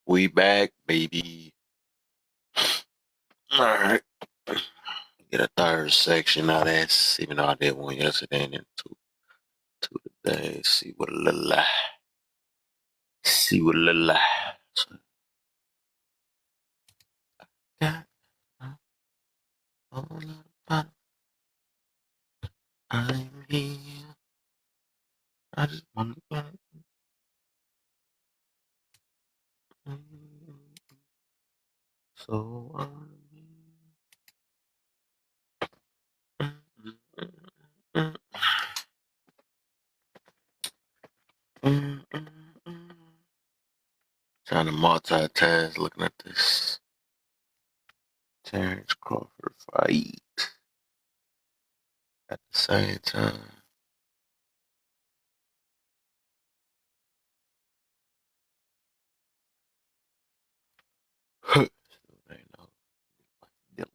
We back, baby. All right. Get a third section of this, even though I did one yesterday and then two today. See what a little lie. See what a little lie. So, got a whole lot of fun. I'm here. I just want to get so I'm here. Trying to multitask, looking at this Terrence Crawford fight at the same time. Still ain't no Dilly.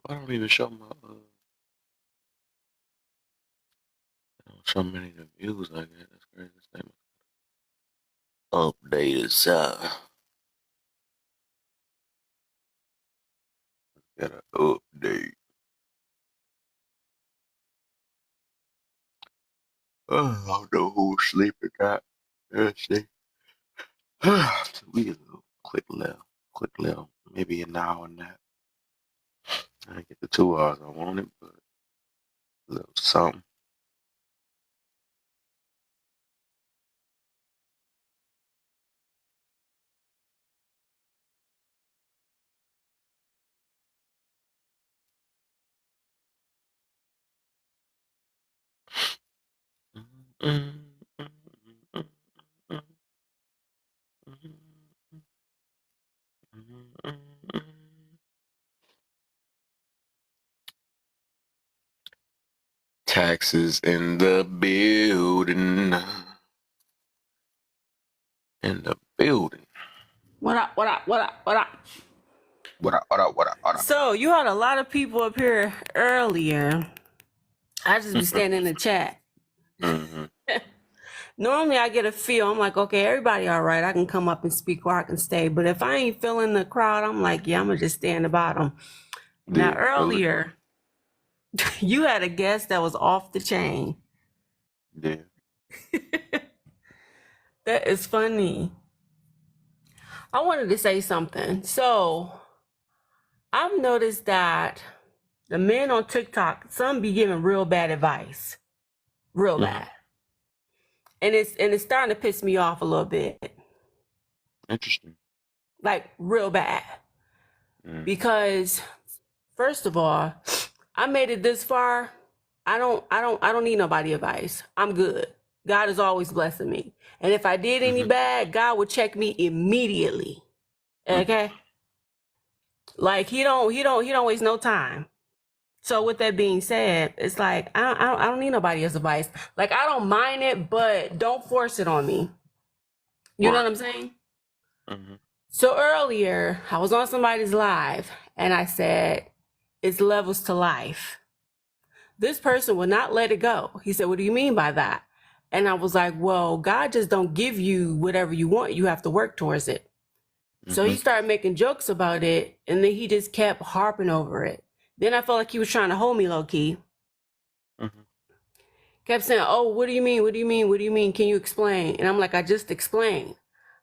I don't even show my don't show many of the views I get. That's crazy. This thing updated got an update. Oh, I don't know who's sleeping. Got let's see. We get a little quick left, maybe an hour nap. I didn't get the 2 hours I wanted, but a little something. Taxes in the building. In the building. What up? What up? So you had a lot of people up here earlier. I just be standing in the chat. Mm-hmm. Normally I get a feel. I'm like, okay, everybody all right. I can come up and speak or I can stay. But if I ain't feeling the crowd, I'm like, yeah, I'm going to just stay in the bottom. Now, earlier, you had a guest that was off the chain. Yeah. That is funny. I wanted to say something. So I've noticed that the men on TikTok, some be giving real bad advice. Real bad. And it's starting to piss me off a little bit. Interesting. Like real bad. Because first of all, I made it this far. I don't need nobody advice. I'm good. God is always blessing me. And if I did any bad, God would check me immediately. Okay? Like he don't waste no time. So with that being said, it's like I don't need nobody else's advice. Like I don't mind it, but don't force it on me. You know what I'm saying? So earlier, I was on somebody's live and I said, it's levels to life. This person would not let it go. He said, what do you mean by that? And I was like, well, God just don't give you whatever you want. You have to work towards it. So he started making jokes about it, and then he just kept harping over it. Then I felt like he was trying to hold me low key. Kept saying, oh, what do you mean? What do you mean? What do you mean? Can you explain? And I'm like, I just explained.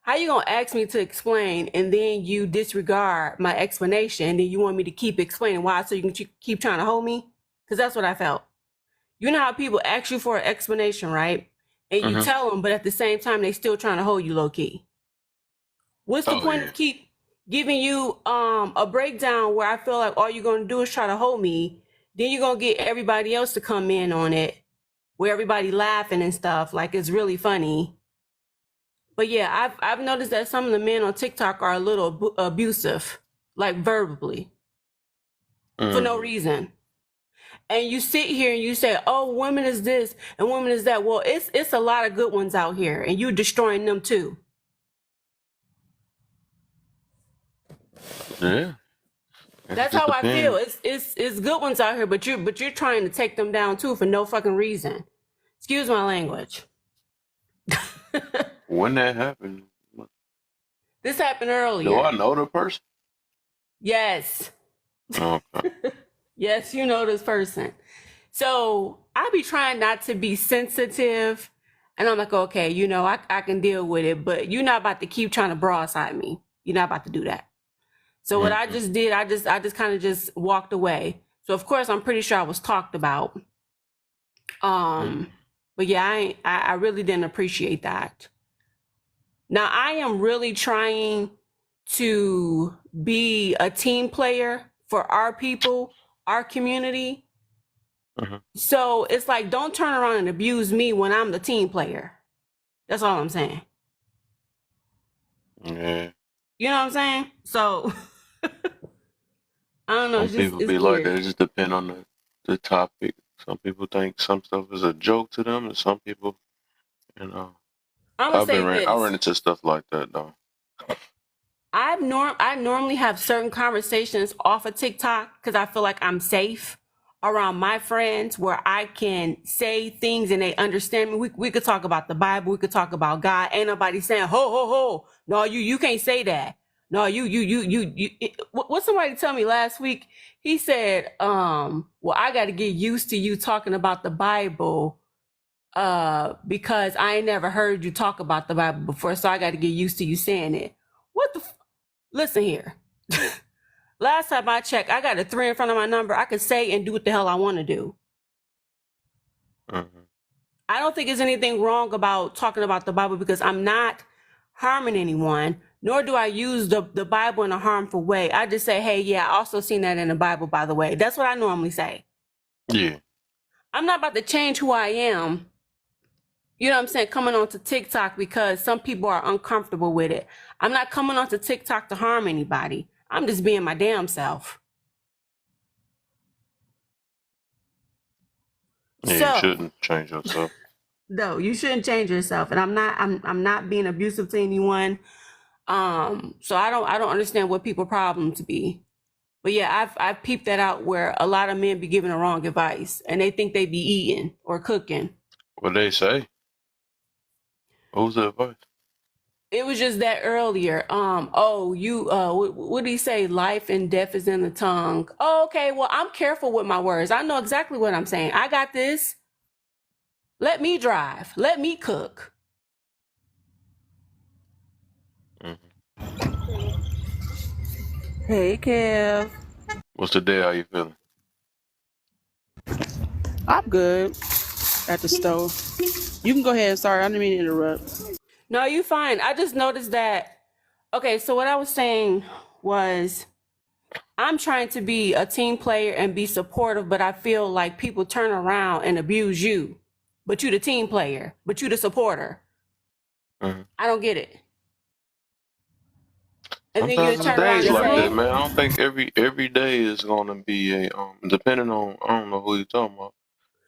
How you gonna ask me to explain and then you disregard my explanation and then you want me to keep explaining why so you can keep trying to hold me? Because that's what I felt. You know how people ask you for an explanation, right? And you tell them, but at the same time, they still trying to hold you low key. What's the point of keep giving you a breakdown where I feel like all you're going to do is try to hold me? Then you're going to get everybody else to come in on it where everybody laughing and stuff. Like it's really funny. But yeah, I've noticed that some of the men on TikTok are a little abusive, like verbally. for no reason. And you sit here and you say, "Oh, women is this and women is that." Well, it's a lot of good ones out here, and you're destroying them too. Yeah. That's how I feel. It's good ones out here, but you're trying to take them down too for no fucking reason. Excuse my language. When that happened? This happened earlier. Do I know the person? Yes. Okay. Yes, you know this person. So I be trying not to be sensitive. And I'm like, okay, you know, I can deal with it, but you're not about to keep trying to broadside me. You're not about to do that. So what I just did, I just kind of just walked away. So of course, I'm pretty sure I was talked about. But yeah, I really didn't appreciate that. Now I am really trying to be a team player for our people, our community. So it's like, don't turn around and abuse me when I'm the team player. That's all I'm saying. Yeah. You know what I'm saying? So I don't know. Some people be like that. It just depends on the topic. Some people think some stuff is a joke to them, and some people, you know. I'm gonna say this. I run into stuff like that though. I normally have certain conversations off of TikTok because I feel like I'm safe around my friends where I can say things and they understand me. We could talk about the Bible. We could talk about God. Ain't nobody saying, ho, ho, ho. No, you can't say that. No, what somebody tell me last week? He said, well, I got to get used to you talking about the Bible because I ain't never heard you talk about the Bible before. So I got to get used to you saying it. What the listen here. Last time I checked, I got a 3 in front of my number. I can say and do what the hell I want to do. I don't think there's anything wrong about talking about the Bible because I'm not harming anyone, nor do I use the Bible in a harmful way. I just say, hey, yeah, I also seen that in the Bible, by the way. That's what I normally say. Yeah. I'm not about to change who I am. You know what I'm saying? Coming onto TikTok because some people are uncomfortable with it. I'm not coming onto TikTok to harm anybody. I'm just being my damn self. Yeah, So, you shouldn't change yourself. No, you shouldn't change yourself. And I'm not being abusive to anyone. So I don't understand what people's problems be. But yeah, I've peeped that out where a lot of men be giving the wrong advice and they think they be eating or cooking. What they say? Who's the advice? It was just that earlier. What did he say? Life and death is in the tongue. Oh, okay. Well, I'm careful with my words. I know exactly what I'm saying. I got this. Let me drive. Let me cook. Hey, Kev. What's the day? How you feeling? I'm good at the stove. You can go ahead. Sorry, I didn't mean to interrupt. No, you fine. I just noticed that. Okay, so what I was saying was I'm trying to be a team player and be supportive, but I feel like people turn around and abuse you. But you the team player, but you the supporter. I don't get it. And Sometimes then you it's turn around days and like say, that, man. I don't think every day is gonna be a depending on I don't know who you're talking about.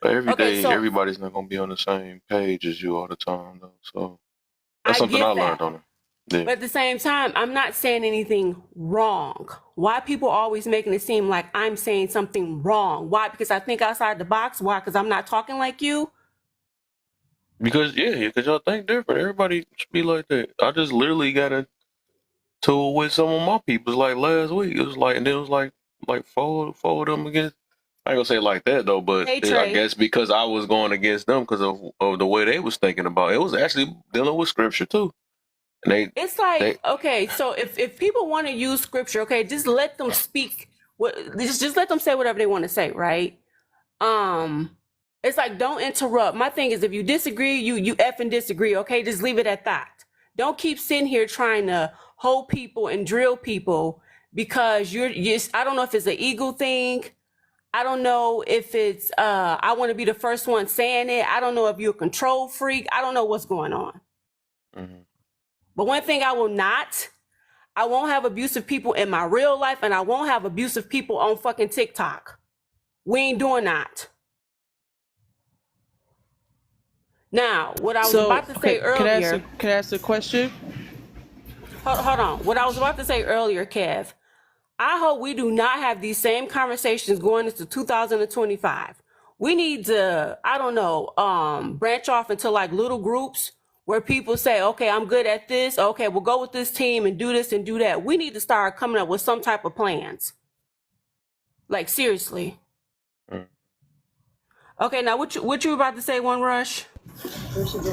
But every day everybody's not gonna be on the same page as you all the time though. So that's something I learned on it. Yeah. But at the same time, I'm not saying anything wrong. Why people always making it seem like I'm saying something wrong? Why? Because I think outside the box? Why? Because I'm not talking like you? Because y'all think different. Everybody should be like that. I just literally got into it with some of my peoples like last week. It was like, and it was like four of them against. I ain't gonna say it like that though, but I guess because I was going against them because of the way they was thinking about it. It was actually dealing with scripture too. And okay, so if people want to use scripture, okay, just let them speak. Just let them say whatever they want to say, right? It's like, don't interrupt. My thing is, if you disagree, you effing disagree, okay? Just leave it at that. Don't keep sitting here trying to hold people and drill people because you're I don't know if it's an ego thing. I don't know if it's I want to be the first one saying it. I don't know if you're a control freak. I don't know what's going on. But one thing I will not I won't have abusive people in my real life, and I won't have abusive people on fucking TikTok. We ain't doing that. Now, what I was about to say earlier. Can I ask a question? Hold on. What I was about to say earlier, Kev. I hope we do not have these same conversations going into 2025. We need to, I don't know, branch off into like little groups where people say, okay, I'm good at this. Okay, we'll go with this team and do this and do that. We need to start coming up with some type of plans. Like, seriously. Okay, now what you about to say, One Rush?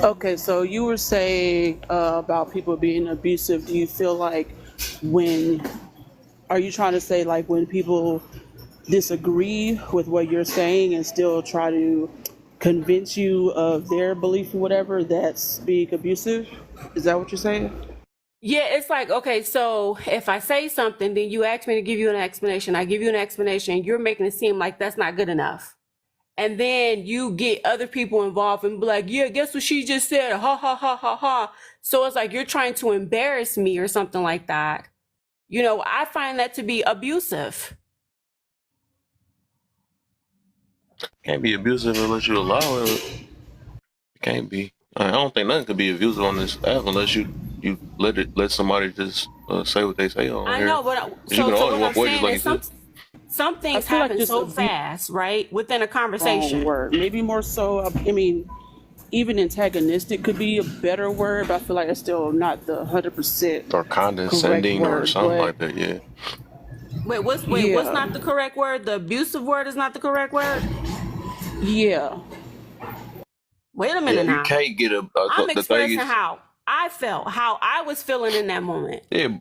Okay, so you were saying about people being abusive. Do you feel like are you trying to say like when people disagree with what you're saying and still try to convince you of their belief or whatever, that's being abusive? Is that what you're saying? Yeah, it's like, okay, so if I say something, then you ask me to give you an explanation. I give you an explanation. You're making it seem like that's not good enough. And then you get other people involved and be like, yeah, guess what she just said? Ha, ha, ha, ha, ha. So it's like you're trying to embarrass me or something like that. You know, I find that to be abusive. Can't be abusive unless you allow it. It can't be. I don't think nothing could be abusive on this app unless you let somebody just say what they say on here. I know, but so what I'm saying is some things happen so fast, right? Within a conversation. Wrong word. Maybe more so. I mean, even antagonistic could be a better word, but I feel like it's still not the 100% or condescending word, or something like that. Yeah. What's not the correct word? The abusive word is not the correct word. Yeah. Wait a minute now. You can't get I'm expressing how I felt, how I was feeling in that moment. Yeah,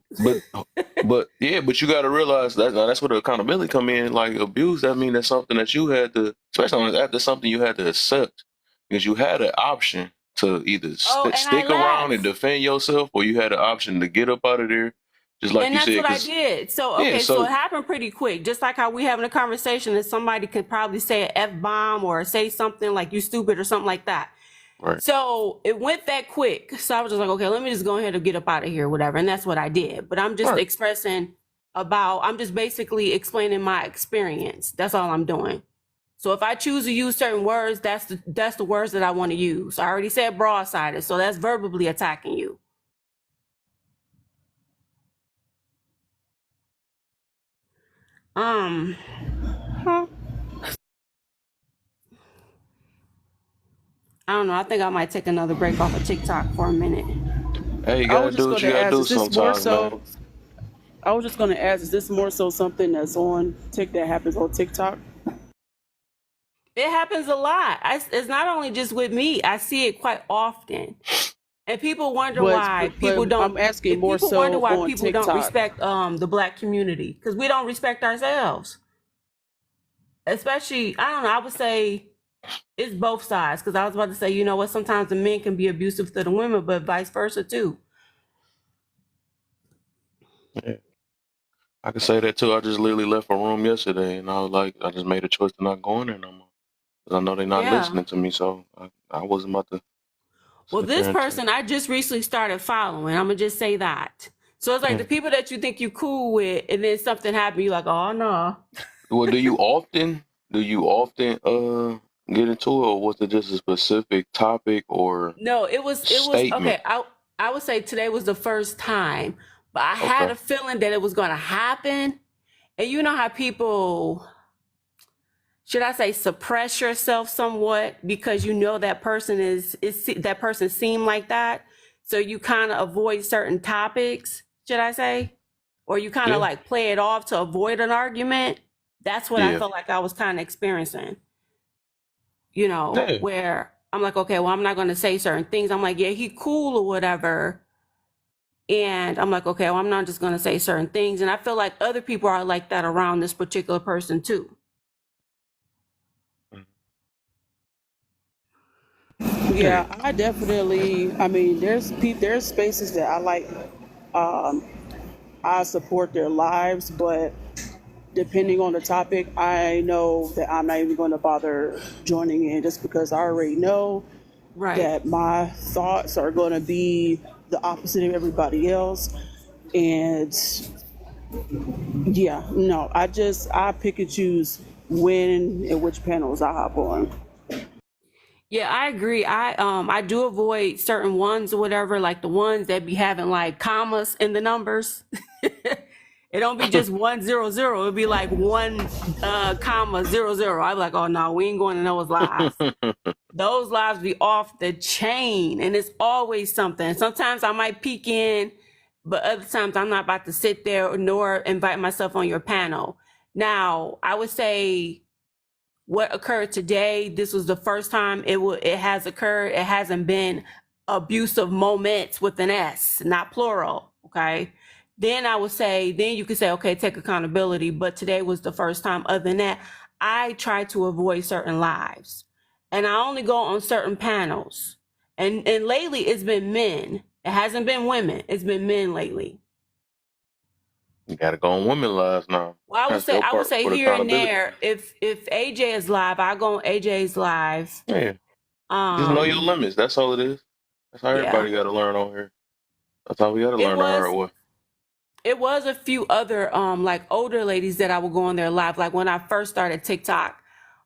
but you got to realize that's where the accountability come in. Like abuse, that means that's something that you had to, especially on this app, that's something you had to accept because you had an option to either stick around and defend yourself, or you had an option to get up out of there. Just like you said, and that's what I did. So so it happened pretty quick. Just like how we having a conversation and somebody could probably say an F-bomb or say something like you stupid or something like that. Right. So it went that quick. So I was just like, okay, let me just go ahead and get up out of here, whatever. And that's what I did. But I'm just I'm just basically explaining my experience. That's all I'm doing. So if I choose to use certain words, that's the words that I want to use. I already said broadsided, so that's verbally attacking you. I don't know. I think I might take another break off of TikTok for a minute. Hey, you gotta do what you gotta do sometimes. I was just gonna ask, is this more so something that's that happens on TikTok? It happens a lot. It's not only just with me. I see it quite often. And people wonder why people don't. I'm asking more so wonder why on people TikTok. Don't respect the Black community, because we don't respect ourselves. Especially, I don't know. I would say it's both sides, because I was about to say, you know what? Sometimes the men can be abusive to the women, but vice versa too. Yeah, I can say that too. I just literally left a room yesterday, and I was like, I just made a choice to not go in there no more, because I know they're not listening to me. So I wasn't about to. Well, this person I just recently started following. I'm gonna just say that. So it's like the people that you think you cool with, and then something happened, you're like, oh no. Well, do you often get into it, or was it just a specific topic or no? It was okay. I would say today was the first time, but I had a feeling that it was going to happen. And you know how people, should I say, suppress yourself somewhat because you know that person that person seemed like that, so you kind of avoid certain topics. Should I say, or you kind of like play it off to avoid an argument. That's what I felt like I was kind of experiencing. You know, where I'm like, okay, well, I'm not going to say certain things. I'm like, yeah, he cool or whatever. And I'm like, okay, well, I'm not just going to say certain things. And I feel like other people are like that around this particular person too. Yeah, I definitely, I mean, there's spaces that I like, I support their lives, but depending on the topic, I know that I'm not even going to bother joining in, just because I already know that my thoughts are going to be the opposite of everybody else. And yeah, no, I pick and choose when and which panels I hop on. Yeah, I agree. I do avoid certain ones or whatever, like the ones that be having like commas in the numbers. It don't be just 100. It'd be like one comma 00. I'm like, oh no, we ain't going to those lives. Those lives be off the chain, and it's always something. Sometimes I might peek in, but other times I'm not about to sit there nor invite myself on your panel. Now, I would say what occurred today, this was the first time it has occurred. It hasn't been abusive moments with an S, not plural. Okay. Then I would say, then you could say, okay, take accountability. But today was the first time. Other than that, I try to avoid certain lives, and I only go on certain panels. And lately it's been men. It hasn't been women. It's been men lately. You gotta go on women lives now. Well, That's your I would part say for the here and accountability. there. If AJ is live, I go on AJ's live. Yeah. Just know your Um, limits. That's all it is. That's how yeah. everybody gotta learn on here. That's how we gotta It learn the hard was way. it was a few other like older ladies that I would go on their live, like when I first started TikTok.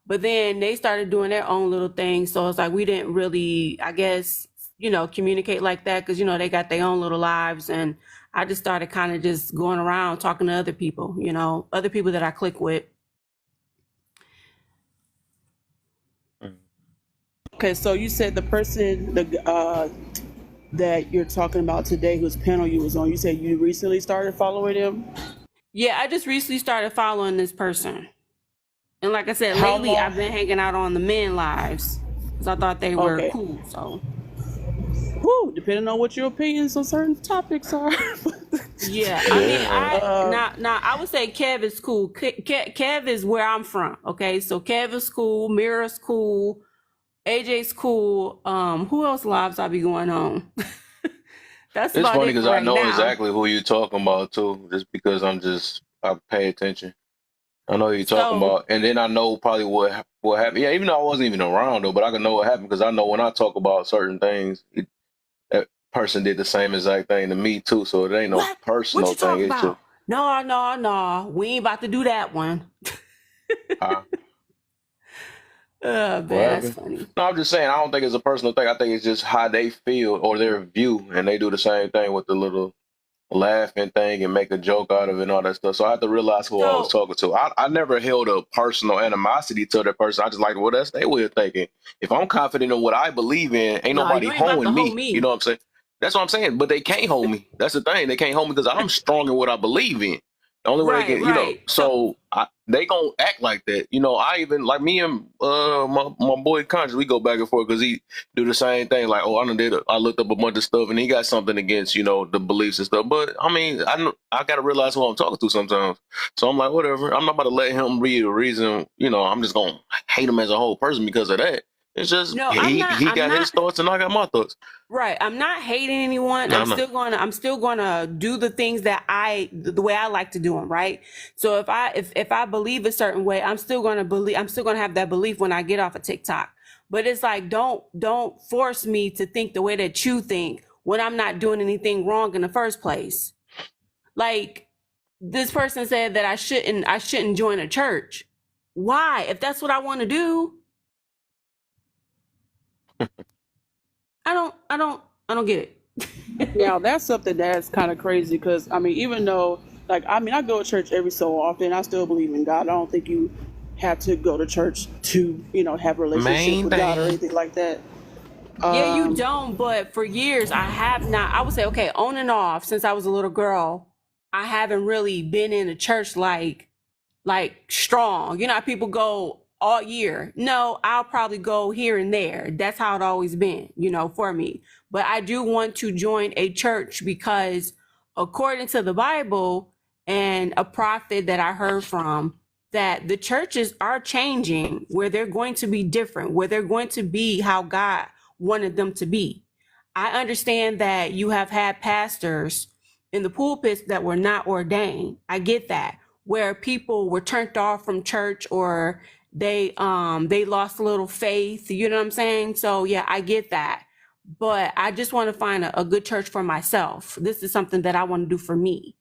But then they started doing their own little thing. So it's like we didn't really, I guess, communicate like that because they got their own little lives, and I just started kind of just going around talking to other people, other people that I click with. Mm. Okay, so you said the person that you're talking about today, whose panel you was on, you said you recently started following him. Yeah, I just recently started following this person. And like I said, How lately long? I've been hanging out on the men lives because I thought they were Okay. cool. So Whew, depending on what your opinions on certain topics are. yeah, I mean, uh, I would say Kev is cool. Kev is where I'm from. Okay, so Kev is cool. Mira's cool. AJ's cool. Who else lives I be going on? That's It's about funny it because for I right know now. exactly who you're talking about too. Just because I pay attention. I know who you're talking So about, and then I know probably what happened. Yeah, even though I wasn't even around though, but I can know what happened because I know when I talk about certain things, that person did the same exact thing to me too. So it ain't no what? What personal you thing. talking It's just about? No, no, no. We ain't about to do that one. uh, Oh what man, that's happened. funny. No, I'm just saying I don't think it's a personal thing. I think it's just how they feel or their view, and they do the same thing with the little laughing thing and make a joke out of it and all that stuff. So I had to realize who I was So talking to. I never held a personal animosity to that person. I just like, well, that's their way of thinking. If I'm confident in what I believe in, ain't no, nobody you ain't about to holding hold me. You know me. what I'm saying? That's what I'm saying. But they can't hold me. That's the thing. They can't hold me because I'm strong in what I believe in. The only way they Right, can, right. So so they gonna act like that. I even like me and my boy Conscious, we go back and forth because he do the same thing. Like, oh, I looked up a bunch of stuff and he got something against the beliefs and stuff. But I mean, I gotta realize who I'm talking to sometimes. So I'm like, whatever. I'm not about to let him be the reason. I'm just gonna hate him as a whole person because of that. It's just no, he I'm got his not thoughts and I got my thoughts. right. I'm not hating anyone. No, I'm not. I'm still gonna do the things that the way I like to do them, right? So if I believe a certain way, I'm still gonna have that belief when I get off of TikTok. But it's like don't force me to think the way that you think when I'm not doing anything wrong in the first place. Like this person said that I shouldn't join a church. Why? If that's what I want to do, I don't get it. Now that's something that's kind of crazy because I mean, even though I go to church every so often, I still believe in God. I don't think you have to go to church to have a relationship Main with God or thing. anything like that. Yeah, you Um, don't, but for years I have not. I would say, okay, on and off since I was a little girl, I haven't really been in a church like strong. You know how people go all year. No, I'll probably go here and there. That's how it always been, for me. But I do want to join a church because according to the Bible and a prophet that I heard from, that the churches are changing, where they're going to be different, where they're going to be how God wanted them to be. I understand that you have had pastors in the pulpits that were not ordained. I get that, where people were turned off from church or they lost a little faith. You know what I'm saying? So yeah, I get that. but I just want to find a good church for myself. This is something that I want to do for me.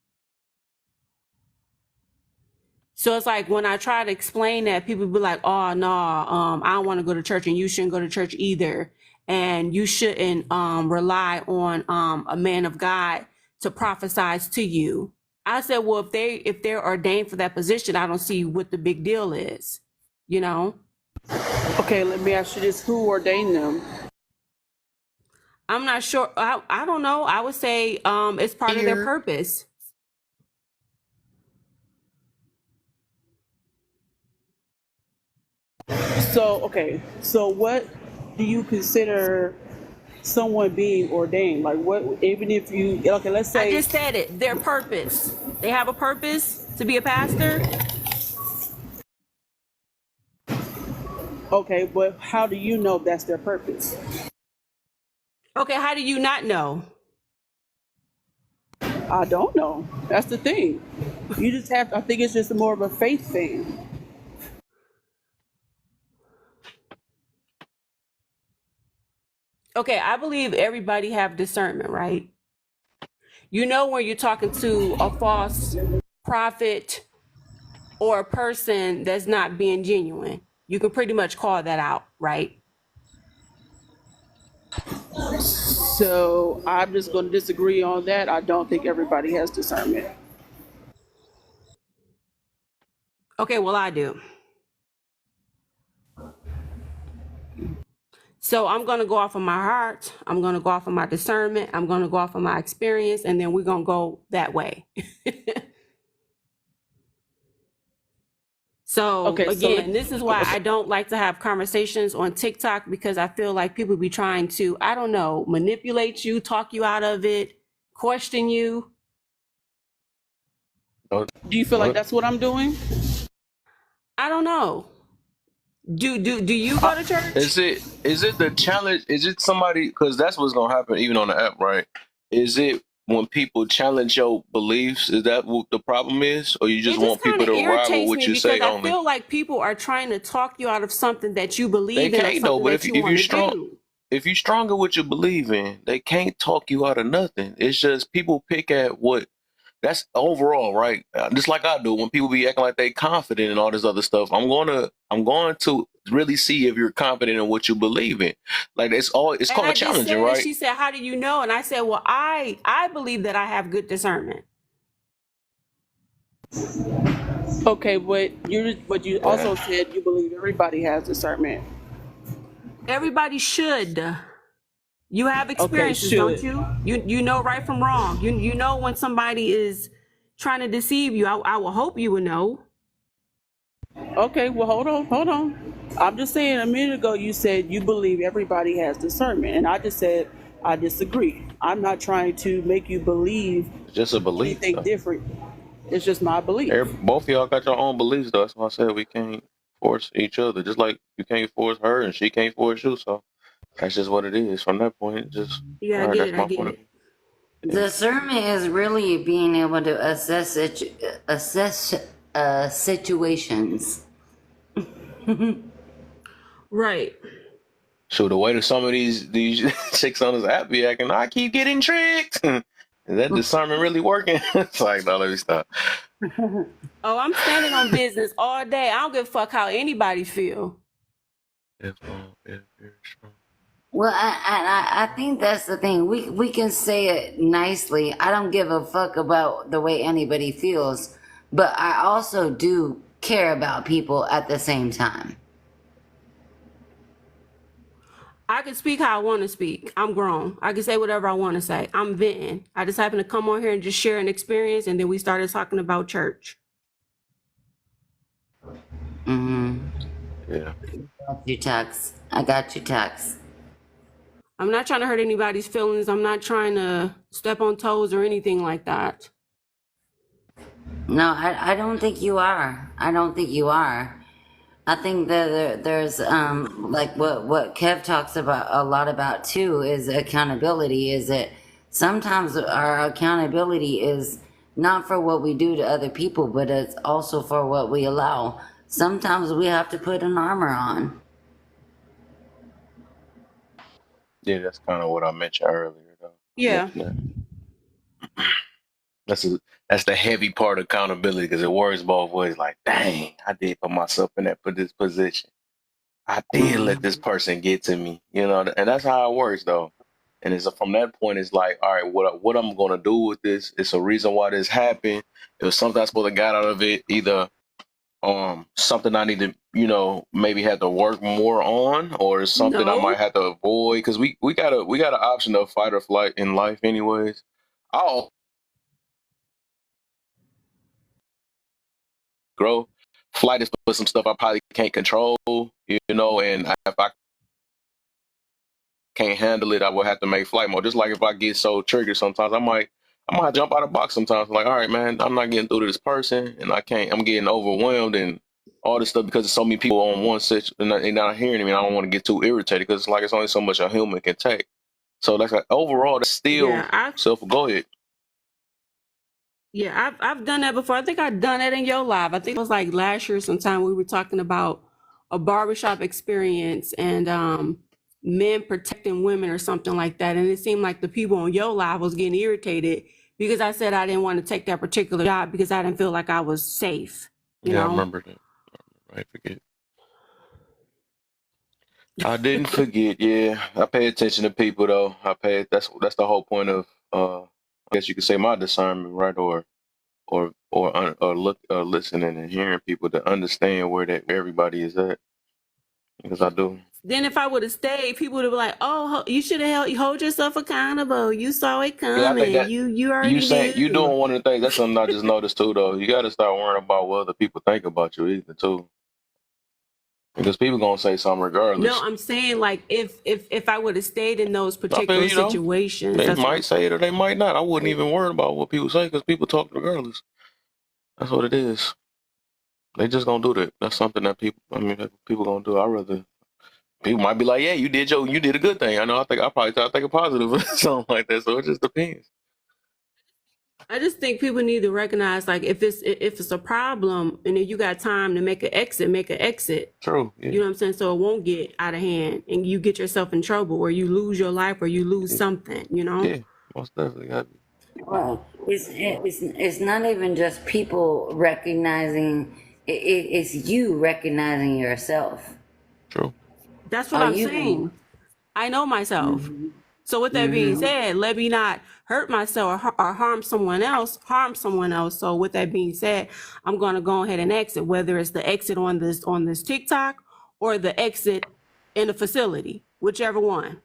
So it's like when I try to explain that, people be like, "Oh no, I don't want to go to church, and you shouldn't go to church either, and you shouldn't rely on a man of God to prophesize to you." I said, "Well, if they're ordained for that position, I don't see what the big deal is, you know." Okay, let me ask you this: who ordained them? I'm not sure. I don't know. I would say it's part of their Here. purpose. So, okay, so what do you consider someone being ordained? Like, what, even if you, okay, let's I say, just said it. Their purpose. They have a purpose to be a pastor. okay, but how do you know that's their purpose? Okay, how do you not know? I don't know. That's the thing. You just have, I think it's just more of a faith thing. Okay, I believe everybody have discernment, right? You know when you're talking to a false prophet or a person that's not being genuine. You can pretty much call that out, right? So I'm just going to disagree on that. I don't think everybody has discernment. Okay, well, I do. So I'm going to go off of my heart. I'm going to go off of my discernment. I'm going to go off of my experience, and then we're going to go that way. So Okay, so again, this is why I don't like to have conversations on TikTok, because I feel like people be trying to, I don't know, manipulate you, talk you out of it, question you. Oh, do you feel like what? that's what I'm doing? I don't know. Do you go to church? Is it the challenge? Is it somebody? Because that's what's gonna happen even on the app, right? Is it when people challenge your beliefs? Is that what the problem is, or you just It just want kind people of to ride with irritates what me you because say I only? feel like people are trying to talk you out of something that you They believe in or can't though. something But that you if want you're to strong, do. if you're stronger what you believe in, they can't talk you out of nothing. It's just people pick at what. That's overall, right? Just like I do when people be acting like they confident and all this other stuff. I'm going to really see if you're confident in what you believe in. Like it's And called I just challenging, said it. right? She said, "How do you know?" And I said, "Well, I believe that I have good discernment." Okay, but you Yeah. also said you believe everybody has discernment. Everybody should. You have Okay, experiences, don't should. you? You know right from wrong. You know when somebody is trying to deceive you. I will hope you would know. Okay, well, hold on. I'm just saying, a minute ago you said you believe everybody has discernment, and I just said I disagree. I'm not trying to make you believe It's just a belief, anything though. different. It's just my belief. Both of y'all got your own beliefs, though. That's why I said we can't force each other. Just like you can't force her and she can't force you. So that's just what it is. From that point, just Yeah, I all right. get it. That's I my get point of it. view. Yeah. Discernment is really being able to assess situations. Right. So the way that some of these chicks on this app be acting, I keep getting tricked. Is that discernment really working? It's like, no, let me stop. Oh, I'm standing on business all day. I don't give a fuck how anybody feel. If you're strong. Well, I think that's the thing. We can say it nicely. I don't give a fuck about the way anybody feels, but I also do care about people at the same time. I can speak how I want to speak. I'm grown. I can say whatever I want to say. I'm venting. I just happen to come on here and just share an experience, and then we started talking about church. Mm-hmm. Yeah. Got you, Tux. I got you, Tux. I'm not trying to hurt anybody's feelings. I'm not trying to step on toes or anything like that. No, I don't think you are. I don't think you are. I think that there's like what Kev talks about a lot about too is accountability. Is that sometimes our accountability is not for what we do to other people, but it's also for what we allow. Sometimes we have to put an armor on. Yeah, that's kind of what I mentioned earlier, though. I Yeah. mentioned that. That's the heavy part of accountability because it worries both ways. Like, dang, I did put myself in this position. I did let this person get to me, and that's how it works, though. And it's from that point, it's like, all right, what I'm gonna do with this? It's a reason why this happened. It was something I supposed to get out of it. Either something I need to maybe have to work more on, or it's something I might No. have to avoid because we got an option of fight or flight in life, anyways. I'll grow. Flight is for some stuff I probably can't control, and if I can't handle it, I will have to make flight mode. Just like if I get so triggered sometimes, I might jump out of the box sometimes. Like, all right, man, I'm not getting through to this person, and I'm getting overwhelmed and all this stuff because there's so many people on one situation and they're not hearing me. And I don't want to get too irritated because it's only so much a human can take. So that's like overall, that's still Yeah, I self. Go ahead. yeah, I've done that before. I think I've done it in your live. I think it was like last year sometime we were talking about a barbershop experience and men protecting women or something like that. And it seemed like the people on your live was getting irritated because I said I didn't want to take that particular job because I didn't feel like I was safe, you Yeah, I know? remember that. I forget. I didn't forget. Yeah, I pay attention to people though. That's the whole point of I guess you could say my discernment, right? Or look listening and hearing people to understand where everybody is at because I do. Then if I would have stayed, people would have been like, "Oh, you should have hold yourself accountable. You saw it Yeah, I think coming. that You you already saying you knew." doing one of the things. That's something I just noticed too, though. You got to start worrying about what other people think about you either too, because people gonna say something No, regardless. I'm saying like if I would have stayed in those I feel particular situations, they that's what might I'm say it or they might not. I wouldn't saying. even worry about what people say because people talk regardless. That's what it is. They just gonna do that. That's something that people gonna do. I rather people might be like, yeah, you did a good thing. I know. I think a positive or something like that. So it just depends. I just think people need to recognize like if it's a problem and if you got time to make an exit. True. You Yeah. know what I'm saying? So it won't get out of hand and you get yourself in trouble or you lose your life or you lose Yeah. something, you know? Yeah. Most definitely got to be. Well, it's not even just people recognizing. It's you recognizing yourself. True. That's what Are I'm you gonna? saying. I know myself. Mm-hmm. So with that being Mm-hmm. said, let me not hurt myself or harm someone else, So with that being said, I'm going to go ahead and exit, whether it's the exit on this TikTok or the exit in the facility, whichever one.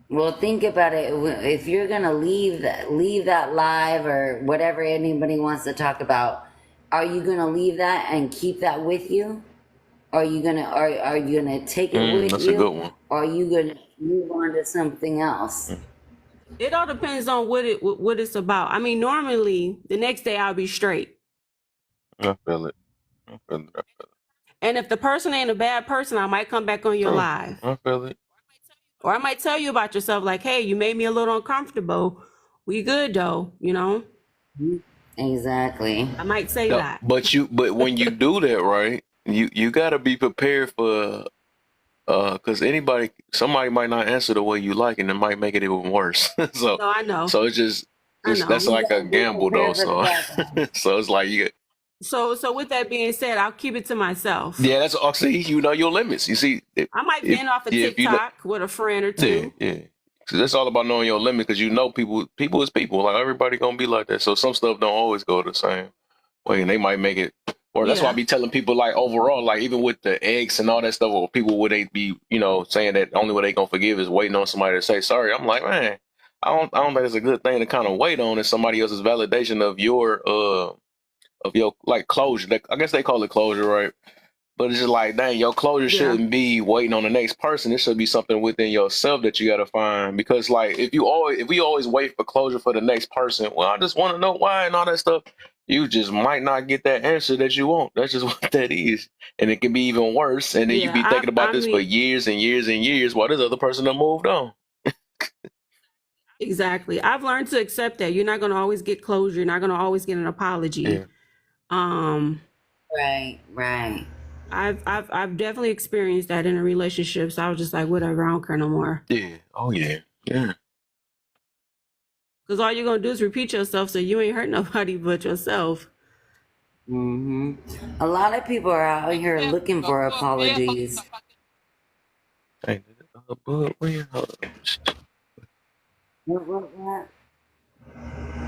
Well, think about it. If you're gonna leave that live or whatever anybody wants to talk about, are you gonna leave that and keep that with you? Are you gonna take it with That's a good you? one. Or are you gonna move on to something else? Mm, It all depends on what it's about. I mean, normally the next day I'll be straight. I feel it. I feel it. I feel it. And if the person ain't a bad person, I might come back on your True. live. I feel it. Or I might tell you about yourself, like, hey, you made me a little uncomfortable. We good though, you know? Exactly. I might say No, that. but when you do that, right, you got to be prepared for because somebody might not answer the way you like, and it might make it even worse. so No, I know. so it's just I that's know. You like a gotta be gamble though. prepared for the So backlash. so it's like you. So with that being said, I'll keep it to myself. Yeah, that's see, you know your limits. You see, I might vent off a if you know, TikTok with a friend or yeah, two. yeah. So that's all about knowing your limits because people is people. Like everybody gonna be like that. So some stuff don't always go the same way, and they might make it. Or that's why I Yeah, be telling people like overall, like even with the eggs and all that stuff, or people would they be, saying that the only way they gonna forgive is waiting on somebody to say sorry. I'm like, man, I don't think it's a good thing to kind of wait on is somebody else's validation of your like closure. I guess they call it closure, right? But it's just like, dang, your closure yeah, shouldn't be waiting on the next person. It should be something within yourself that you got to find. Because like, if we always wait for closure for the next person, well, I just want to know why and all that stuff. You just might not get that answer that you want. That's just what that is, and it can be even worse. And then you yeah. be thinking about I this for mean, years and years and years while this other person done moved on. exactly. I've learned to accept that you're not gonna always get closure. You're not gonna always get an apology. Yeah, Um, Right, right. I've definitely experienced that in a relationship. So I was just like, whatever, I don't care no more. Yeah. Oh yeah. Yeah. Because all you're gonna do is repeat yourself, so you ain't hurt nobody but yourself. A lot of people are out here looking for apologies. Hey, but where? What?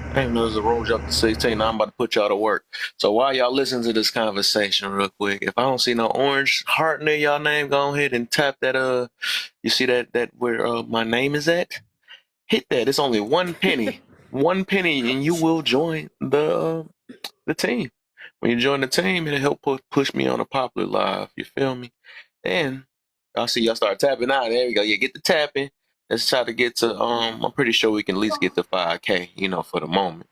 I didn't know there's a room jump to 16. Now I'm about to put y'all to work. So while y'all listen to this conversation real quick, if I don't see no orange heart near y'all name, go ahead and tap that you see that where my name is at? Hit that. It's only 1 penny. 1 penny and you will join the team. When you join the team, it'll help push me on a popular live. You feel me? And I'll see y'all start tapping out. There we go. Yeah, get the tapping. Let's try to get to I'm pretty sure we can at least get to 5K, for the moment.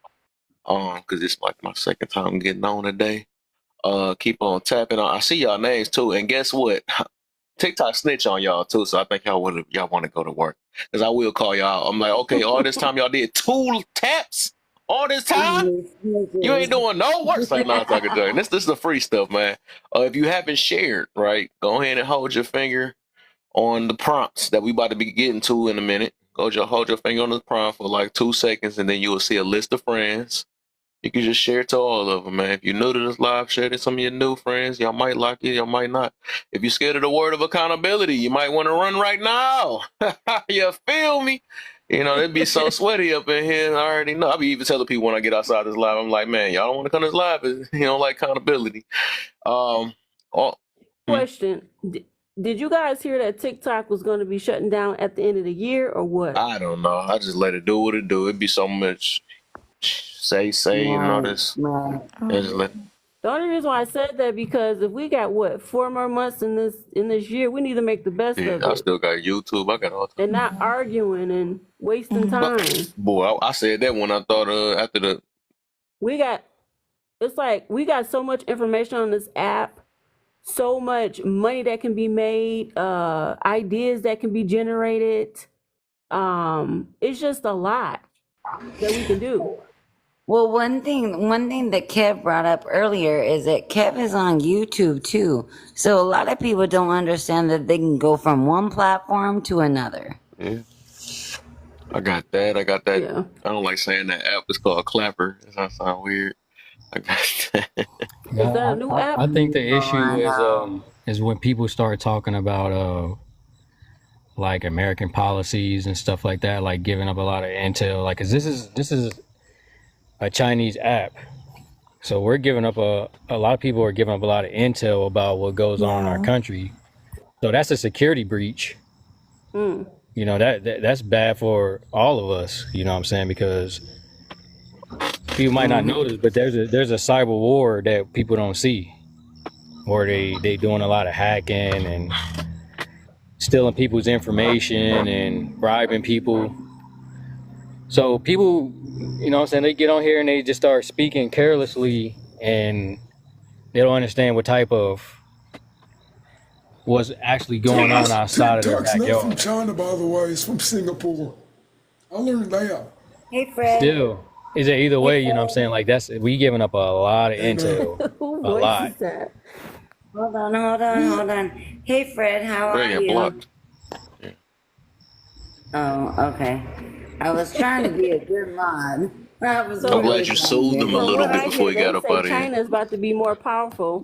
Because it's like my second time getting on today. Keep on tapping on. I see y'all names too. And guess what? TikTok snitch on y'all too, so I think y'all want to go to work. Because I will call y'all. I'm like, okay, all this time y'all did 2 taps? All this time? You ain't doing no work. Like, no, I'm talking to you. This is the free stuff, man. If you haven't shared, right, go ahead and hold your finger on the prompts that we about to be getting to in a minute. Hold your finger on the prompt for like 2 seconds, and then you will see a list of friends. You can just share it to all of them, man. If you're new to this live, share it to some of your new friends. Y'all might like it, y'all might not. If you're scared of the word of accountability, you might want to run right now. You feel me? It'd be so sweaty up in here. I already know. I be even telling people when I get outside this live, I'm like, man, y'all don't want to come to this live if you don't like accountability. Question. Did you guys hear that TikTok was going to be shutting down at the end of the year or what? I don't know. I just let it do what it do. It'd be so much say, this. Right. The only reason why I said that because if we got 4 more months in this year, we need to make the best of it. I still got YouTube. I got all and not arguing and wasting time. Boy, I said that when I thought after the we got so much information on this app, so much money that can be made, ideas that can be generated. It's just a lot that we can do. Well, one thing that Kev brought up earlier is that Kev is on YouTube too. So a lot of people don't understand that they can go from one platform to another. Yeah. I got that. Yeah. I don't like saying that app is called Clapper. Does that sound weird? I got that. Is that a new app? I think the issue is when people start talking about like American policies and stuff like that, like giving up a lot of intel. Like, 'cause this is a Chinese app, so we're giving up a lot of people are giving up a lot of intel about what goes on in our country. So that's a security breach. That's bad for all of us. You know what I'm saying? Because people might not notice, but there's a cyber war that people don't see, or they doing a lot of hacking and stealing people's information and bribing people. So people, you know what I'm saying, they get on here and they just start speaking carelessly, and they don't understand what type of what's actually going on outside of their backyard. Not from China, by the way. It's from Singapore. I learned that. Hey, Fred. Still, is it either way? You know what I'm saying? Like, we giving up a lot of intel. A lot. Hold on. Hey, Fred, how are you? Blocked. Yeah. Oh, okay. I was trying to be a good mod. I'm glad you soothed them a little bit before you got up out of here. China's about to be more powerful.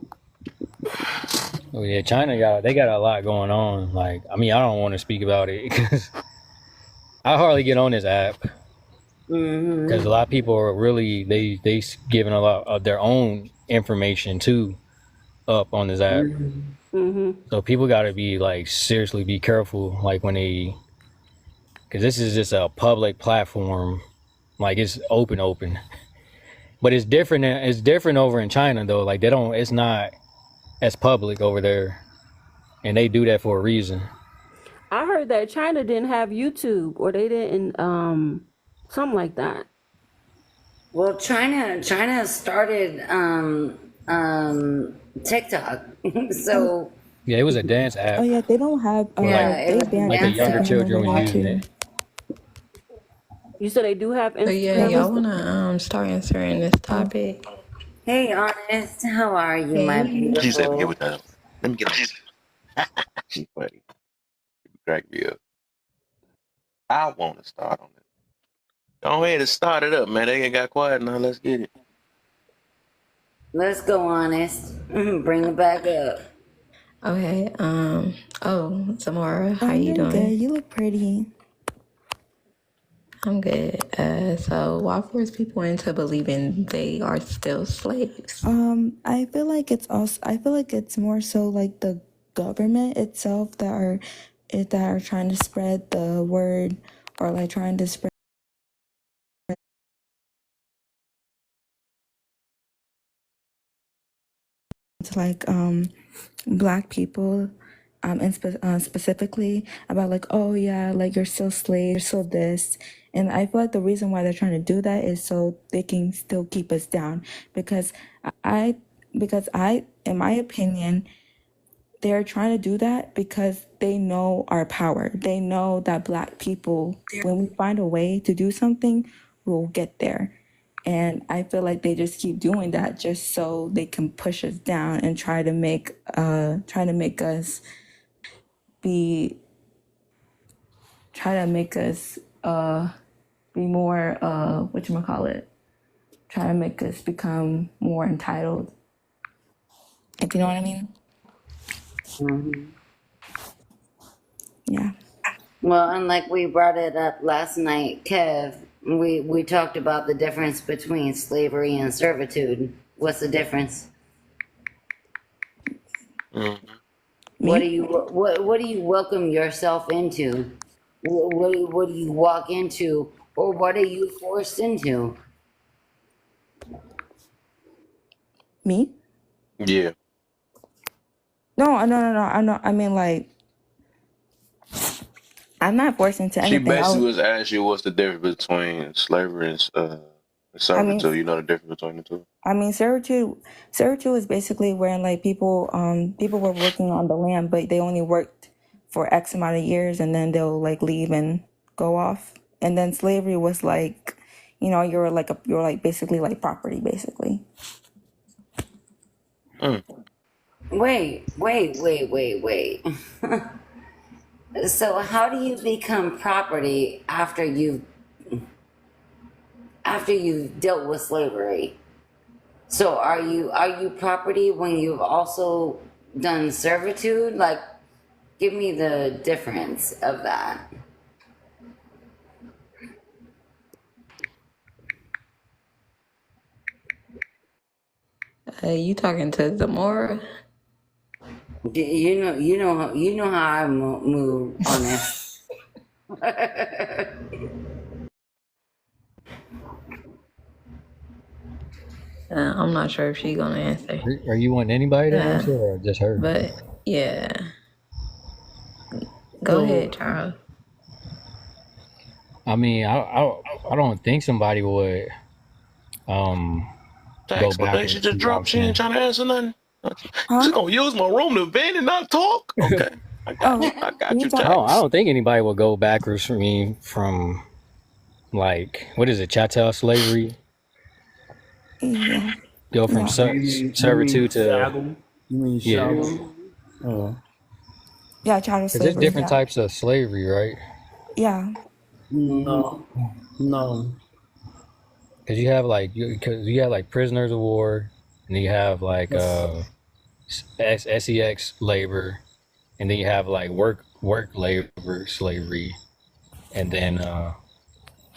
Oh yeah, China got a lot going on. Like, I mean, I don't want to speak about it because I hardly get on this app because a lot of people are really they giving a lot of their own information too up on this app. So people got to be like seriously be careful, like when they, because this is just a public platform, like it's open. But it's different. It's different over in China though. Like it's not as public over there, and they do that for a reason. I heard that China didn't have YouTube, or they didn't, something like that. Well, China started TikTok, so yeah, it was a dance app. Oh yeah, they don't have. They banned like the younger children were using it. You said they do have Instagram. So yeah, y'all wanna start answering this topic? Hey, Honest, how are you, my beautiful? She said, "Get with that." Let me get on. She funny. Crack me up. I want to start on it. Go ahead and start it up, man. They ain't got quiet now. Let's get it. Let's go, Honest. Bring it back up. Okay. Oh, Zamora, how I'm you doing doing? good. You look pretty. I'm good. So why force people into believing they are still slaves? I feel like it's also. I feel like it's more so like the government itself that are trying to spread the word, or like trying to spread to like black people, and specifically about like, oh yeah, like you're still slaves, you're still this. And I feel like the reason why they're trying to do that is so they can still keep us down. Because I, in my opinion, they're trying to do that because they know our power. They know that black people, when we find a way to do something, we'll get there. And I feel like they just keep doing that just so they can push us down and try to make us be try to make us be more whatchamacallit, try to make us become more entitled. If you know what I mean? Mm-hmm. Yeah. Well, and like we brought it up last night, Kev, we talked about the difference between slavery and servitude. What's the difference? Mm-hmm. What Me? do you welcome yourself into? What do you walk into, or what are you forced into? Me? Yeah. No. I know. I mean, like, I'm not forced into She anything. basically was asking you what's the difference between slavery and I mean, servitude. You know the difference between the two? servitude is basically where like people were working on the land, but they only worked for X amount of years, and then they'll like leave and go off. And then slavery was like, you're like basically like property, basically. Mm. Wait. So how do you become property after you've dealt with slavery? So are you property when you've also done servitude? Like, give me the difference of that. You talking to Zamora? You know how I move on this. I'm not sure if she's gonna answer. Are you wanting anybody to answer or just her? But yeah, go So ahead, Charles. I mean, I don't think somebody would The go backwards explanation just too dropped. She ain't often. trying to answer nothing. You just Huh? gonna use my room to vent and not talk? Okay. I got you. Oh, I got you you, talk. I Jax. don't think anybody will go backwards for me from like what is it, chattel slavery? Yeah. Go from Yeah. you mean servitude to shadow? You mean yeah, shadow? Uh, Yeah, child because there's slavery. different Yeah. types of slavery, right? Yeah. no, no. Because you have like you have like prisoners of war, and then you have like That's sex labor, and then you have like work labor slavery, and then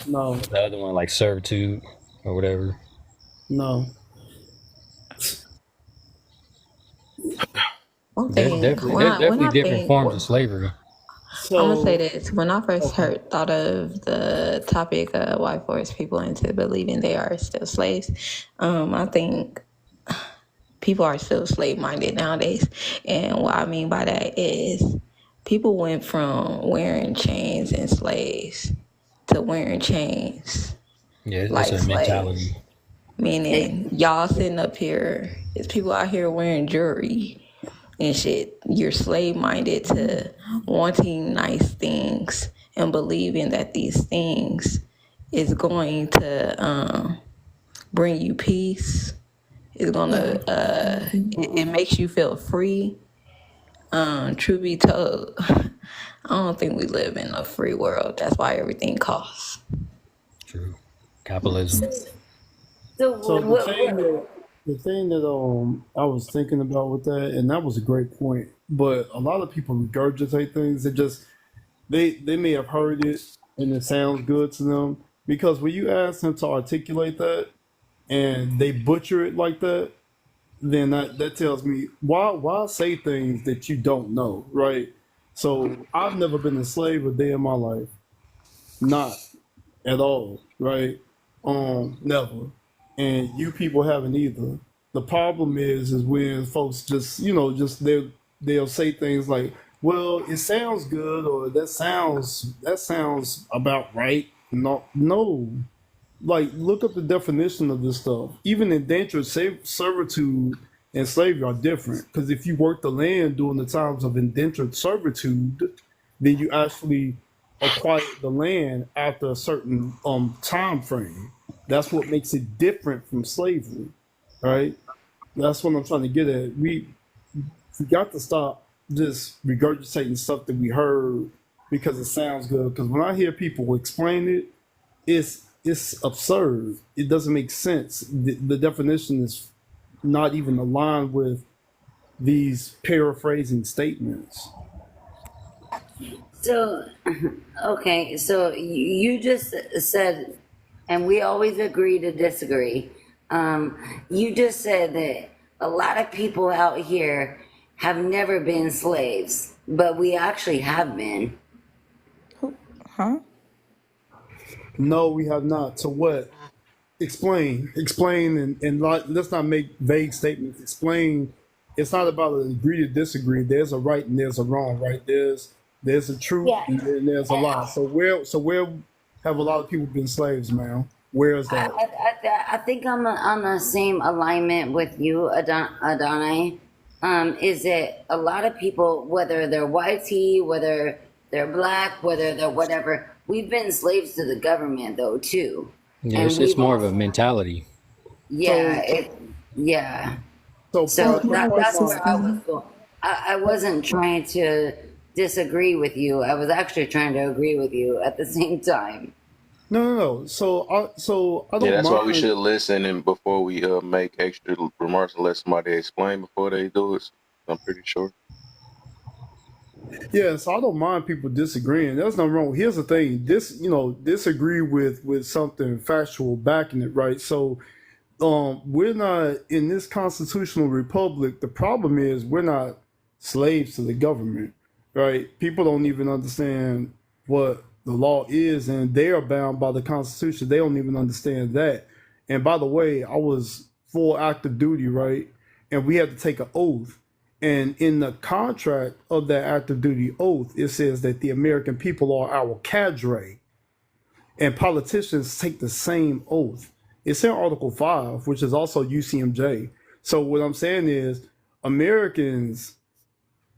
no, the other one like servitude or whatever. no. One There's thing definitely when there's I when definitely I different think forms of slavery. I'm gonna say So this. When I first okay. thought of the topic of why force people into believing they are still slaves, I think people are still slave minded nowadays. And what I mean by that is people went from wearing chains and slaves to wearing chains Yeah, it's like a slaves. mentality. Meaning y'all sitting up here, it's people out here wearing jewelry and shit. You're slave minded to wanting nice things and believing that these things is going to bring you peace. It's gonna Yeah. it makes you feel free. Truth be told, I don't think we live in a free world. That's why everything costs. True. Capitalism. So So what? the thing that I was thinking about with that, and that was a great point. But a lot of people regurgitate things that just they may have heard it and it sounds good to them because when you ask them to articulate that and they butcher it like that, then that tells me why say things that you don't know, right? So I've never been a slave a day in my life, not at all, right? Never, and you people haven't either. The problem is when folks just just they'll say things like, "Well, it sounds good," or "That sounds about right." No, no, like look up the definition of this stuff. Even indentured servitude and slavery are different because if you work the land during the times of indentured servitude, then you actually acquire the land after a certain time frame. That's what makes it different from slavery, right? That's what I'm trying to get at. We got to stop just regurgitating stuff that we heard because it sounds good. Because when I hear people explain it, it's absurd. It doesn't make sense. The definition is not even aligned with these paraphrasing statements. So okay, so you just said, and we always agree to disagree. You just said that a lot of people out here have never been slaves, but we actually have been. Huh? No, we have not. So what? Explain, and let's not make vague statements. Explain. It's not about an agree to disagree. There's a right and there's a wrong, right? There's a truth Yeah. and then there's a lie. So where have a lot of people been slaves, man? Where is that? I think I'm on the same alignment with you, Adonai. Is that a lot of people, whether they're YT, whether they're black, whether they're whatever, we've been slaves to the government though too, Yeah, and it's we've more of a also, mentality. yeah, So yeah. so So point point that's where Mark. I was going. I wasn't trying to disagree with you. I was actually trying to agree with you at the same time. No. So I Yeah, don't that's why we mind. should listen and before we make extra remarks and let somebody explain before they do it. I'm pretty sure. Yeah, so I don't mind people disagreeing. There's nothing wrong. Here's the thing. Disagree with something factual backing it, right? So we're not in this constitutional republic. The problem is we're not slaves to the government, right? People don't even understand what the law is, and they are bound by the Constitution. They don't even understand that. And by the way, I was full active duty, right? And we had to take an oath. And in the contract of that active duty oath, it says that the American people are our cadre, and politicians take the same oath. It's in Article 5, which is also UCMJ. So what I'm saying is Americans,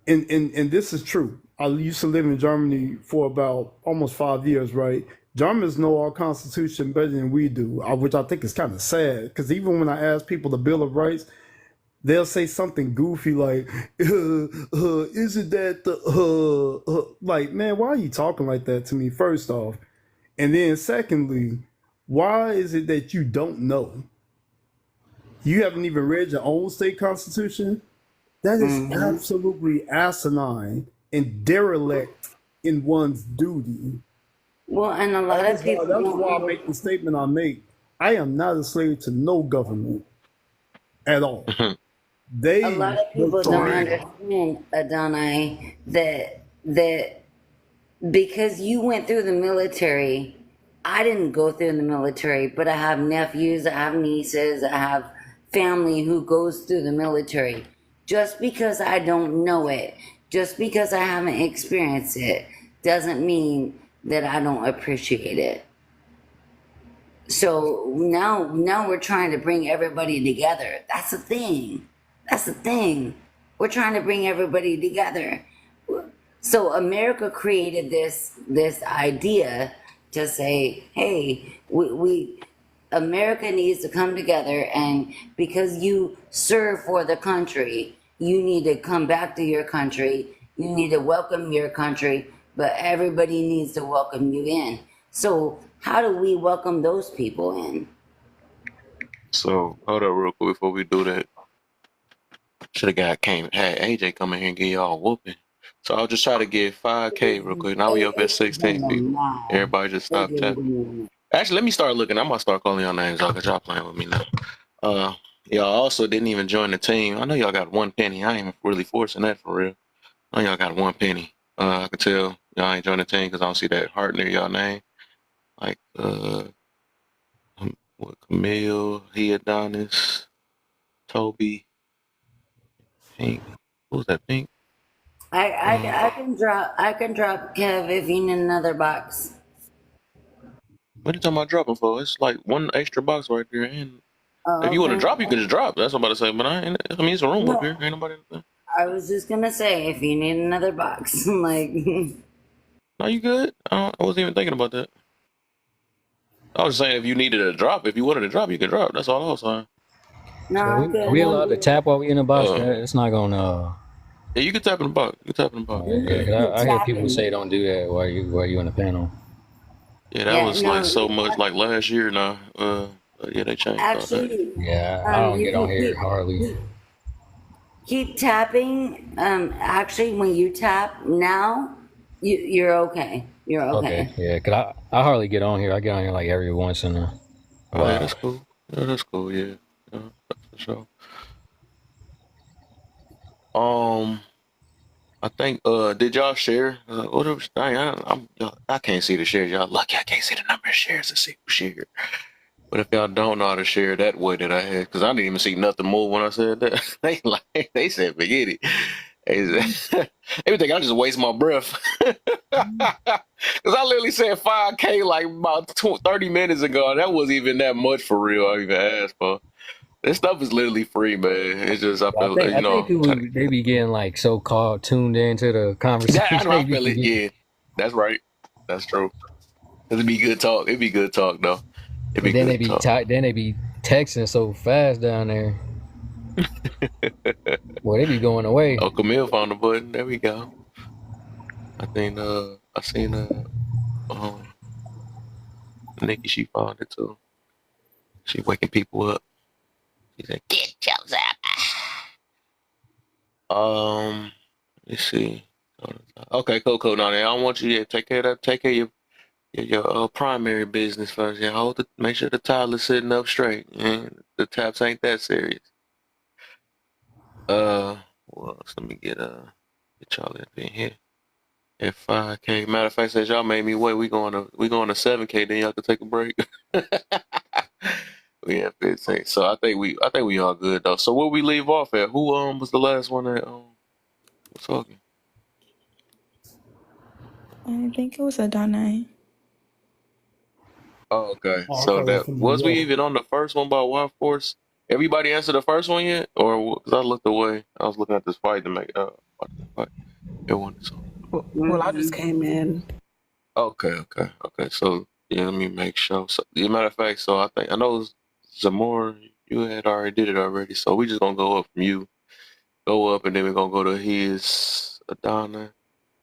and this is true. I used to live in Germany for about almost 5 years, right? Germans know our constitution better than we do, which I think is kind of sad. Because even when I ask people the Bill of Rights, they'll say something goofy like, "Isn't that the like, man? Why are you talking like that to me?" First off, and then secondly, why is it that you don't know? You haven't even read your own state constitution? That is Hmm. absolutely asinine and derelict in one's duty. Well, and a lot That of is why people that's don't why I make the statement I make. I am not a slave to no government at all. a They lot of work people for don't me. understand, Adonai, that because you went through the military, I didn't go through the military, but I have nephews, I have nieces, I have family who goes through the military. Just because I don't know it, just because I haven't experienced it, doesn't mean that I don't appreciate it. So now we're trying to bring everybody together. That's the thing. That's the thing. We're trying to bring everybody together. So America created this idea to say, hey, we America needs to come together, and because you serve for the country, you need to come back to your country. You need to welcome your country, but everybody needs to welcome you in. So how do we welcome those people in? So hold up real quick before we do that. Should have had AJ come in here and give y'all a whooping. So I'll just try to get 5K real quick. Now we up at 16 people. Everybody just stop tapping. Actually, let me start looking. I'm gonna start calling y'all names out because y'all playing with me now. Y'all also didn't even join the team. I know y'all got 1 penny. I ain't really forcing that for real. I know y'all got 1 penny. I can tell y'all ain't joined the team because I don't see that heart near y'all name. Like what, Camille, Adonis, Toby, Pink. Who's that, Pink? I can drop Kev if you need another box. What are you talking about dropping for? It's like one extra box right there. And if Oh, you want to okay. drop, you can just drop. That's what I'm about to say. But I mean, it's a room up No, here. Ain't nobody. I was just gonna say if you need another box, like. No, you good? I wasn't even thinking about that. I was saying if you needed a drop, if you wanted to drop, you could drop. That's all I was saying. No, So I'm good. we I'm allowed to good. tap while we in the box? Uh, It's not gonna. yeah, you can tap in the box. You can tap in the box. Yeah, Yeah, 'cause I hear people Tapping. say don't do that while you in the panel. yeah, that Yeah, was like no. so much like last year now. Yeah, they changed all that. Actually, Yeah, I don't you get on can here hardly. keep tapping. Actually, when you tap now, you're okay. You're Okay, okay. yeah, 'cause I hardly get on here. I get on here like every once in a Oh yeah, while. that's cool. Yeah, that's cool. Yeah, that's for sure. Um, I think did y'all share? What else? I can't see the shares. Y'all lucky I can't see the number of shares to see who shared. But if y'all don't know how to share that way that I had, because I didn't even see nothing move when I said that. They said forget it. They said, everything I just waste my breath. Because I literally said 5K like about 30 minutes ago. That wasn't even that much for real. I even asked for. This stuff is literally free, man. It's just I feel I think people try to, they be getting like so called tuned into the yeah, I conversation. know They I be feel it. forgetting. Yeah, that's right. That's true. It'd be good talk. It'd be good talk though. It'd And be good talk. then they be texting so fast down there. Boy, they be going away. Oh, Camille found the button. There we go. I think I seen um Nikki, she found it too. She waking people up. She said, "Get Joseph." Let's see. Okay, cool. Now, I don't want you to take care of that. Take care of your primary business first. Yeah, make sure the tile is sitting up straight, and the taps ain't that serious. Well, let me get y'all up in here. At 5K. Matter of fact, since y'all made me wait, we going to 7K. Then y'all can take a break. We have 15. So I think we all good though. So where we leave off at? Who was the last one that was talking? I think it was Adonai. Oh, okay. Oh, I So thought it was that from New was we York. even on the first one by Wild Force? Everybody answered the first one yet? Or because I looked away. I was looking at this fight to make watching the fight. It wasn't so. Well, I just came in. Okay. So yeah, let me make sure. So, as a matter of fact, so I know Zamora, you had already did it already. So we just gonna go up from you, go up, and then we're gonna go to his Adana.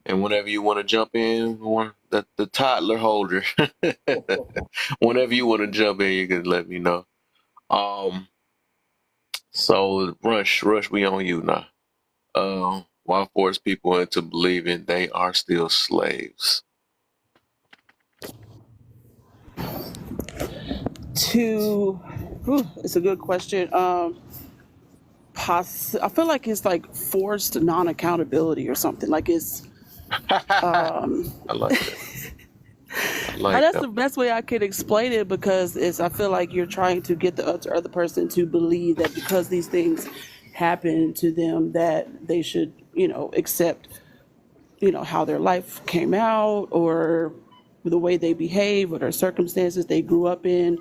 And whenever you want to jump in, the toddler holder, whenever you want to jump in, you can let me know. Um, so rush, we on you now. Why force people into believing they are still slaves? It's a good question. I feel like it's like forced non-accountability or something. Like it's I like that. I like that's that. the best way I could explain it because it's I feel like you're trying to get the other person to believe that because these things happen to them that they should accept how their life came out or the way they behave or their circumstances they grew up in,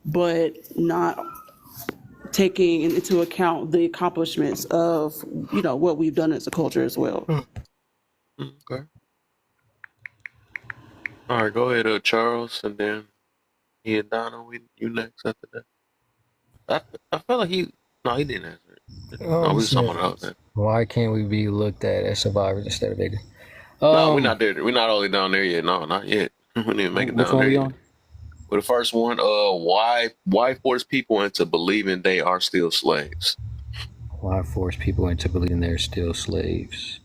but not taking into account the accomplishments of what we've done as a culture as well. Okay. All right, go ahead, Charles, and then Donna, you next after that. I felt like no, he didn't answer it. No, we was Yeah. talking about that. Why can't we be looked at as survivors instead of victims? No, we're not there. We're not all the way down there yet. No, not yet. We didn't even make it Which down one there we yet. on? Well, the first one, why force people into believing they are still slaves? Why force people into believing they're still slaves?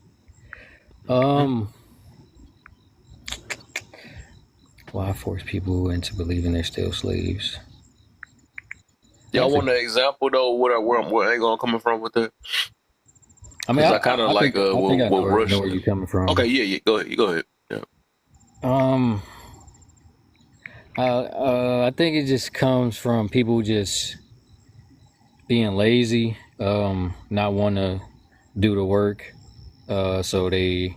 Why force people into believing they're still slaves? Y'all want an example though? Where they gonna coming from with that? I mean, I kind of like I think I what know Rush. where you're coming from. Okay, yeah, go ahead. You go ahead. Yeah. I think it just comes from people just being lazy, not want to do the work, so they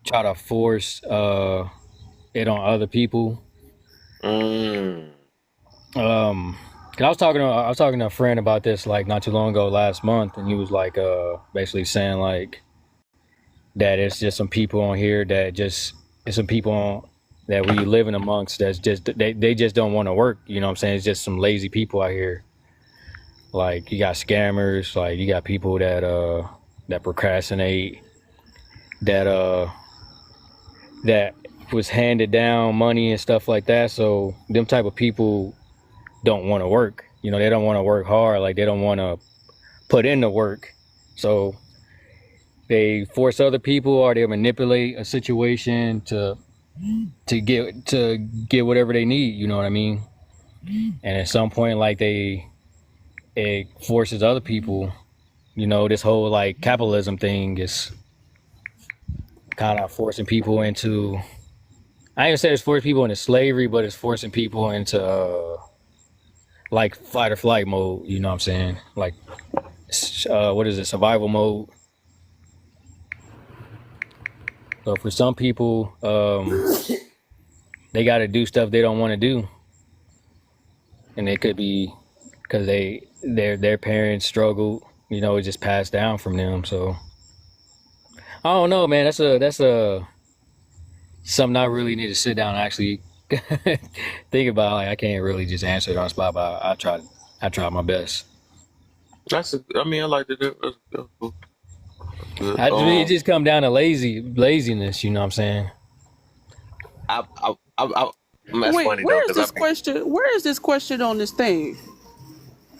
try to force it on other people. Cause I was talking to a friend about this like not too long ago, last month, and he was like basically saying like that it's just some people on here that just it's some people that we living amongst that's just they just don't want to work. You know what I'm saying? It's just some lazy people out here. Like you got scammers, like you got people that procrastinate, that that was handed down money and stuff like that. So them type of people don't want to work. You know, they don't want to work hard. Like they don't want to put in the work. So they force other people or they manipulate a situation to get whatever they need. You know what I mean? And at some point, like it forces other people. You know, this whole like capitalism thing is kind of forcing people into. I ain't gonna say it's forcing people into slavery, but it's forcing people into like fight or flight mode. You know what I'm saying? Like, what is it? Survival mode. So for some people, they got to do stuff they don't want to do, and it could be because their parents struggled. You know, it just passed down from them. So I don't know, man. That's a something I really need to sit down and actually think about. Like I can't really just answer it on the spot, but I tried my best. I mean, I like to do. That's cool. Good. It just come down to laziness. You know what I'm saying? That's Wait, funny though, where is because this question? Where is this question on this thing?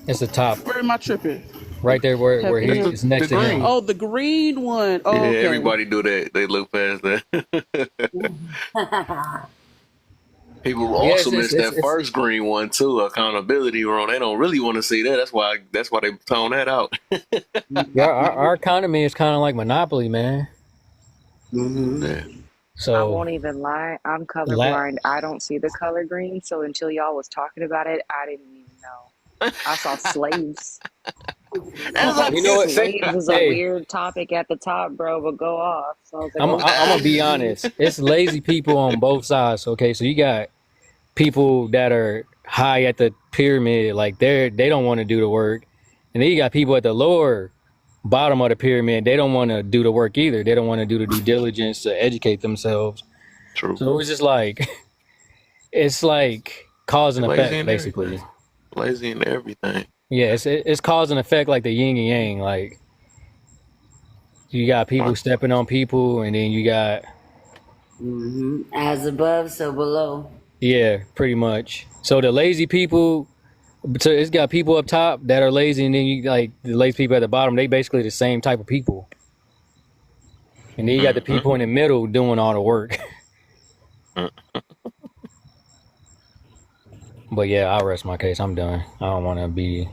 It's the top. Where am I tripping? Right there where he is next to him. Oh, the green one. Oh, yeah, okay. everybody do that. They look past that. People also missed that first green one too. Accountability wrong. They don't really want to see that. That's why they tone that out. Yeah, our economy is kind of like Monopoly, man. Mm-hmm. Yeah. So I won't even lie. I'm colorblind. I don't see the color green. So until y'all was talking about it, I didn't even know. I saw slaves. you know what? Slaves was a weird topic at the top, bro, but go off. So I was like, I'm gonna be honest. It's lazy people on both sides. Okay, so you got people that are high at the pyramid, like they don't want to do the work, and then you got people at the lower bottom of the pyramid. They don't want to do the work either. They don't want to do the due diligence to educate themselves. True. So it's just like it's like cause and effect, basically. Everything. Lazy in everything. Yeah, it's cause and effect, like the yin and yang. Like you got people stepping on people, and then you got as above, so below. Yeah, pretty much. So the lazy people, so it's got people up top that are lazy, and then you like the lazy people at the bottom. They basically the same type of people, and then you got the people in the middle doing all the work. But yeah, I'll rest my case. I'm done. I don't want to be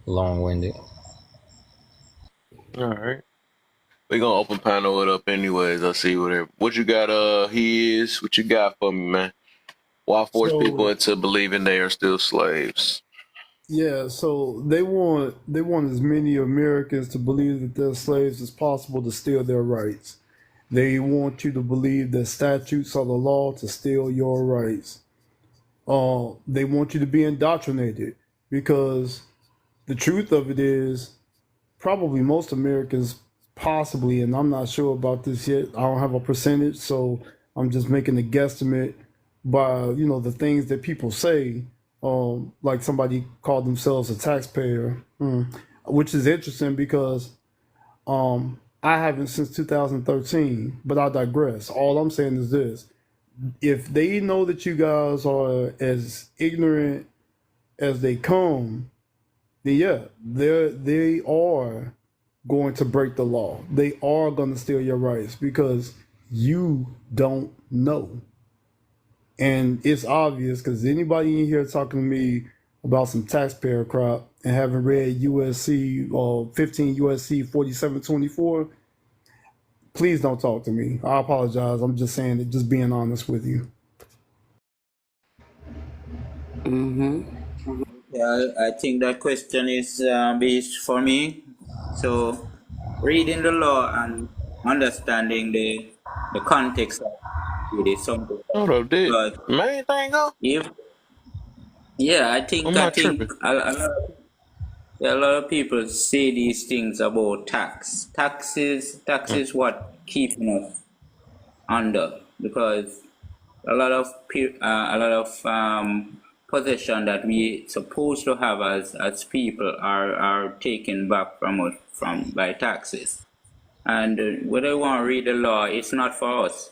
long-winded. All right. We're gonna open panel it up anyways. I see what you got what you got for me, man? Why force people into believing they are still slaves? Yeah, so they want as many Americans to believe that they're slaves as possible to steal their rights. They want you to believe that statutes are the law to steal your rights. They want you to be indoctrinated because the truth of it is probably most Americans possibly, and I'm not sure about this yet. I don't have a percentage, so I'm just making a guesstimate by the things that people say. like somebody called themselves a taxpayer, which is interesting because I haven't since 2013. But I digress. All I'm saying is this: if they know that you guys are as ignorant as they come, then yeah, they are going to break the law. They are going to steal your rights because you don't know. And it's obvious because anybody in here talking to me about some taxpayer crap and haven't read USC or 15 USC 4724, please don't talk to me. I apologize. I'm just saying it, just being honest with you. Yeah, I think that question is based for me. So, reading the law and understanding the context of it is something. Hold up, did But main thing go? if yeah, I'm I not think tripping. a lot of people say these things about tax. Tax Mm. is what keeping us under because a lot of possession that we supposed to have as people are taken back from us from by taxes. And whether we want to read the law, it's not for us.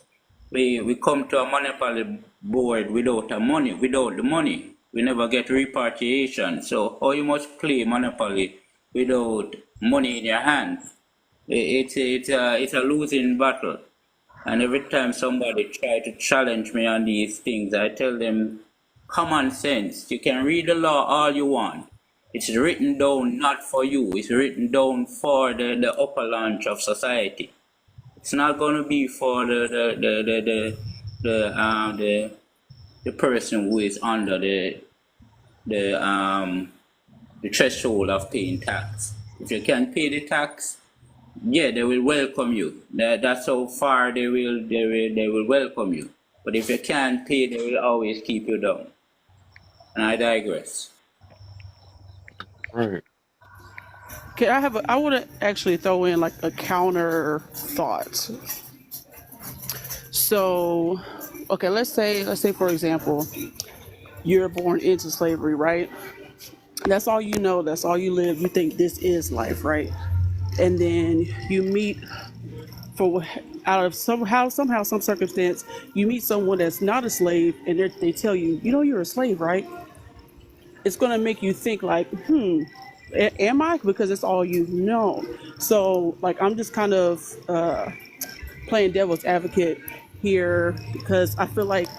We come to a monopoly board without the money. We never get repatriation. So how you must play monopoly without money in your hand? It's a losing battle. And every time somebody try to challenge me on these things, I tell them common sense. You can read the law all you want. It's written down not for you. It's written down for the upper launch of society. It's not going to be for the person who is under the threshold of paying tax. If you can pay the tax, yeah, they will welcome you. That's how far they will welcome you. But if you can't pay, they will always keep you down. And I digress. Right. Okay, I want to actually throw in like a counter thought. So, okay, let's say for example, you're born into slavery, right? That's all you know, that's all you live. You think this is life, right? And then you meet for out of somehow some circumstance, you meet someone that's not a slave, and they tell you, you know, you're a slave, right? It's going to make you think like, am I? Because it's all you know. So like I'm just kind of playing devil's advocate here because I feel like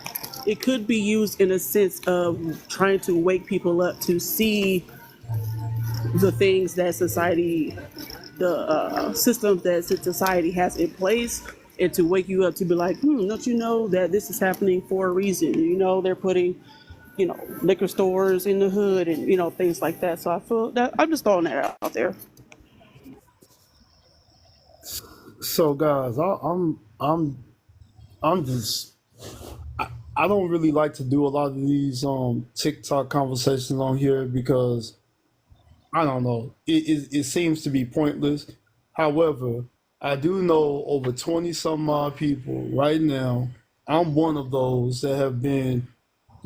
it could be used in a sense of trying to wake people up to see the things that society, the systems that society has in place, and to wake you up to be like, don't you know that this is happening for a reason? You know, they're putting, liquor stores in the hood and, things like that. So I feel that I'm just throwing that out there. So guys, I'm just I don't really like to do a lot of these TikTok conversations on here because I don't know. It seems to be pointless. However, I do know over 20 some odd people right now. I'm one of those that have been.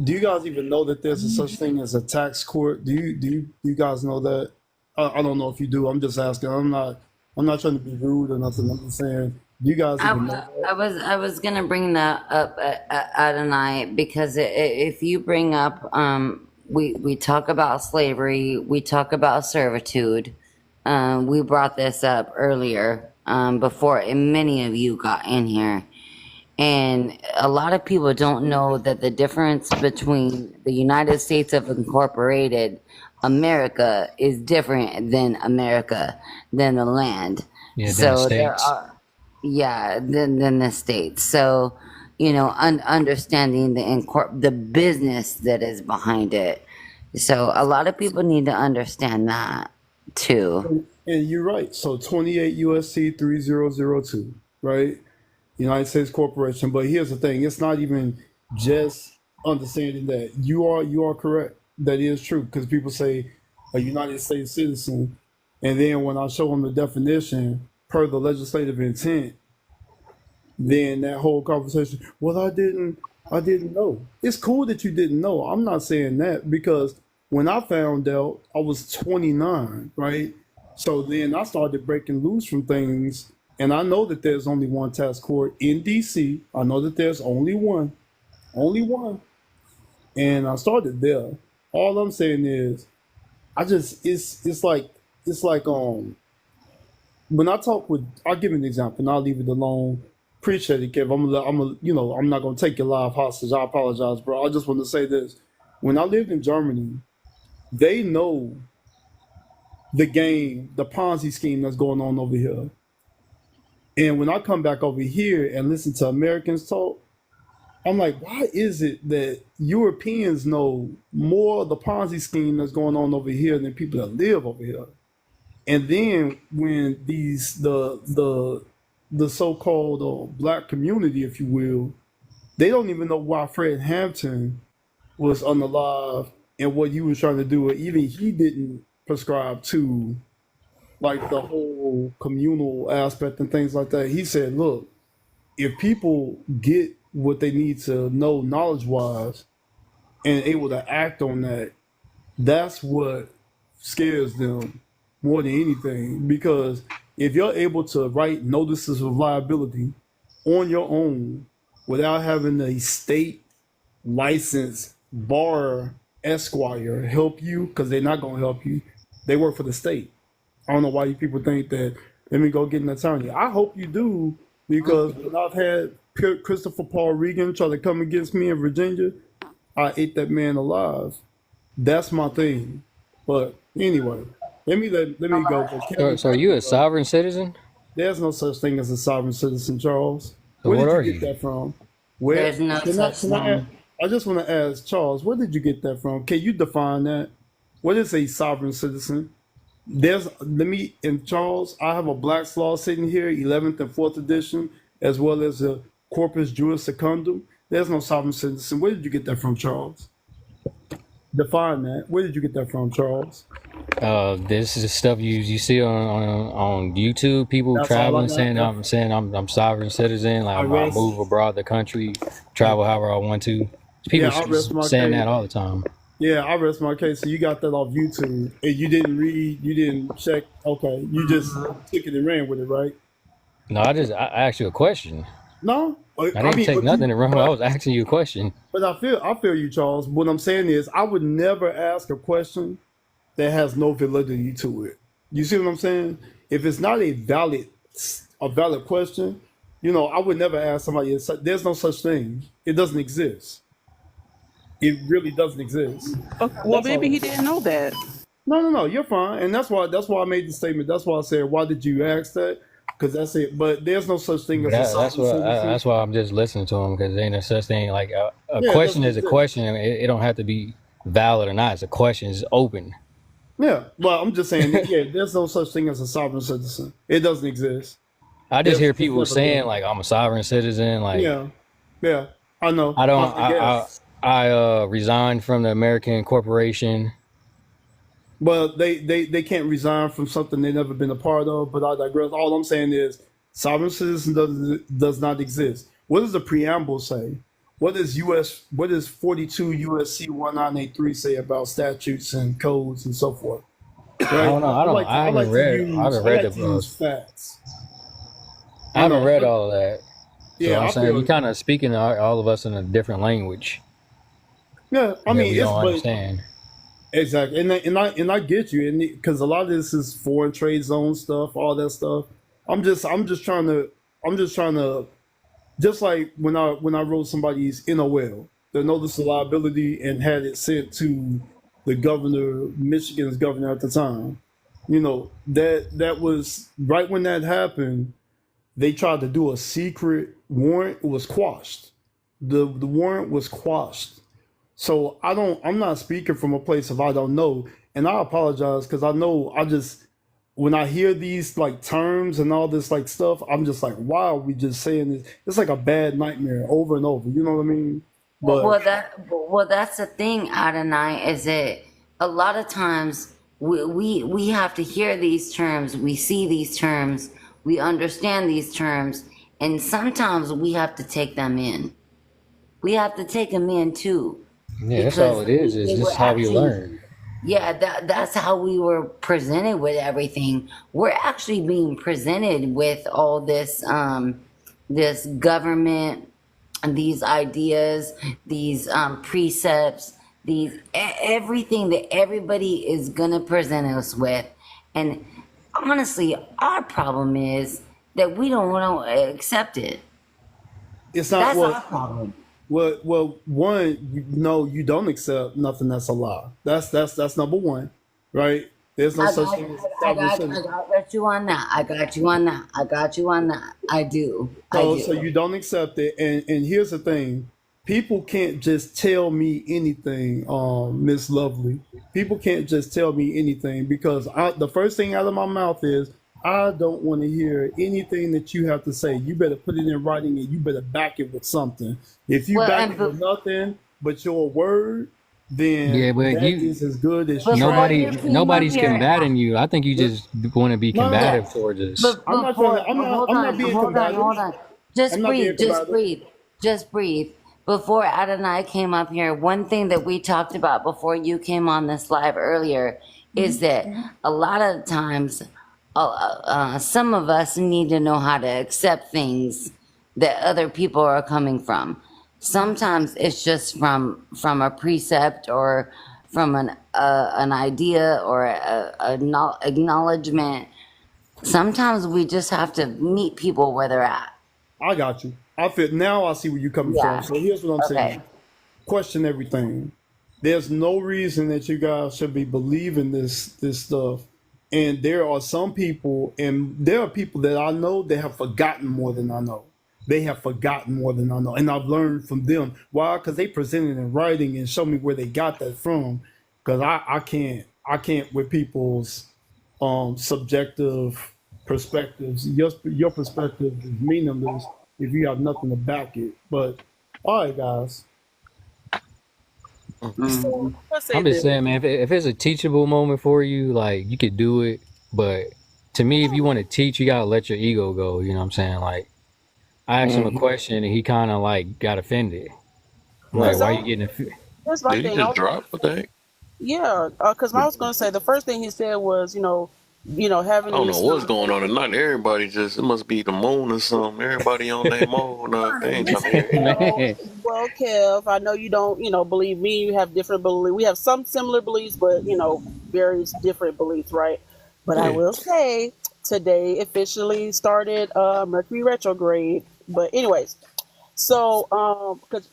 Do you guys even know that there's a such thing as a tax court? Do you guys know that? I don't know if you do. I'm just asking. I'm not trying to be rude or nothing. I'm just saying. Do you guys even know that? I was gonna bring that up, Adonai, because if you bring up, we talk about slavery, we talk about servitude. We brought this up earlier, before many of you got in here. And a lot of people don't know that the difference between the United States of Incorporated America is different than America, than the land. Yeah, then the So there states. are, yeah, than the states. So, understanding the business that is behind it. So a lot of people need to understand that too. And you're right. So 28 USC 3002, right? United States Corporation. But here's the thing: it's not even just understanding that you are correct. That is true because people say a United States citizen, and then when I show them the definition per the legislative intent, then that whole conversation. Well, I didn't know. It's cool that you didn't know. I'm not saying that because when I found out, I was 29, right? So then I started breaking loose from things, and I know that there's only one task court in DC. I know that there's only one, and I started there. All I'm saying is, I just it's like when I talk with, I'll give you an example, and I'll leave it alone. Appreciate it, Kev. I'm not gonna take your live hostage. I apologize, bro. I just want to say this: when I lived in Germany, they know the game, the Ponzi scheme that's going on over here. And when I come back over here and listen to Americans talk, I'm like, why is it that Europeans know more of the Ponzi scheme that's going on over here than people that live over here? And then when the so-called black community, if you will, they don't even know why Fred Hampton was unalive and what he was trying to do. Even he didn't prescribe to like the whole communal aspect and things like that. He said, look, if people get what they need to know knowledge wise and able to act on that, that's what scares them more than anything. Because if you're able to write notices of liability on your own without having a state licensed bar esquire help you, because they're not going to help you, they work for the state. I don't know why you people think that let me go get an attorney. I hope you do, because when I've had Christopher Paul Regan try to come against me in Virginia, I ate that man alive. That's my thing. But anyway, let me go. So are you a sovereign citizen? There's no such thing as a sovereign citizen, Charles. So Where what did are you get you? that from? Where There's no can I such can I? thing. I just want to ask Charles, where did you get that from? Can you define that? What is a sovereign citizen? And Charles, I have a Black's Law sitting here, 11th and 4th edition, as well as a Corpus Juris Secundum. There's no sovereign citizen. Where did you get that from, Charles? Define that. Where did you get that from, Charles? This is stuff you see on YouTube. People That's all I traveling got. saying I'm sovereign citizen. Like I I rest. move abroad the country, travel however I want to. People Yeah, I rest my saying case. that all the time. Yeah, I rest my case. So you got that off YouTube, and you didn't read, you didn't check. Okay, you just took it and ran with it, right? No, I asked you a question. No, I I didn't mean, take nothing and run. I was asking you a question. but I feel you, Charles. What I'm saying is, I would never ask a question that has no validity to it. You see what I'm saying? If it's not a valid question, I would never ask somebody. There's no such thing. It doesn't exist. It really doesn't exist. Okay, well, That's maybe all. he didn't know that. No, you're fine, and that's why I made the statement. That's why I said, why did you ask that? Because that's it. But there's no such thing But as a that's sovereign why citizen. that's why I'm just listening to him, because there ain't no such thing like a Yeah, it question doesn't is a exist. question. It don't have to be valid or not. It's a question. It's open. Yeah, well, I'm just saying that. Yeah, there's no such thing as a sovereign citizen. It doesn't exist. I just There's hear it's people never saying been. like I'm a sovereign citizen. Like Yeah, yeah, I know. I don't. I guess. I resigned from the American corporation. But they can't resign from something they've never been a part of. But I digress. All I'm saying is sovereign citizen does not exist. What does the preamble say? What does 42 USC 1983 say about statutes and codes and so forth? I Right? don't know. I like to I I haven't like to read. I use haven't I read like to use facts. I I haven't know. read all of that. So Yeah, I'm I saying feel you kind of speaking to all of us in a different language yeah. I that mean, we it's don't but understand. exactly, and I get you, and because a lot of this is foreign trade zone stuff, all that stuff. I'm just trying to just like when I wrote somebody's NOL, the notice of liability, and had it sent to the governor, Michigan's governor at the time. That was right when that happened. They tried to do a secret warrant. It was quashed. The warrant was quashed. So I'm not speaking from a place of I don't know. And I apologize because I know I just when I hear these like terms and all this like stuff, I'm just like, why are we just saying this? It's like a bad nightmare over and over. You know what I mean? But Well, that's the thing, Adonai, is that a lot of times we have to hear these terms, we see these terms, we understand these terms, and sometimes we have to take them in. we have to take them in too. Yeah, that's all it is. Is this is how we learn. Yeah, that's how we were presented with everything. We're actually being presented with all this this government, these ideas, these precepts, these everything that everybody is gonna present us with. And honestly, our problem is that we don't want to accept it. It's not That's what. our problem. Well, one, no, you don't accept nothing that's a lie. That's number one, right? There's no such thing as salvation. I got you on that. I got you on that. I got you on that. I do. So you don't accept it, and here's the thing: people can't just tell me anything, Miss Lovely. People can't just tell me anything because the first thing out of my mouth is I don't want to hear anything that you have to say. You better put it in writing and you better back it with something. If you back it with nothing but your word, then Yeah, but that is as good as nobody's combating you. I think you just want to be combative towards us. I'm not being combative. Hold on. Just breathe. Before Adonai came up here, one thing that we talked about before you came on this live earlier is that a lot of times some of us need to know how to accept things that other people are coming from. Sometimes it's just from a precept or from an idea or a acknowledgement. Sometimes we just have to meet people where they're at. I got you. I see where you're coming from. So here's what I'm saying. Question everything. There's no reason that you guys should be believing this stuff. And there are some people, and there are people that I know that have forgotten more than I know. They have forgotten more than I know. And I've learned from them. Why? Because they presented in writing and show me where they got that from. Because I can't with people's subjective perspectives. Your perspective is meaningless if you have nothing to back it. But all right, guys. I'm just saying, man, if it's a teachable moment for you, like, you could do it. But to me, if you want to teach, you gotta let your ego go. You know what I'm saying? Like, I asked him a question and he kind of like got offended. Like, why are you getting offended? Did he just drop? What the heck? Yeah, because I was going to say the first thing he said was, having. I don't know what's going on tonight. Everybody it must be the moon or something. Everybody on their moon. They ain't trying to hear it. Well, Kev, I know you don't, believe me. You have different beliefs. We have some similar beliefs, but, various different beliefs, right? But I will say today officially started Mercury retrograde. But anyways, so because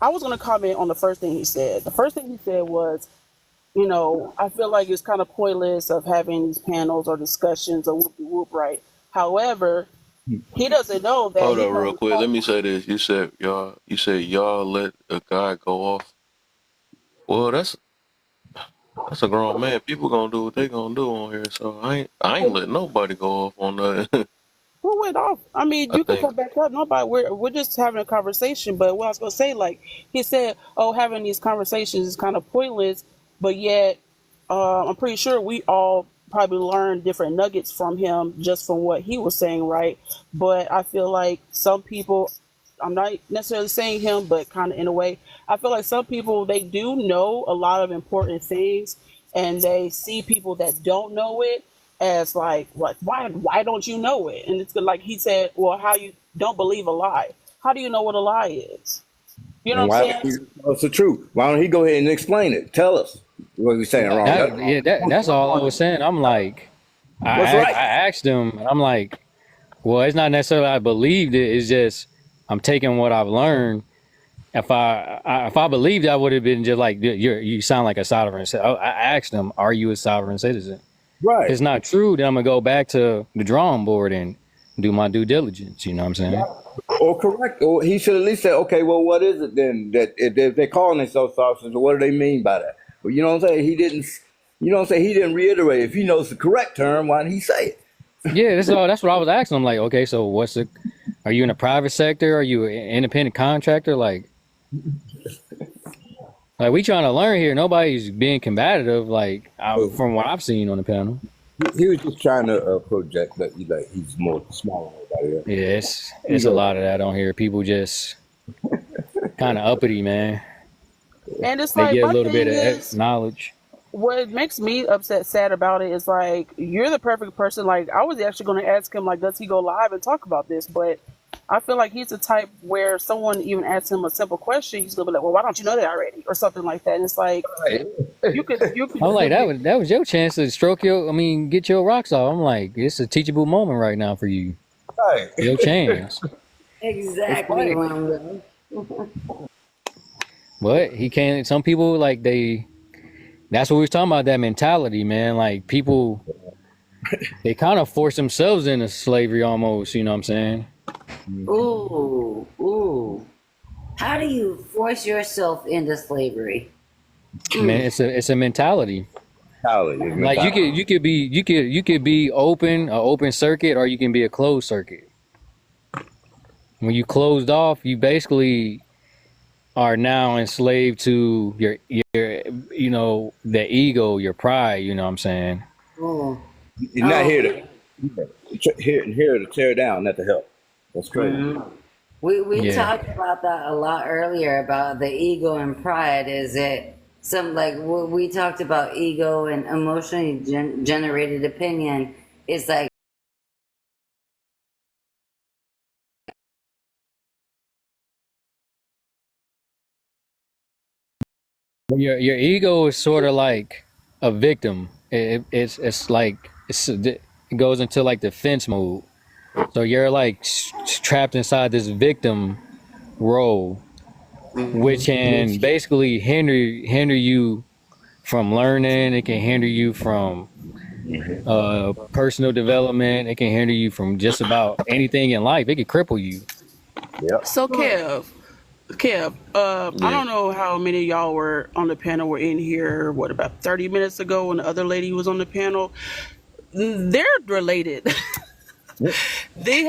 I was going to comment on the first thing he said. The first thing he said was, I feel like it's kind of pointless of having these panels or discussions or whoop, right? However, he doesn't know that. Hold up real quick. Let me say this. You said y'all let a guy go off. Well, that's a grown man. People gonna do what they gonna do on here. So I ain't letting nobody go off on that. Who went off? I mean, you can come back up. Nobody. We're just having a conversation. But what I was gonna say, like he said, having these conversations is kind of pointless. But yet, I'm pretty sure we all probably learned different nuggets from him just from what he was saying, right? But I feel like some people, I'm not necessarily saying him, but kind of in a way, I feel like some people, they do know a lot of important things, and they see people that don't know it as like why don't you know it? And it's good, like he said, well, how you don't believe a lie? How do you know what a lie is? You know what I'm saying? What's the truth? Why don't he go ahead and explain it? Tell us what he's saying wrong. That's all I was saying. I'm like, I asked him, and I'm like, well, it's not necessarily I believed it. It's just I'm taking what I've learned. If I believed, I would have been just like, you sound like a sovereign citizen. I asked him, are you a sovereign citizen? Right. If it's not true, then I'm gonna go back to the drawing board and do my due diligence. You know what I'm saying? Yeah. Or correct. Or he should at least say, okay, well, what is it then that if they're calling themselves officers? What do they mean by that? Well, you know what I'm saying? He didn't. You know what I'm saying? He didn't reiterate. If he knows the correct term, why didn't he say it? Yeah, that's what I was asking. I'm like, okay, so are you in the private sector? Are you an independent contractor? Like we trying to learn here. Nobody's being combative. Like from what I've seen on the panel. He was just trying to project that he's more small than everybody else. Yeah, it's a lot of that on here. People just kind of uppity, man. And it's They like, get a my little bit thing of is, knowledge. what makes me upset, sad about it is like, you're the perfect person. Like, I was actually going to ask him, like, does he go live and talk about this? But I feel like he's the type where someone even asks him a simple question, he's gonna be like, well, why don't you know that already, or something like that. And it's like, you could. I'm like, that was your chance to get your rocks off. I'm like, it's a teachable moment right now for you. Right. Your chance. Exactly, Rondo. But he can't. Some people that's what we was talking about. That mentality, man. Like people, they kind of force themselves into slavery almost. You know what I'm saying? Ooh. How do you force yourself into slavery? Man, it's a mentality. Like you could be an open circuit, or you can be a closed circuit. When you closed off, you basically are now enslaved to your the ego, your pride. You know what I'm saying? Oh. You're not here to tear down, not to help. That's crazy. Mm-hmm. We talked about that a lot earlier about the ego and pride. Is it we talked about ego and emotionally generated opinion? It's like your ego is sort of like a victim. It goes into like defense mode. So you're like trapped inside this victim role, which can basically hinder you from learning. It can hinder you from personal development. It can hinder you from just about anything in life. It can cripple you. Yep. So Kev, I don't know how many of y'all were on the panel. Were in here, what, about 30 minutes ago when the other lady was on the panel. They're related. They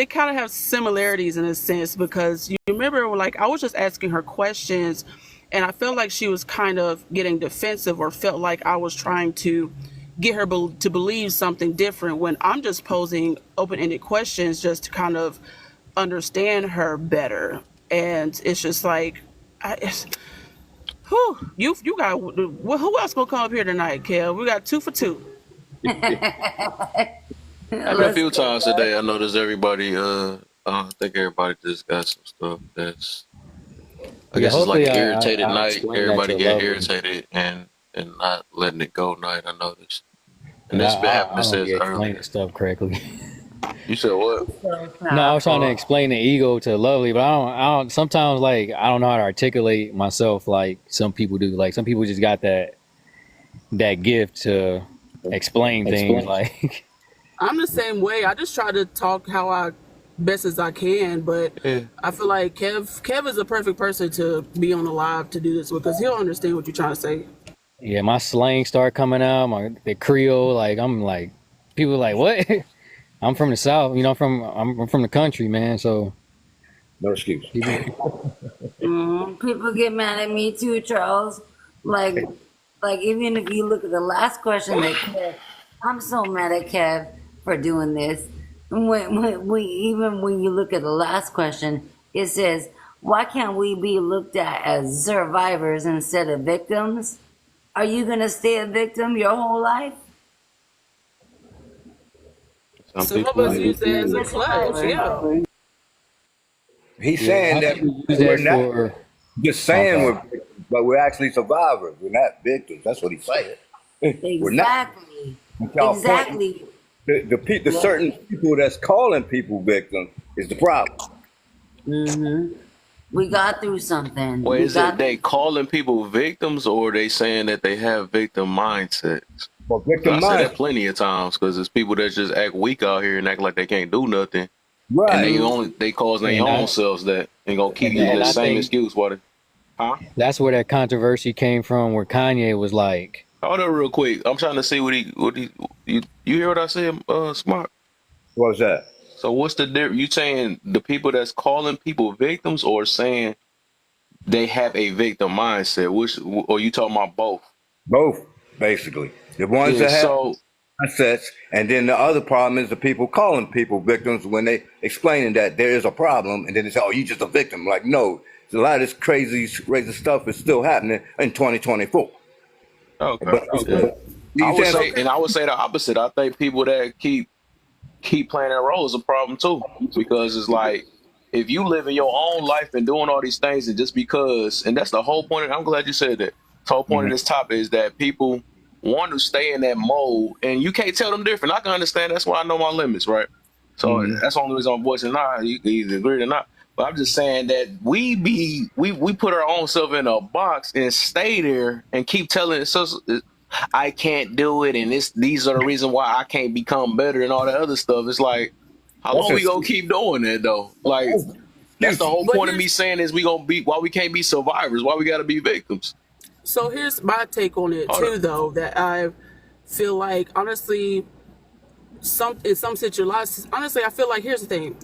kind of have similarities in a sense, because you remember, like, I was just asking her questions and I felt like she was kind of getting defensive, or felt like I was trying to get her to believe something different, when I'm just posing open-ended questions just to kind of understand her better. And it's just like, you got, well, who else gonna come up here tonight, Kel? We got 2 for 2. A few times today, I noticed everybody. I think everybody just got some stuff that's. I guess it's like an irritated night. Everybody get irritated and not letting it go night. I noticed, and this been happening since earlier. Stuff correctly. You said what? No, I was trying to explain the ego to Lovely, but I don't. Sometimes, like, I don't know how to articulate myself like some people do. Like some people just got that gift to explain things. Like I'm the same way. I just try to talk how I best as I can, but I feel like Kev is a perfect person to be on the live to do this with, because he'll understand what you're trying to say. Yeah, my slang start coming out, the Creole. Like I'm like, people are like, what? I'm from the South, I'm from the country, man. So no excuse. People get mad at me too, Charles. Like even if you look at the last question that Kev, I'm so mad at Kev for doing this. Even when you look at the last question, it says, why can't we be looked at as survivors instead of victims? Are you gonna stay a victim your whole life? Some of us use that as a clutch, yeah. He's saying that we're not just saying we're victims, but we're actually survivors. We're not victims. That's what he's saying. We're not. Exactly. The certain people that's calling people victims is the problem. We got through something. Wait, is it they calling people victims, or they saying that they have victim mindsets? Well, victim I said that plenty of times, because there's people that just act weak out here and act like they can't do nothing. Right. And they cause their own selves that and gonna keep using the same excuse. That's where that controversy came from, where Kanye was like, hold on real quick. I'm trying to see what you hear what I said, Smart? What was that? So what's the difference? You saying the people that's calling people victims, or saying they have a victim mindset? Or you talking about both? Both, basically. The ones that have mindsets, and then the other problem is the people calling people victims when they explaining that there is a problem, and then they say, "Oh, you just a victim." Like, no, a lot of this crazy stuff is still happening in 2024. Okay. But Yeah. I would say, Okay. and I would say the opposite. I think people that keep playing that role is a problem too, because it's like if you living your own life and doing all these things, and just because, and that's the whole point. I'm glad you said that. The whole point of this topic is that people want to stay in that mode, and you can't tell them different. I can understand. That's why I know my limits, right? So that's the only reason I'm voicing not. You can either agree or not. But I'm just saying that we put our own self in a box and stay there and keep telling it. So I can't do it, and these are the reason why I can't become better and all that other stuff. It's like, how that's long an we gonna excuse. keep doing that though? Like, that's the whole But point of me here's saying is why we can't be survivors, why we gotta be victims. so here's my take on it Hold up. too, though. That I feel like honestly, in some situations, honestly, I feel like here's the thing.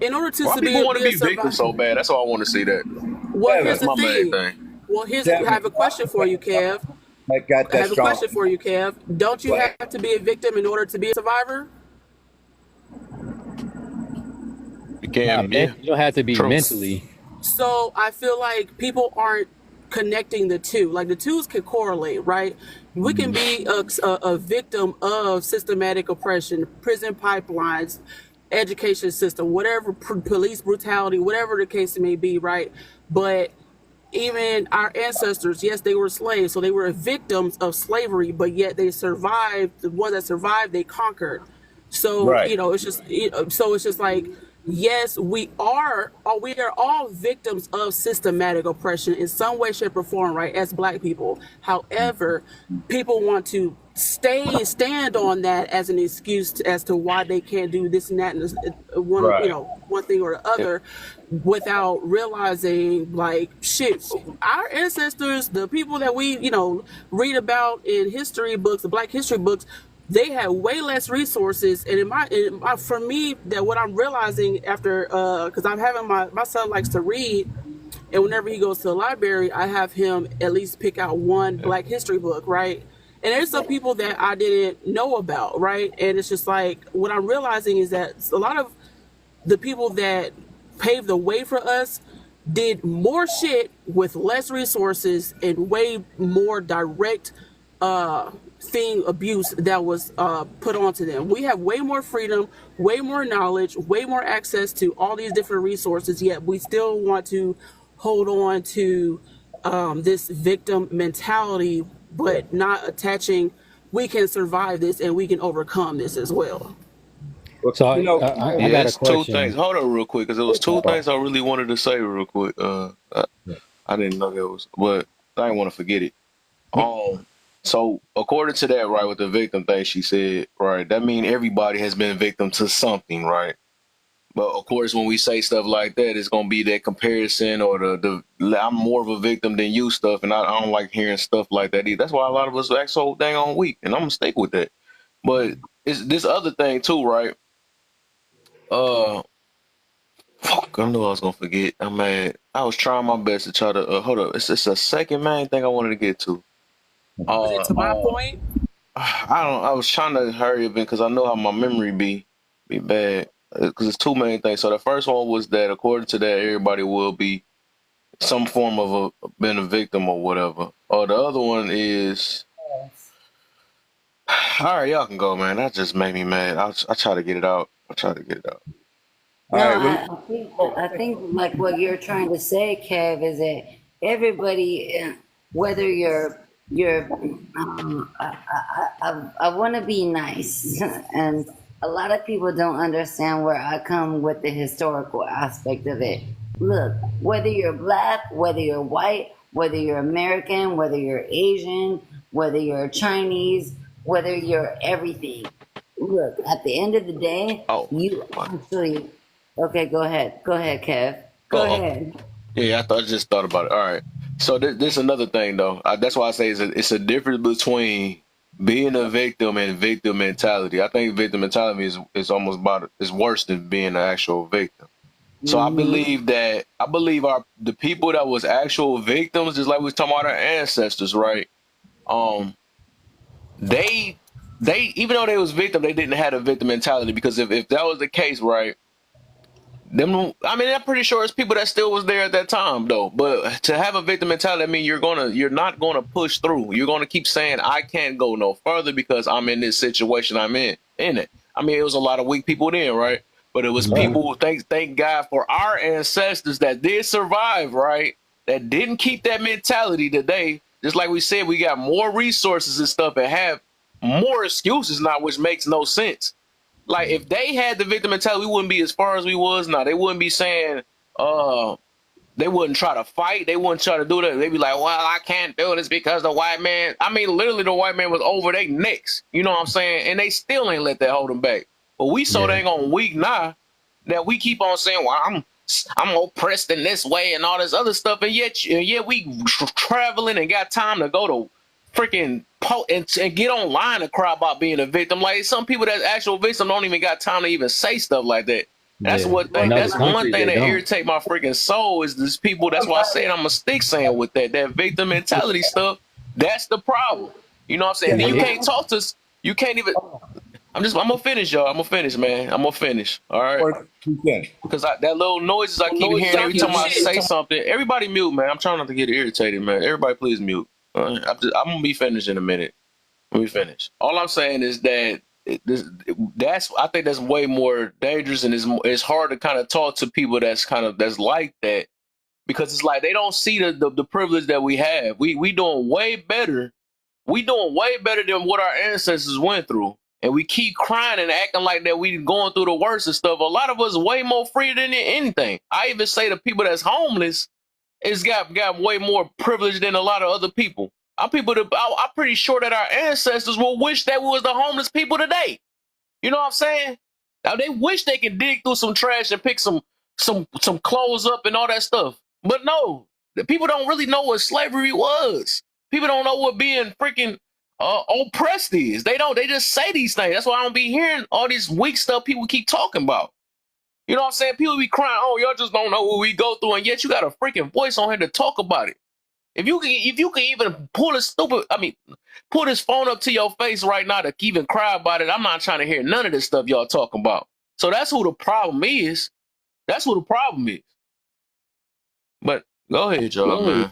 In order Why to people want to be a be victims survivor, so bad? That's all I want to see. That well, here's that's the my main thing. thing. Well, I have a Definitely. question for you, Kev. I got I that have a strong. question for you, Kev. Don't you But have to be a victim in order to be a survivor? You Nah, can, yeah, you don't have to be true. mentally. So I feel like people aren't connecting the two. Like the twos can correlate, right? We can be a victim of systematic oppression, prison pipelines, education system, whatever, police brutality, whatever the case may be, right? But even our ancestors, yes, they were slaves, so they were victims of slavery, but yet they survived. The ones that survived, they conquered. So right. it's just so it's just like yes, we are all victims of systematic oppression in some way, shape, or form, right? As Black people, however, people want to stand on that as an excuse as to why they can't do this and that and one Right. one thing or the Yeah. other without realizing like shit, our ancestors, the people that we read about in history books, the Black history books, they had way less resources. And for me, that what I'm realizing after because I'm having my son likes to read, and whenever he goes to the library, I have him at least pick out one Black history book, right? And there's some people that I didn't know about, right? And it's just like what I'm realizing is that a lot of the people that paved the way for us did more shit with less resources and way more direct thing abuse that was put onto them. We have way more freedom, way more knowledge, way more access to all these different resources, yet we still want to hold on to this victim mentality, but not attaching we can survive this and we can overcome this as well. So You know, I Yeah, got a it's two things. question. Hold on real quick, because there was two things I really wanted to say real quick. I didn't know that was, but I didn't want to forget it. So according to that, right, with the victim thing she said, right, that means everybody has been a victim to something, right? But of course, when we say stuff like that, it's gonna be that comparison or the I'm more of a victim than you stuff, and I don't like hearing stuff like that either. That's why a lot of us act so dang on weak, and I'm gonna stick with that. But it's this other thing too, right? Uh, Fuck, I knew I was gonna forget. I'm mad. I was trying my best to try to hold up. It's a second main thing I wanted to get to. Was it Uh, to my point? I don't. I was trying to hurry up because I know how my memory be bad. Because it's two main things. So the first one was that according to that, everybody will be some form of been a victim or whatever. Or the other one is, all right, y'all can go, man. That just made me mad. I try to get it out. I try to get it out. all No, right. Well, I think like what you're trying to say, Kev, is that everybody, whether I want to be nice, and a lot of people don't understand where I come with the historical aspect of it. Look, whether you're Black, whether you're white, whether you're American, whether you're Asian, whether you're Chinese, whether you're everything. Look, at the end of the day, Oh, you what? actually. Okay, go ahead. Go ahead, Kev. Go Uh-oh. ahead. Yeah, I just thought about it. All right. So this another thing though. That's why I say it's a difference between being a victim and victim mentality. I think victim mentality is almost about is worse than being an actual victim. So Mm-hmm. I believe the people that was actual victims, just like we was talking about our ancestors, right? Um, they even though they was victim, they didn't have a victim mentality because if that was the case, right? Them, I mean, I'm pretty sure it's people that still was there at that time, though. But to have a victim mentality, I mean, you're not gonna push through. You're gonna keep saying, "I can't go no further because I'm in this situation I'm in it." I mean, it was a lot of weak people then, right? But it was people. Thank God for our ancestors that did survive, right? That didn't keep that mentality today. Just like we said, we got more resources and stuff and have more excuses now, which makes no sense. Like if they had the victim mentality, we wouldn't be as far as we was now. They wouldn't be saying, they wouldn't try to fight. They wouldn't try to do that. They'd be like, well, I can't do this because the white man, I mean, literally the white man was over their necks. You know what I'm saying? And they still ain't let that hold them back. But we so dang on weak now that we keep on saying, well, I'm oppressed in this way and all this other stuff. And yet we traveling and got time to go to freaking and get online and cry about being a victim. Like some people that's actual victim don't even got time to even say stuff like that. That's what thing. That's one thing that irritate my freaking soul is these people. That's why I said I'm a stick saying with that victim mentality stuff. That's the problem. You know what I'm saying? You can't talk to us. You can't even. I'm gonna finish, y'all. I'm gonna finish, man. I'm gonna finish. All right. Because that little noises I keep hearing every time I say something. Everybody mute, man. I'm trying not to get irritated, man. Everybody please mute. I'm gonna be finished in a minute. Let me finish. All I'm saying is that I think that's way more dangerous, and it's hard to kind of talk to people that's like that, because it's like they don't see the privilege that we have. We doing way better. We doing way better than what our ancestors went through, and we keep crying and acting like that we going through the worst and stuff. A lot of us way more free than anything. I even say the people that's homeless is got way more privilege than a lot of other people. I'm pretty sure that our ancestors will wish that we was the homeless people today. You know what I'm saying? Now they wish they could dig through some trash and pick some clothes up and all that stuff. But no, the people don't really know what slavery was. People don't know what being freaking oppressed is. They don't. They just say these things. That's why I don't be hearing all this weak stuff people keep talking about. You know what I'm saying? People be crying, oh, y'all just don't know what we go through, and yet you got a freaking voice on here to talk about it. If you can even pull this phone up to your face right now to even cry about it, I'm not trying to hear none of this stuff y'all talking about. So that's who the problem is. That's who the problem is. But go ahead, y'all, man.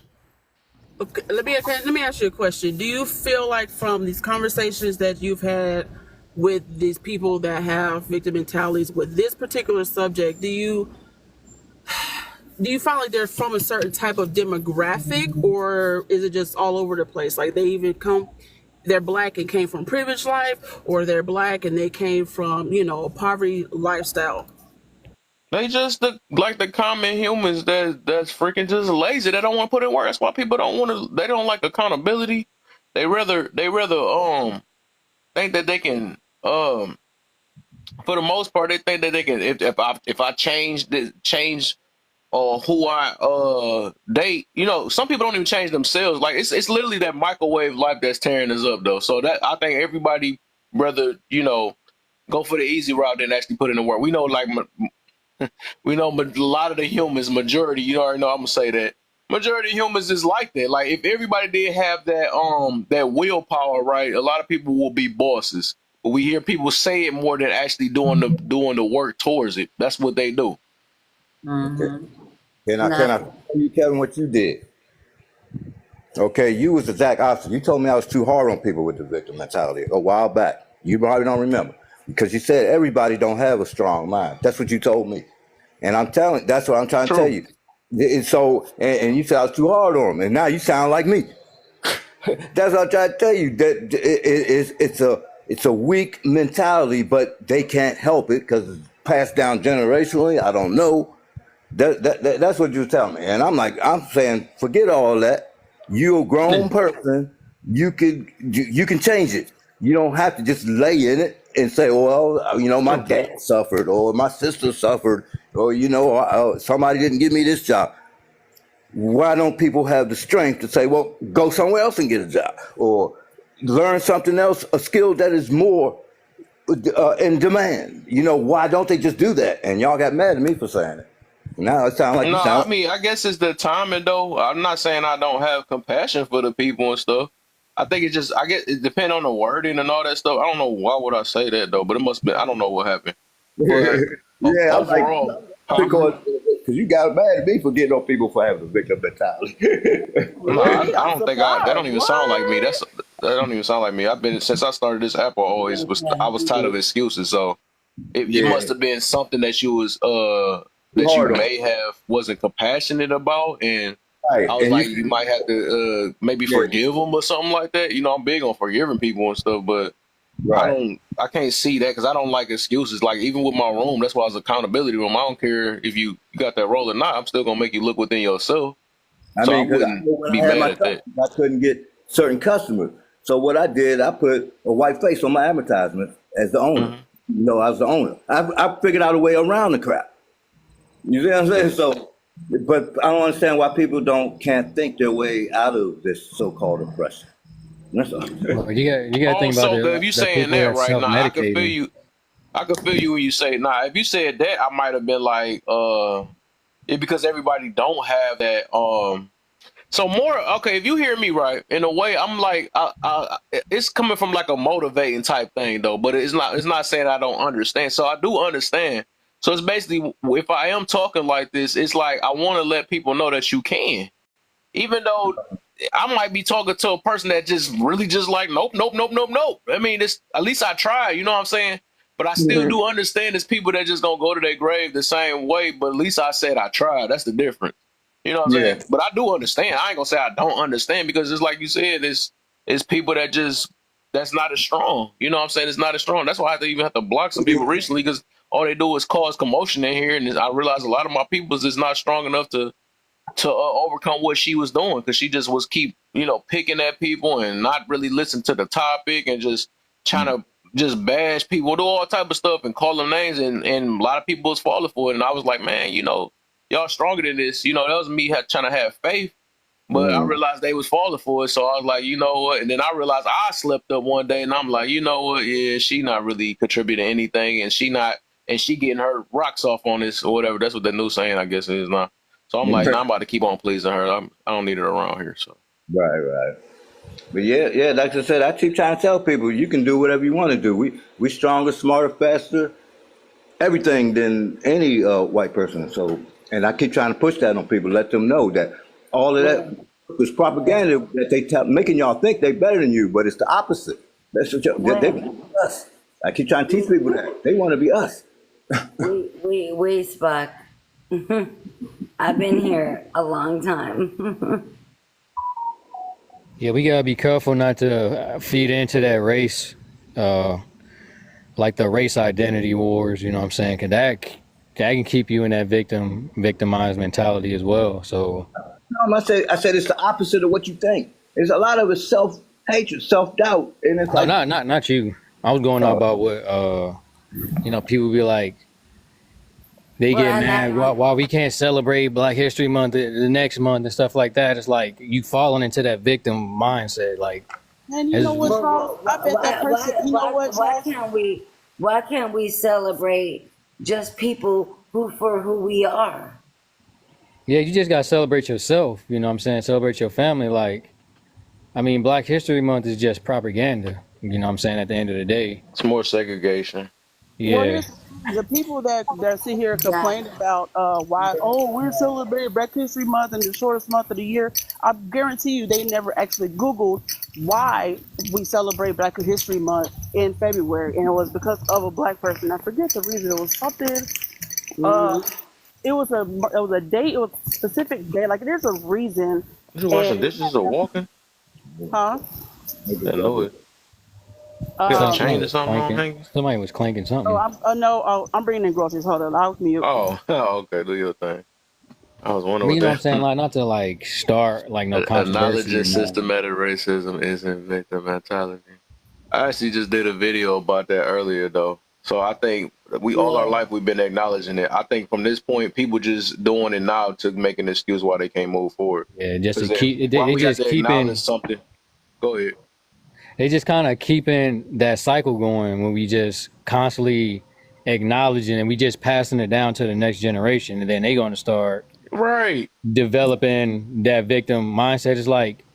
Okay, let me ask you a question. Do you feel like from these conversations that you've had with these people that have victim mentalities with this particular subject, do you find like they're from a certain type of demographic, or is it just all over the place? Like they're black and came from privileged life, or they're black and they came from, a poverty lifestyle? They just like the common humans that's freaking just lazy. They don't want to put in work. That's why people don't want to. They don't like accountability. They rather think that they can for the most part they think that they can if I change who I date. Some people don't even change themselves. Like it's literally that microwave life that's tearing us up though. So that I think everybody rather go for the easy route than actually put in the work. We know we know a lot of the humans, majority, you already know I'm gonna say that. Majority of humans is like that. Like if everybody did have that willpower, right, a lot of people will be bosses. But we hear people say it more than actually doing the work towards it. That's what they do. Okay. Can I tell you, Kevin, what you did? Okay, you was the exact opposite. You told me I was too hard on people with the victim mentality a while back. You probably don't remember because you said everybody don't have a strong mind. That's what you told me, and that's what I'm trying to tell you. And so, and you said I was too hard on them, and now you sound like me. That's what I'm trying to tell you. That it's a weak mentality, but they can't help it because it's passed down generationally. I don't know. That's what you're telling me, and I'm saying, forget all that. You're a grown person. You can change it. You don't have to just lay in it and say, well, my dad suffered, or my sister suffered, or somebody didn't give me this job. Why don't people have the strength to say, well, go somewhere else and get a job, or learn something else, a skill that is more in demand? Why don't they just do that? And y'all got mad at me for saying it. Now it sounds like I mean, I guess it's the timing though. I'm not saying I don't have compassion for the people and stuff. I think it depends on the wording and all that stuff. I don't know why would I say that though, but it must be, I don't know what happened. But yeah, overall, Because you got mad at me for getting on people for having a victim mentality. No, I Really? I'm don't think that don't surprised. even sound like me. What? That don't even sound like me. I've been since I started this app. I was tired of excuses. So it Yeah, must have been something that you was too that you hard on. may have wasn't compassionate about, and Right, I was and you like, you see, might have to maybe yeah, forgive them or something like that. You know, I'm big on forgiving people and stuff, but right. I can't see that because I don't like excuses. Like even with my room, that's why it's accountability room. I don't care if you got that role or not. I'm still gonna make you look within yourself. I So I mean, because I wouldn't know when be I had mad my at that. customers, I couldn't get certain customers. So what I did, I put a white face on my advertisement as the owner. Hmm. You know, I was the owner. I figured out a way around the crap. You see what I'm saying? Yeah. So, but I don't understand why people can't think their way out of this so-called oppression. That's all. Well, you got to Oh, think about so good. If you the saying people that that's right now, I can feel self-medicating. you. I can feel you when you say, nah, if you said that, I might have been like, it because everybody don't have that. So more, okay, if you hear me right, in a way, I'm like, it's coming from like a motivating type thing though, but it's not saying I don't understand. So I do understand. So it's basically, if I am talking like this, it's like, I want to let people know that you can, even though I might be talking to a person that just really just like, nope, nope, nope, nope, nope. I mean, it's at least I tried, you know what I'm saying? But I still do understand there's people that just gonna go to their grave the same way, but at least I said I tried. That's the difference. You know what I'm Yeah. saying? But I do understand. I ain't gonna say I don't understand because it's like you said, it's people that just that's not as strong. You know what I'm saying? It's not as strong. That's why I have to even have to block some people recently because all they do is cause commotion in here, and I realize a lot of my peoples is not strong enough to overcome what she was doing because she just was keep picking at people and not really listen to the topic and just trying to just bash people, do all type of stuff and call them names, and a lot of people was falling for it. And I was like, man, y'all stronger than this. That was me trying to have faith, but I Mm. realized they was falling for it. So I was like, you know what? And then I realized I slept up one day and I'm like, you know what? Yeah, she not really contributing anything, and she getting her rocks off on this or whatever. That's what the new saying, I guess, is now. So I'm like, nah, I'm about to keep on pleasing her. I don't need her around here. So Right, right. But yeah, like I said, I keep trying to tell people you can do whatever you want to do. We stronger, smarter, faster, everything than any white person. So, and I keep trying to push that on people, let them know that all of that is propaganda that they making y'all think they better than you, but it's the opposite. That's what they Wait, want us. I keep trying to teach people that they want to be us. wait, Spock. I've been here a long time. Yeah, we gotta be careful not to feed into that race, uh, like the race identity wars. You know what I'm saying? 'Cause that can keep you in that victimized mentality as well. So No, I said it's the opposite of what you think. There's a lot of it self hatred, self doubt, and it's no, like, not you. I was going on uh, about what people be like. They Well, get and mad why we can't celebrate Black History Month the next month and stuff like that. It's like you falling into that victim mindset. Like, And you know it's, what, well, Charles? I bet that person. You know what, Charles? why can't we celebrate just people for who we are? yeah, you just gotta celebrate yourself. You know what I'm saying? Celebrate your family. Like, I mean, Black History Month is just propaganda. You know what I'm saying? At the end of the day, it's more segregation. Well, yeah. here's the people that sit here and That complain about why we're celebrating Black History Month and the shortest month of the year. I guarantee you they never actually Googled why we celebrate Black History Month in February, and it was because of a black person. I forget the reason. It was something. Uh, it was a date. It was a specific day. Like there's a reason, You should washing and dishes or walking. huh? That noise. You got a Um. chain or Was something on clanking. hanging? Somebody was clanking Oh, something. I'm. No. Oh, I'm bringing in groceries. Hold on. I'll mute. Oh, okay. Do your thing. I was I wondering mean, what you know what I'm that. saying? Like, not to like start like no controversy Acknowledging or nothing. systematic racism isn't victim mentality. I actually just did a video about that earlier, though. So I think we all our yeah. life we've been acknowledging it. I think from this point, people just doing it now to make an excuse why they can't move forward. Yeah, just to Because keep it. why They we have just to acknowledge keeping. something. Go ahead. They just kind of keeping that cycle going when we just constantly acknowledging and we just passing it down to the next generation, and then they going to start Right. developing that victim mindset. Is like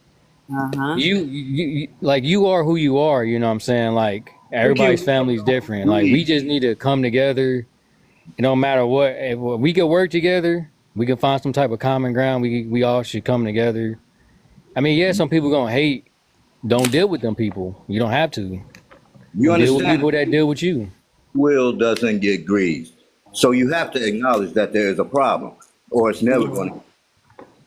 Uh-huh. like you are who you are. You know what I'm saying? Like we keep everybody's family is different. Like we greed. just need to come together it don't matter what. If we can work together, we can find some type of common ground. We all should come together. I mean, yeah, some people gonna hate. Don't deal with them people. You don't have to. You Deal with understand? people that deal with you. Will doesn't get greased. So you have to acknowledge that there is a problem, or it's never going to.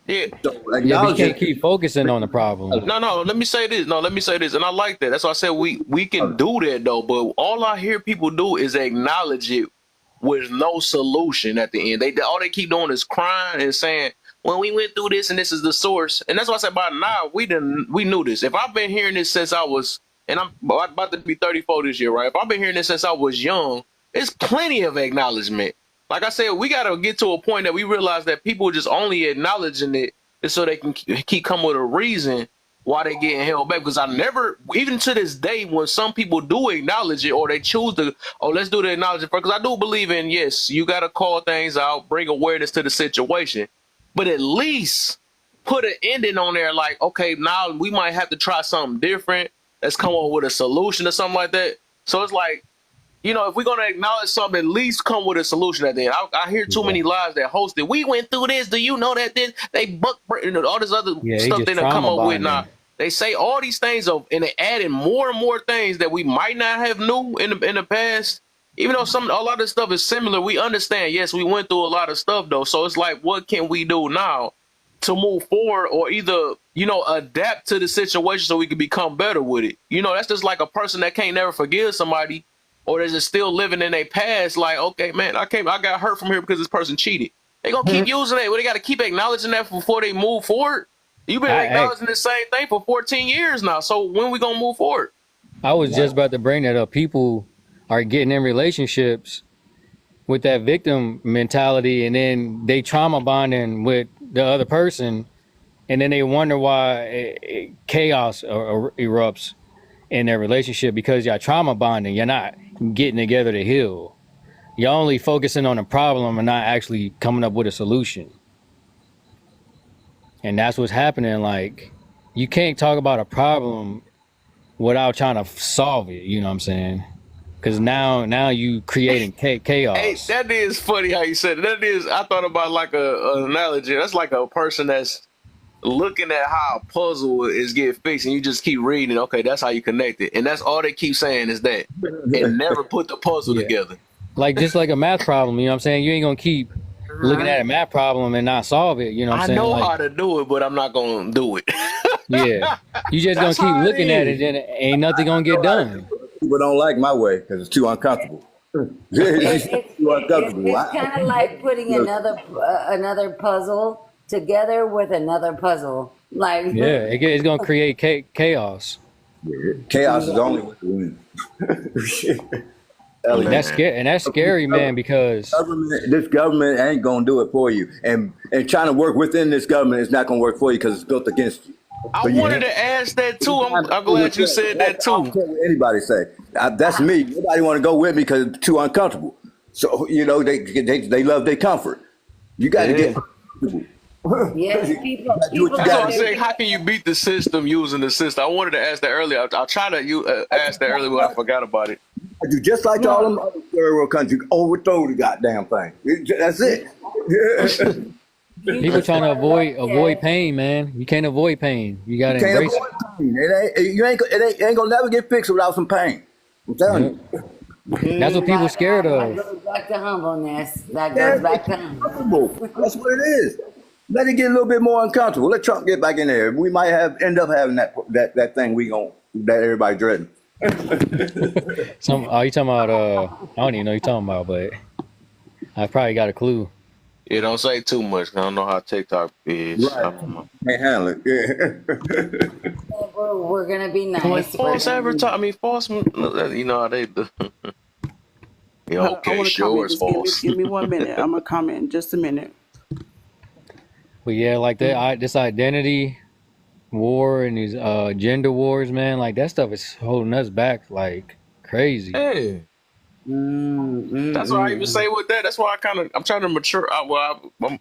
Yeah. So Yeah, but you acknowledge can't it. keep focusing on the problem. No, let me say this. No, let me say this. And I like that. That's why I said we can do that though. But all I hear people do is acknowledge it with no solution at the end. They all they keep doing is crying and saying, "Well, we went through this and this is the source." And that's why I said by now we knew this. If I've been hearing this since I was, and I'm about to be 34 this year, right? If I've been hearing this since I was young, it's plenty of acknowledgement. Like I said, we got to get to a point that we realize that people just only acknowledging it is so they can keep coming with a reason why they getting held back. Because I never, even to this day, when some people do acknowledge it or they choose to, oh, let's do the acknowledgement first. Because I do believe in, yes, you got to call things out, bring awareness to the situation, but at least put an ending on there. Like, okay, now we might have to try something different. Let's come up with a solution or something like that. So it's like, you know, if we're gonna acknowledge something, at least come with a solution at the end. I hear too many lies that hosted. We went through this. Do you know that this they buck all this other stuff they done come up with now? They say all these things of and they adding more and more things that we might not have knew in the past. Even though a lot of stuff is similar, we understand. Yes, we went through a lot of stuff though. So it's like, what can we do now to move forward, or either adapt to the situation so we can become better with it? You know, that's just like a person that can't never forgive somebody, or they're just still living in their past. Like, okay, man, I got hurt from here because this person cheated. They gonna keep using it. Well, they got to keep acknowledging that before they move forward. You've been acknowledging the same thing for 14 years now. So when we gonna move forward? I was just about to bring that up. People are getting in relationships with that victim mentality, and then they trauma bonding with the other person, and then they wonder why chaos erupts in their relationship because y'all trauma bonding. You're not getting together to heal. You're only focusing on the problem and not actually coming up with a solution. And that's what's happening. Like, you can't talk about a problem without trying to solve it. You know what I'm saying? Because now you creating chaos. Hey, that is funny how you said it. That is, I thought about like an analogy. That's like a person that's looking at how a puzzle is getting fixed, and you just keep reading. Okay, that's how you connect it, and that's all they keep saying is that, and never put the puzzle together. Like just like a math problem. You know what I'm saying? You ain't gonna keep looking at a math problem and not solve it. You know what I'm saying? I know like, how to do it, but I'm not gonna do it. Yeah, you just gonna keep looking at it, and ain't nothing gonna get done. People don't like my way because it's too uncomfortable. It's kind of like putting another puzzle together with another puzzle. Like it's gonna create chaos. Yeah. Chaos is the only way to win. And that's scary, man, because this government ain't gonna do it for you, and trying to work within this government is not gonna work for you because it's built against you. I wanted to ask that too. I'm glad you said that too. I don't care what anybody say. That's me. Nobody want to go with me because it's too uncomfortable. So they love their comfort. You got to get comfortable. Yes, people. That's what I'm saying. How can you beat the system using the system? I wanted to ask that earlier. I'll try to ask that earlier, but I forgot about it. I do just like all them other third world countries. Overthrow the goddamn thing. That's it. People trying to avoid pain, man. You can't avoid pain. You gotta embrace it. Pain. It ain't gonna never get fixed without some pain. I'm telling you. That's what people scared of. That goes back to humbleness. That goes back to humbleness. That's what it is. Let it get a little bit more uncomfortable. Let Trump get back in there. We might end up having that thing that everybody dreading. You talking about I don't even know what you're talking about, but I probably got a clue. Yeah, don't say too much. I don't know how TikTok is. Right. Can't handle it. Yeah. We're gonna be nice. Like false advertising. I mean, false. You know how they do. Yeah, okay, sure, it's false. Give me 1 minute. I'm gonna comment in just a minute. But yeah, like that, this identity war and these gender wars, man, like that stuff is holding us back like crazy. Hey. That's why I even say with that. That's why I'm trying to mature. I'm gonna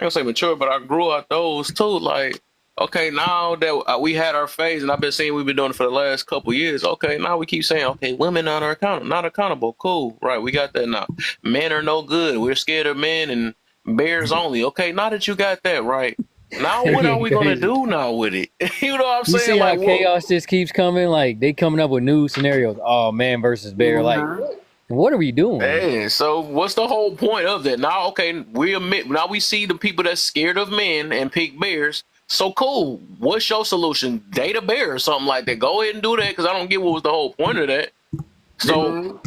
say mature, but I grew out those too. Like Okay, now that we had our phase, and I've been saying we've been doing it for the last couple years. Okay, now we keep saying, okay, women are not accountable. Cool, right? We got that now. Men are no good. We're scared of men and bears only. Okay, now that you got that right, now what are we gonna Crazy. do now with it? You know what I'm You see saying? how Like, what? chaos just keeps coming? Like they coming up with new scenarios. Oh, man versus bear. Like, what are we doing? Hey, so what's the whole point of that? Now, okay, we admit now we see the people that's scared of men and pick bears. So cool. What's your solution? Date a bear or something like that. Go ahead and do that because I don't get what was the whole point of that. So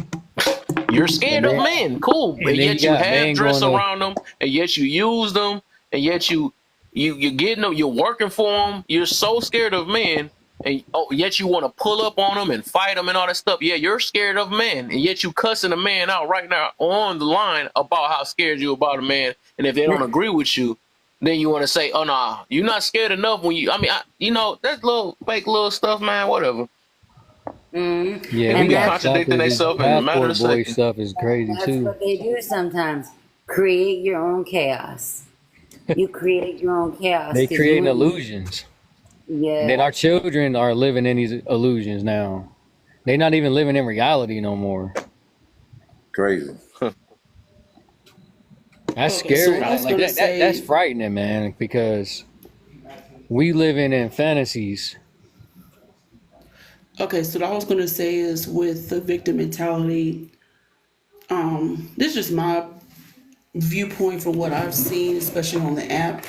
you're scared And of then men, cool, and and then you yet you got have men dress going to around them, and yet you use them, and yet you're getting them, you're working for them. You're so scared of men, and yet you want to pull up on them and fight them and all that stuff. Yeah, you're scared of men, and yet you cussing a man out right now on the line about how scared you about a man, and if they don't agree with you, then you want to say, "Oh no, you're not scared enough." When you, I mean, that's little fake little stuff, man. Whatever. yeah, People we And be got that's contradicting this themselves in a matter passport of boy seconds. stuff is crazy too. what they do sometimes. Create your own chaos. You create your own chaos They because creating illusions. And then yeah. our children are living in these illusions now. They're not even living in reality no more. Crazy. That's Okay, so what scary. I was Like gonna that's say. frightening, man, because we living in fantasies. Okay, so what I was gonna say is with the victim mentality. This is just my viewpoint from what I've seen, especially on the app.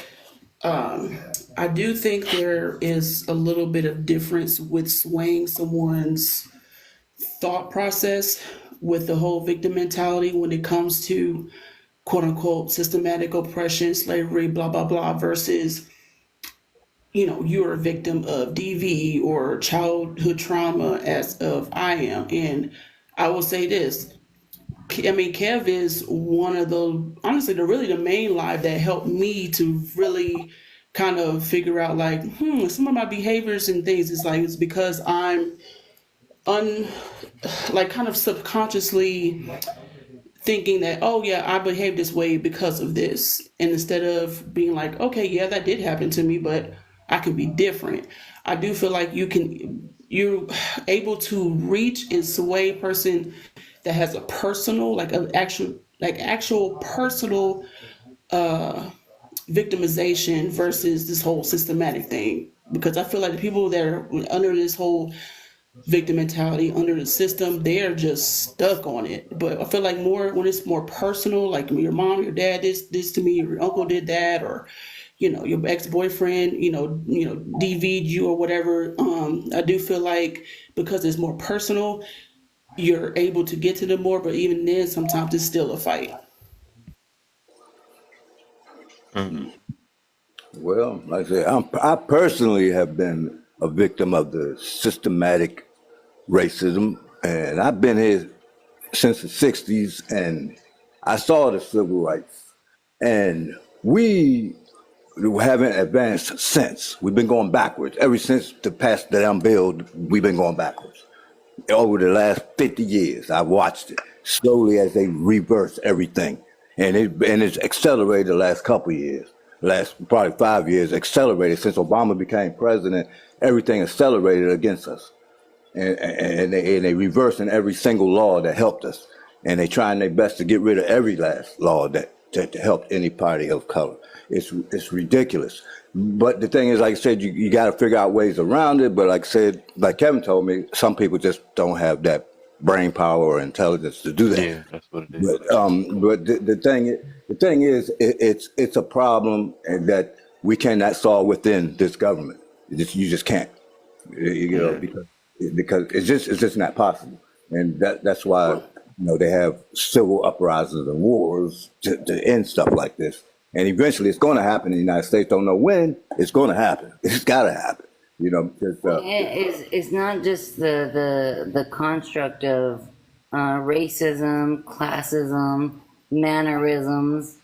I do think there is a little bit of difference with swaying someone's thought process with the whole victim mentality when it comes to quote unquote systematic oppression, slavery, blah, blah, blah, versus, you're a victim of DV or childhood trauma as of I am. And I will say this. I mean, Kev is one of the, honestly, the main live that helped me to really kind of figure out like, some of my behaviors and things is like, it's because I'm un, like kind of subconsciously thinking that, oh yeah, I behave this way because of this. And instead of being like, okay, yeah, that did happen to me, but I can be different. I do feel like you're able to reach and sway a person that has a personal, like an actual personal victimization versus this whole systematic thing. Because I feel like the people that are under this whole victim mentality under the system, they're just stuck on it. But I feel like more when it's more personal, like your mom, your dad, this to me, your uncle did that, or your ex-boyfriend, DV'd you or whatever. I do feel like because it's more personal, you're able to get to them more. But even then, sometimes it's still a fight. Well, like I said, I personally have been a victim of the systematic racism, and I've been here since the '60s, and I saw the civil rights, and we haven't advanced since. We've been going backwards ever since the past damn bill. We've been going backwards over the last 50 years. I've watched it slowly as they reverse everything. And it's accelerated the last couple of years, last probably 5 years, accelerated since Obama became president. Everything accelerated against us. And they reversing every single law that helped us. And they trying their best to get rid of every last law that helped any party of color. It's ridiculous. But the thing is, like I said, you got to figure out ways around it. But like I said, like Kevin told me, some people just don't have that brain power or intelligence to do that. Yeah, that's what it is. But the thing is, it's a problem that we cannot solve within this government. You just can't, Yeah. because it's just not possible, and that's why they have civil uprisings and wars to end stuff like this. And eventually, it's going to happen in the United States. Don't know when it's going to happen. It's got to happen. Because It's not just the construct of racism, classism, mannerisms,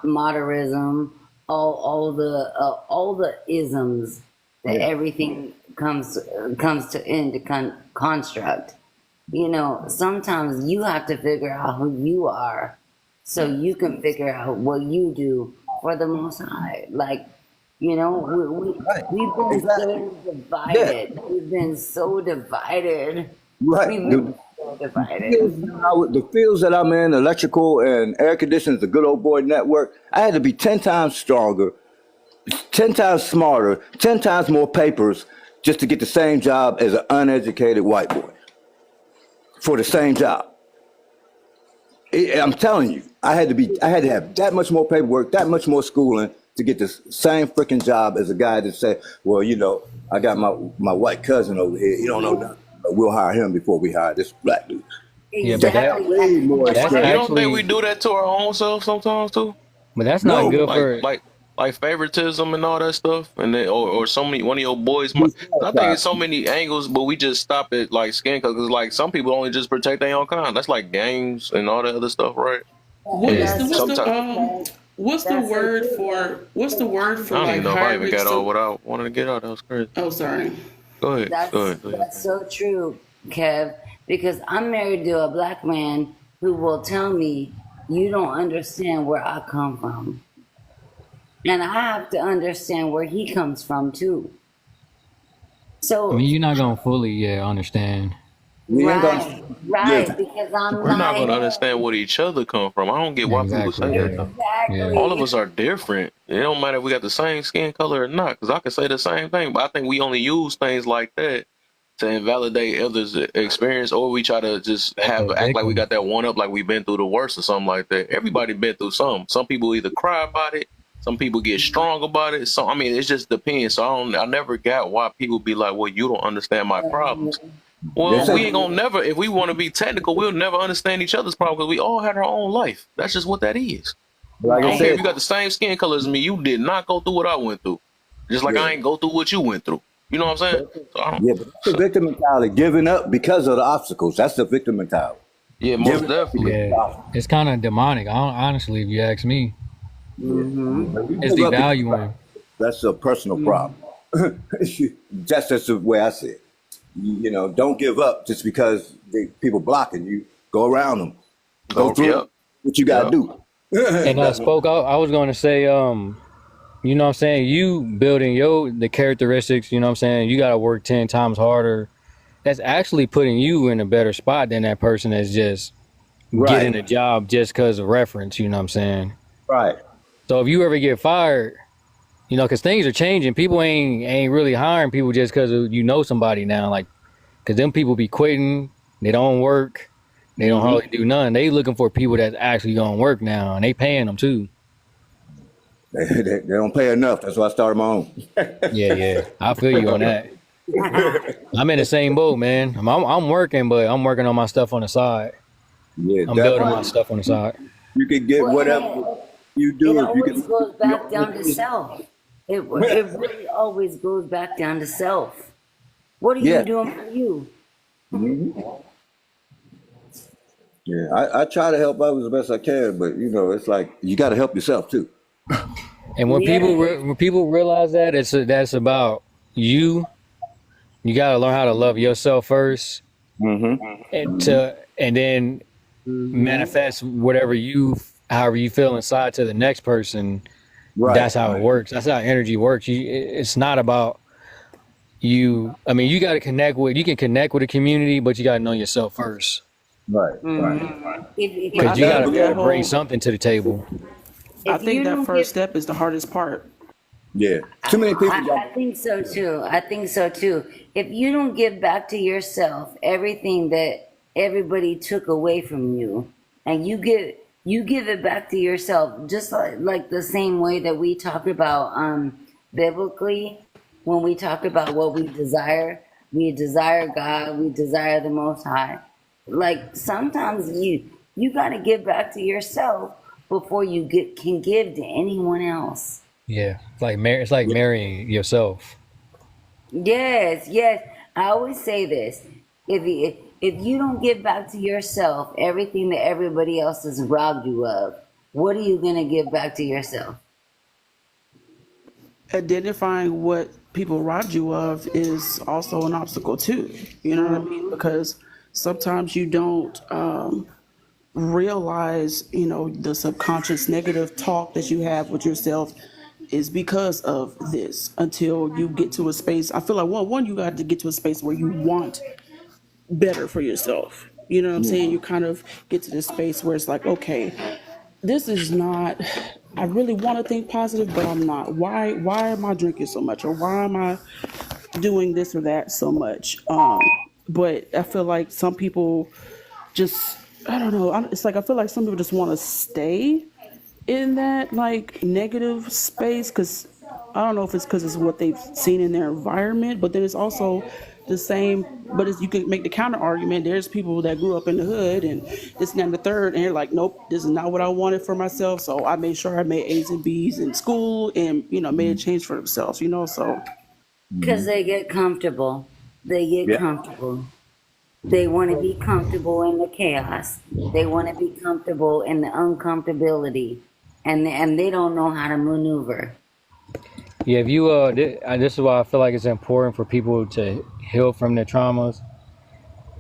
modernism, all the isms that yeah, everything comes to into construct. Sometimes you have to figure out who you are so you can figure out what you do for the Most High. Like, you know, Right. we've been Exactly. so Yeah. divided. We've been so divided. Right. We've been so divided. The fields that I'm in, electrical and air conditioning, the good old boy network, I had to be 10 times stronger, 10 times smarter, 10 times more papers just to get the same job as an uneducated white boy for the same job. I'm telling you, I had to have that much more paperwork, that much more schooling to get the same freaking job as a guy that said, well, you know, I got my white cousin over here. He don't know nothing, but we'll hire him before we hire this black dude. Yeah, but Exactly. Way more that's You experience. don't think we actually, do that to our own self sometimes too? but that's not No, good Like for. like like favoritism and all that stuff, and then or so many one of your boys. I think disqualified. it's so many angles, but we just stop at like skin color because like some people only just protect their own kind. That's like gangs and all that other stuff, right? What is Yeah, the And what's the sometimes what's the That's so word true. for I don't like even know if I high even risk? got all what I wanted to get out. That was crazy. Oh, sorry. Go ahead, go That's ahead, go ahead. that's so true, Kev. Because I'm married to a black man who will tell me, "You don't understand where I come from," and I have to understand where he comes from too. I mean, So, you're not gonna fully understand. We ain't gonna. Yeah, right, because I'm We're not like, gonna understand where each other come from. I don't get why people Exactly. say that Yeah. though. Yeah. All of exactly. us are different. It don't matter if we got the same skin color or not, because I can say the same thing, but I think we only use things like that to invalidate others' experience, or we try to just Like have a act like we victim. got that one up, like we've been through the worst or something like that. Everybody been through something. Some people either cry about it, some people get strong about it. So I mean, it just depends. So I never got why people be like, "Well, you don't understand my problems." they Well, say we ain't gonna never. If we want to be technical, we'll never understand each other's problems because we all had our own life. That's just what that is. like I I don't care Right. if said. you got the same skin color as me. You did not go through what I went through. Just like I Yeah, ain't go through what you went through. You know what I'm saying? So I don't. yeah, but that's the So victim mentality, giving up because of the obstacles. That's the victim mentality. yeah, most Giving up definitely. because of Yeah, the obstacles. it's kind of demonic. Honestly, if you ask me, Yeah. If you it's give up because of devaluing. that's a personal problem. That's the way I see it. You know, don't give up just because people blocking you. Go around them. Go Go. through Yep. it. What you got to Yep. do. And That's what. spoke out. I was going to say, you know what I'm saying, you building the characteristics, you know what I'm saying, you got to work 10 times harder. That's actually putting you in a better spot than that person that's just Right. getting a job just because of reference, you know what I'm saying? Right. So if you ever get fired, you know, because things are changing, people ain't really hiring people just because you know somebody now, like, because them people be quitting, they don't work, they don't hardly do nothing. They looking for people that's actually gonna work now, and they paying them too. They don't pay enough. That's why I started my own. Yeah, yeah, I feel you on that. I'm in the same boat, man. I'm working, but I'm working on my stuff on the side. Yeah, I'm building my definitely. stuff on the side. You can get whatever Well, you it do if you always can. goes back down to self. It really always goes back down to self. What are you Yeah. doing for you? Yeah. I try to help others the best I can, but you know, it's like you got to help yourself too. And Yeah. when people realize that that's about you, you gotta learn how to love yourself first, and then manifest however you feel inside to the next person. Right. That's how it works. That's how energy works. It's not about you. I mean, you you can connect with a community, but you got to know yourself first Right. If But I because you you got think to don't be able that to bring whole something to the table. I if think you that don't first give step is the hardest part. Yeah. Too many people got. I think so too. I think so too. If you don't give back to yourself everything that everybody took away from you, and you give it back to yourself, just like the same way that we talk about biblically, when we talk about what we desire God, we desire the Most High. Like sometimes you got to give back to yourself before you can give to anyone else. Yeah, it's like marrying yourself. Yes, yes. I always say this: if you don't give back to yourself everything that everybody else has robbed you of, what are you gonna give back to yourself? Identifying what people robbed you of is also an obstacle too. You know what I mean? Because sometimes you don't realize, the subconscious negative talk that you have with yourself is because of this until you get to a space. I feel like one you got to get to a space where you want better for yourself. You know what I'm saying? You kind of get to this space where it's like, okay, this is not, I really want to think positive, but I'm not. Why am I drinking so much, or why am I doing this or that so much? But I feel like some people just, I don't know. It's like I feel like some people just want to stay in that like negative space because I don't know if it's because it's what they've seen in their environment, but then it's also the same. But you can make the counter argument. There's people that grew up in the hood and this and that and the third, and they're like, nope, this is not what I wanted for myself. So I made sure I made A's and B's in school, and made a change for themselves. So Because they get comfortable. They get Yeah. comfortable. They want to be comfortable in the chaos. They want to be comfortable in the uncomfortability, and they don't know how to maneuver. Yeah, if you this is why I feel like it's important for people to heal from their traumas,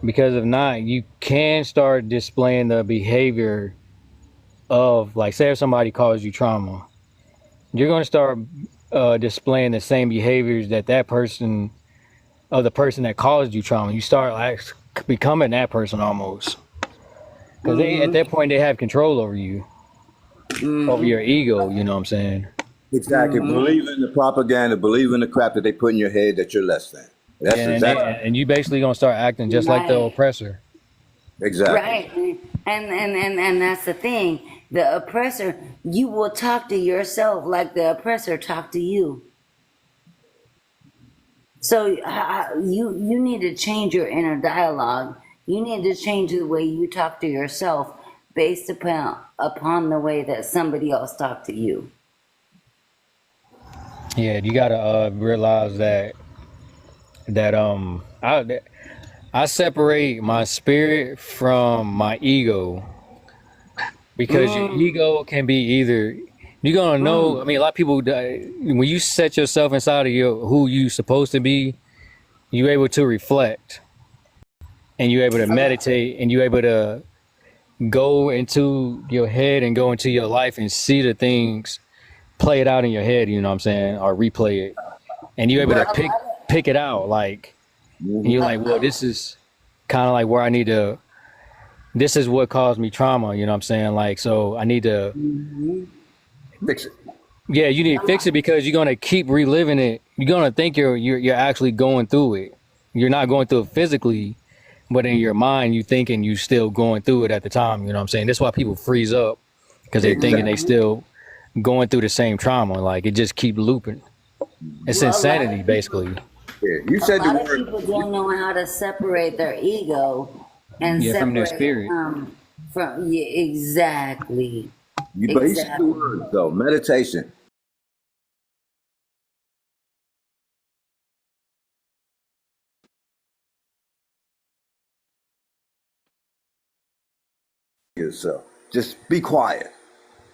because if not, you can start displaying the behavior of, like, say if somebody calls you trauma, you're going to start displaying the same behaviors that person of the person that caused you trauma. You start like becoming that person almost, because they at that point they have control over you, over your ego. You know what I'm saying? Exactly. Believe in the propaganda. Believe in the crap that they put in your head that you're less than. That's And exactly. and you basically gonna start acting just like the Right. oppressor. Exactly. Right. And that's the thing. The oppressor, you will talk to yourself like the oppressor talked to you. So you need to change your inner dialogue. You need to change the way you talk to yourself based upon the way that somebody else talked to you. Yeah, you gotta realize that I separate my spirit from my ego, because your ego can be either, you're gonna know. I mean, a lot of people, when you set yourself inside of who you supposed to be, you're able to reflect, and you're able to meditate, and you're able to go into your head and go into your life and see the things play it out in your head, you know what I'm saying, or replay it, and you're able to pick it out, like, and you're like, well, this is kind of like where I need to, this is what caused me trauma, you know what I'm saying, like, so I need to Fix it. yeah, you need to fix it, because you're gonna keep reliving it. You're gonna think you're actually going through it. You're not going through it physically, but in your mind you thinking you still going through it at the time, you know what I'm saying. That's why people freeze up, because they're thinking they still going through the same trauma. Like, it just keep looping. It's insanity, basically. Yeah. You said A the lot of word. people don't know how to separate their ego and Yeah, from their separate spirit. from yeah, exactly. But he said the word though. Meditation. Yourself. Just be quiet.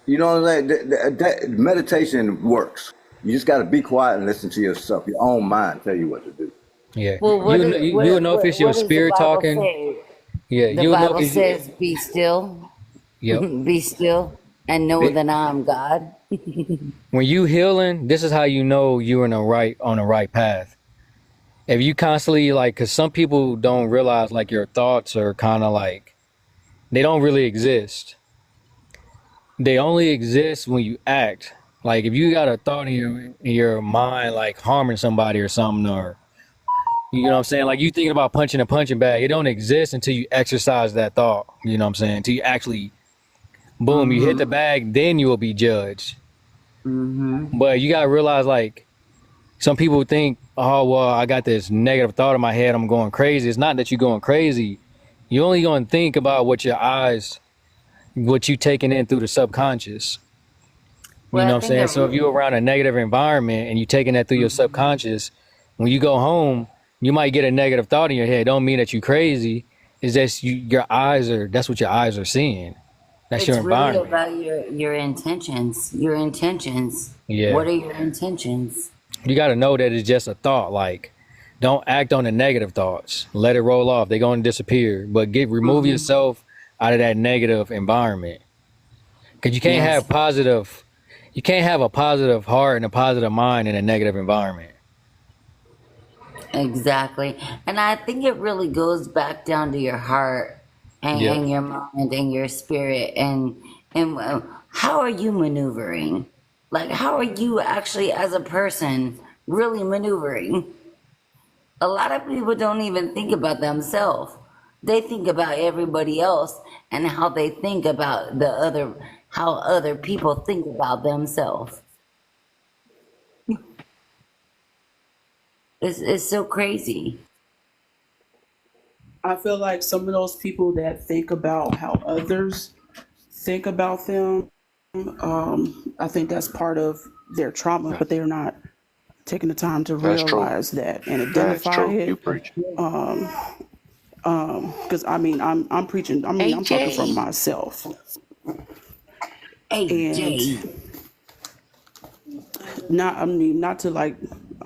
You know what I'm saying? That meditation works. You just got to be quiet and listen to yourself. Your own mind tell you what to do. Yeah, Well, you'll know if it's your what does the spirit Bible talking. say? Yeah, The you'll know Bible if says, "Be still, yep. be still, and know that I am God." When you healing, this is how you know you're on the right path. If you constantly, like, because some people don't realize, like, your thoughts are kind of like, they don't really exist. They only exist when you act. Like, if you got a thought in your mind, like harming somebody or something, or, you know what I'm saying, like, you thinking about punching a punching bag, it don't exist until you exercise that thought. You know what I'm saying? Until you actually, boom, you hit the bag, then you will be judged. But you gotta realize, like, some people think, oh, well, I got this negative thought in my head, I'm going crazy. It's not that you're going crazy. You're only going to think about what you taking in through the subconscious. You Well, know I what I'm think saying? So if you're around a negative environment and you're taking that through your subconscious, when you go home, you might get a negative thought in your head. Don't mean that you're crazy. It's just that's what your eyes are seeing. That's your it's really environment. about your intentions. Your intentions. Yeah. What are your intentions? You got to know that it's just a thought. Like, don't act on the negative thoughts. Let it roll off. They're going to disappear. But remove yourself out of that negative environment. Because you can't Yes. have a positive heart and a positive mind in a negative environment. Exactly. And I think it really goes back down to your heart Yep. and your mind and your spirit and how are you maneuvering? Like how are you actually as a person really maneuvering? A lot of people don't even think about themselves. They think about everybody else and how they think about how other people think about themselves. It's so crazy. I feel like some of those people that think about how others think about them, I think that's part of their trauma, but they're not taking the time to That's true. realize that and That's identify true. You it. preach. Because I mean, I'm preaching. I mean, I'm talking from AJ. myself, and AJ. not. I mean, not to like.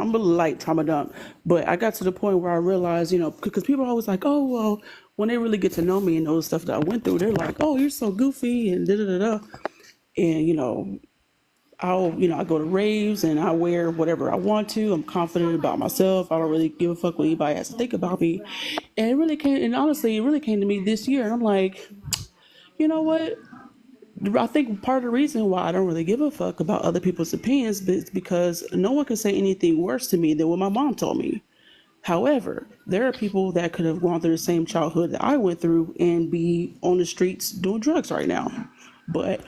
I'm a light trauma dump, but I got to the point where I realized, because people are always like, oh well, when they really get to know me and know the stuff that I went through, they're like, oh, you're so goofy and da da da da, and I go to raves and I wear whatever I want to. I'm confident about myself. I don't really give a fuck what anybody has to think about me. And honestly, it really came to me this year. And I'm like, you know what? I think part of the reason why I don't really give a fuck about other people's opinions is because no one can say anything worse to me than what my mom told me. However, there are people that could have gone through the same childhood that I went through and be on the streets doing drugs right now. But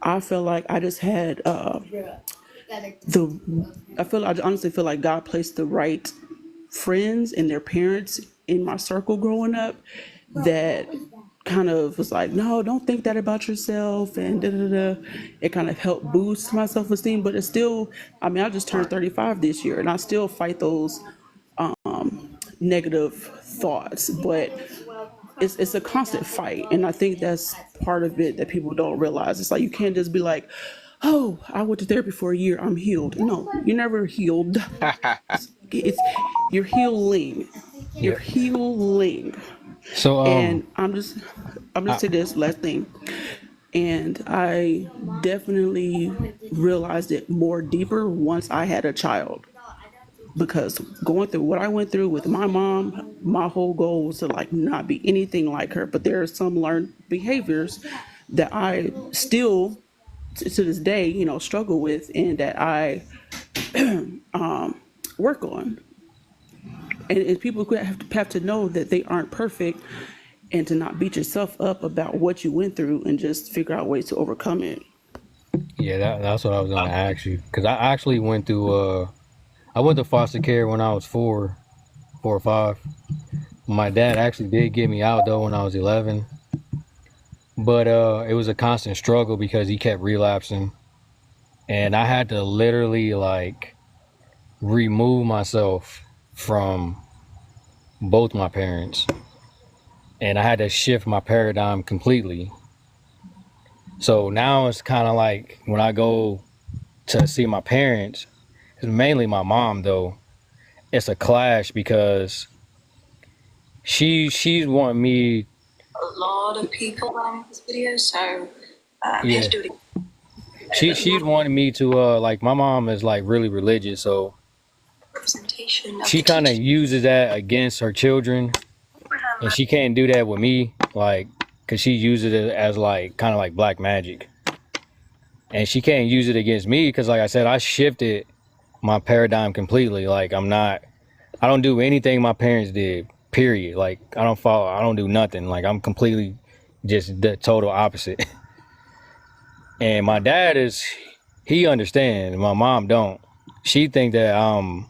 I feel like I just had I honestly feel like God placed the right friends and their parents in my circle growing up that kind of was like, no, don't think that about yourself and da da da. It kind of helped boost my self esteem, but it's still, I mean, I just turned 35 this year and I still fight those negative thoughts, but it's a constant fight, and I think that's part of it that people don't realize. It's like you can't just be like, "Oh, I went to therapy for a year, I'm healed." No, you're never healed. It's you're healing. You're Yep. healing, So and I'm just say this last thing, and I definitely realized it more deeper once I had a child because going through what I went through with my mom, my whole goal was to like not be anything like her. But there are some learned behaviors that I still to this day, struggle with and that I work on. And people have to know that they aren't perfect and to not beat yourself up about what you went through and just figure out ways to overcome it. yeah, that's what I was gonna ask you because I actually went through. I went to foster care when I was 4 or 5. My dad actually did get me out though when I was 11, but it was a constant struggle because he kept relapsing, and I had to literally like remove myself from both my parents, and I had to shift my paradigm completely. So now it's kind of like when I go to see my parents, it's mainly my mom though. It's a clash because she's wanting me. A lot of people on this video, so yeah. Do it. She's wanting me to like my mom is like really religious, so she kind of uses that against her children, and she can't do that with me, like, cause she uses it as like kind of like black magic, and she can't use it against me, cause like I said, I shifted my paradigm completely. Like I don't do anything my parents did. Period. Like I don't do nothing. Like I'm completely just the total opposite. And my dad he understands. My mom don't. She think that I'm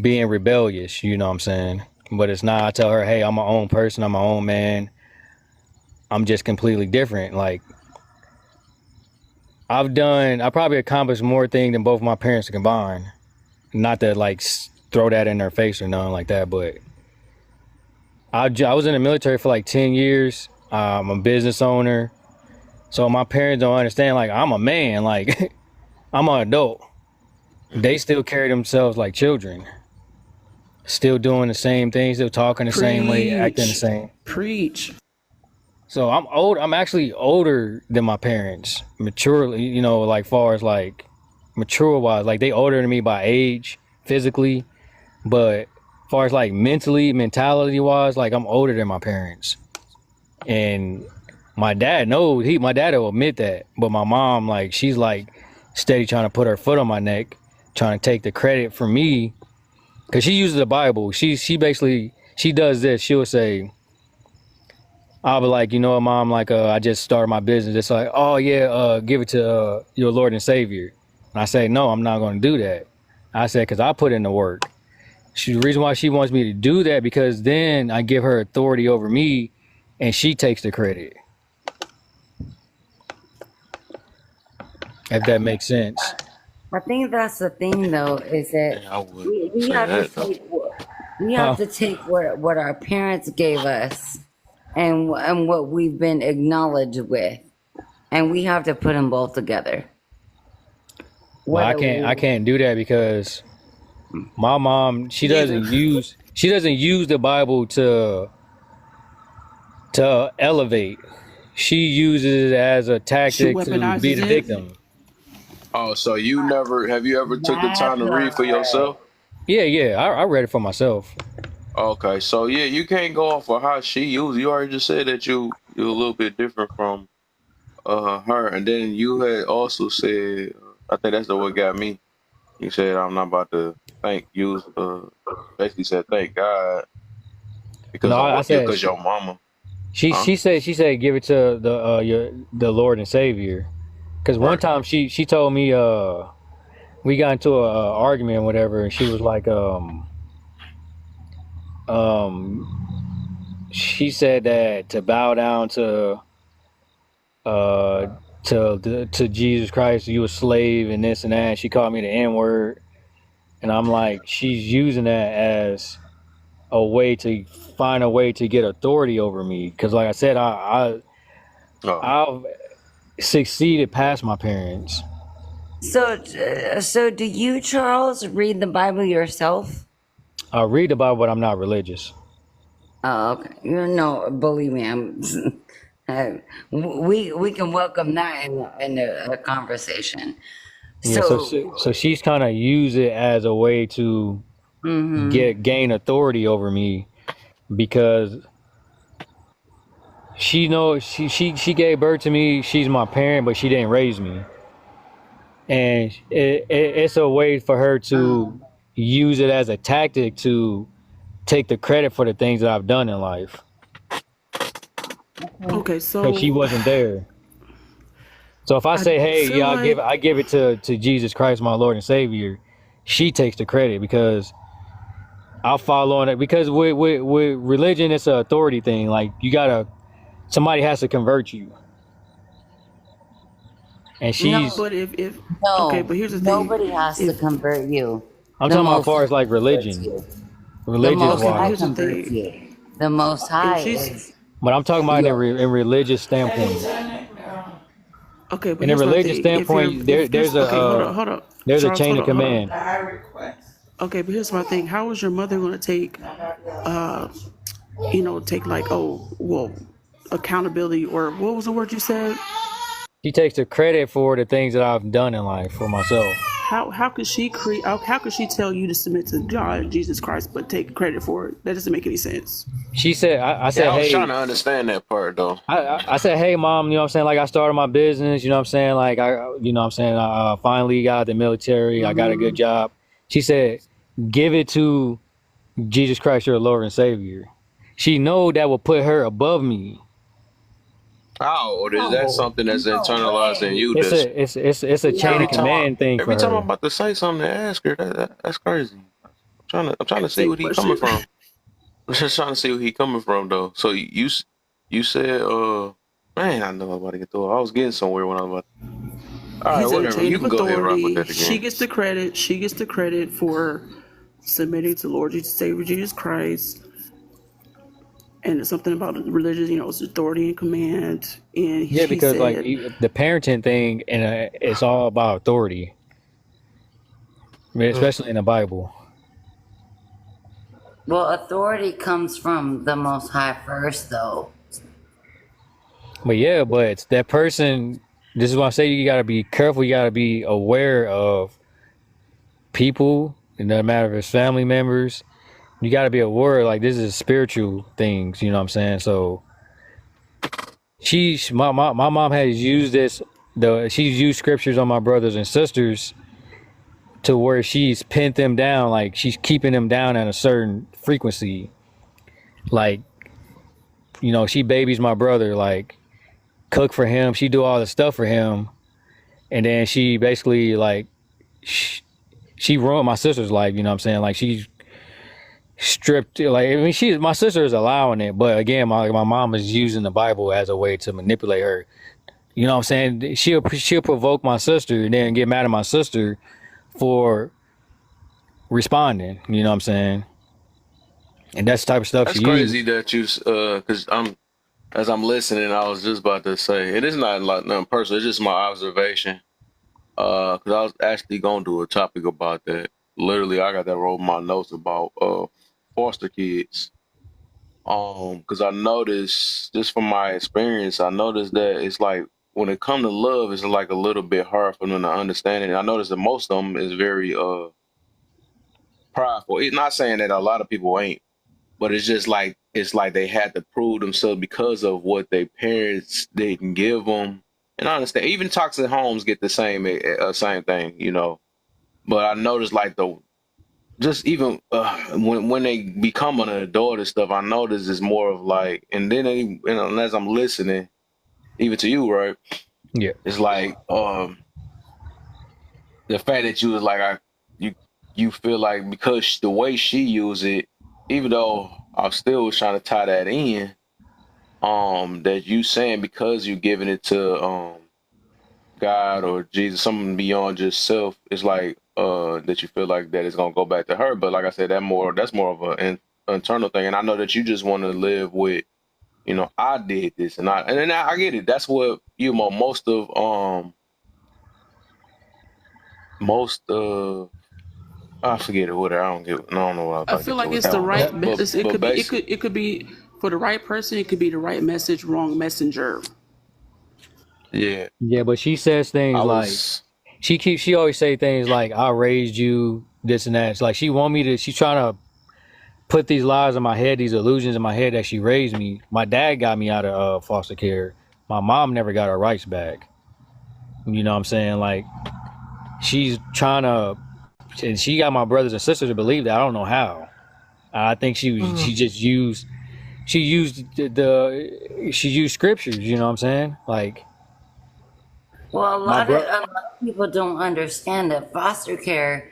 being rebellious, you know what I'm saying? But it's not. I tell her, hey, I'm my own person, I'm my own man. I'm just completely different. Like I probably accomplished more things than both my parents combined. Not to like throw that in their face or nothing like that, but I was in the military for like 10 years. I'm a business owner. So my parents don't understand, like, I'm a man, like, I'm an adult. They still carry themselves like children. Still doing the same things, still talking the same way, acting the Preach. same. Preach. So I'm old. I'm actually older than my parents, maturely. You know, like far as like mature wise, like they older than me by age, physically, but far as like mentality wise, like I'm older than my parents. And my dad knows my dad will admit that, but my mom, like, she's like steady trying to put her foot on my neck, trying to take the credit for me, because she uses the Bible. She basically she does this. She'll say, I'll be like, you know what, mom, like, I just started my business. It's like, oh yeah, give it to your Lord and Savior. And I say, no, I'm not going to do that. I said, because I put in the work. The reason why she wants me to do that, because then I give her authority over me, and she takes the credit. If that makes sense. I think that's the thing, though, is that Yeah, I would we say have to that though. take what our parents gave us and what we've been acknowledged with, and we have to put them both together. But I can't do that because my mom, she doesn't use the Bible to elevate. She uses it as a She tactic to be weaponizes the it. victim. Oh, so have you ever took the That's time to read for yourself? Yeah, I read it for myself. Okay, so yeah, you can't go off of how she used. You already just said that you're a little bit different from her, and then you had also said, I think that's the what got me. You said I'm not about to thank you. Basically said thank God because No, of I what you, said because your mama, she huh? said give it to the Lord and Savior. Because one Right. time she told me we got into a argument or whatever, and she was like she said that to bow down uh to Jesus Christ, you a slave and this and that. She called me the N word, and I'm like, she's using that as a way to find a way to get authority over me. Because like I said, Oh, I've succeeded past my parents. So do you, Charles, read the Bible yourself? I read the Bible, but I'm not religious. Oh, okay. You know, believe me, I'm. We can welcome that in a conversation. Yeah, So, so she's kind of use it as a way to gain authority over me, because she knows she gave birth to me. She's my parent, but she didn't raise me, and it's a way for her to use it as a tactic to take the credit for the things that I've done in life, Okay, because she so wasn't there. So if I I say, hey, feel yeah, like I give it to Jesus Christ, my Lord and Savior, she takes the credit, because I'll follow on it. Because with religion, it's an authority thing. Like, somebody has to convert you, and no, but if okay, no, but here's the thing. nobody has to If convert you. I'm The talking about as Most far as High like converts religion, you. The religious Most okay, but High here's wise. the converts thing. you. The Most If High she's is But I'm talking about in your. in religious standpoint. okay, but In a here's my religious thing. standpoint, If there's there's okay, hold up, there's a Charles, chain of hold up. command. Okay, but here's my thing. How is your mother going to take, take like, oh, well, accountability, or what was the word you said? She takes the credit for the things that I've done in life for myself. How could she create? How could she tell you to submit to God, Jesus Christ, but take credit for it? That doesn't make any sense. She said, I yeah, said, I was trying hey, to understand that part though. I said, hey, mom, you know what I'm saying? Like, I started my business, you know what I'm saying? Like, you know what I'm saying? I finally got out of the military. I got a good job. She said, give it to Jesus Christ, your Lord and Savior. She know that will put her above me. Oh, is that No, something that's no internalized in way. you? It's That's a chain of every time No. command thing for I'm her. about to say something to ask her. That's crazy. I'm trying to see Same what he coming question. from. I'm just trying to see where he coming from though. So you said man, I know I'm about to get through. I was getting somewhere when I was about. All He right, said a whatever. chain You of can go ahead and rock with authority. that She again. gets the credit. She gets the credit for submitting to Lord Jesus, Savior Jesus Christ. And it's something about religion, it's authority and command. And Yeah, she because like said, the parenting thing, and it's all about authority, I mean, especially in the Bible. Well, authority comes from the Most High first, though. But yeah, but that person. This is why I say you gotta be careful. You gotta be aware of people. It doesn't matter if it's family members. You gotta be aware. Like this is spiritual things. You know what I'm saying? So my mom has used this. She's used scriptures on my brothers and sisters to where she's pinned them down. Like she's keeping them down at a certain frequency. Like she babies my brother. Like cook for him. She do all the stuff for him, and then she basically like she ruined my sister's life. You know what I'm saying? Like she stripped. Like I mean, my sister is allowing it, but again, my mom is using the Bible as a way to manipulate her. You know what I'm saying? She'll provoke my sister and then get mad at my sister for responding. You know what I'm saying? And that's the type of stuff That's she crazy uses. that you, because as I'm listening, I was just about to say, it is not like nothing personal. It's just my observation. Because I was actually gonna do a topic about that. Literally, I got that wrote in my notes about foster kids. Because I noticed just from my experience, I noticed that it's like when it comes to love, it's like a little bit hard for them to understand it. I noticed that most of them is very prideful. It's not saying that a lot of people ain't, but it's like they had to prove themselves because of what their parents didn't give them. And I understand even toxic homes get the same thing, you know. But I noticed like the just even when they become an adult and stuff, I notice it's more of like, and then as I'm listening, even to you, right? Yeah. It's like the fact that you was like you you feel like because the way she used it, even though I still was trying to tie that in, that you saying because you giving it to God or Jesus, something beyond just self, it's like that you feel like that it's gonna go back to her. But like I said, that's more of an internal thing. And I know that you just want to live with, I did this and then I get it. That's what most of I forget it. Whatever. I don't know what I was I about to feel get to like it. it's I the don't know. right. Yep. It But could be. basically, It could be for the right person. It could be the right message, wrong messenger. yeah, Yeah, but she says I things like was. she always say things like I raised you, this and that. It's like she's trying to put these lies in my head, these illusions in my head that she raised me. My dad got me out of foster care. My mom never got her rights back. You know what I'm saying? Like she's trying to, and she got my brothers and sisters to believe that. I don't know how. I think she just used she used scriptures. You know what I'm saying? Like Well, my bro. a lot of people don't understand that foster care.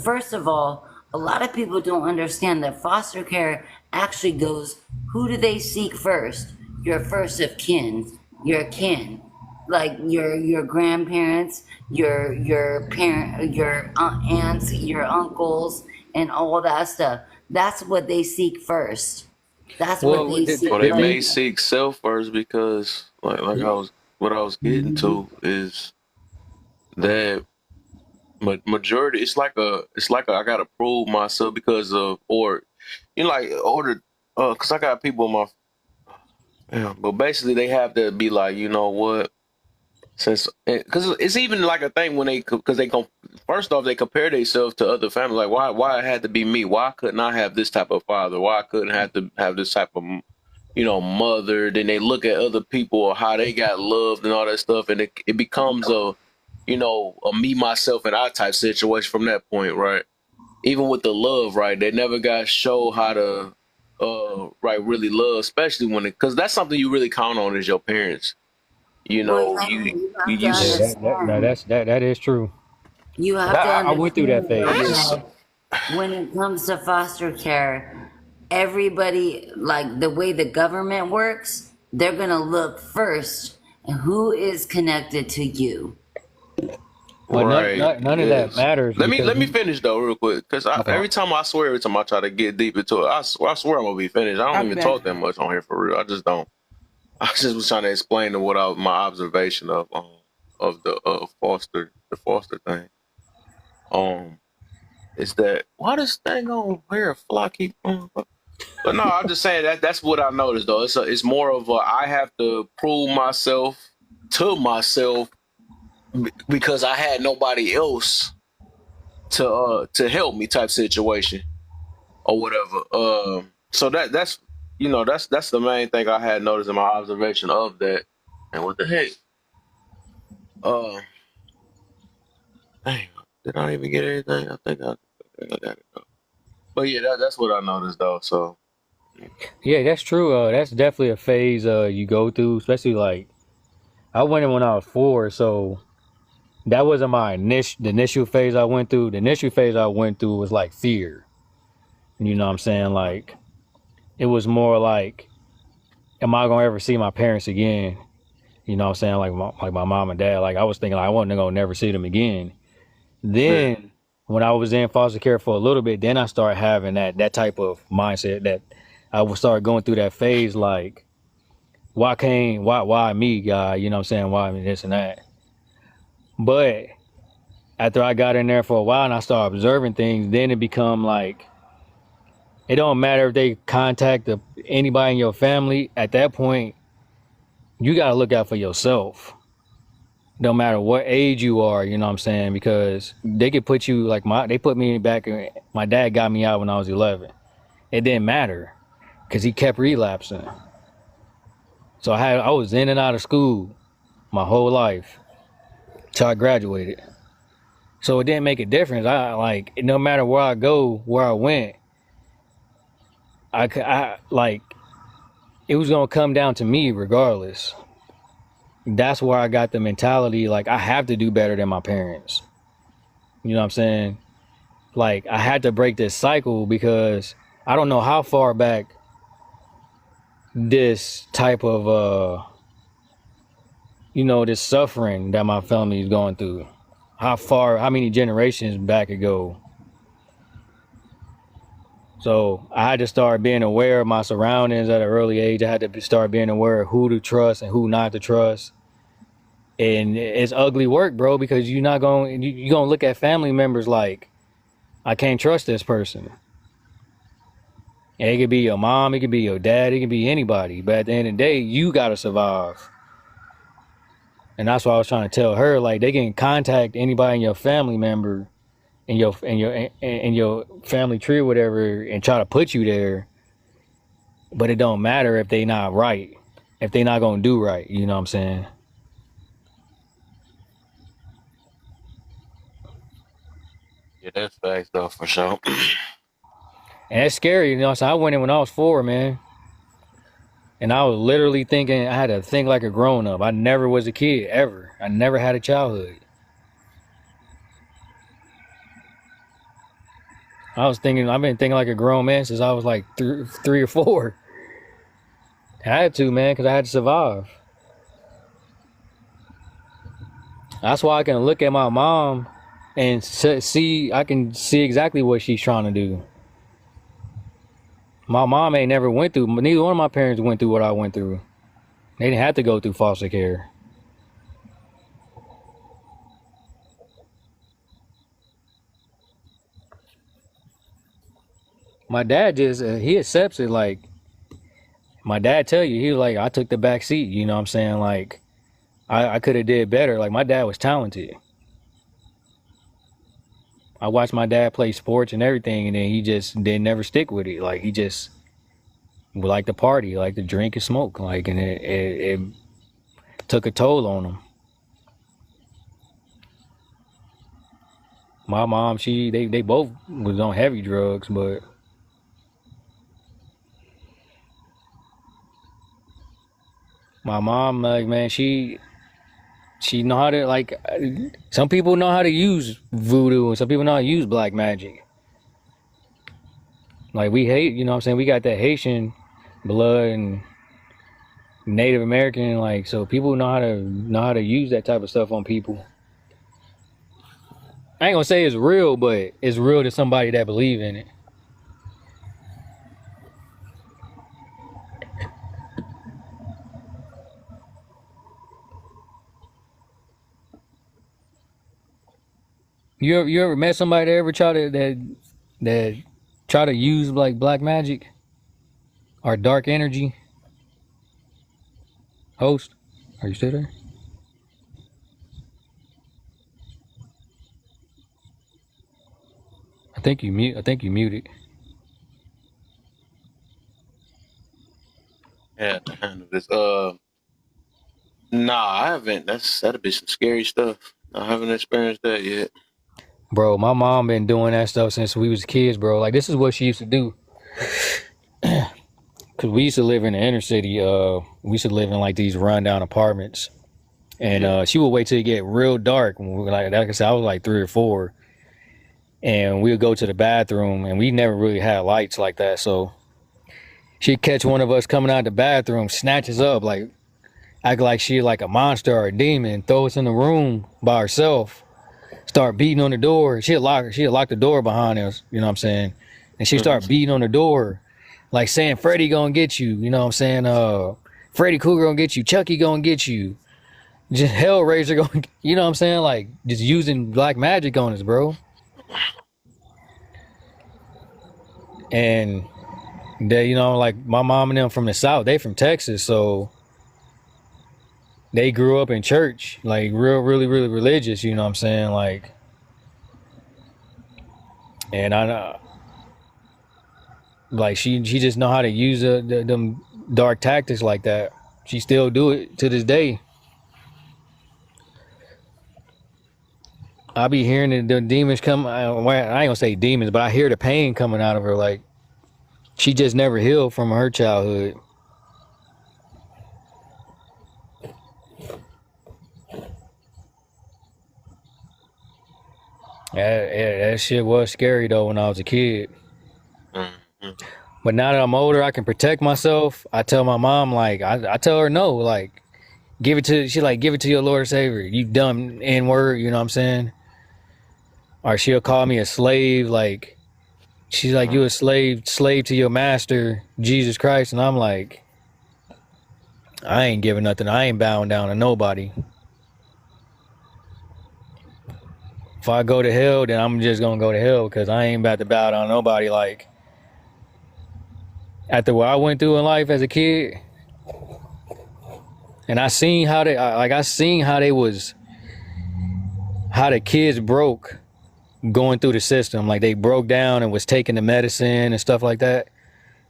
First of all, a lot of people don't understand that foster care actually goes. Who do they seek first? Your first of your kin, like your grandparents, your aunts, your uncles, and all that stuff. That's what they seek first. That's what Well, they seek Or they first. may seek self first because, like what I was getting to is that majority. It's like I gotta prove myself because of, or like order, because I got people in my, yeah, but basically they have to be like, you know what? Since because it's even like a thing when because they go first off they compare themselves to other families, like why it had to be me, why couldn't I have this type of father, why I couldn't have to have this type of mother. Then they look at other people or how they got loved and all that stuff, and it becomes a me myself and I type situation from that point, right? Even with the love, right? They never got show how to right really love, especially when it because that's something you really count on is your parents. You Well, know, Henry, you you have to you yeah, s- understand. that is true. You 'Cause have to I went through that understand I though phase. just that when it comes to foster care, everybody, like the way the government works, they're gonna look first at who is connected to you. But right, none of that yes. matters Let because me finish though real quick because okay. every time I try to get deep into it, I swear I'm gonna be finished. I don't I'll be even back. talk that much on here for real. I just don't. I just was trying to explain to my observation of the foster thing. Is that why this thing on here fly keep on? But no, I'm just saying that's what I noticed though. It's more of I have to prove myself to myself because I had nobody else to help me type situation or whatever. So that's that's the main thing I had noticed in my observation of that. And what the heck? Uh, dang, did I even get anything? I think I got it. But yeah, that's what I noticed though. So Yeah, that's true. That's definitely a phase you go through, especially like I went in when I was 4, so that wasn't the initial phase I went through. The initial phase I went through was like fear. You know what I'm saying? Like it was more like, am I gonna ever see my parents again? You know what I'm saying? Like my mom and dad. Like I was thinking I wasn't gonna never see them again. yeah, Then when I was in foster care for a little bit, then I started having that type of mindset that I would start going through that phase like, why me, God? You know what I'm saying? Why me this and that? But after I got in there for a while and I started observing things, then it become like it don't matter if they contact anybody in your family. At that point, you gotta look out for yourself. No matter what age you are, you know what I'm saying? Because they could put you like they put me back in. My dad got me out when I was 11. It didn't matter because he kept relapsing. So I was in and out of school my whole life till I graduated. So it didn't make a difference. I like no matter where I go, where I went, I like it was gonna come down to me regardless. That's where I got the mentality like I have to do better than my parents. You know what I'm saying? Like I had to break this cycle because I don't know how far back this type of this suffering that my family is going through. How many generations back ago. So I had to start being aware of my surroundings at an early age. I had to start being aware of who to trust and who not to trust. And it's ugly work, bro, because you're going to look at family members like, I can't trust this person. And it could be your mom, it could be your dad, it could be anybody. But at the end of the day, you got to survive. And that's what I was trying to tell her. Like, they can contact anybody in your family member in your family tree or whatever and try to put you there. But it don't matter if they not right. If they not going to do right. You know what I'm saying? yeah, that's facts though for sure. And it's scary. You know what I'm saying? I went in when I was 4, man. And I was literally thinking I had to think like a grown up. I never was a kid, ever. I never had a childhood. I've been thinking like a grown man since I was like 3 or 4. I had to, man, because I had to survive. That's why I can look at my mom and I can see exactly what she's trying to do. My mom ain't never went through, neither one of my parents went through what I went through. They didn't have to go through foster care. My dad just, he accepts it. Like, my dad tell you, he was like, I took the back seat, you know what I'm saying? Like, I could have did better. Like, my dad was talented. I watched my dad play sports and everything, and then he just didn't never stick with it. Like, he just would like to party, like to drink and smoke. Like, and it took a toll on him. My mom, they both was on heavy drugs, but my mom, like, man, she know how to, like, some people know how to use voodoo and some people know how to use black magic. Like, we hate, you know what I'm saying? We got that Haitian blood and Native American, like, so people know how to use that type of stuff on people. I ain't gonna say it's real, but it's real to somebody that believe in it. You ever met somebody that ever try to use like black magic? Our dark energy host. Are you still there? I think you muted. Yeah, to handle this. Nah, I haven't. That'd be some scary stuff. I haven't experienced that yet. Bro, my mom been doing that stuff since we was kids, bro. Like, this is what she used to do. Cause we used to live in the inner city. We used to live in like these rundown apartments, and she would wait till it get real dark. When we were like I said, I was like 3 or 4, and we would go to the bathroom, and we never really had lights like that. So she'd catch one of us coming out the bathroom, snatch us up, like act like she like a monster or a demon, throw us in the room by herself, start beating on the door. She'd lock the door behind us. You know what I'm saying? And she'd start beating on the door. Like saying, Freddy gonna get you, you know what I'm saying? Freddy Krueger gonna get you, Chucky gonna get you. Just Hellraiser gonna, you know what I'm saying? Like, just using black magic on us, bro. And they, you know, like my mom and them from the South, they from Texas, so they grew up in church, like really religious, you know what I'm saying? Like, and I know. Like she just know how to use them dark tactics like that. She still do it to this day. I be hearing the demons come. I ain't gonna say demons, but I hear the pain coming out of her. Like she just never healed from her childhood. That shit was scary though when I was a kid. But now that I'm older, I can protect myself. I tell my mom, like, I tell her no, like, give it to your Lord and Savior. You dumb N-word, you know what I'm saying? Or she'll call me a slave, like, she's like, you a slave to your master, Jesus Christ. And I'm like, I ain't giving nothing. I ain't bowing down to nobody. If I go to hell, then I'm just gonna go to hell because I ain't about to bow down to nobody. Like, after what I went through in life as a kid, and I seen how the kids broke going through the system. Like they broke down and was taking the medicine and stuff like that.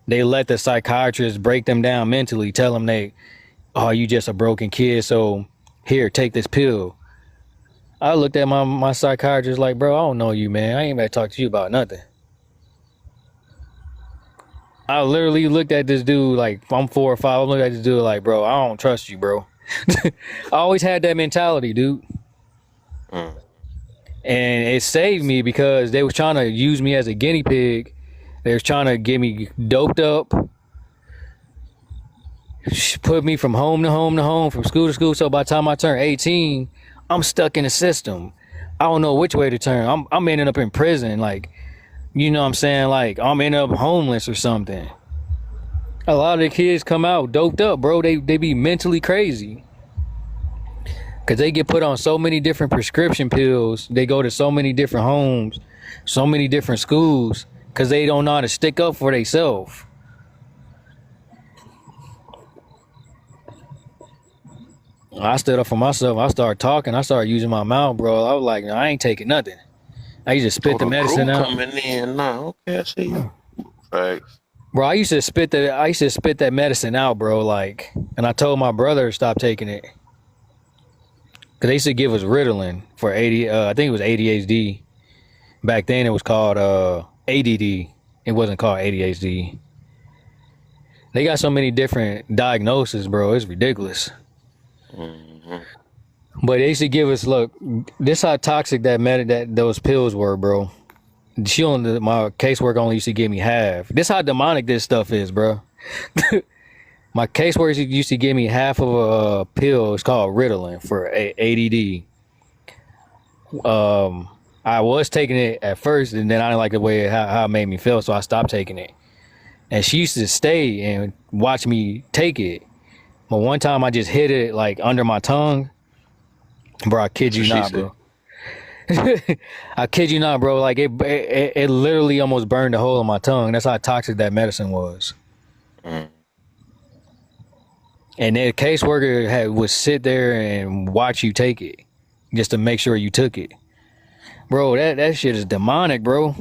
They let the psychiatrist break them down mentally, tell them you just a broken kid, so here, take this pill. I looked at my psychiatrist like, bro, I don't know you, man. I ain't about to talk to you about nothing. I literally looked at this dude like, I'm 4 or 5. I looked at this dude like, bro, I don't trust you, bro. I always had that mentality, dude. And it saved me because they was trying to use me as a guinea pig. They was trying to get me doped up, put me from home to home to home, from school to school. So by the time I turned 18, I'm stuck in the system. I don't know which way to turn. I'm ending up in prison. Like, you know what I'm saying? Like, I'm ending up homeless or something. A lot of the kids come out doped up, bro. They be mentally crazy. Because they get put on so many different prescription pills. They go to so many different homes, so many different schools, because they don't know how to stick up for themselves. I stood up for myself. I started talking. I started using my mouth, bro. I was like, no, I ain't taking nothing. I used to spit the medicine out. Coming in now. Okay, I see you. Facts. Bro, I used to spit that medicine out, bro. Like, and I told my brother to stop taking it. Cause they used to give us Ritalin for I think it was ADHD. Back then it was called ADD. It wasn't called ADHD. They got so many different diagnoses, bro. It's ridiculous. But they used to give us, look, this how toxic that those pills were, bro. My caseworker only used to give me half. This how demonic this stuff is, bro. My caseworker used to give me half of a pill. It's called Ritalin for ADD. I was taking it at first, and then I didn't like the way how it made me feel, so I stopped taking it. And she used to stay and watch me take it. But one time I just hit it like under my tongue. Bro, I kid you not, bro. I kid you not, bro. Like it literally almost burned a hole in my tongue. That's how toxic that medicine was. Mm. And the caseworker would sit there and watch you take it just to make sure you took it. Bro, that shit is demonic, bro.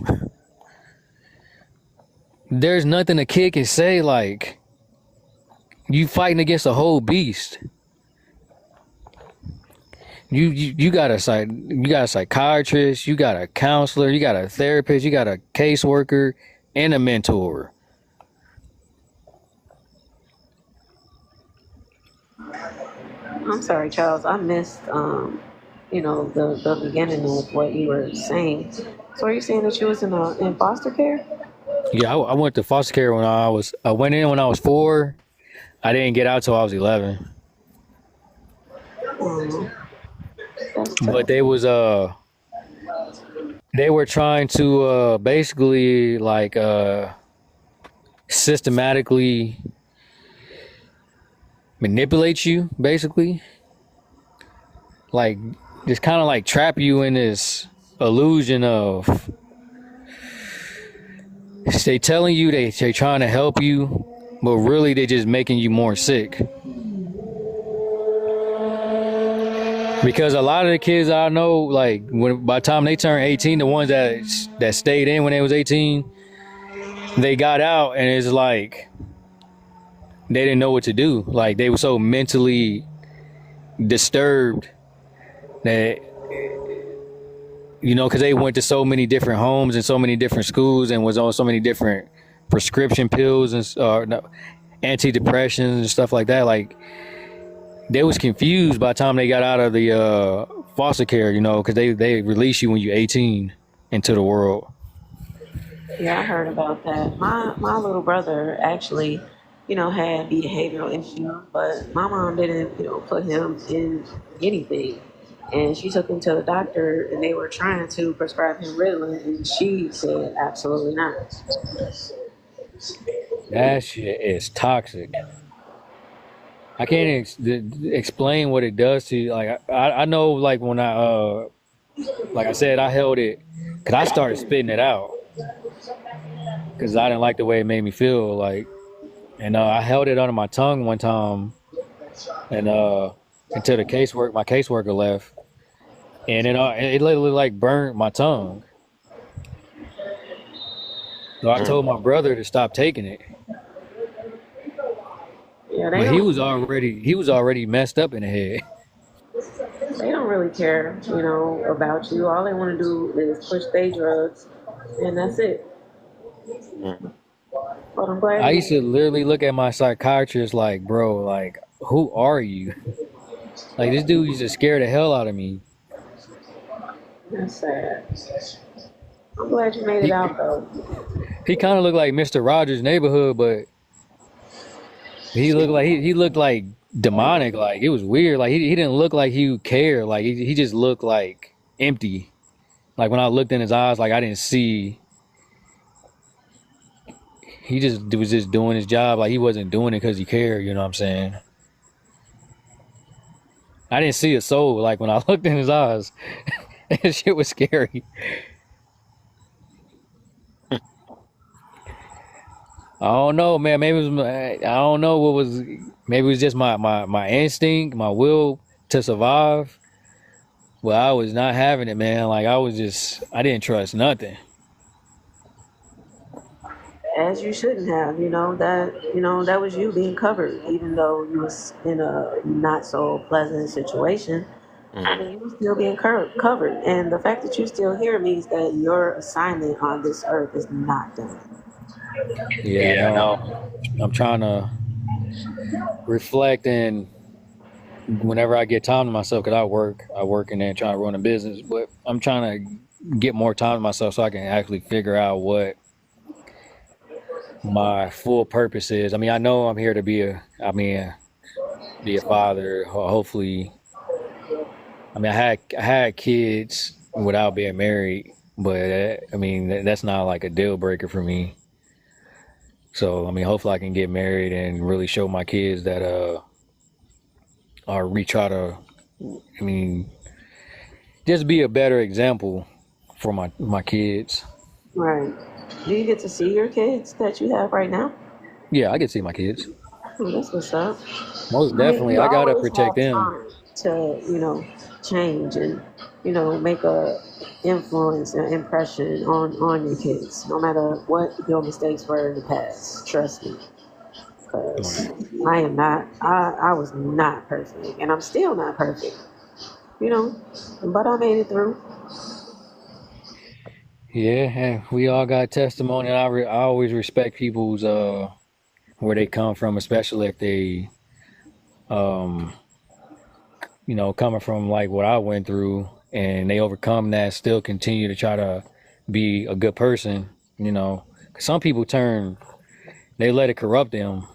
There's nothing a kid can say, like, you fighting against a whole beast. You got a psychiatrist, you got a counselor, you got a therapist, you got a caseworker, and a mentor. I'm sorry, Charles. I missed, the beginning of what you were saying. So are you saying that you was in foster care? Yeah, I went to foster care I went in when I was 4. I didn't get out till I was 11. That's But tough. they were trying to basically like systematically manipulate you, basically. Like just kind of like trap you in this illusion of they telling you they trying to help you, but really they just making you more sick. Because a lot of the kids I know, like by the time they turn 18, the ones that stayed in when they was 18, they got out and it's like they didn't know what to do. Like they were so mentally disturbed that because they went to so many different homes and so many different schools and was on so many different prescription pills and antidepressants and stuff like that. Like they was confused by the time they got out of the foster care, because they release you when you're 18 into the world. Yeah, I heard about that. My little brother actually, had behavioral issues, but my mom didn't, put him in anything. And she took him to the doctor, and they were trying to prescribe him Ritalin, and she said absolutely not. That shit is toxic. I can't explain what it does to you. Like I know, like when like I said, I held it because I started spitting it out because I didn't like the way it made me feel. Like, and I held it under my tongue one time, and until my caseworker left, and it literally like burned my tongue. So I told my brother to stop taking it. Yeah, But he was already messed up in the head. they don't really care, about you. All they want to do is push their drugs, and that's it. Mm. But I'm glad I you used made to literally look at my psychiatrist like, bro, like, who are you? Like, this dude used to scare the hell out of me. it. That's sad. I'm glad you made it He out, though. he kind of looked like Mr. Rogers' Neighborhood, but he looked like demonic. Like it was weird. Like he didn't look like he would care. Like he just looked like empty. Like when I looked in his eyes, like I didn't see. He just was just doing his job. Like he wasn't doing it because he cared. You know what I'm saying? I didn't see a soul. Like when I looked in his eyes, that shit was scary. I don't know, man. Maybe it was. I don't know what was. Maybe it was just my instinct, my will to survive. Well, I was not having it, man. Like I didn't trust nothing. As you shouldn't have, that was you being covered, even though you was in a not so pleasant situation. I Mm. mean, you were still being covered, and the fact that you still here means that your assignment on this earth is not done. Yeah, no. I'm trying to reflect and whenever I get time to myself, because I work and then trying to run a business, but I'm trying to get more time to myself so I can actually figure out what my full purpose is. I mean, I know I'm here to be be a father. Hopefully, I mean, I had kids without being married, but I mean, that's not like a deal breaker for me. So, I mean, hopefully I can get married and really show my kids that, or try to, I mean, just be a better example for my kids. Right. Do you get to see your kids that you have right now? Yeah, I can see my kids. Oh, that's what's up. Most I mean, definitely. you I gotta always protect have them. time to, change and, make a influence and impression on your kids, no matter what your mistakes were in the past. Trust me, because Right. I was not perfect, and I'm still not perfect, you know, but I made it through. Yeah, and we all got testimony. And I always respect people's where they come from, especially if they um coming from like what I went through, and they overcome that, still continue to try to be a good person. 'Cause some people they let it corrupt them.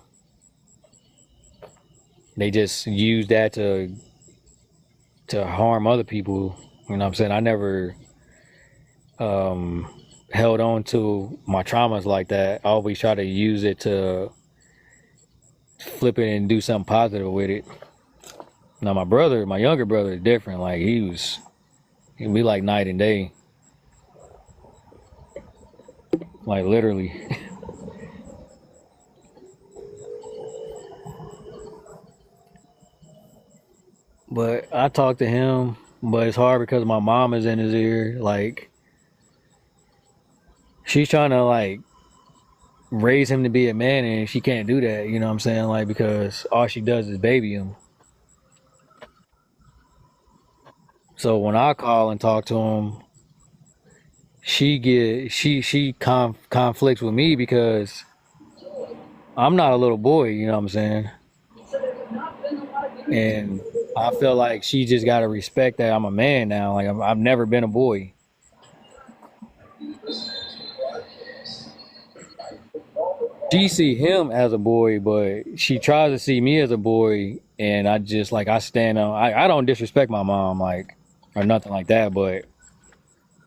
They just use that to harm other people. You know what I'm saying? I never um held on to my traumas like that. I always try to use it to flip it and do something positive with it. Now my younger brother is different. Like he'd be like night and day. Like literally. But I talk to him, but it's hard because my mom is in his ear. Like she's trying to like raise him to be a man, and she can't do that. You know what I'm saying? Like because all she does is baby him. So when I call and talk to him, she conflicts with me because I'm not a little boy. You know what I'm saying? And I feel like she just got to respect that I'm a man now. Like I've never been a boy. She see him as a boy, but she tries to see me as a boy. And I just like, I stand on, I don't disrespect my mom, like, or nothing like that. But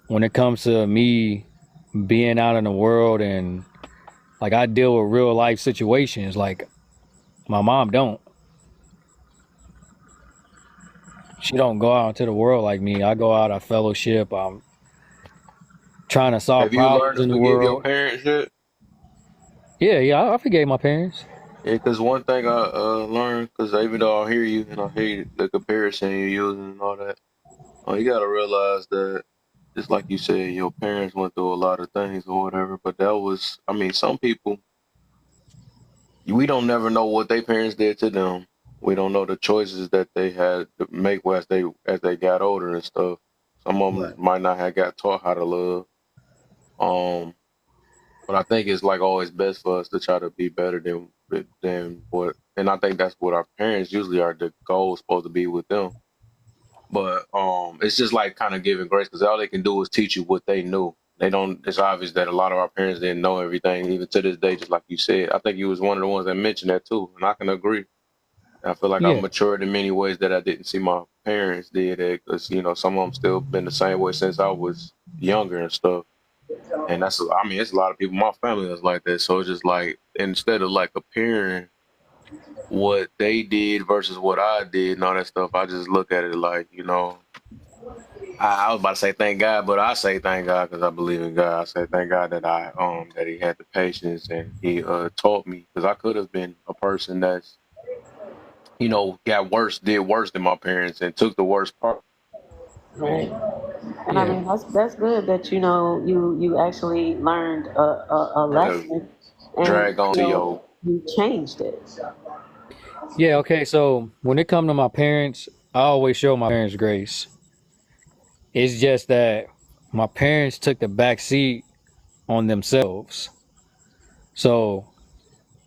when it comes to me being out in the world and like I deal with real life situations, like my mom don't. She don't go out into the world like me. I go out, I fellowship. I'm trying to solve Have you learned problems to in the forgive your world. parents yet? Yeah, I forgave my parents. Yeah, because one thing I learned, because even though I hear you and I hear the comparison you're using and all that, you got to realize that just like you said, your parents went through a lot of things or whatever, but that was, I mean, some people, we don't never know what their parents did to them. We don't know the choices that they had to make as they got older and stuff. Some of them Right. might not have got taught how to love. Um, but I think it's like always best for us to try to be better than what, and I think that's what our parents usually are. The goal is supposed to be with them. But it's just like kind of giving grace because all they can do is teach you what they knew. They don't. It's obvious that a lot of our parents didn't know everything, even to this day. Just like you said, I think you was one of the ones that mentioned that too, and I can agree. I feel like I've Yeah, matured in many ways that I didn't see my parents did it because some of them still been the same way since I was younger and stuff. And I mean, it's a lot of people in my family that's like that. So it's just like instead of like comparing what they did versus what I did and all that stuff, I just look at it like, I was about to say thank God, but I say thank God because I believe in God. I say thank God that that He had the patience and He taught me because I could have been a person that's did worse than my parents and took the worst part. Right. And I yeah, mean, that's good that you actually learned a Uh, lesson, and drag on to your you changed it. yeah. Okay, so when it come to my parents, I always show my parents grace. It's just that my parents took the back seat on themselves. So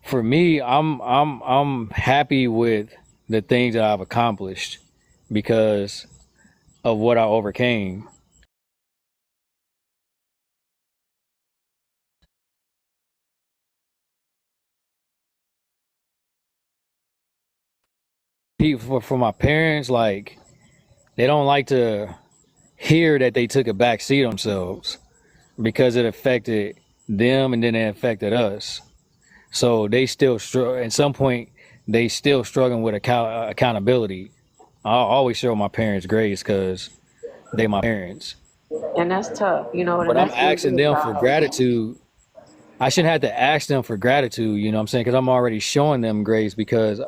for me, I'm happy with the things that I've accomplished because of what I overcame. For my parents, like they don't like to hear that they took a back seat on themselves because it affected them and then it affected us. So they still at some point they still struggling with accountability. I always show my parents grace because they my parents. And that's tough, and But I'm that's asking really them for hard. gratitude. I shouldn't have to ask them for gratitude, you know what I'm saying? Because I'm already showing them grace because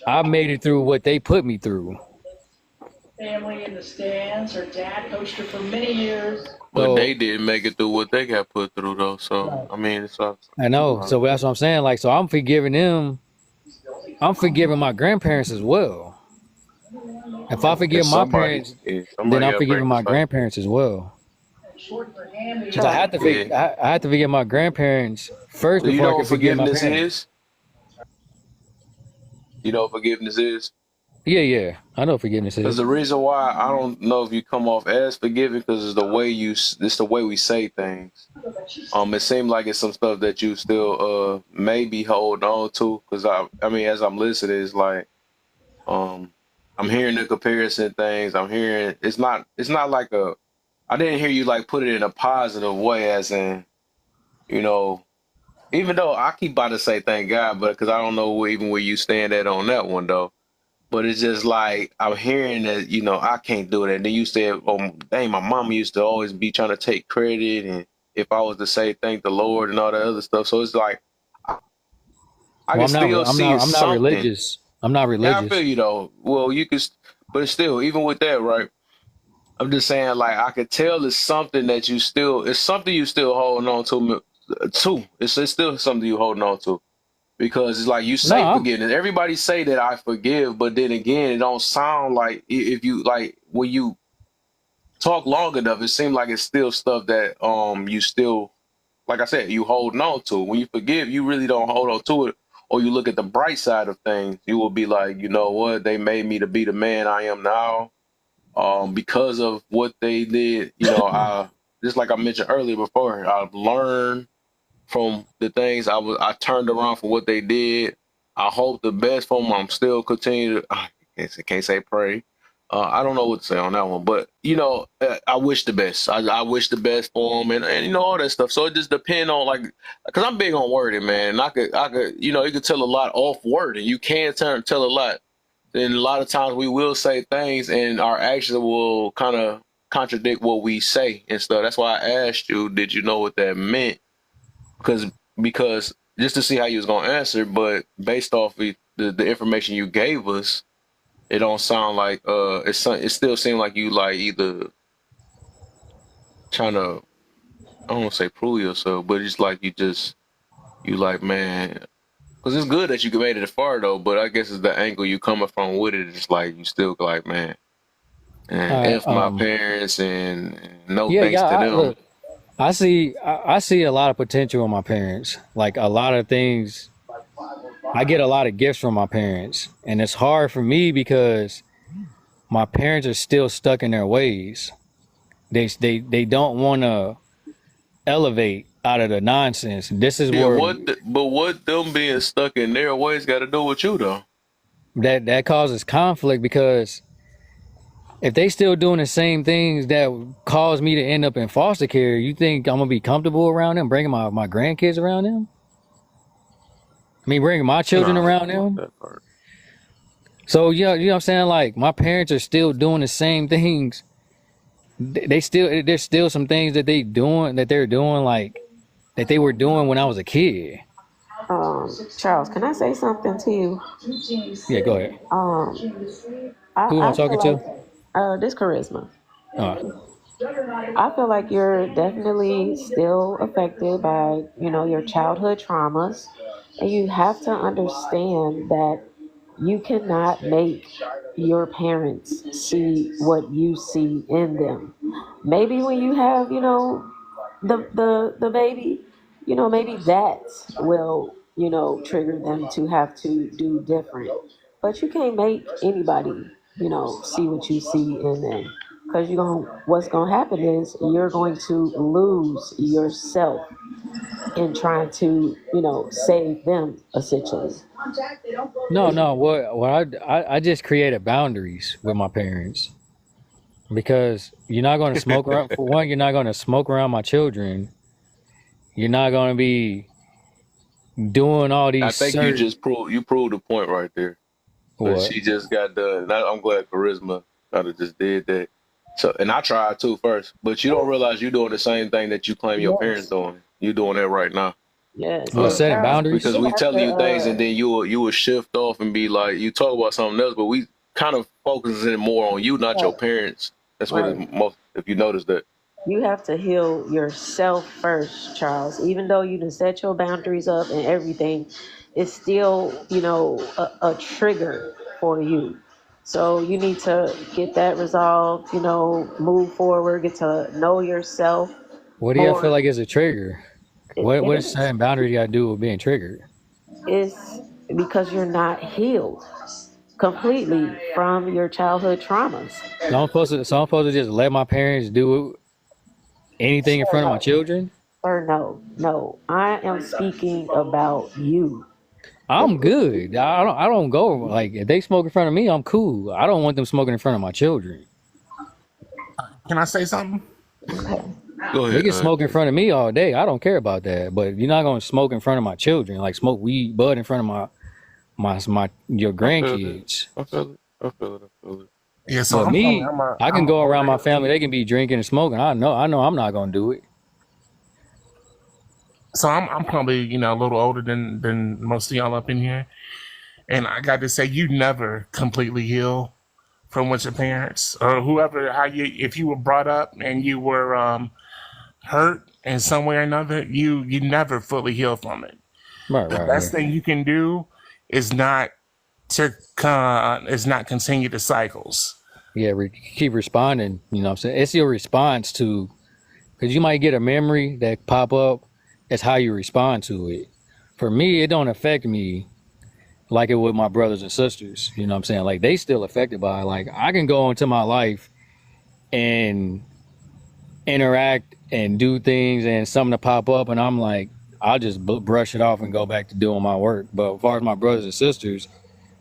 I made it through what they put me through. Family in the stands. Her dad coached her for many years. But So they didn't make it through what they got put through though. So I mean, it's I know. So that's what I'm saying. Like, so I'm forgiving them. I'm forgiving my grandparents as well. If I forgive my parents, then somebody I'm got to break forgiving the my cycle. grandparents as well. Because I Charles. have to, I have to forgive my grandparents first Do you before I know can what forgive my forgiveness parents. is? You know what forgiveness is? Yeah, I know what forgiveness Because is. the reason why I don't know if you come off as forgiving, because it's the way we say things. It seems like it's some stuff that you still maybe hold on to. Because I mean, as I'm listening, it's like I'm hearing the comparison things. I'm hearing it's not like I didn't hear you like put it in a positive way, as in, you know, even though I keep about to say thank God, but because I don't know even where you stand at on that one though. But it's just like I'm hearing that, you know, I can't do that. And then you said, "Oh, dang, my mom used to always be trying to take credit, and if I was to say thank the Lord and all that other stuff." So it's like I Well, can still see it's I'm not something. religious. I'm not Yeah, I feel religious. you though. Well, you could, but still, even with that, right? I'm just saying, like I could tell it's something that it's something you still holding on to. It's still something you holding on to. Because it's like you No, say forgiveness. Everybody say that I forgive, but then again, it don't sound like if you like when you talk long enough, it seems like it's still stuff that you still, like I said, you holding on to. When you forgive, you really don't hold on to it, or you look at the bright side of things. You will be like, you know what, they made me to be the man I am now, because of what they did. You know, I just like I mentioned earlier before, I've learned from the things I turned around for what they did. I hope the best for them. I'm still continue to can't say pray. I don't know what to say on that one, but you know, I wish the best. I wish the best for them, and you know all that stuff. So it just depends on like, because I'm big on wording, man. And I could you know you could tell a lot off wording. You can tell a lot. And a lot of times we will say things, and our actions will kind of contradict what we say and stuff. That's why I asked you, did you know what that meant? because because just to see how you was gonna answer, but based off the information you gave us, it don't sound like it still seemed like you like either trying to, I don't want to say prove yourself, but it's like you like, man, because it's good that you made it as far though, but I guess it's the angle you coming from with it. It's like you still like, man, and uh, F my parents and no yeah. thanks to them. Look, I see a lot of potential in my parents. Like a lot of things, I get a lot of gifts from my parents, and it's hard for me because my parents are still stuck in their ways. They don't want to elevate out of the nonsense. This is Yeah, where but what them being stuck in their ways got to do with you though? that causes conflict because if they still doing the same things that caused me to end up in foster care, you think I'm gonna be comfortable around them, bringing my grandkids around them? I mean, bringing my No, children I don't around know about them? that part. So, you know what I'm saying? Like, my parents are still doing the same things. There's still some things that they're doing, like, that they were doing when I was a kid. Charles, can I say something to you? Yeah, go ahead. Um, Who am I I feel talking to? like this charisma. Uh, I feel like you're definitely still affected by, you know, your childhood traumas. And you have to understand that you cannot make your parents see what you see in them. Maybe when you have, you know, the baby, you know, maybe that will, you know, trigger them to have to do different. But you can't make anybody, you know, see what you see in them. Because what's gonna happen is you're going to lose yourself in trying to, you know, save them essentially. no. I just created boundaries with my parents because you're not going to smoke around. For one, you're not going to smoke around my children. You're not going to be doing all I these think you certain just proved the point right there. But what? she just got done. And I'm glad Charisma kind of just did that. So, and I tried too first, but you don't realize you're doing the same thing that you claim your parents Yes, doing. You're doing that right now. yes. Well, So setting Charles, boundaries. Because you we have telling to you things and then you will shift off and be like, you talk about something else, but we kind of focusing more on you, not your right, parents. That's what right. it's most, if you notice that. You have to heal yourself first, Charles. Even though you done set your boundaries up and everything, it's still, a trigger for you. So you need to get that resolved, move forward, get to know yourself What do y'all feel more. like is a trigger? It What is is. setting boundaries got to do with being triggered? It's because you're not healed completely from your childhood traumas. So I'm supposed to just let my parents do anything in Sir, front of my no. children? Sir, no, no. I am speaking about you. I'm good. I don't go like if they smoke in front of me, I'm cool. I don't want them smoking in front of my children. Can I say something? Okay. Go They ahead. can smoke in front of me all day. I don't care about that. But you're not gonna smoke in front of my children, like smoke weed, bud in front of your I feel that. grandkids. I feel it. I feel it. I feel it. Yeah, so But I'm probably me, I can I'm a go around my older family. They can be drinking and smoking. I know I'm not gonna do it. so I'm probably, a little older than most of y'all up in here. And I got to say, you never completely heal from what your parents or whoever, if you were brought up and you were hurt in some way or another, you never fully heal from it. Right, The right, best right. thing you can do is not continue the cycles. Yeah, keep responding. You know what I'm saying? It's your response to, because you might get a memory that pop up. It's how you respond to it. For me, it don't affect me like it would my brothers and sisters. You know what I'm saying? Like they still affected by it. Like I can go into my life and interact and do things and something to pop up and I'm like, I'll just brush it off and go back to doing my work. But as far as my brothers and sisters,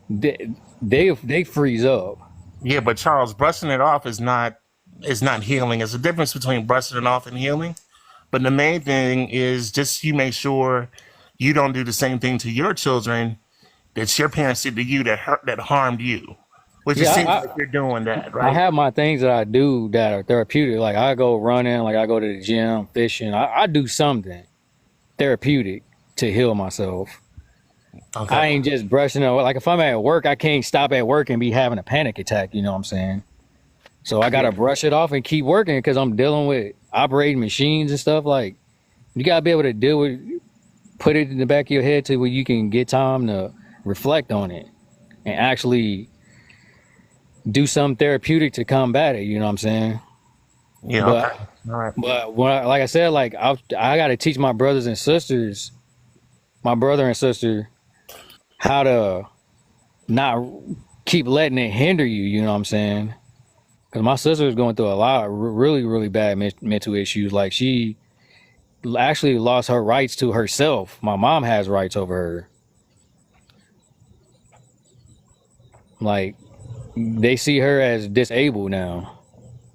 they freeze up. Yeah, but Charles, brushing it off is not healing. There's a difference between brushing it off and healing. But the main thing is just you make sure you don't do the same thing to your children that your parents did to you that harmed you. Which it Yeah, seems like you're doing that, I right? have my things that I do that are therapeutic. Like I go running, like I go to the gym, fishing. I do something therapeutic to heal myself. Okay. I ain't just brushing it. Like if I'm at work, I can't stop at work and be having a panic attack. You know what I'm saying? So I gotta brush it off and keep working because I'm dealing with operating machines and stuff. Like you gotta be able to deal with, put it in the back of your head to where you can get time to reflect on it and actually do something therapeutic to combat it. You know what I'm saying? Yeah, But okay. All right. like I said, like I got to teach my brothers and sisters, my brother and sister, how to not keep letting it hinder you. You know what I'm saying? Because my sister was going through a lot of really, really bad mental issues. Like she actually lost her rights to herself. My mom has rights over her. Like they see her as disabled now.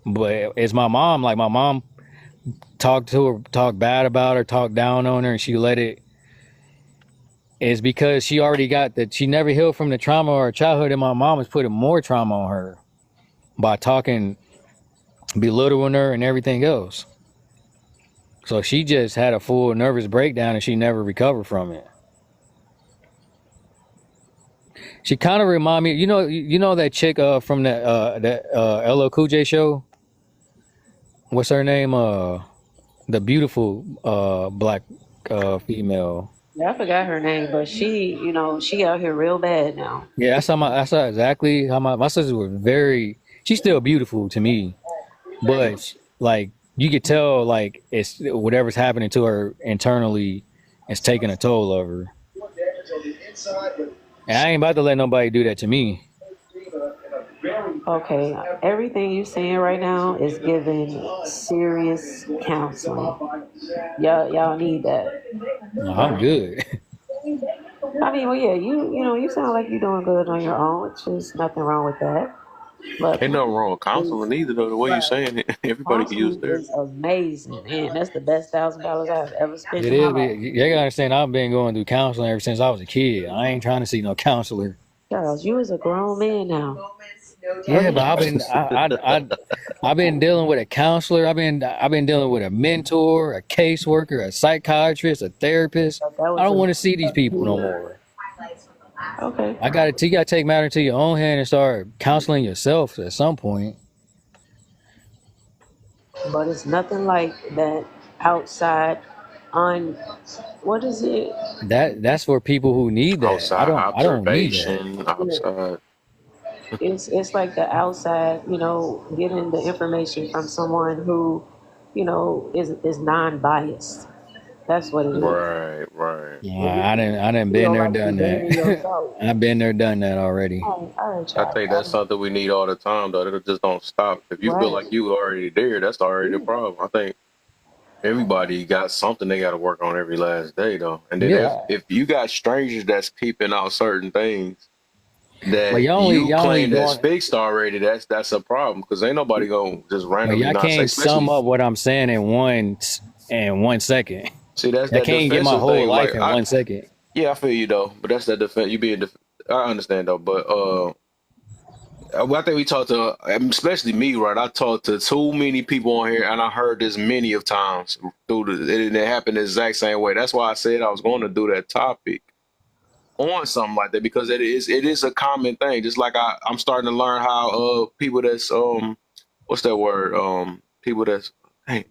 But it's my mom. Like my mom talked to her, talked bad about her, talked down on her, and she let it. It's because she already got that. She never healed from the trauma of her childhood, and my mom was putting more trauma on her by talking, belittling her, and everything else. So she just had a full nervous breakdown, and she never recovered from it. She kind of remind me, you know that chick from that LL Cool J show. What's her name? The beautiful black female. Yeah, I forgot her name, but she out here real bad now. Yeah, that's how exactly how my sisters were very. She's still beautiful to me, but like you could tell, like it's whatever's happening to her internally, is taking a toll of her. And I ain't about to let nobody do that to me. Okay, everything you saying right now is giving serious counseling. Y'all need that. No, I'm good. I mean, well, yeah, you sound like you're doing good on your own, which is nothing wrong with that. But Ain't nothing wrong with is counseling either, though. The way you right. saying it, everybody can use Counseling therapy. is amazing, man. That's the best $1,000 I've ever spent It in my is. life. You gotta understand. I've been going through counseling ever since I was a kid. I ain't trying to see no counselor. Charles, you is a grown man now. Yeah, but I've been dealing with a counselor. I've been dealing with a mentor, a caseworker, a psychiatrist, a therapist. But that I was don't a want to see these people no yeah. more. Okay. You gotta take matter into your own hand and start counseling yourself at some point. But it's nothing like that outside on what is it? That's for people who need that. Outside I don't need that. observation, Yeah. outside. It's like the outside, getting the information from someone who, is non-biased. That's what it is. Right. If Yeah, I didn't you been feel there, like you're done gaining that. yourself. I've been there, done that already. All right, I think that's child. something we need all the time, though. It just don't stop. If you feel Right. like you already there, that's already the Yeah. problem. I think everybody got something they got to work on every last day, though. And then Yeah, if you got strangers that's peeping out certain things but that you y'all only claim that's going. fixed already, that's a problem because ain't nobody gonna just But randomly y'all not say. can't sum Especially, up what I'm saying in 1 second. see, that's I that can't get my defensive whole thing. life Like in 1 second. yeah, I feel you though, but that's that defense. You being, I understand though, but I think we talked to, especially me, right? I talked to too many people on here, and I heard this many of times through it happened the exact same way. That's why I said I was going to do that topic on something like that because it is a common thing. Just like I'm starting to learn how people that's what's that word people that's hey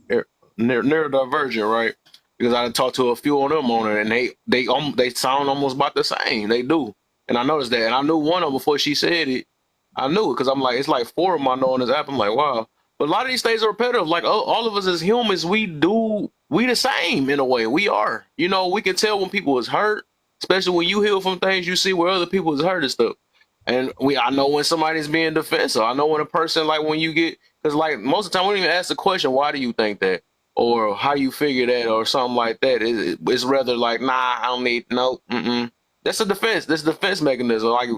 neurodivergent, right? Because I talked to a few of them on it, and they sound almost about the same. They do, and I noticed that, and I knew one of them before she said it. I knew it because I'm like, it's like four of them I know on this app. I'm like, wow. But a lot of these things are repetitive. Like all of us as humans, we the same in a way. We are. We can tell when people is hurt, especially when you heal from things you see where other people is hurt and stuff. And I know when somebody's being defensive. I know when a person like when you get because like most of the time we don't even ask the question, why do you think that? Or how you figure that or something like that. It's rather like, nah, I don't need no, mm-mm. That's a defense. That's a defense mechanism. Like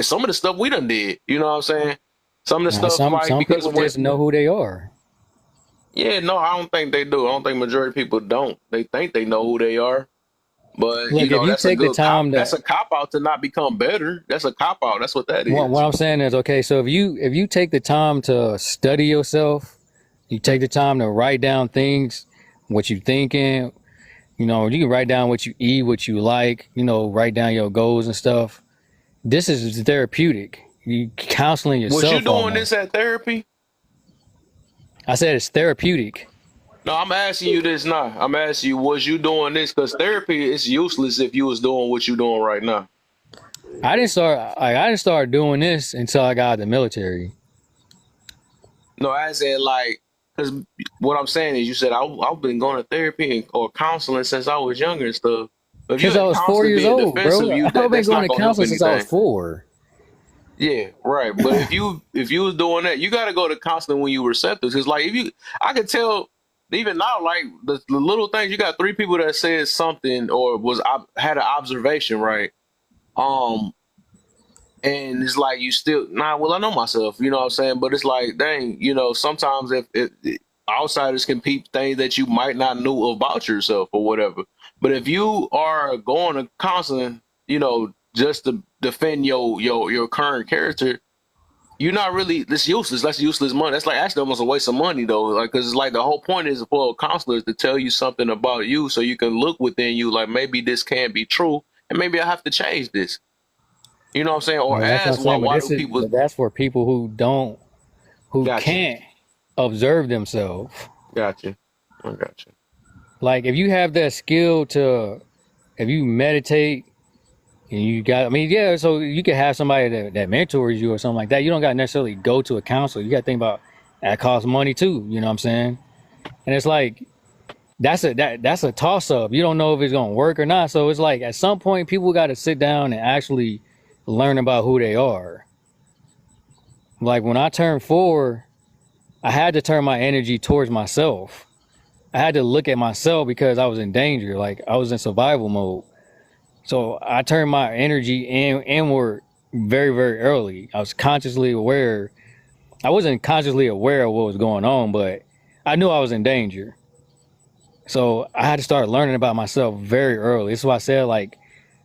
some of the stuff we done did. You know what I'm saying? Some of the Now, stuff like some because people when just know who they are. yeah, no, I don't think they do. I don't think majority of people don't. They think they know who they are, but Look, if you that's a take the good cop. time That's to a cop out to not become better. That's a cop out. That's what that what is. I'm saying is, okay, so if you take the time to study yourself, you take the time to write down things, what you thinking, you can write down what you eat, what you like, write down your goals and stuff. This is therapeutic. You counseling Was you yourself doing this almost. at therapy? I said it's therapeutic. No, I'm asking you this now. I'm asking you, was you doing this? Because therapy is useless if you was doing what you're doing right now. I didn't start doing this until I got out of the military. No, I said like, because what I'm saying is, you said I've been going to therapy or counseling since I was younger and stuff. But if you Because I ain't was 4 constantly years being old, defensive, bro. I've been that's going not to gonna help counseling since I was anything. 4. Yeah, right. But if you was doing that, you got to go to counseling when you were receptive. Because like I could tell even now, like the little things. You got 3 people that said something or had an observation, right? Um, and it's like you still well, I know myself, you know what I'm saying? But it's like, dang, sometimes if outsiders can peep things that you might not know about yourself or whatever. But if you are going to counseling, just to defend your current character, you're not really. That's useless. That's useless money. That's like actually almost a waste of money though. Like, because it's like the whole point is for a counselor is to tell you something about you, so you can look within you. Like maybe this can't be true, and maybe I have to change this. You know what I'm saying? Or Well, that's what I'm ask why saying. why do people But that's for people who got you? can't observe themselves. Got you. I got you. Like if you have that skill if you meditate and yeah, so you can have somebody that mentors you or something like that. You don't got to necessarily go to a counselor. You got to think about that costs money too. You know what I'm saying? And it's like that's a toss up. You don't know if it's gonna work or not. So it's like at some point people got to sit down and actually learn about who they are. Like when I turned 4, I had to turn my energy towards myself. I had to look at myself because I was in danger. Like I was in survival mode. So I turned my energy inward very, very early. I was consciously aware. I wasn't consciously aware of what was going on, but I knew I was in danger. So I had to start learning about myself very early. That's why I said, like,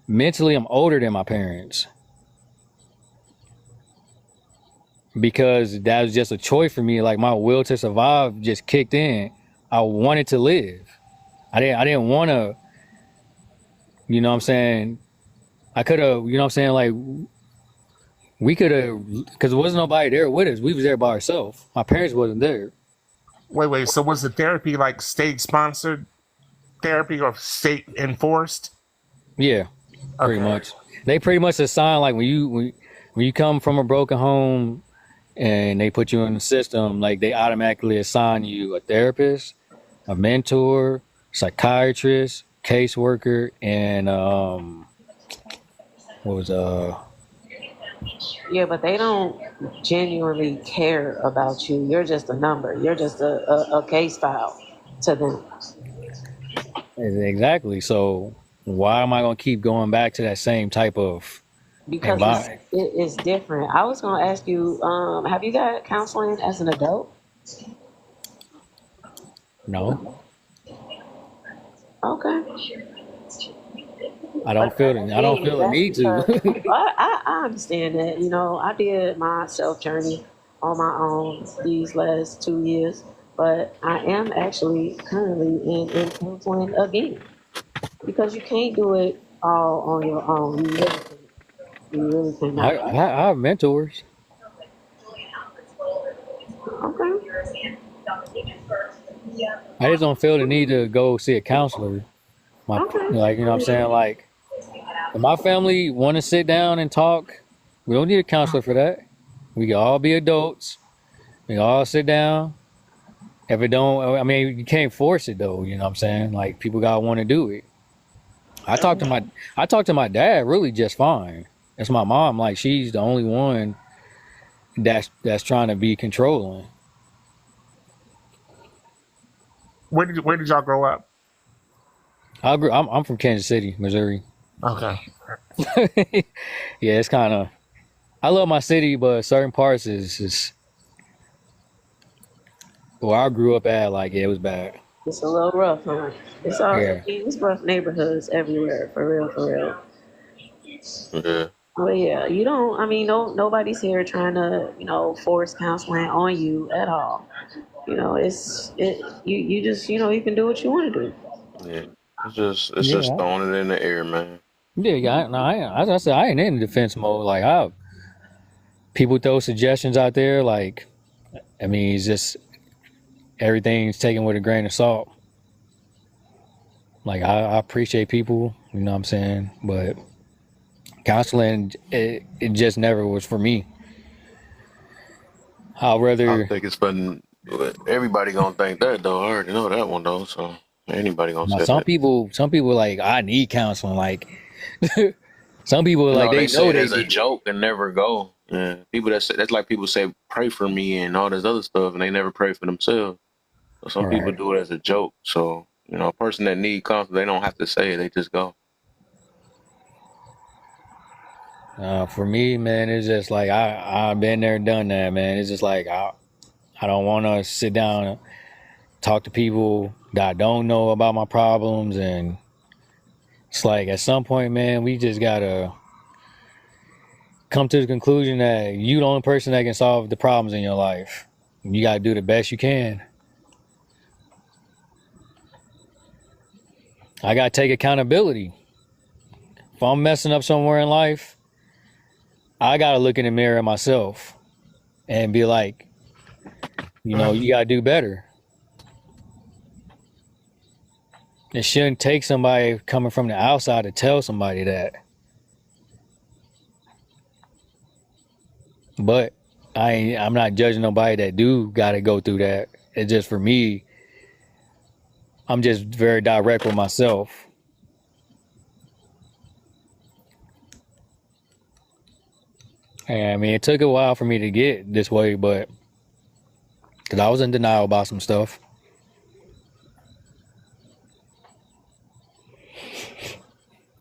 mentally I'm older than my parents. because that was just a choice for me. Like my will to survive just kicked in. I wanted to live. I didn't want to, you know what I'm saying? I could have, you know what I'm saying? Like we could have, because there wasn't nobody there with us. We was there by ourselves. My parents wasn't there. Wait. So was the therapy like state sponsored therapy or state enforced? Yeah, pretty Okay. much. They pretty much assign like when you come from a broken home and they put you in the system, like they automatically assign you a therapist, a mentor, psychiatrist, caseworker, and what was Yeah, but they don't genuinely care about you. You're just a number. You're just a case file to them. exactly. So why am I gonna keep going back to that same type of Because environment? it's different. I was gonna ask you, have you got counseling as an adult? No, Okay. I don't feel the That's need to. because I understand that. You know, I did my self journey on my own these last 2 years, but I am actually currently in counseling again because you can't do it all on your own. You really I, cannot. I I have mentors. Okay. I just don't feel the need to go see a counselor. Like, you know what I'm saying? Like, if my family want to sit down and talk, we don't need a counselor for that. We can all be adults. We can all sit down. If it don't, I mean, you can't force it though. You know what I'm saying? Like, people gotta want to do it. I talked to my dad really just fine. That's my mom. Like, she's the only one that's trying to be controlling. Where did y'all grow up? I'm from Kansas City, Missouri. Okay. Yeah, it's kind of. I love my city, but certain parts is where I grew up at. Like, yeah, it was bad. It's a little rough, huh? It's all Yeah. it's rough neighborhoods everywhere, for real, for real. Yeah. Well, yeah, you don't. I mean, nobody's here trying to, force counseling on you at all. You just, you can do what you want to do. Yeah. It's just Yeah. throwing it in the air, man. Yeah, no, as I said, I ain't in defense mode. Like, people throw suggestions out there. Like, I mean, it's just everything's taken with a grain of salt. Like, I appreciate people, you know what I'm saying? But counseling, it just never was for me. I'd I rather, think it's fun. Everybody gonna think that though. I already know that one though. So anybody gonna now, say some that. people like, I need counseling. Like, some people, like, No, they they say know it they as a need it. joke and never go. Yeah, people that's like people say pray for me and all this other stuff, and they never pray for themselves. So some people Right. do it as a joke. So a person that need counseling, they don't have to say it; they just go. For me, man, it's just like, I've been there, done that, man. It's just like, I don't want to sit down and talk to people that don't know about my problems. And it's like, at some point, man, we just gotta come to the conclusion that you the only person that can solve the problems in your life. You gotta do the best you can. I gotta take accountability. If I'm messing up somewhere in life, I gotta look in the mirror myself and be like, you gotta do better. It shouldn't take somebody coming from the outside to tell somebody that. But I'm not judging nobody that do gotta go through that. It's just, for me, I'm just very direct with myself. And I mean, it took a while for me to get this way, but because I was in denial about some stuff.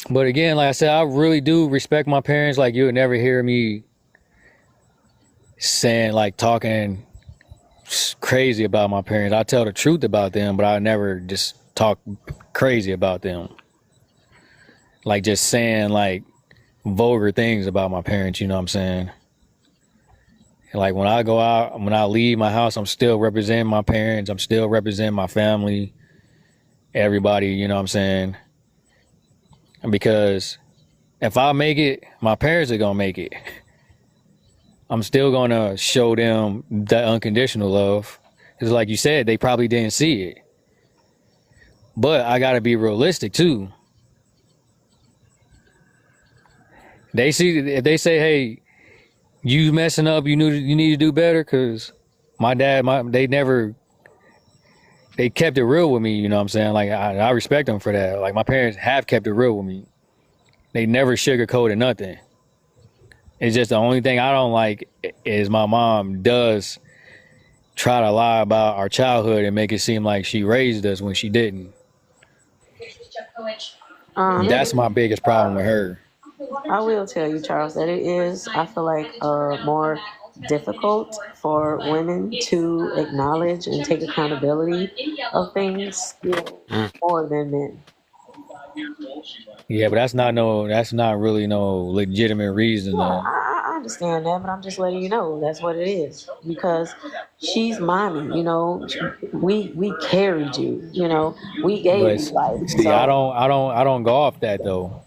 But again, like I said, I really do respect my parents. Like, you would never hear me saying, like, talking crazy about my parents. I tell the truth about them, but I never just talk crazy about them. Like, just saying, like, vulgar things about my parents, you know what I'm saying? Like when I go out, when I leave my house, I'm still representing my parents. I'm still representing my family, everybody, you know what I'm saying? Because if I make it, my parents are going to make it. I'm still going to show them that unconditional love. Because like you said, they probably didn't see it. But I got to be realistic too. They see, if they say, hey, you messing up, you need to do better, because my dad, they kept it real with me, you know what I'm saying? Like, I respect them for that. Like, my parents have kept it real with me. They never sugarcoated nothing. It's just the only thing I don't like is my mom does try to lie about our childhood and make it seem like she raised us when she didn't. That's my biggest problem with her. I will tell you, Charles, that it is, I feel like, more difficult for women to acknowledge and take accountability of things, more than men. Yeah, but that's not really no legitimate reason. Yeah, I understand that, but I'm just letting you know that's what it is, because she's mommy. We carried you. We gave But you life. see, I So don't go off that though.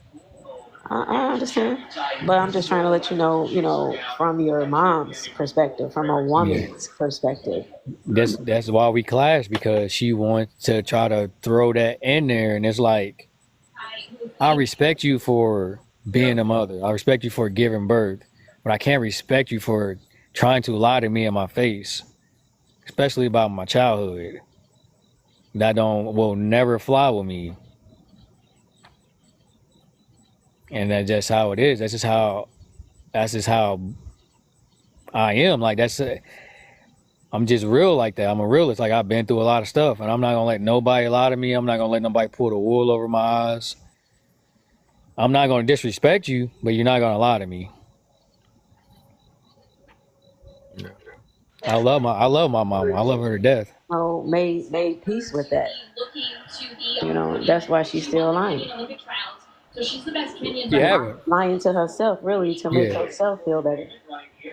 I understand, but I'm just trying to let you know, from your mom's perspective, from a Yeah. woman's perspective. That's why we clash, because she wants to try to throw that in there, and it's like, I respect you for being a mother. I respect you for giving birth, but I can't respect you for trying to lie to me in my face, especially about my childhood. That will never fly with me. And that's just how it is. That's just how I am. Like, I'm just real like that. I'm a realist. Like, I've been through a lot of stuff, and I'm not gonna let nobody lie to me. I'm not gonna let nobody pull the wool over my eyes. I'm not gonna disrespect you, but you're not gonna lie to me. Yeah. I love my mama. I love her to death. Made peace with that. That's why she's still lying. She haven't. Lying to herself, really, to make Yeah. herself feel better.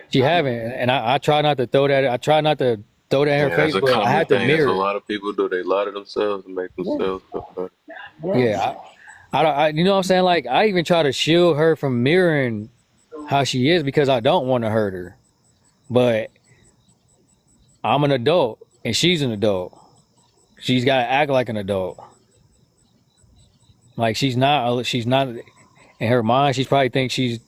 She haven't, and I try not to throw that. I try not to throw that in her Yeah, that's face, a but I common have to thing. That's mirror what a it. lot of people do. They lie to themselves and make themselves feel better. Yeah, you know what I'm saying? Like, I even try to shield her from mirroring how she is, because I don't want to hurt her. But I'm an adult and she's an adult. She's got to act like an adult. Like, she's not in her mind. She probably thinks she's,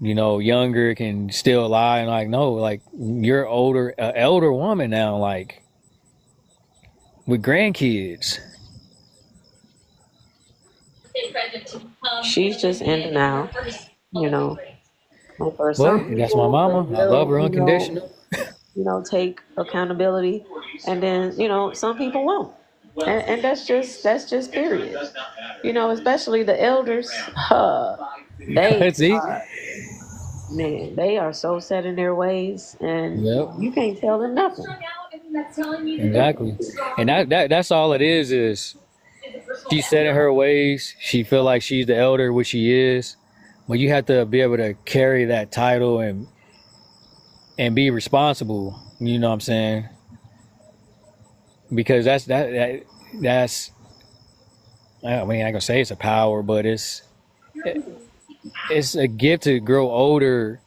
younger, can still lie. And like, no, like, you're elder woman now, like, with grandkids. She's just in denial, And for some But that's my people, they mama. I love will, her unconditional. take accountability, and then some people won't, and that's just period. Especially the elders. They See? are, man, they are so set in their ways, and Yep. you can't tell them nothing. Exactly. And that's all it is she's set in her ways. She feel like she's the elder, which she is. But you have to be able to carry that title and be responsible. You know what I'm saying? Because that's I mean, I can say it's a power, but it's a gift to grow older.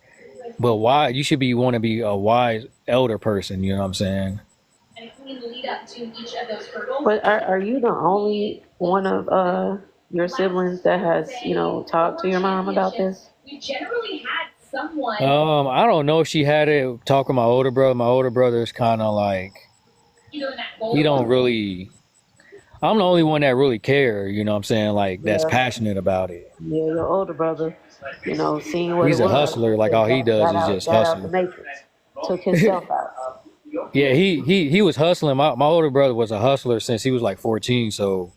But why you should want to be a wise elder person? You know what I'm saying? But are you the only one of your siblings that has talked to your mom about this? I don't know if she had it talk with my older brother. My older brother is kind of like, he don't really. I'm the only one that really care. You know what I'm saying? Like, that's passionate about it. Yeah, your older brother, seeing what He's it a was. hustler. Like, all he does is just got out hustle. the matrix, took himself out. Yeah, he was hustling. My older brother was a hustler since he was like 14. So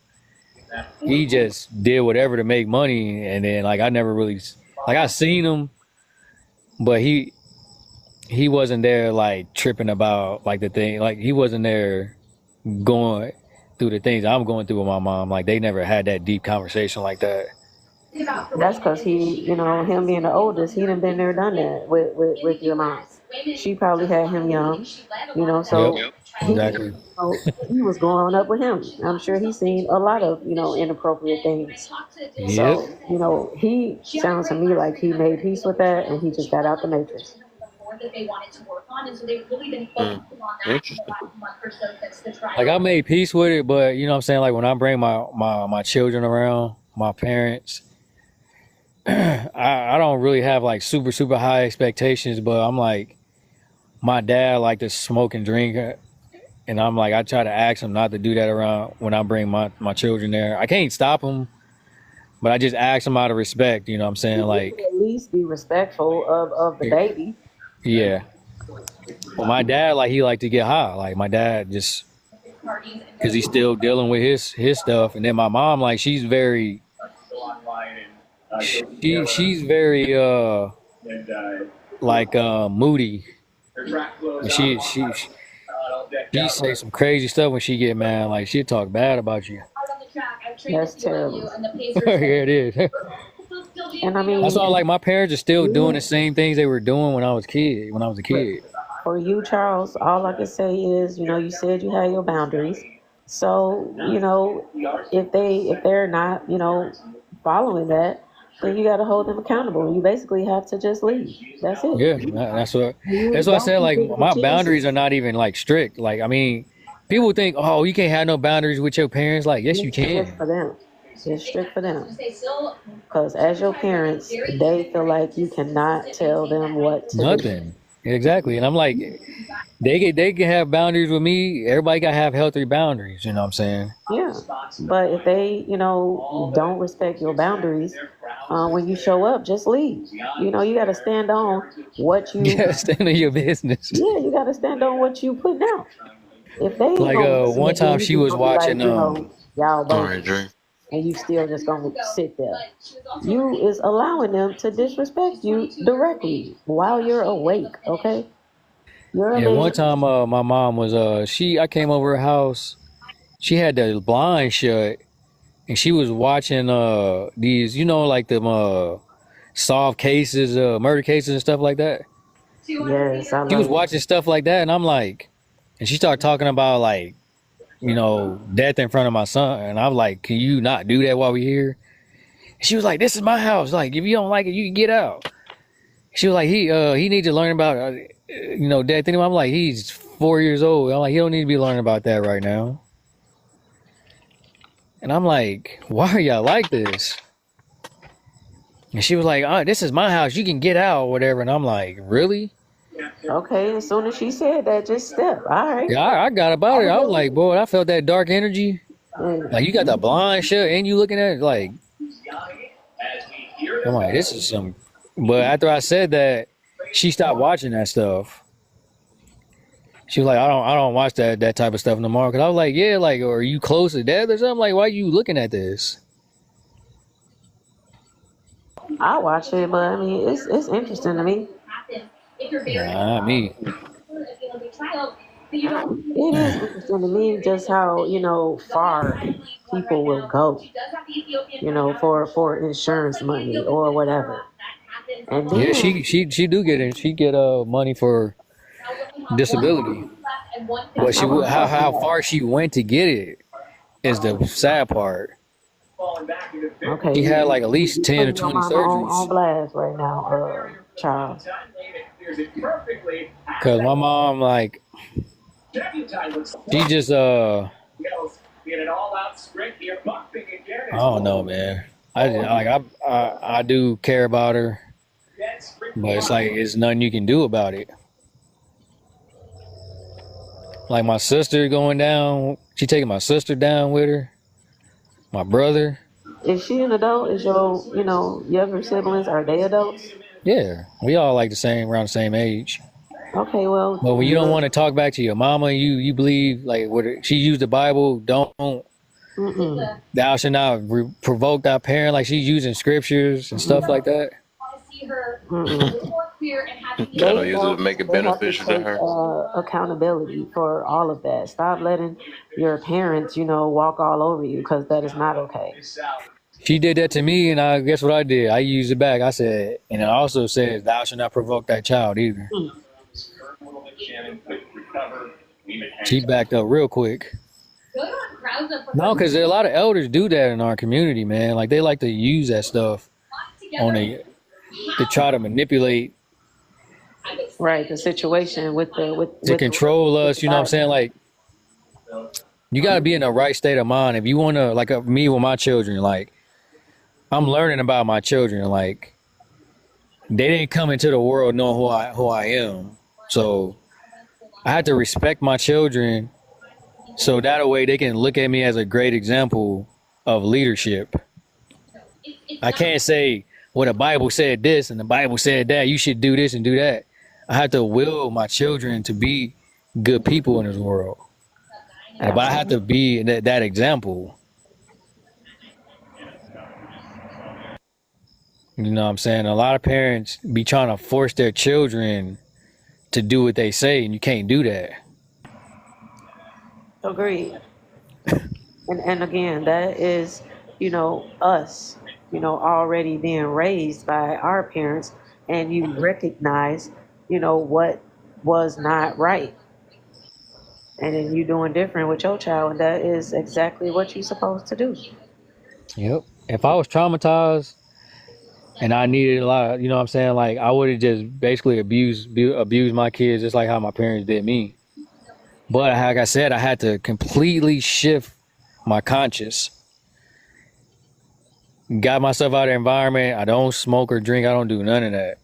he just did whatever to make money. And then, like, I never really, like, I seen him, but he wasn't there, like, tripping about, like, the thing. Like, he wasn't there going through the things I'm going through with my mom. Like, they never had that deep conversation like that. That's because he, him being the oldest, he done been there, done that with your mom. She probably had him young, you know, Yep. so he, Exactly. you know, he was growing up with him. I'm sure he's seen a lot of, inappropriate things. Yep. So, he sounds to me like he made peace with that and he just got out the matrix. Interesting. Like I made peace with it, but you know what I'm saying? Like when I bring my children around, my parents, I don't really have like super high expectations, but I'm like my dad like to smoke and drink, and I'm like I try to ask him not to do that around when I bring my children there. I can't stop him, but I just ask him out of respect. You know what I'm saying? Like At least be respectful of the baby. yeah. Well, my dad he like to get high. Like my dad just because he's still dealing with his stuff, and then my mom she's very she's very moody. And she say some crazy stuff when she get mad. Like she talk bad about you. That's terrible. Yeah, it is. And I mean, that's why my parents are still doing the same things they were doing when I was a kid. For you, Charles, all I can say is, you said you had your boundaries. So, if they're not, following that, then you got to hold them accountable. You basically have to just leave. That's it. Yeah, that's what I said. Like my boundaries are not even strict. Like I mean, people think, oh, you can't have no boundaries with your parents. Like yes, you can. Strict for them. It's strict for them. Because as your parents, they feel like you cannot tell them what to Nothing. Exactly. And I'm like, they can have boundaries with me. Everybody gotta have healthy boundaries. You know what I'm saying? Yeah. But if they, don't respect your boundaries, when you show up, just leave. You gotta stand on what you. Yeah, stand on your business. Yeah, you gotta stand on what you putting out. If they one time she was watching y'all both, and you still just gonna sit there. You is allowing them to disrespect you directly while you're awake. Okay. One time my mom was I came over her house. She had the blind shut, and she was watching these them solved cases, murder cases and stuff like that. Yes, she was watching stuff like that, and I'm like, and she started talking about death in front of my son, and I'm like, can you not do that while we're here? She was like, this is my house. Like, if you don't like it, you can get out. She was like, he needs to learn about death anyway. I'm like, he's 4 years old. I'm like, he don't need to be learning about that right now. And I'm like, why are y'all like this? And she was like, oh, this is my house. You can get out or whatever. And I'm like, really? Okay, as soon as she said that, just step. All right. Yeah, I got about it. I was like, boy, I felt that dark energy. Like, you got the blind shut and you looking at it like, I'm like, this is some. But after I said that, she stopped watching that stuff. She was like, I don't watch that type of stuff no more. Cause I was like, yeah, like, are you close to death or something? Like, why are you looking at this? I watch it, but I mean, it's interesting to me. Nah, me. It is interesting to me just how far people will go, for insurance money or whatever. And then, yeah, she do get it. She get money for disability, but how far she went to get it is the sad part. Okay, she had like at least 10 or 20 surgeries. On blast right now, Charles. Cause my mom she just I don't know, man. I do care about her, but it's like it's nothing you can do about it. Like my sister going down, she taking my sister down with her. My brother. Is she an adult? Is your younger siblings, are they adults? Yeah, we all around the same age. Okay, well. But when you don't want to talk back to your mama, you believe she used the Bible. Don't. Mm-mm. Thou shalt not provoke thy parent. Like she's using scriptures and stuff like that. I don't use it to make it beneficial to her. Accountability for all of that. Stop letting your parents, walk all over you, because that is not okay. She did that to me, and I guess what I did? I used it back. I said, and it also says, thou shalt not provoke that child either. She backed up real quick. No, because a lot of elders do that in our community, man. Like they like to use that stuff on a to try to manipulate, Right, the situation with to control with us. the You know what I'm Bible. saying? Like you got to be in the right state of mind if you want to. Like me with my children, like I'm learning about my children. Like they didn't come into the world knowing who I am, so I had to respect my children. So that way they can look at me as a great example of leadership. I can't say, well, the Bible said this and the Bible said that. You should do this and do that. I have to will my children to be good people in this world. But I have to be that example. You know what I'm saying? A lot of parents be trying to force their children to do what they say, and you can't do that. Agreed. And again, that is, us, already being raised by our parents, and you recognize, what was not right. And then you doing different with your child, and that is exactly what you're supposed to do. Yep. If I was traumatized and I needed a lot of, you know what I'm saying? Like I would have just basically abused my kids just like how my parents did me. But like I said, I had to completely shift my conscience. Got myself out of the environment. I don't smoke or drink. I don't do none of that.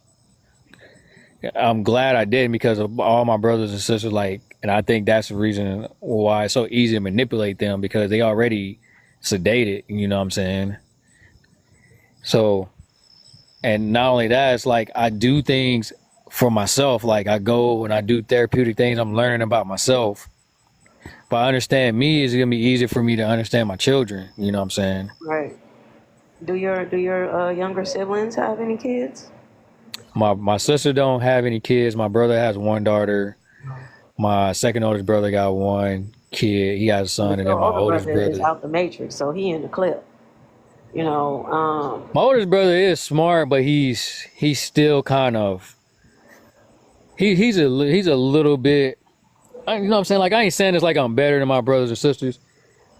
I'm glad I didn't because of all my brothers and sisters. Like, and I think that's the reason why it's so easy to manipulate them because they already sedated. You know what I'm saying? So, and not only that, it's like I do things for myself. Like I go and I do therapeutic things. I'm learning about myself. But I understand me, it's gonna be easier for me to understand my children. You know what I'm saying? Right. Do your younger siblings have any kids? My sister don't have any kids. My brother has one daughter. My second oldest brother got one kid. He has a son, and then Your my older oldest brother is brother. out the matrix, so he in the clip. My oldest brother is smart, but he's still kind of he's a little bit. You know what I'm saying? Like I ain't saying this like I'm better than my brothers or sisters.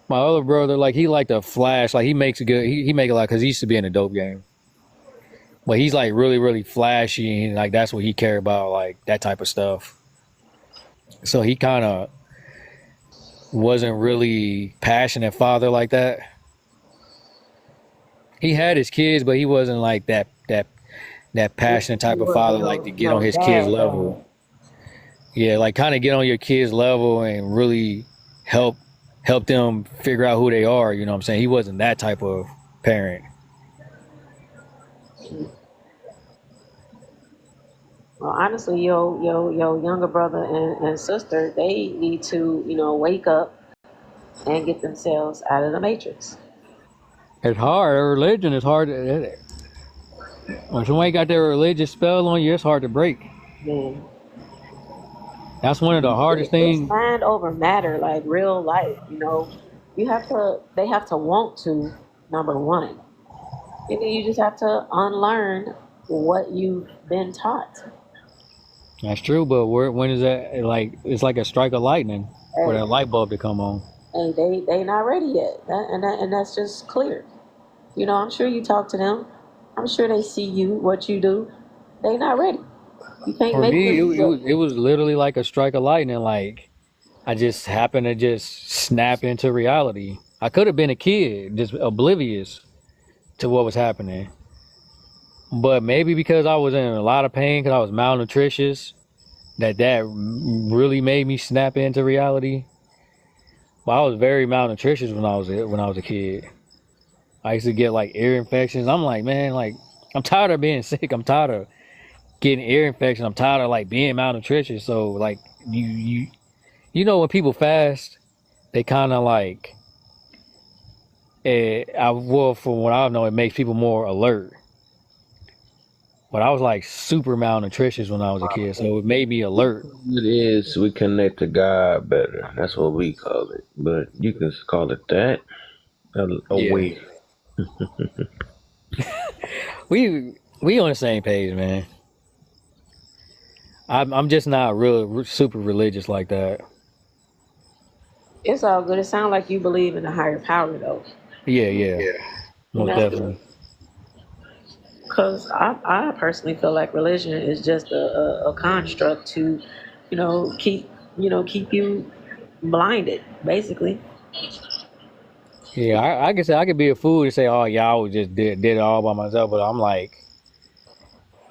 My other brother, like he like to flash. Like he makes a good. He make a lot because he used to be in a dope game. But he's like really, really flashy, and like that's what he care about, like that type of stuff. So he kind of wasn't really passionate father like that. He had his kids, but he wasn't like that passionate type of father, like to get on his kids' level. Yeah, like kind of get on your kids' level and really help them figure out who they are. You know what I'm saying? He wasn't that type of parent. Well, honestly, your younger brother and sister, they need to, wake up and get themselves out of the matrix. It's hard. Religion is hard. When somebody got their religious spell on you, it's hard to break. Man. That's one of the hardest things. It's mind over matter, like real life. They have to want to, number one. And then you just have to unlearn what you've been taught. That's true, but when is that? Like it's like a strike of lightning for that light bulb to come on. And they not ready yet, and that's just clear. I'm sure you talk to them. I'm sure they see what you do. They not ready. You can't For make me, them. it was literally like a strike of lightning. Like I just happened to just snap into reality. I could have been a kid, just oblivious to what was happening. But maybe because I was in a lot of pain, because I was malnutritious, that really made me snap into reality. But I was very malnutritious when I was a kid. I used to get like ear infections. I'm like, man, like I'm tired of being sick. I'm tired of getting ear infections. I'm tired of like being malnutritious. So like you when people fast, they kind of like from what I know, it makes people more alert. But I was like super malnutritious when I was a kid, so it made me alert. It is. We connect to God better. That's what we call it. But you can call it that. A way. We on the same page, man. I'm just not real super religious like that. It's all good. It sounds like you believe in a higher power, though. Yeah, And most that's good. definitely. Because I personally feel like religion is just a construct to, keep you blinded, basically. Yeah, I can say I could be a fool to say, oh yeah, I was just did it all by myself, but I'm like,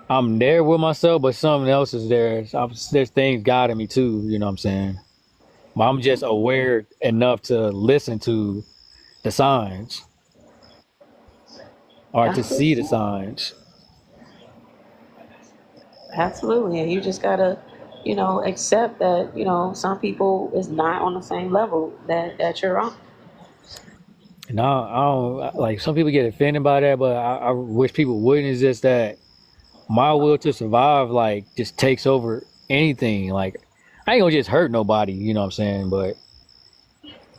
I'm there with myself, but something else is there. So there's things guiding me too. You know what I'm saying? But I'm just aware enough to listen to the signs or to see the Absolutely. signs. Absolutely. And you just gotta, accept that, some people is not on the same level that you're on. And I don't like some people get offended by that, but I wish people wouldn't. It's just that my will to survive, like, just takes over anything. Like, I ain't gonna just hurt nobody, you know what I'm saying? But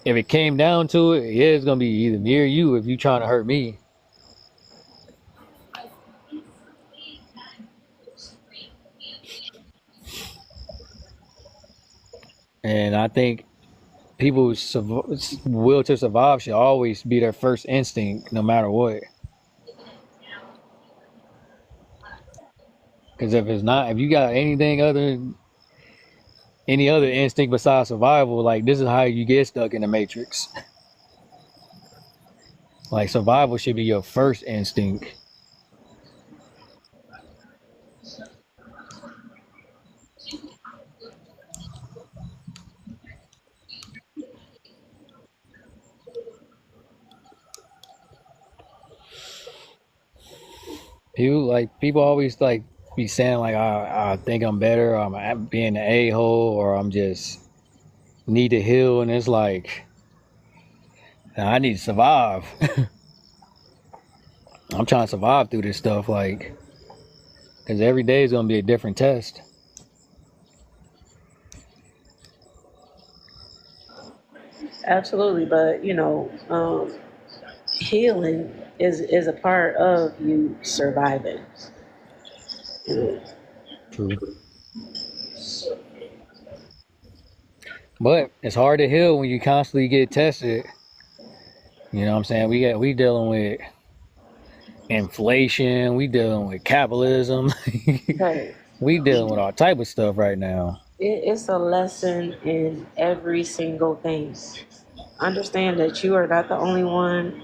if it came down to it, yeah, it's gonna be either me or you if you trying to hurt me. And I think people's will to survive should always be their first instinct, no matter what. Because if it's not, if you got any other instinct besides survival, like this is how you get stuck in the matrix. Like survival should be your first instinct. People always like be saying like I think I'm better, or I'm being an a-hole, or I'm just need to heal, and it's like I need to survive. I'm trying to survive through this stuff, like, because every day is gonna be a different test. Absolutely. But, healing is a part of you surviving. True. But it's hard to heal when you constantly get tested. You know what I'm saying? We dealing with inflation, we dealing with capitalism, Hey, we dealing with all type of stuff right now. it's a lesson in every single thing. Understand that you are not the only one,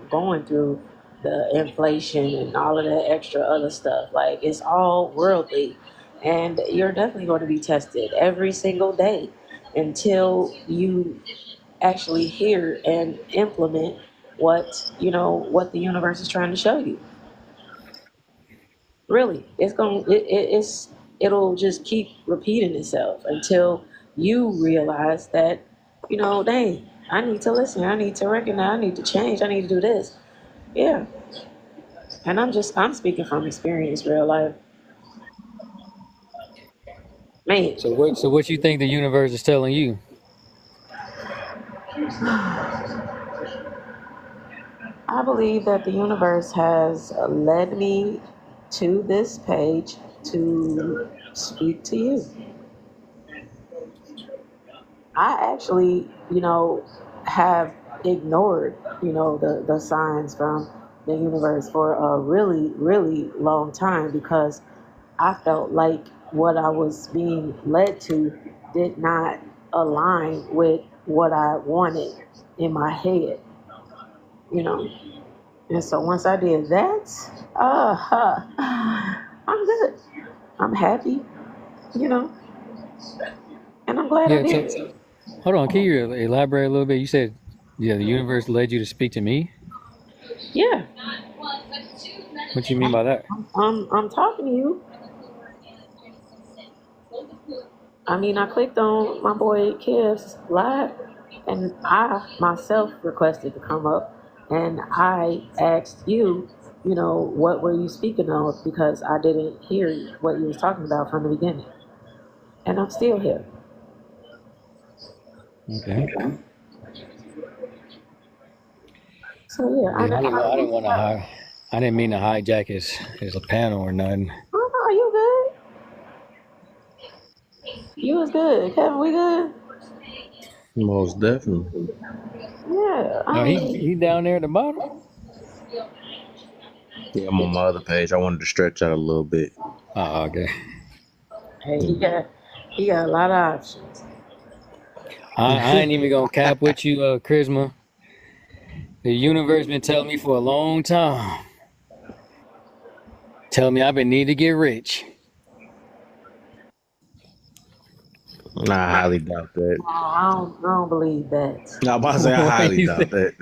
going through the inflation and all of that extra other stuff. Like, it's all worldly. And you're definitely going to be tested every single day until you actually hear and implement what the universe is trying to show you. Really, it'll just keep repeating itself until you realize that, dang, I need to listen, I need to recognize, I need to change, I need to do this. Yeah. And I'm speaking from experience, real life. Man, So what you think the universe is telling you? I believe that the universe has led me to this page to speak to you. I actually, have ignored, the signs from the universe for a really, really long time because I felt like what I was being led to did not align with what I wanted in my head, you know. And so once I did that, I'm good. I'm happy, you know, and I'm glad I Yeah, did. so hold on, can you elaborate a little bit? You said, yeah, the universe led you to speak to me. Yeah, What you mean by that? I'm talking to you. I mean, I clicked on my boy Kev's live, and I myself requested to come up, and I asked you, what were you speaking of because I didn't hear what you was talking about from the beginning, and I'm still here. Okay. So yeah, Yeah, I didn't mean to hijack his panel or nothing. oh, no, you good? You was good, Kevin. We good. Most definitely. Yeah, I No, mean, he down there at the bottom. Yeah, I'm on my other page. I wanted to stretch out a little bit. Oh, okay. hey, he got a lot of options. I ain't even gonna cap with you, Charisma. The universe been telling me for a long time. Tell me I've been need to get rich. Nah, I highly doubt that. No, I don't believe that. I'm about to say I Why highly you doubt say? that.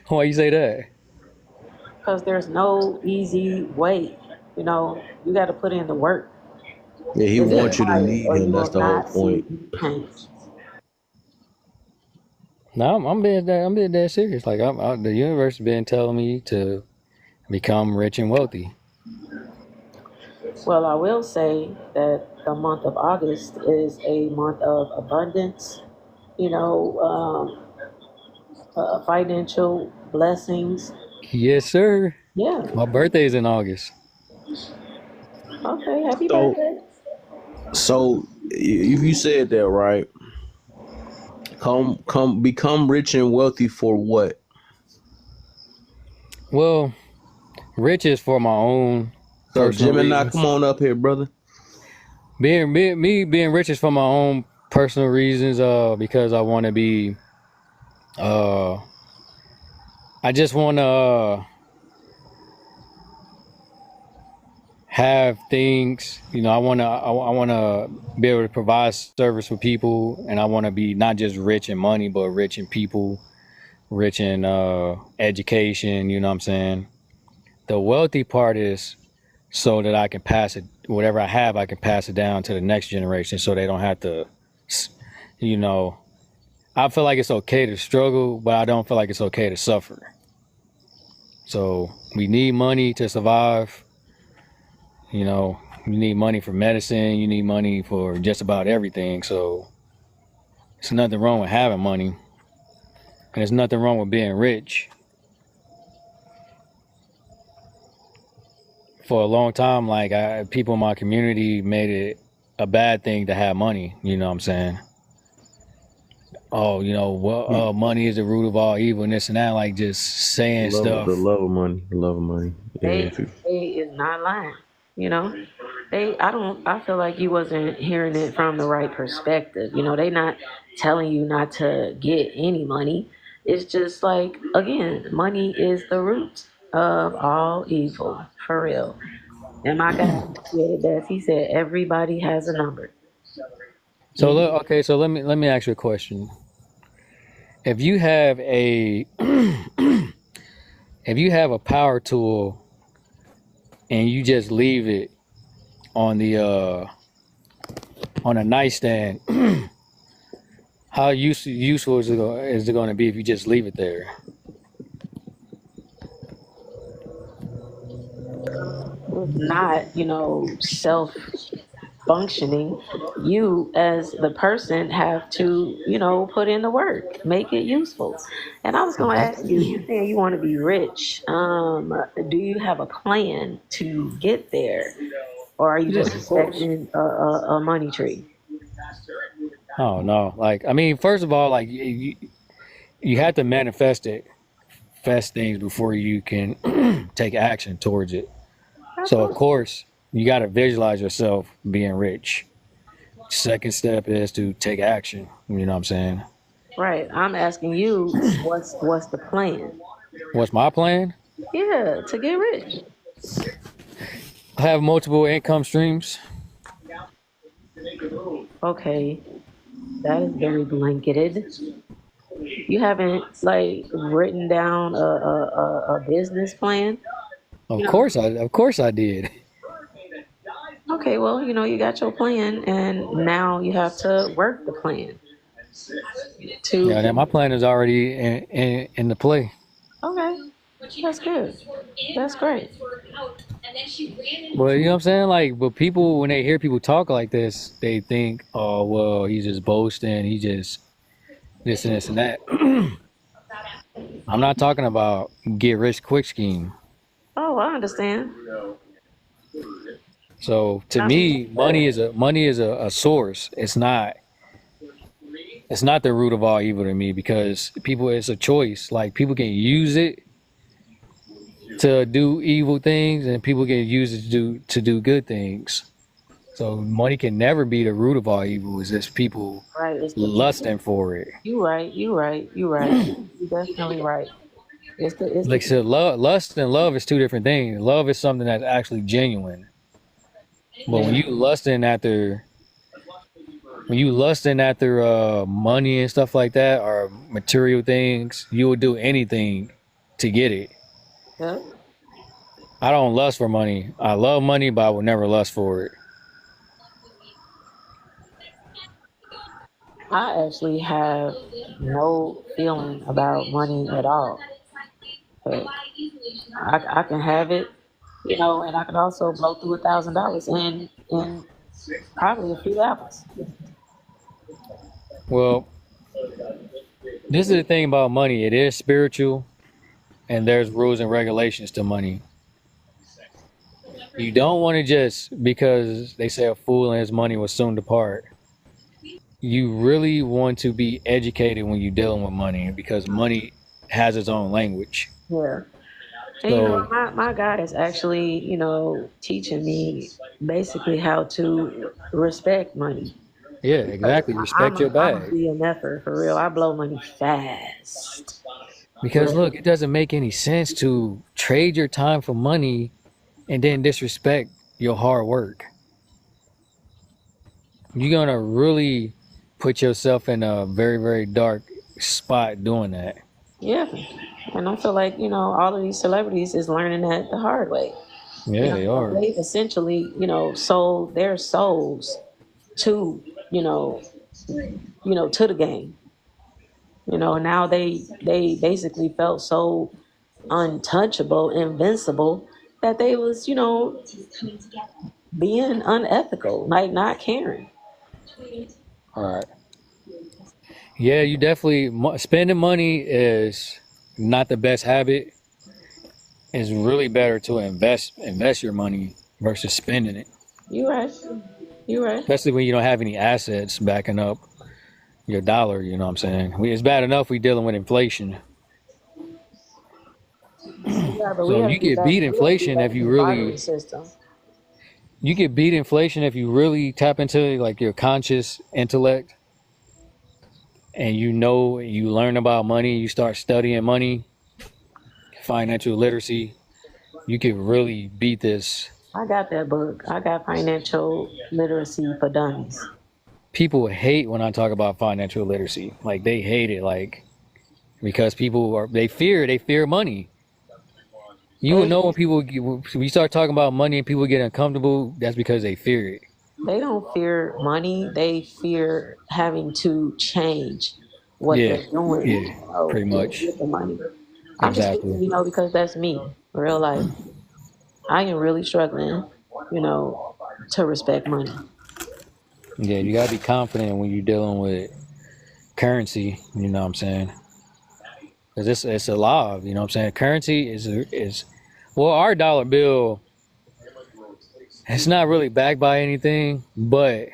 Why you say that? Because there's no easy way. You got to put in the work. Yeah, he It's wants you to required, need or him. you That's will the whole not point. see change. No, I'm being dead serious. Like the universe has been telling me to become rich and wealthy. Well, I will say that the month of August is a month of abundance, you know, financial blessings. Yes, sir. Yeah. My birthday is in August. Okay. Happy So, birthday. if you said that right, become rich and wealthy for what? Well, rich is for my own So, personal Gemini, reasons. come on up here, brother. Being rich is for my own personal reasons. Because I want to be. I just want to have things. I want to be able to provide service for people, and I want to be not just rich in money, but rich in people, rich in education. You know what I'm saying? The wealthy part is so that I can pass it. Whatever I have, I can pass it down to the next generation, so they don't have to. You know, I feel like it's okay to struggle, but I don't feel like it's okay to suffer. So we need money to survive. You need money for medicine. You need money for just about everything. So there's nothing wrong with having money. And there's nothing wrong with being rich. For a long time, like people in my community made it a bad thing to have money. You know what I'm saying? Oh, money is the root of all evil and this and that. Like just saying The stuff. love of money. The love of money. Yeah. They is not lying. You know, I feel like you wasn't hearing it from the right perspective. They not telling you not to get any money. It's just like, again, money is the root of all evil, for real. And my guy said it best. He said everybody has a number. So okay, so let me ask you a question. If you have a if you have a power tool and you just leave it on the on a nightstand, how useful is it going to be if you just leave it there? It's not, self functioning. You as the person have to, put in the work, make it useful. And I was going to ask you, you saying you want to be rich. Do you have a plan to get there, or are you Yeah, just of course. expecting a money tree? Oh no! Like I mean, first of all, like you have to manifest things before you can take action towards it. So of course, you got to visualize yourself being rich. Second step is to take action. You know what I'm saying? Right. I'm asking you, what's the plan? What's my plan? Yeah, to get rich. I have multiple income streams. Okay, that is very blanketed. You haven't like written down a business plan. Of You know. course I did. Okay, well, you got your plan, and now you have to work the plan. Yeah, now my To plan is already in the play. Okay, that's good. That's great. But you know what I'm saying? Like, but people when they hear people talk like this, they think, oh well, he's just boasting, he just this and this and that. I'm not talking about get rich quick scheme. Oh, I understand. So to I mean, me, money is a source. It's not the root of all evil to me, because people, it's a choice. Like, people can use it to do evil things, and people can use it to do good things. So money can never be the root of all evil. It's just people right. It's the lusting for it. you right. You right. You right. You definitely right. It's Like I the said, lust and love is two different things. Love is something that's actually genuine. But when yeah. you lusting after money and stuff like that, or material things, you will do anything to get it. Yeah. I don't lust for money. I love money, but I will never lust for it. I actually have no feeling about money at all. Heck, I can have it, and I could also blow through $1,000 in probably a few hours. Well, this is the thing about money. It is spiritual, and there's rules and regulations to money. You don't want to just, because they say a fool and his money will soon depart. You really want to be educated when you're dealing with money, because money has its own language. Yeah. And So my guy is actually, teaching me basically how to respect money. yeah, Because exactly. Respect your I'm a bag. BMFer for real. I blow money fast. Because look, it doesn't make any sense to trade your time for money and then disrespect your hard work. You're gonna really put yourself in a very, very dark spot doing that. Yeah. And I feel like, all of these celebrities is learning that the hard way. Yeah, they are. They've essentially, sold their souls to, to the game. Now they basically felt so untouchable, invincible, that they was, being unethical, like not caring. All right. Yeah, you definitely, spending money is not the best habit. It's really better to invest your money versus spending it. You right. You right. Especially when you don't have any assets backing up your dollar. You know what I'm saying? It's bad enough we dealing with inflation. Yeah, but we So have you to get could back. beat We have to get inflation back if to you the bartering really system. tap into like your conscious intellect, and you learn about money, you start studying money, financial literacy. You could really beat this. I got that book. I got Financial Literacy for Dummies. People hate when I talk about financial literacy. Like, they hate it, like, because they fear money. You will They know when you start talking about money and people get uncomfortable, that's because they fear it. they don't fear money. They fear having to change what Yeah, they're doing, yeah, pretty much. with the money. I'm just Exactly. speaking, because that's me, real life. I am really struggling, to respect money. Yeah, you gotta be confident when you're dealing with currency, you know what I'm saying? Because it's alive, you know what I'm saying? Currency is well, our dollar bill, it's not really backed by anything, but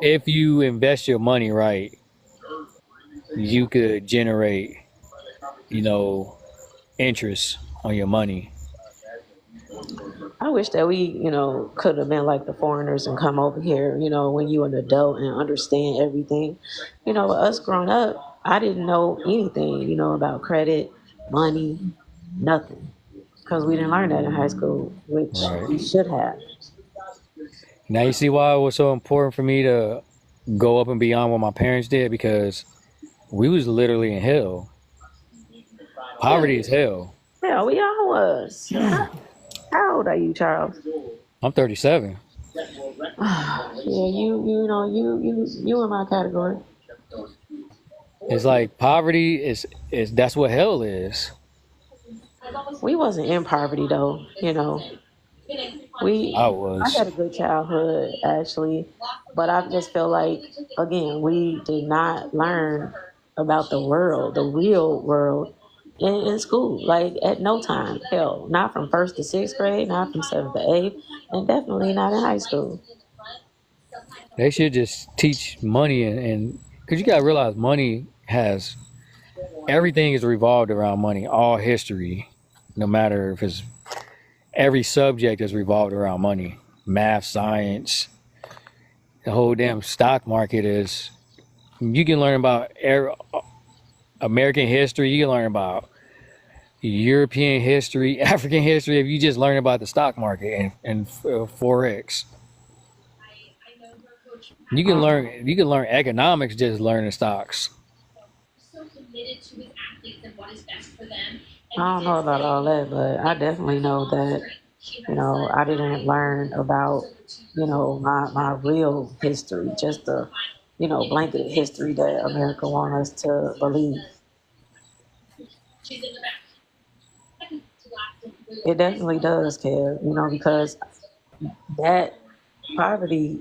if you invest your money right, you could generate, interest on your money. I wish that we, could have been like the foreigners and come over here, when you an adult and understand everything. Us growing up, I didn't know anything, about credit, money, nothing. Because we didn't learn that in high school, which Right. we should have. Now you see why it was so important for me to go up and beyond what my parents did, because we was literally in hell. Poverty is hell. Yeah, we all was. How old are you, Charles? I'm 37. Yeah, you in my category. It's like poverty is that's what hell is. We wasn't in poverty though, I I was. had a good childhood actually, but I just feel like, again, we did not learn about the world, the real world, in school, like at no time. Hell, not from first to sixth grade, not from seventh to eighth, and definitely not in high school. They should just teach money and because you gotta realize money has everything is revolved around money. All history, no matter if it's every subject is revolved around money. Math, science, the whole damn stock market is. You can learn about American history. You can learn about European history, African history. If you just learn about the stock market and forex, you can learn economics just learning stocks. I don't know about all that, but I definitely know that, I didn't learn about, my real history, just the, blanket history that America wants us to believe. It definitely does, Kev, because that poverty,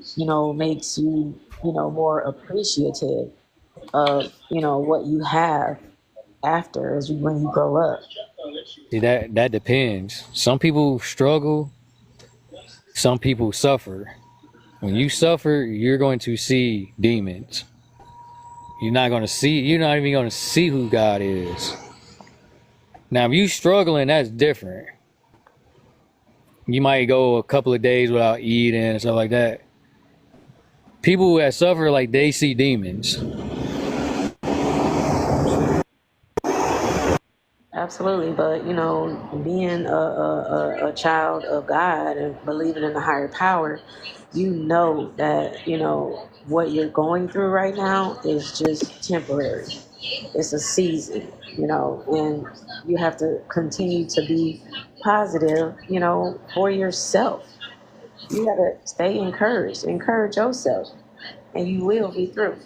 makes you, more appreciative of, what you have after when you grow up. See, that depends. Some people struggle. Some people suffer. When you suffer, you're going to see demons. You're not even going to see who God is. Now, if you struggling, that's different. You might go a couple of days without eating and stuff like that. People that suffer, like, they see demons. Absolutely, but being a child of God and believing in a higher power, you know that what you're going through right now is just temporary. It's a season, and you have to continue to be positive, for yourself. You gotta stay encouraged, encourage yourself, and you will be through.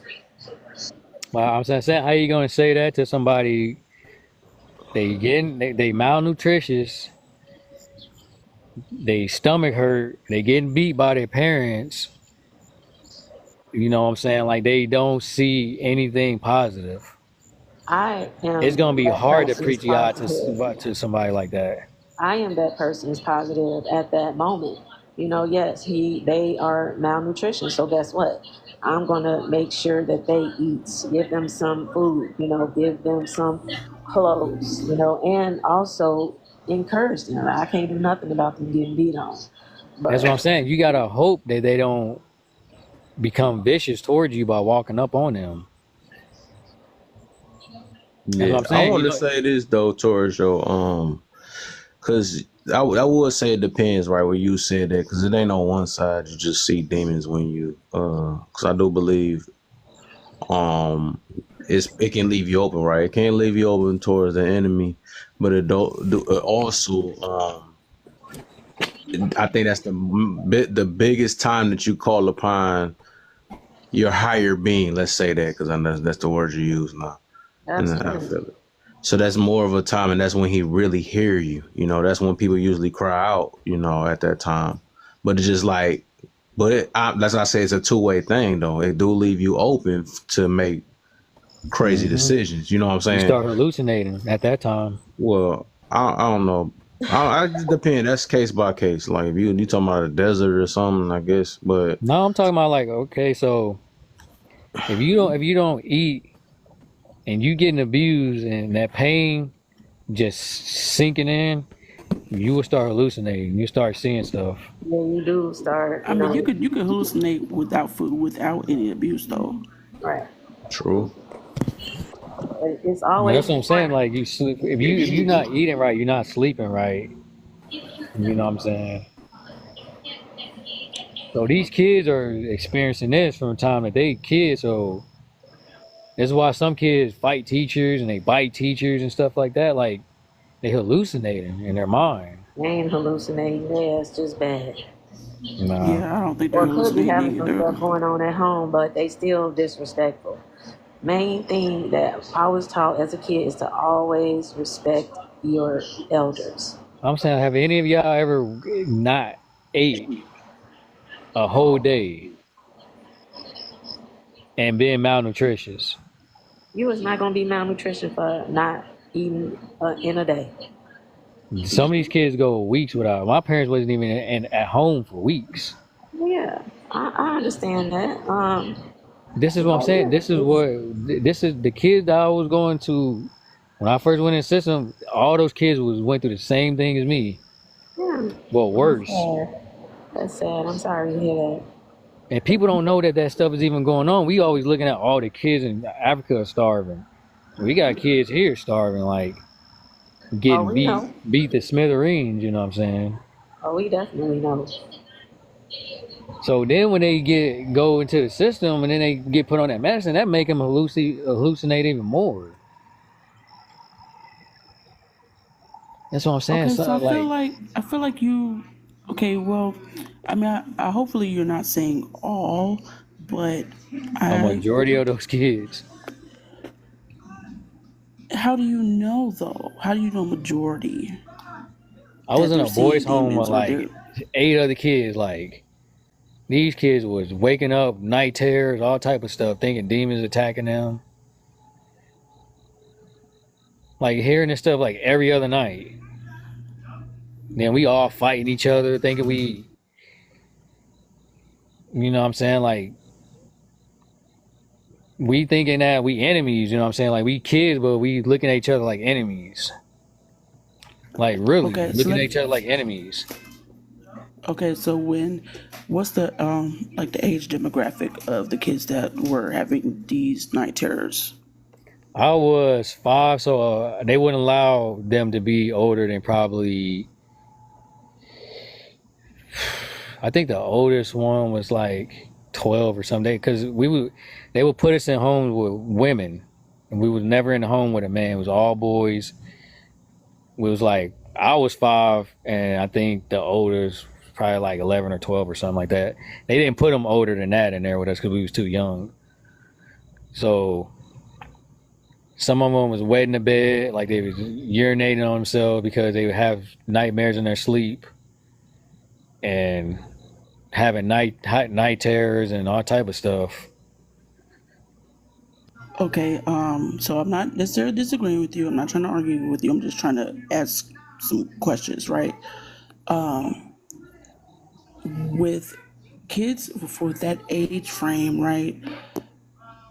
Well, I'm saying, how you going to say that to somebody? They malnutritious. They stomach hurt. They getting beat by their parents. You know what I'm saying? Like, they don't see anything positive. I It's am gonna be that hard to person's preach God positive. to somebody like that. I am that person's positive at that moment. Yes, they are malnutrition. So guess what? I'm gonna make sure that they eat, give them some food, give them some clothes, and also encourage them. I can't do nothing about them getting beat on. That's what I'm But saying. You gotta hope that they don't become vicious towards you by walking up on them. That's what Yeah, I'm I saying. want to say this though, towards your because I would say it depends, right? Where you said that, because it ain't on one side. You just see demons when you because I do believe it can leave you open, right? It can leave you open towards the enemy, but it also I think that's the biggest time that you call upon your higher being. Let's say that, because I know that's the word you use now, and I absolutely. feel it. So that's more of a time, and that's when he really hear you. That's when people usually cry out. At that time, but it's just like, that's why I say it's a two-way thing, though. It do leave you open to make crazy Hmm. decisions. You know what I'm You saying? start hallucinating at that time. Well, I don't know. I just depend. That's case by case. Like if you talking about a desert or something, I guess. But No, I'm talking about, like, okay, so if you don't eat and you getting abused and that pain just sinking in, you will start hallucinating. You start seeing stuff. Then you do start, I mean, you could hallucinate without food, without any abuse, though. right. true. It's Well, always that's what I'm saying. Like, you sleep if you're not eating right, you're not sleeping right. You know what I'm saying? So these kids are experiencing this from the time that they kids. So that's why some kids fight teachers and they bite teachers and stuff like that. Like, they hallucinating in their mind. they ain't hallucinating. It's just bad. Nah. Yeah, I don't think they're Or could be hallucinating having some either. stuff going on at home, but they still disrespectful. Main thing that I was taught as a kid is to always respect your elders. I'm saying, have any of y'all ever not ate a whole day and been malnutritious? You was not gonna be malnutrition for not eating in a day. Some of these kids go weeks without. My parents wasn't even at home for weeks. Yeah, I understand that. This is what I'm But saying. yeah, This is the kids that I was going to when I first went in the system. All those kids went through the same thing as me, yeah, but that's worse. sad. That's sad. I'm sorry to hear that. And people don't know that stuff is even going on. We always looking at all the kids in Africa are starving. We got kids here starving, like Oh, getting we know. beat to smithereens. You know what I'm saying? Oh, we definitely know. So then when they go into the system and then they get put on that medicine, that make them hallucinate even more. That's what I'm saying. Okay, so So like I feel like you. Okay, well, I mean, hopefully you're not saying all, but a I. majority of those kids. How do you know though? How do you know majority I was that in they're a boys' seeing home with demons or they're? like 8 other kids. Like these kids was waking up, night terrors, all type of stuff, thinking demons attacking them. Like hearing this stuff like every other night. Then we all fighting each other, thinking we, you know what I'm saying? Like we thinking that we enemies, you know what I'm saying? Like we kids, but we looking at each other like enemies. Like really Okay, so looking at each other like enemies. okay, so what's the like the age demographic of the kids that were having these night terrors? I was 5, so they wouldn't allow them to be older than probably. I think the oldest one was like 12 or something. Because they would put us in homes with women, and we was never in a home with a man. It was all boys. It was like I was 5, and I think the oldest was probably like 11 or 12 or something like that. They didn't put them older than that in there with us because we was too young. So some of them was wet in the bed, like they was urinating on themselves because they would have nightmares in their sleep and having night terrors and all type of stuff. Okay, so I'm not necessarily disagreeing with you. I'm not trying to argue with you. I'm just trying to ask some questions, right? With kids for that age frame, right?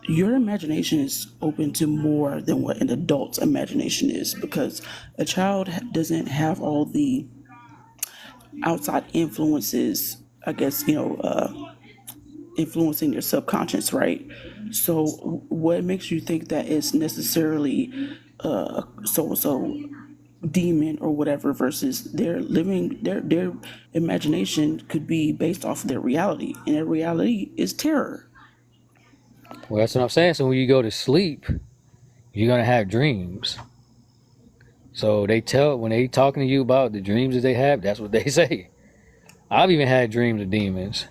Your imagination is open to more than what an adult's imagination is because a child doesn't have all the outside influences, I guess, influencing their subconscious, right? So, what makes you think that it's necessarily so and so demon or whatever versus their imagination could be based off of their reality, and their reality is terror. Well, that's what I'm saying. So when you go to sleep, you're gonna have dreams. So when they talking to you about the dreams that they have, that's what they say. I've even had dreams of demons,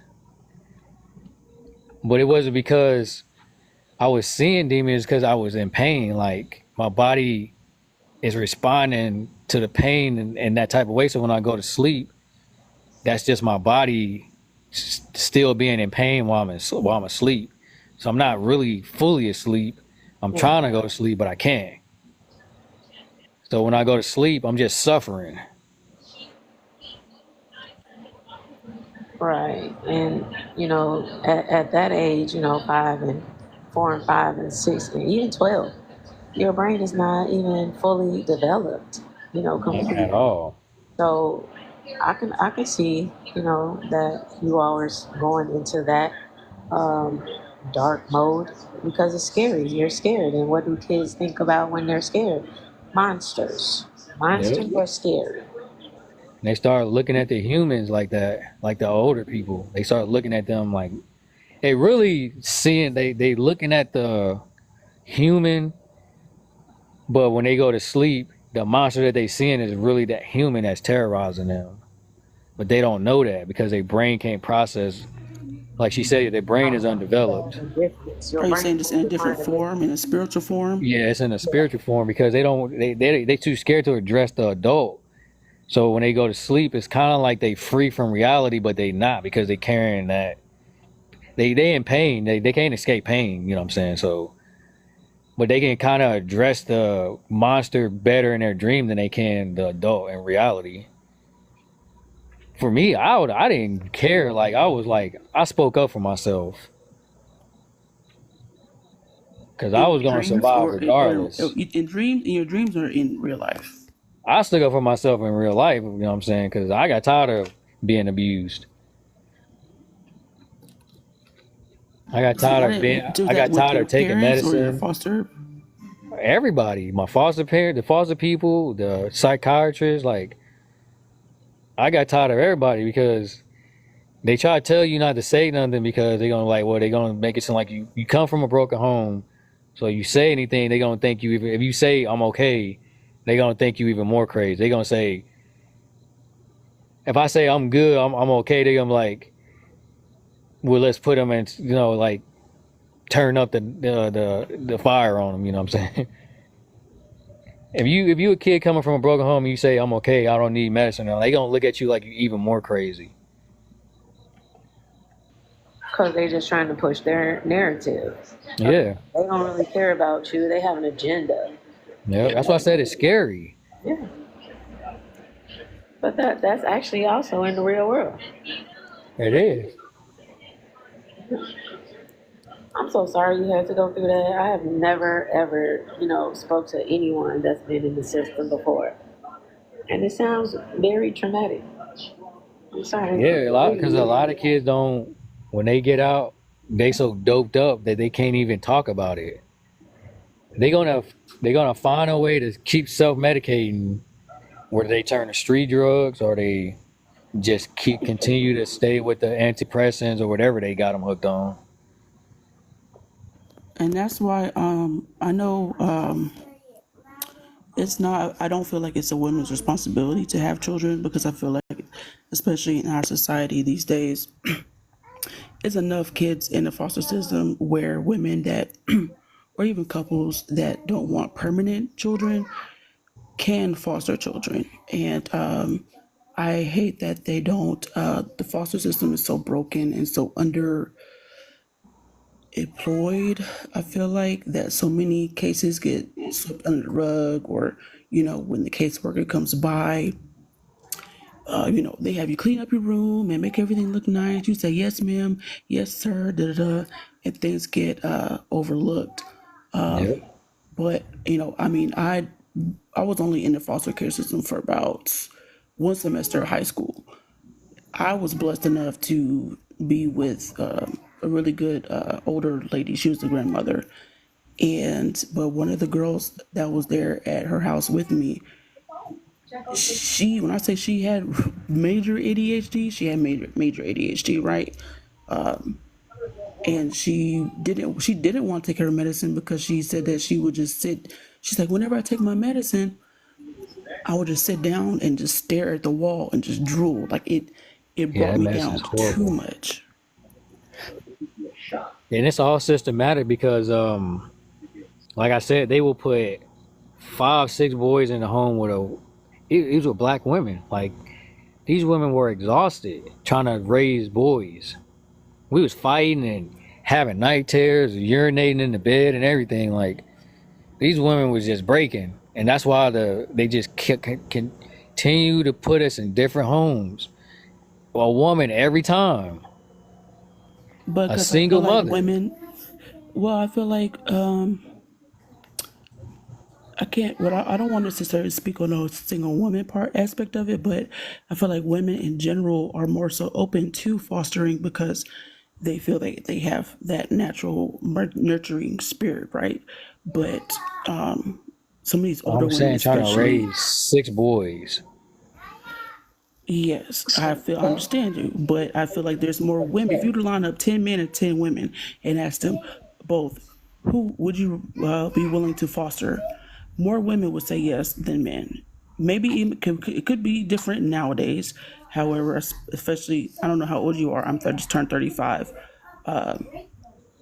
but it wasn't because I was seeing demons, because I was in pain. Like my body is responding to the pain in that type of way. So when I go to sleep, that's just my body still being in pain while I'm asleep. So I'm not really fully asleep. I'm Yeah. trying to go to sleep, but I can't. So when I go to sleep, I'm just suffering. Right. And, at that age, 4 and 5 and 6 and even 12, your brain is not even fully developed, At completely. all. So I can see, that you all are going into that um, dark mode because it's scary. You're scared. And what do kids think about when they're scared? Monsters. Yep. Monsters are scary. They start looking at the humans like that, like the older people. They start looking at them like they really seeing they looking at the human, but when they go to sleep, the monster that they seeing is really that human that's terrorizing them. But they don't know that because their brain can't process. Like she said, their brain is undeveloped. Are you saying this in a different form, in a spiritual form? Yeah, it's in a spiritual form because they too scared to address the adult. So when they go to sleep, it's kind of like they free from reality, but they not because they carrying that. They in pain. They can't escape pain. You know what I'm saying? So but they can kind of address the monster better in their dream than they can the adult in reality. For me, I didn't care. Like I was like I spoke up for myself because I In was gonna dreams survive or regardless. in dreams, in your dreams or in real life? I stuck up for myself in real life. You know what I'm saying? Because I got tired of being abused. See, I didn't do I that got with tired your of taking parents or your medicine. foster. Everybody, my foster parent, the foster people, the psychiatrists, like I got tired of everybody because they try to tell you not to say nothing because they're gonna like, well, they're gonna make it seem like you come from a broken home, so you say anything, they're gonna think you. If you say I'm okay, they're gonna think you even more crazy. They're gonna say if I say I'm good, I'm okay, they're gonna be like, well, let's put them in, like turn up the fire on them. You know what I'm saying? If you a kid coming from a broken home and you say I'm okay, I don't need medicine, they gonna look at you like you even more crazy. Because they just trying to push their narrative. Yeah, They don't really care about you. They have an agenda. yeah. That's why I said it's scary. Yeah. But that's actually also in the real world. It is. I'm so sorry you had to go through that. I have never ever, spoke to anyone that's been in the system before. And it sounds very traumatic. I'm sorry. Yeah, because a lot of kids don't. When they get out, they so doped up that they can't even talk about it. They gonna they gonna find a way to keep self medicating, whether they turn to street drugs or they just continue to stay with the antidepressants or whatever they got them hooked on. And that's why I know it's not. I don't feel like it's a woman's responsibility to have children because I feel like, especially in our society these days, it's enough kids in the foster system where women that, or even couples that don't want permanent children, can foster children. And I hate that they don't. The foster system is so broken and so under employed. I feel like that so many cases get swept under the rug, or when the caseworker comes by, they have you clean up your room and make everything look nice. You say yes, ma'am, yes, sir, da da da, and things get overlooked. Yeah, But I mean, I was only in the foster care system for about one semester of high school. I was blessed enough to be with a really good older lady. She was the grandmother, but one of the girls that was there at her house with me, when I say she had major ADHD, she had major ADHD, right? And she didn't want to take her medicine because she said that she would just sit. She's like, whenever I take my medicine, I would just sit down and just stare at the wall and just drool. Like it yeah, brought that me mess is down too horrible, much. and it's all systematic because, like I said, they will put 5, 6 boys in the home with these were black women. Like these women were exhausted trying to raise boys. We was fighting and having night terrors, urinating in the bed and everything. Like these women was just breaking, and that's why they just continue to put us in different homes. A woman every time, But a because I feel single like mother. women, well, I feel like I can't. Well, I don't want to necessarily speak on a single woman part aspect of it, but I feel like women in general are more so open to fostering because they feel they have that natural nurturing spirit, right? But some of these older I'm women, saying trying to especially, raise 6 boys. yes, I understand you, but I feel like there's more women. If you line up 10 men and 10 women and ask them both, who would you be willing to foster? More women would say yes than men. Maybe it could be different nowadays. However, especially I don't know how old you are. Just turned 35.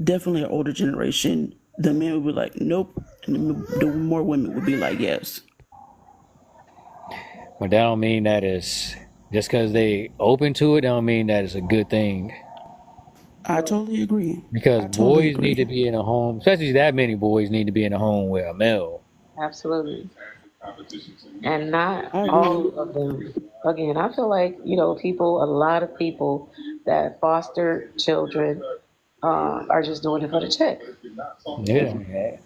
Definitely an older generation. The men would be like, nope, and the more women would be like, yes. But that don't mean that it's just because they open to it. Don't mean that it's a good thing. I totally agree. Because I totally boys need to agree. be in a home, especially that many boys need to be in a home with a male. Absolutely. And not I agree. all of them. Again, I feel like, a lot of people that foster children are just doing it for the check. Yeah.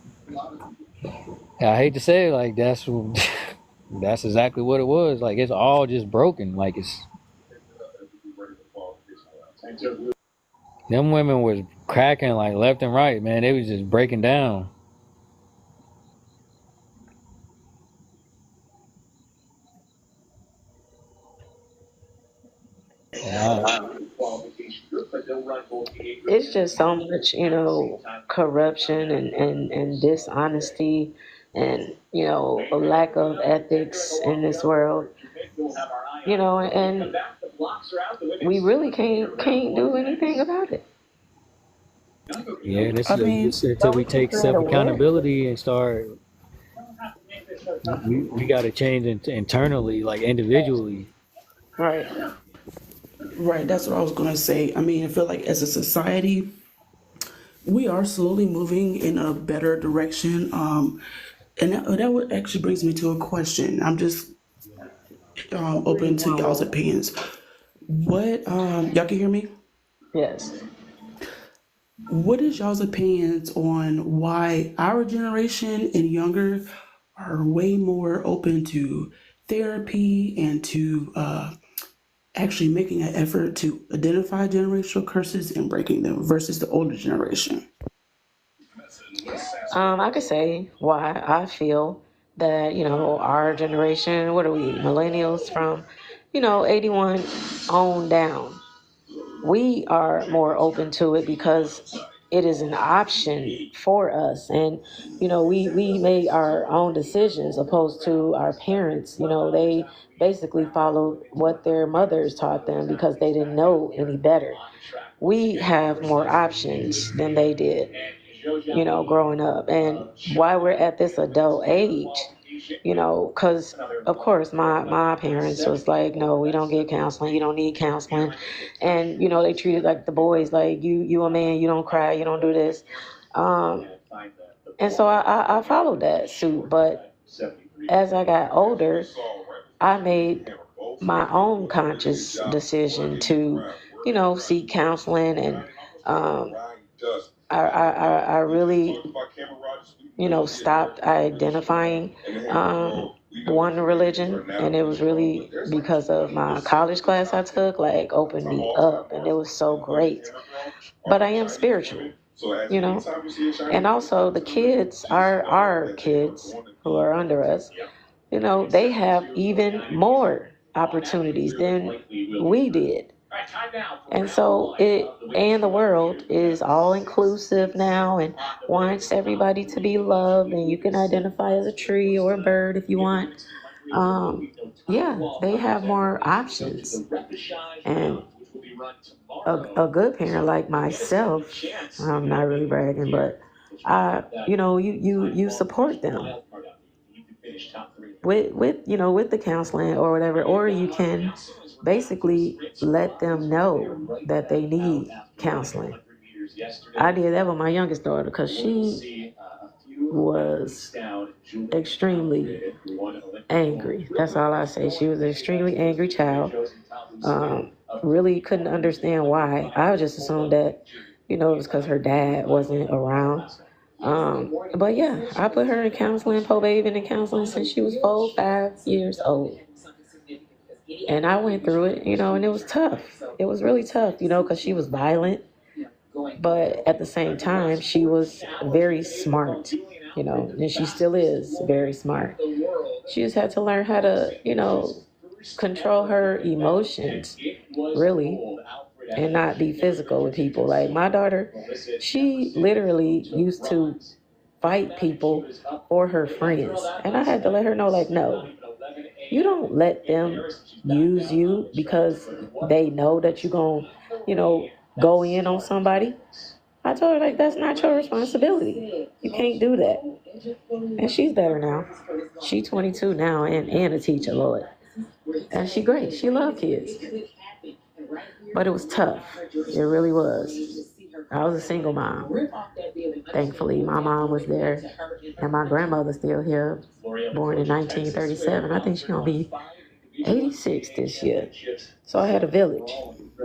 I hate to say it, like that's that's exactly what it was. Like it's all just broken. Like it's them women was cracking like left and right, man. They was just breaking down. And It's just so much, corruption and dishonesty and, a lack of ethics in this world, and we really can't do anything about it. yeah, this I is mean, until So we we can take create self a what? accountability and start. We got to change internally, like individually. Right. right, that's what I was going to say. I mean, I feel like as a society, we are slowly moving in a better direction. And that would actually brings me to a question. I'm just Where open you to going y'all's with it? opinions. What, y'all can hear me? Yes. What is y'all's opinions on why our generation and younger are way more open to therapy and to actually making an effort to identify generational curses and breaking them versus the older generation? I could say why I feel that, our generation, what are we, millennials from, 81 on down, we are more open to it because it is an option for us. And, we made our own decisions opposed to our parents. They basically followed what their mothers taught them because they didn't know any better. We have more options than they did, growing up. And why we're at this adult age, because of course my parents was like, no, we don't get counseling, you don't need counseling. And, they treated like the boys, like you a man, you don't cry, you don't do this. Um, and so I followed that suit. But as I got older, I made my own conscious decision to, seek counseling. And I really, stopped identifying one religion. And it was really because of my college class I took, like, opened me up. And it was so great. But I am spiritual, and also the kids, our kids who are under us, they have even more opportunities than we did. And so the world is all inclusive now and wants everybody to be loved, and you can identify as a tree or a bird if you want. Yeah, they have more options. And a good parent like myself, I'm not really bragging, but you support them with the counseling or whatever, or you can basically let them know that they need counseling. I did that with my youngest daughter because she was extremely angry. That's all I say. She was an extremely angry child. Really couldn't understand why. I just assumed that, it was because her dad wasn't around. But yeah, I put her in counseling, probate in counseling since she was 4, 5 years old. And I went through it, and it was tough. It was really tough, because she was violent. But at the same time, she was very smart, and she still is very smart. She just had to learn how to, control her emotions, really, and not be physical with people. Like my daughter, she literally used to fight people for her friends. And I had to let her know, like, no, you don't let them use you because they know that you're going to, go in on somebody. I told her, like, that's not your responsibility. You can't do that. And she's better now. She's 22 now and a teacher, Lord. And she great. She loved kids. But it was tough. It really was. I was a single mom. Thankfully, my mom was there, and my grandmother's still here, born in 1937. I think she's gonna be 86 this year. So I had a village,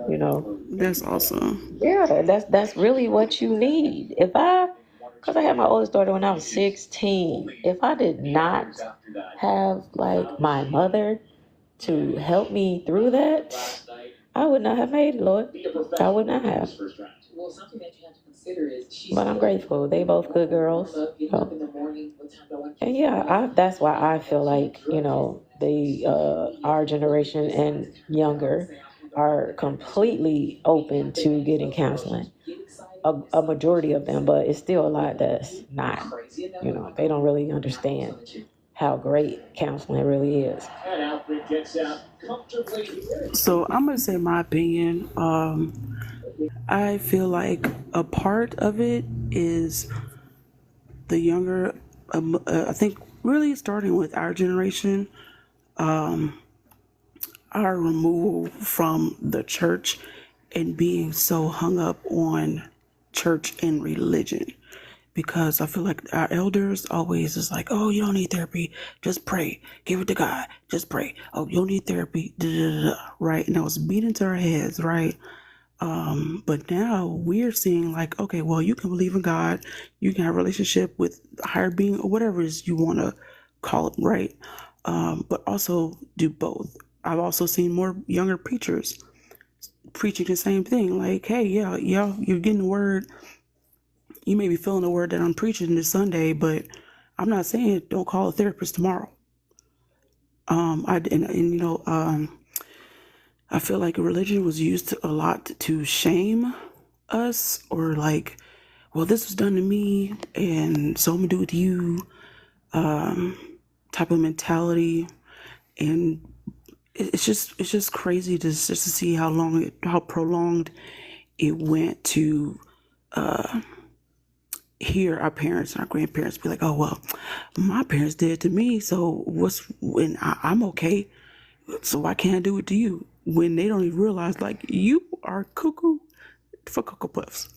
you know. That's awesome. Yeah, that's really what you need. Because I had my oldest daughter when I was 16. If I did not have like my mother to help me through that, I would not have made it, Lord. I would not have. But I'm grateful. They both good girls. You know. And yeah, that's why I feel like, you know, our generation and younger are completely open to getting counseling. A majority of them, but it's still a lot that's not. You know, they don't really understand how great counseling really is. So I'm gonna say my opinion. I feel like a part of it is the younger. I think really starting with our generation, our removal from the church and being so hung up on church and religion. Because I feel like our elders always is like, oh, you don't need therapy, just pray, give it to God, just pray. Oh, you don't need therapy, da, da, da, right? And that was beat into our heads, right? But now we're seeing like, okay, well, you can believe in God, you can have a relationship with a higher being or whatever it is you want to call it, right? But also do both. I've also seen more younger preachers preaching the same thing, like, hey, yeah, you're getting the word. You may be feeling the word that I'm preaching this Sunday, but I'm not saying don't call a therapist tomorrow. I feel like religion was used a lot to shame us, or like, well, this was done to me, and so I'm gonna do it to you, type of mentality, and it's just crazy to see how prolonged it went to hear our parents and our grandparents be like, oh, well, my parents did it to me, so when I'm okay, so why can't I do it to you? When they don't even realize, like, you are cuckoo for Cocoa Puffs.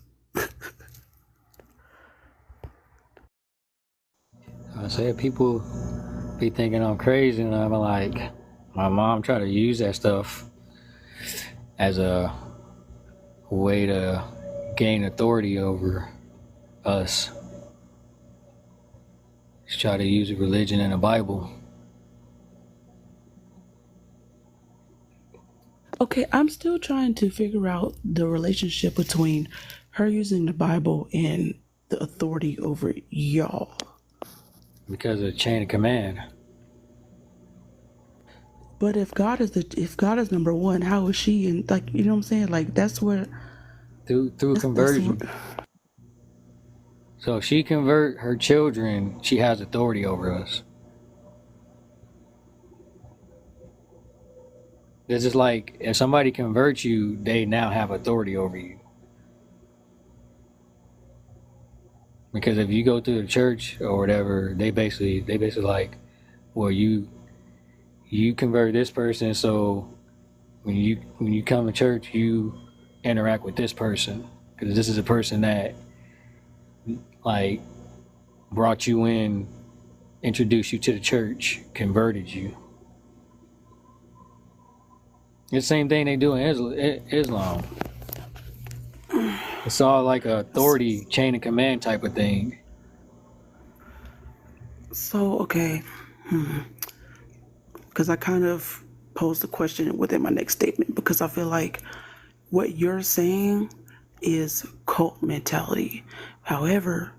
I say people be thinking I'm crazy, and I'm like, my mom tried to use that stuff as a way to gain authority over us. She tried to use religion and the Bible. Okay, I'm still trying to figure out the relationship between her using the Bible and the authority over y'all. Because of the chain of command. But if God is number one, how is she? And like, you know what I'm saying? Like, that's where through conversion. So if she convert her children, she has authority over us. It's just like if somebody converts you, they now have authority over you. Because if you go to the church or whatever, they basically like, well, you convert this person, so when you come to church, you interact with this person, because this is a person that like brought you in, introduced you to the church, converted you. It's the same thing they do in Islam. It's all like a authority chain of command type of thing. So, okay. Because I kind of posed a question within my next statement, because I feel like what you're saying is cult mentality. However,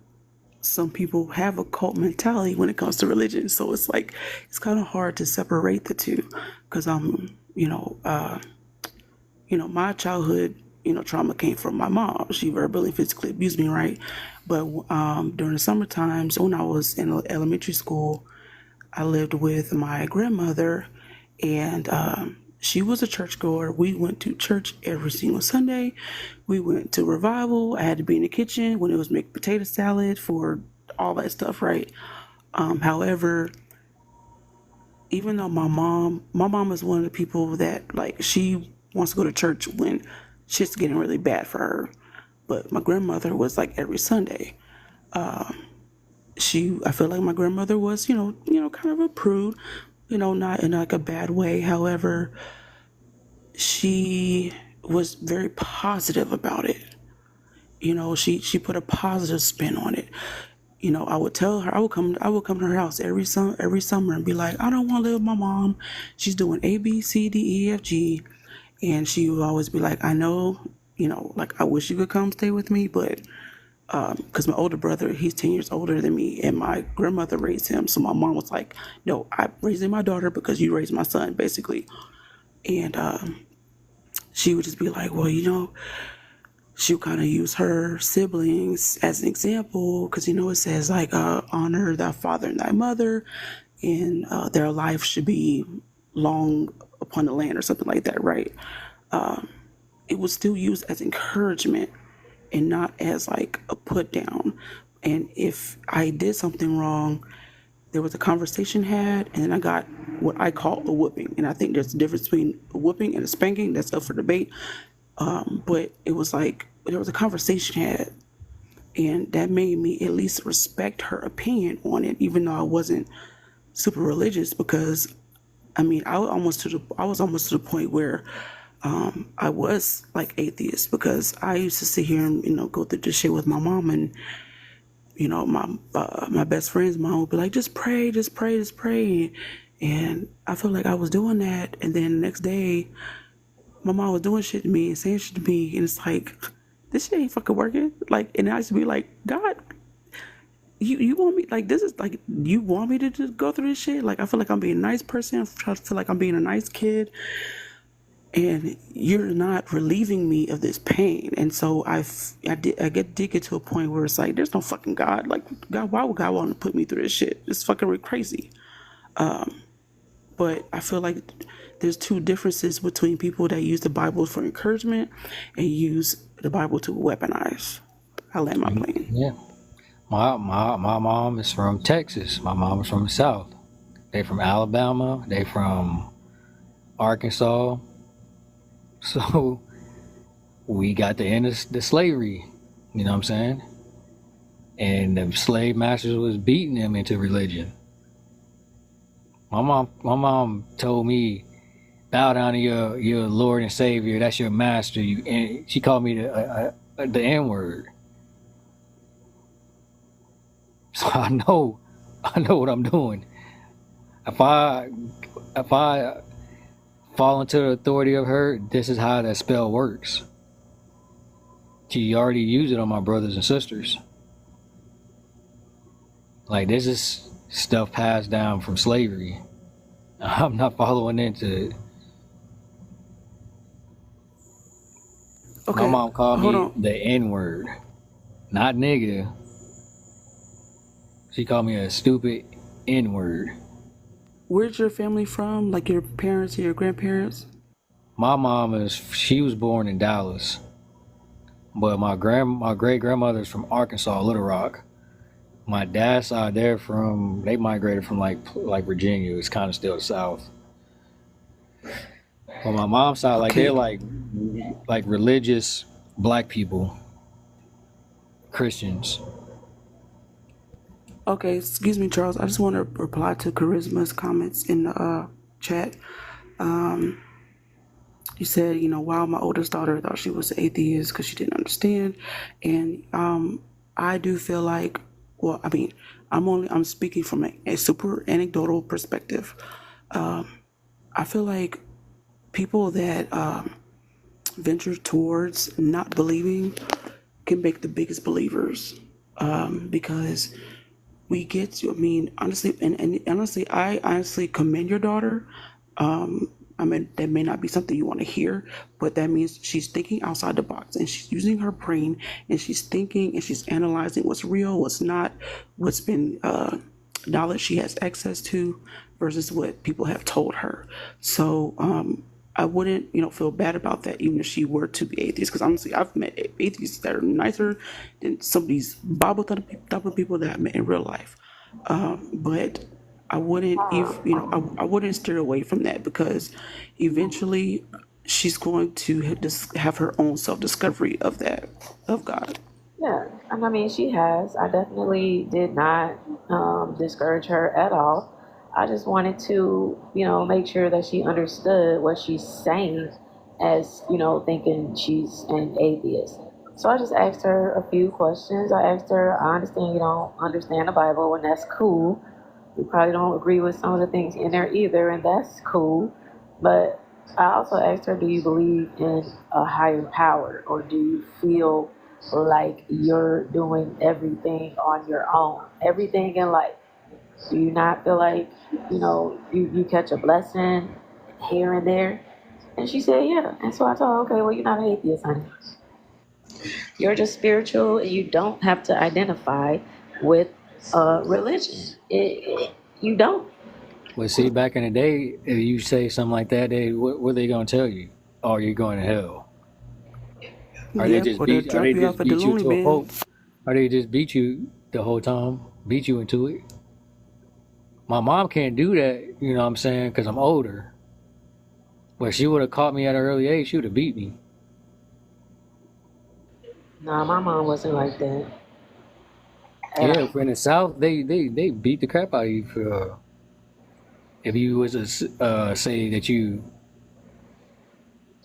some people have a cult mentality when it comes to religion. So it's like, it's kind of hard to separate the two, because my childhood, trauma came from my mom. She verbally and physically abused me, right? But during the summer times, when I was in elementary school, I lived with my grandmother, and she was a churchgoer. We went to church every single Sunday. We went to revival. I had to be in the kitchen when it was making potato salad for all that stuff, right? However, even though my mom is one of the people that, like, she wants to go to church when shit's getting really bad for her. but my grandmother was like every Sunday. I feel like my grandmother was, kind of a prude, not in like a bad way. However, she was very positive about it. She put a positive spin on it. I would tell her, I would come to her house every summer and be like, I don't want to live with my mom. She's doing A, B, C, D, E, F, G. And she would always be like, I know, like, I wish you could come stay with me, but because my older brother, he's 10 years older than me, and my grandmother raised him. So my mom was like, no, I'm raising my daughter because you raised my son, basically. And she would just be like, well, she would kind of use her siblings as an example because, it says, like, honor thy father and thy mother, and their life should be long upon the land or something like that, right? It was still used as encouragement and not as like a put down. And if I did something wrong, there was a conversation had, and then I got what I call a whooping. And I think there's a difference between a whooping and a spanking. That's up for debate. But it was like there was a conversation had, and that made me at least respect her opinion on it, even though I wasn't super religious. Because I mean, I was almost to the point where I was like atheist, because I used to sit here and go through this shit with my mom, and my best friend's mom would be like, just pray, just pray, just pray, and I felt like I was doing that, and then the next day my mom was doing shit to me and saying shit to me, and it's like, this shit ain't fucking working. Like, and I used to be like, God, you want me, like, this is like, you want me to just go through this shit? Like, I feel like I'm being a nice person, I feel like I'm being a nice kid, and you're not relieving me of this pain. And so I did get to a point where it's like, there's no fucking God. Like, God, why would God want to put me through this shit? It's fucking crazy. But I feel like there's two differences between people that use the Bible for encouragement and use the Bible to weaponize. I land my plane. Yeah. My mom is from Texas. My mom is from the South. They from Alabama. They from Arkansas. So we got the end of the slavery, you know what I'm saying? And the slave masters was beating them into religion. My mom told me, bow down to your Lord and Savior. That's your master. And she called me the N-word. So I know what I'm doing. If I fall into the authority of her, this is how that spell works. She already used it on my brothers and sisters. Like, this is stuff passed down from slavery. I'm not following into it. Okay, my mom called me the N-word, not nigga. She called me a stupid N-word. Where's your family from? Like your parents or your grandparents? My mom she was born in Dallas, but my great grandmother's from Arkansas, Little Rock. My dad's side, they migrated from like Virginia. It's kind of still the South. But my mom's side, like, they're like religious black people, Christians. Okay, excuse me, Charles. I just want to reply to Charisma's comments in the chat. You said, wow, my oldest daughter thought she was an atheist because she didn't understand. And I do feel like, well, I mean, I'm speaking from a super anecdotal perspective. I feel like people that venture towards not believing can make the biggest believers, because we get to, honestly, and honestly, I honestly commend your daughter. That may not be something you want to hear, but that means she's thinking outside the box, and she's using her brain, and she's thinking, and she's analyzing what's real, what's not, what's been knowledge she has access to versus what people have told her. So I wouldn't, feel bad about that, even if she were to be atheist, because honestly, I've met atheists that are nicer than some of these Bible thumping people that I've met in real life. But I wouldn't, I wouldn't steer away from that, because eventually, she's going to have her own self discovery of that, of God. Yeah, and I mean, she has. I definitely did not discourage her at all. I just wanted to, make sure that she understood what she's saying as, thinking she's an atheist. So I just asked her a few questions. I asked her, I understand you don't understand the Bible, and that's cool. You probably don't agree with some of the things in there either, and that's cool. But I also asked her, do you believe in a higher power, or do you feel like you're doing everything on your own? Everything in life. Do you not feel like, you catch a blessing here and there? And she said, yeah. And so I told her, okay, well, you're not an atheist, honey. You're just spiritual, and you don't have to identify with religion. You don't. But see, back in the day, if you say something like that, what are they gonna tell you? Oh, you're going to hell. Are they Yep, just or they'll beat? Are drop they you just off at the beat you loony to a bin. pulp? Are they just beat you the whole time? Beat you into it? My mom can't do that. You know what I'm saying? Because I'm older. But she would have caught me at an early age. She would have beat me. Nah, my mom wasn't like that at Yeah, all. in the South, they beat the crap out of you for if you was to say that you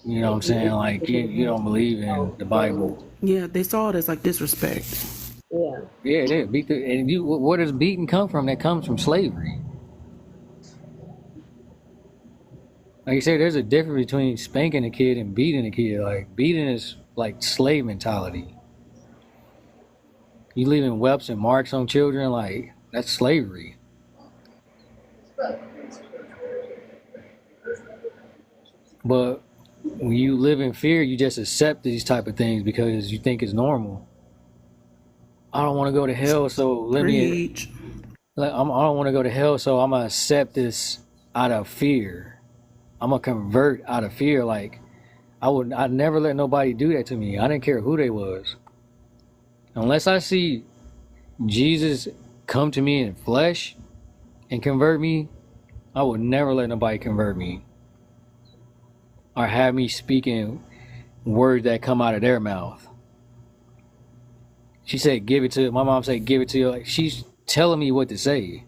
know what I'm saying, like you don't believe in the Bible. Yeah, they saw it as like disrespect. Yeah. Yeah, they beat the and you. Where does beating come from? That comes from slavery. Like you said, there's a difference between spanking a kid and beating a kid. Like beating is like slave mentality. You leaving whelps and marks on children, like that's slavery. But when you live in fear, you just accept these type of things because you think it's normal. I don't want to go to hell, so let me. Preach. I don't want to go to hell, so I'm gonna accept this out of fear. I'm gonna convert out of fear. Like I'd never let nobody do that to me. I didn't care who they was, unless I see Jesus come to me in flesh and convert me. I would never let nobody convert me or have me speaking words that come out of their mouth. She said, "Give it to." My mom said, "Give it to you." Like she's telling me what to say.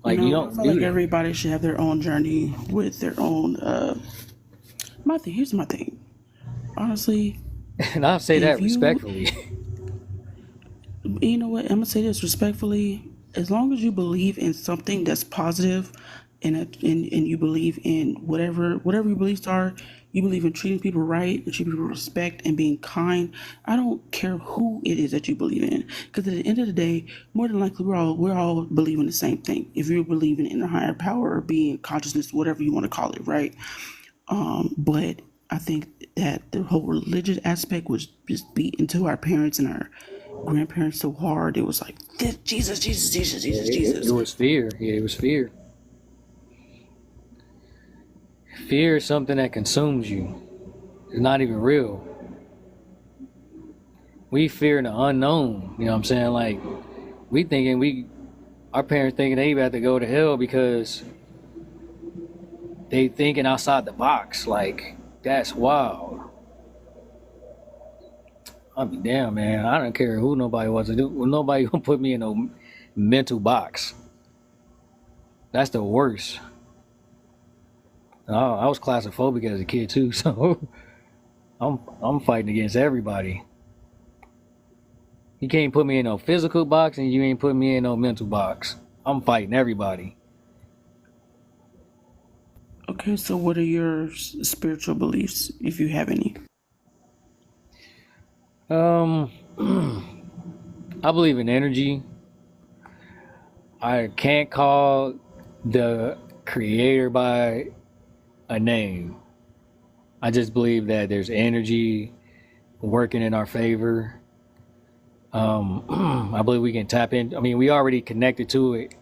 Like you I don't feel do like that. everybody should have their own journey with their own. Here's my thing. Honestly, And I'll say if that you, respectfully. you know what, I'm gonna say this respectfully. As long as you believe in something that's positive, and you believe in whatever your beliefs are, you believe in treating people right, and treating people with respect, and being kind. I don't care who it is that you believe in, because at the end of the day, more than likely we're all believing the same thing. If you're believing in a higher power or being consciousness, whatever you want to call it, right? But I think that the whole religious aspect was just beat into our parents and our grandparents so hard. It was like Jesus, Jesus, Jesus, Jesus, It Jesus. was fear. Yeah, it was fear. Fear is something that consumes you. It's not even real. We fear the unknown. You know what I'm saying? Like our parents thinking they about to go to hell because they thinking outside the box. Like that's wild. I'll be damn, man. I don't care who nobody wants to do. Well, nobody gonna put me in no mental box. That's the worst. I was claustrophobic as a kid too, so I'm fighting against everybody. You can't put me in no physical box, and you ain't put me in no mental box. I'm fighting everybody. Okay, so what are your spiritual beliefs, if you have any? Um, I believe in energy. I can't call the creator by a name. I just believe that there's energy working in our favor. I believe we can tap in. I mean, we already connected to it.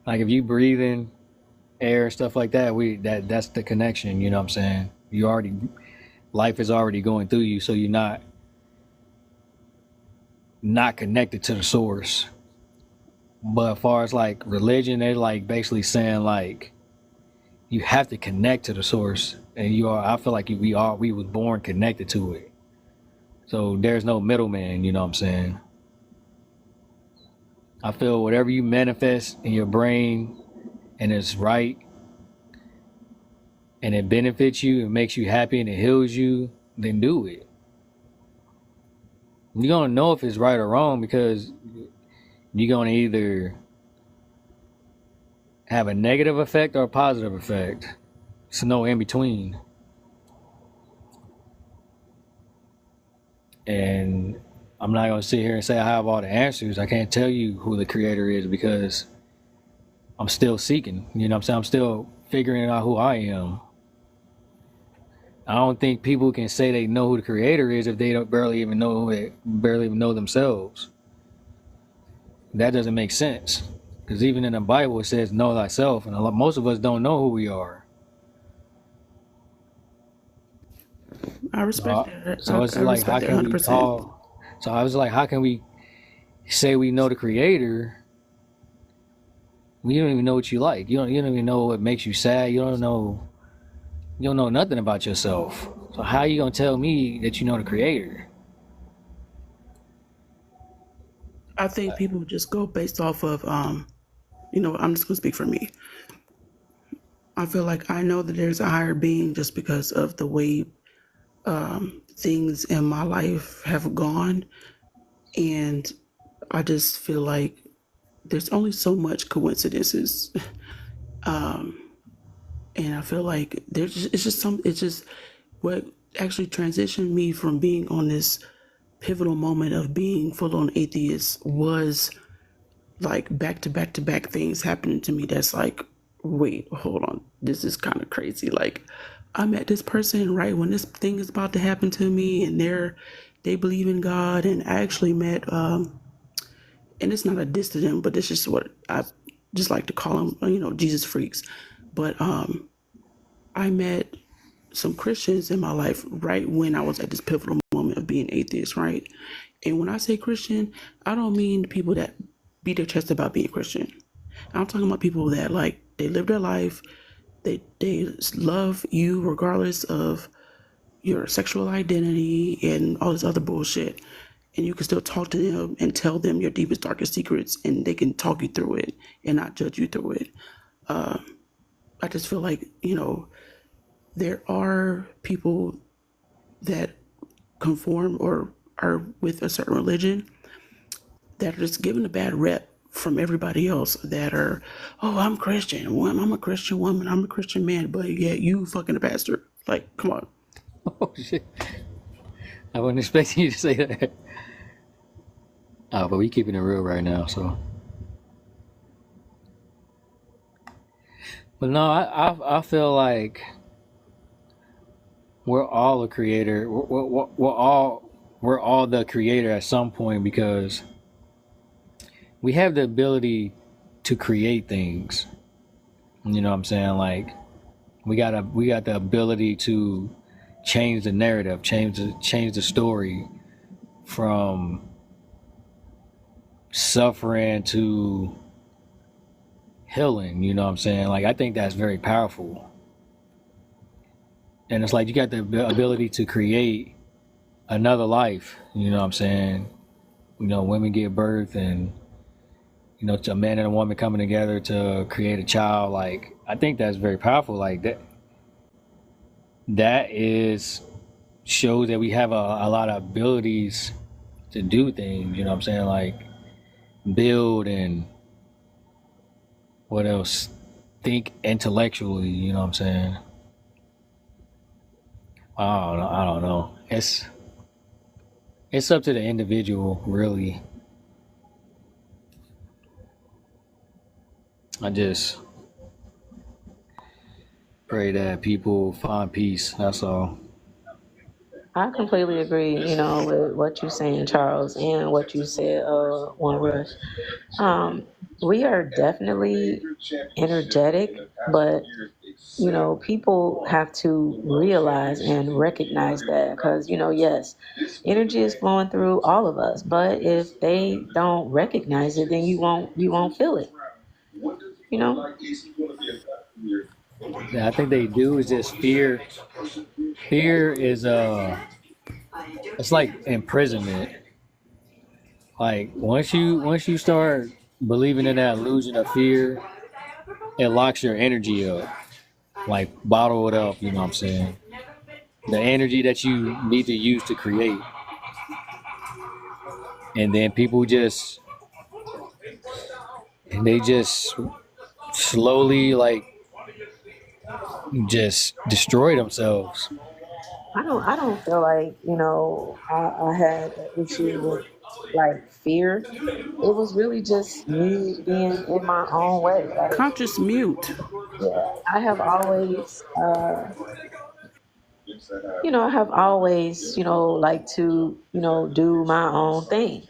Like if you breathe in air and stuff like that, that's the connection. You know what I'm saying? Life is already going through you, so you're not connected to the source. But as far as like religion, they're like basically saying like you have to connect to the source, and I feel like we was born connected to it. So there's no middleman, you know what I'm saying? I feel whatever you manifest in your brain and it's right and it benefits you, it makes you happy and it heals you, then do it. You're gonna know if it's right or wrong because you're gonna either have a negative effect or a positive effect. It's no in between. And I'm not gonna sit here and say I have all the answers. I can't tell you who the creator is because I'm still seeking. You know what I'm saying? I'm still figuring out who I am. I don't think people can say they know who the creator is if they don't barely even know themselves. That doesn't make sense. Because even in the Bible it says know thyself, and most of us don't know who we are. I respect that. So it's I like, respect that 100%. So I was like, how can we say we know the creator? You don't even know what you like. You don't even know what makes you sad. You don't know nothing about yourself. So how are you gonna tell me that you know the creator? I think people just go based off of, I'm just going to speak for me. I feel like I know that there's a higher being just because of the way things in my life have gone. And I just feel like there's only so much coincidences. And I feel like it's just what actually transitioned me from being on this pivotal moment of being full on atheist was like back to back to back things happening to me that's like, wait, hold on, this is kind of crazy. Like, I met this person right when this thing is about to happen to me, and they believe in God, and I actually met and it's not a diss to them, but it's just what I just like to call them, Jesus freaks. But I met some Christians in my life right when I was at this pivotal moment of being atheist, right? And when I say Christian, I don't mean people that beat their chest about being Christian. I'm talking about people that like they live their life, they love you regardless of your sexual identity and all this other bullshit. And you can still talk to them and tell them your deepest, darkest secrets, and they can talk you through it and not judge you through it. I just feel like, there are people that conform or are with a certain religion that are just given a bad rep from everybody else that are, oh, I'm Christian. I'm a Christian woman. I'm a Christian man. But yeah, you fucking a pastor. Like, come on. Oh shit! I wasn't expecting you to say that. But we keeping it real right now, so. But no, I feel like we're all a creator. We're all the creator at some point because we have the ability to create things. You know what I'm saying? Like we got the ability to change the narrative, change the story from suffering to healing. You know what I'm saying? Like I think that's very powerful. And it's like you got the ability to create another life. You know what I'm saying? Women give birth, and a man and a woman coming together to create a child. Like I think that's very powerful. Like that shows that we have a lot of abilities to do things. You know what I'm saying? Like build and what else? Think intellectually. You know what I'm saying? I don't know. It's up to the individual, really. I just pray that people find peace. That's all. I completely agree, with what you're saying, Charles, and what you said, One Rush. Um, we are definitely energetic, but people have to realize and recognize that because yes, energy is flowing through all of us, but if they don't recognize it, then you won't feel it. You know. that I think they do is just fear. Fear is it's like imprisonment. Like once you start believing in that illusion of fear, it locks your energy up. Like bottle it up, you know what I'm saying? The energy that you need to use to create. And then people they just slowly like just destroy themselves. I don't feel like, I had an issue with like fear. It was really just me being in my own way. Like, Conscious mute. yeah, I have always, I have always, like to, do my own thing.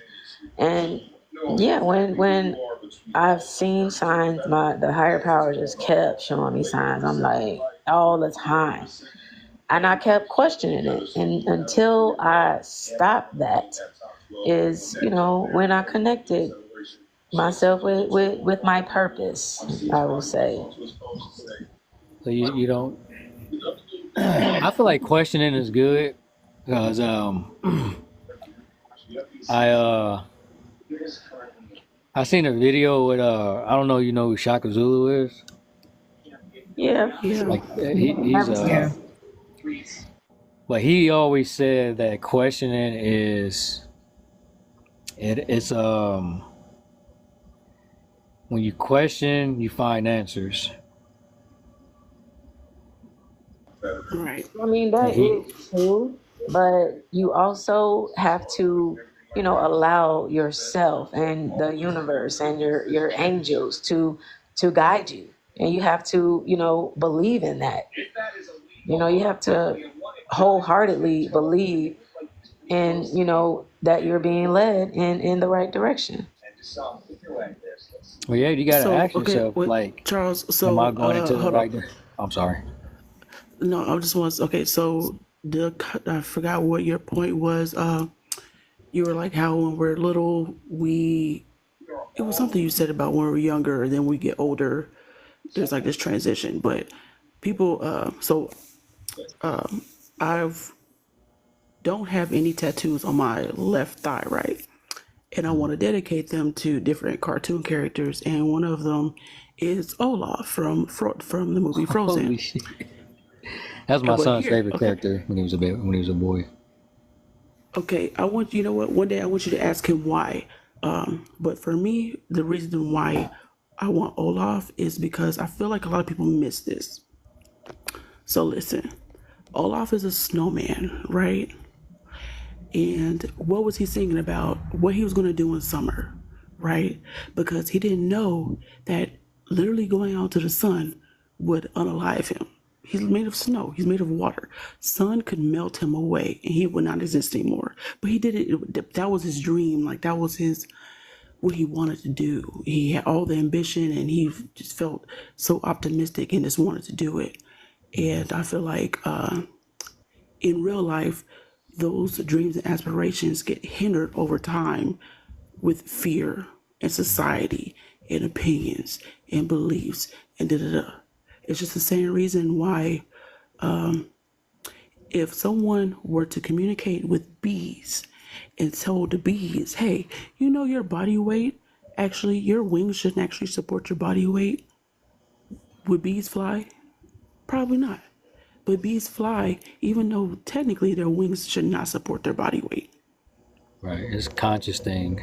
And yeah, when I've seen signs, the higher power just kept showing me signs. I'm like all the time, and I kept questioning it, and until I stopped that, is when I connected myself with my purpose, I will say. So you don't I feel like questioning is good because I I seen a video with I don't know, you know who Shaka Zulu is? Yeah, Yeah. Like he's never seen. but he always said that questioning it's when you question you find answers. Right. I mean, And that he is true, but you also have to, allow yourself and the universe and your angels to guide you. And you have to, believe in that. You have to wholeheartedly believe in, that you're being led in the right direction. well, yeah, you gotta So, ask okay, yourself, what, like, Charles? am So, I going into the hold right up. I'm sorry. No, I just was okay. So, I forgot what your point was. You were like how when we're little, it was something you said about when we're younger, and then we get older. There's like this transition, but people. I've don't have any tattoos on my left thigh, right? And I want to dedicate them to different cartoon characters, and one of them is Olaf from the movie Holy Frozen. shit. That's my But son's here, favorite okay, character when he was a boy. okay, you know what? One day I want you to ask him why. But for me, the reason why I want Olaf is because I feel like a lot of people miss this. So listen, Olaf is a snowman, right? And what was he singing about? What he was going to do in summer, right? Because he didn't know that literally going out to the sun would unalive him. He's made of snow. He's made of water. Sun could melt him away, and he would not exist anymore. But he did it. That was his dream. Like that was what he wanted to do. He had all the ambition, and he just felt so optimistic and just wanted to do it. And I feel like in real life, those dreams and aspirations get hindered over time with fear and society and opinions and beliefs and da da da. It's just the same reason why if someone were to communicate with bees and told the bees, hey, your body weight, actually, your wings shouldn't actually support your body weight, would bees fly? Probably not. But bees fly even though technically their wings should not support their body weight. Right. It's a conscious thing.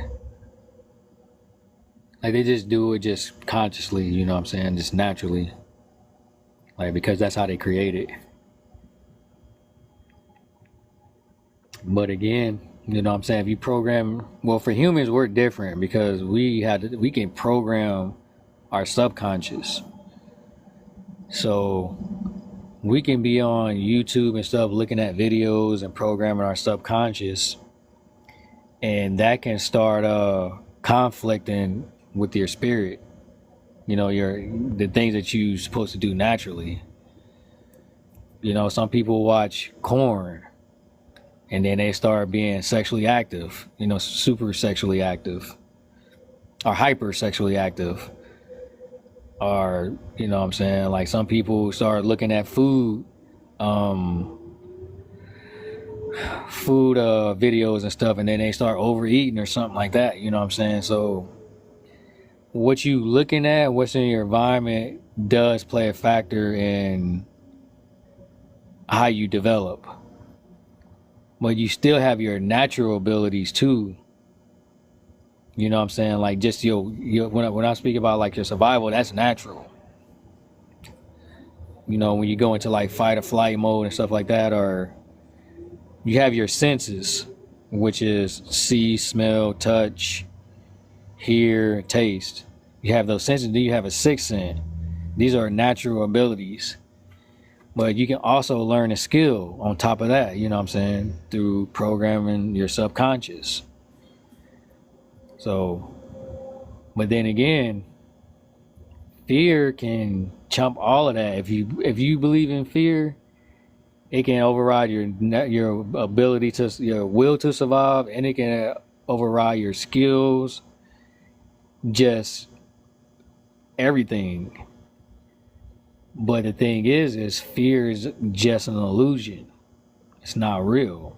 Like they just do it just consciously, you know what I'm saying? Just naturally. Like because that's how they create it. But again, you know what I'm saying? If you program, well, for humans, we're different because we can program our subconscious. So we can be on YouTube and stuff looking at videos and programming our subconscious, and that can start conflicting with your spirit. The things that you're supposed to do naturally. Some people watch corn and then they start being sexually active, super sexually active or hyper sexually active. Or, you know what I'm saying? Like some people start looking at food videos and stuff, and then they start overeating or something like that, you know what I'm saying? So what you looking at, what's in your environment does play a factor in how you develop. But you still have your natural abilities too. You know what I'm saying? Like just your when I speak about like your survival, that's natural. You know, when you go into like fight or flight mode and stuff like that, or you have your senses, which is see, smell, touch, hear, taste. You have those senses, then you have a sixth sense. These are natural abilities. But you can also learn a skill on top of that, you know what I'm saying, through programming your subconscious. So, but then again, fear can chump all of that. If you believe in fear, it can override your ability to your will to survive, and it can override your skills, just everything. But the thing is fear is just an illusion. It's not real.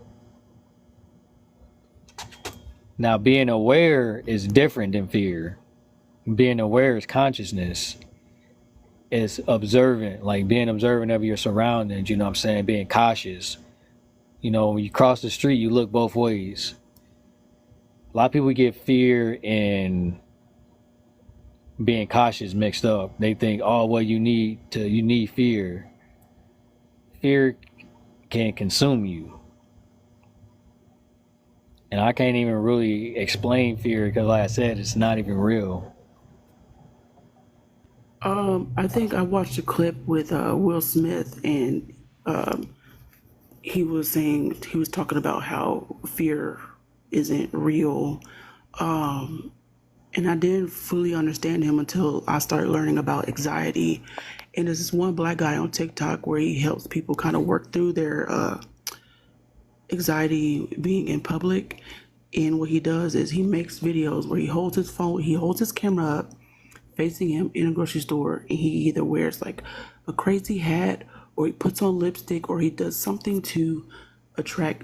Now, being aware is different than fear. Being aware is consciousness. It's observant, like being observant of your surroundings, you know what I'm saying? Being cautious. You know, when you cross the street, you look both ways. A lot of people get fear and being cautious mixed up. They think, oh, well, you need fear. Fear can consume you. And I can't even really explain fear because, like I said, it's not even real. I think I watched a clip with Will Smith, and he was talking about how fear isn't real. And I didn't fully understand him until I started learning about anxiety. And there's this one black guy on TikTok where he helps people kind of work through their anxiety being in public. And what he does is he makes videos where he holds his camera up facing him in a grocery store, and he either wears like a crazy hat, or he puts on lipstick, or he does something to attract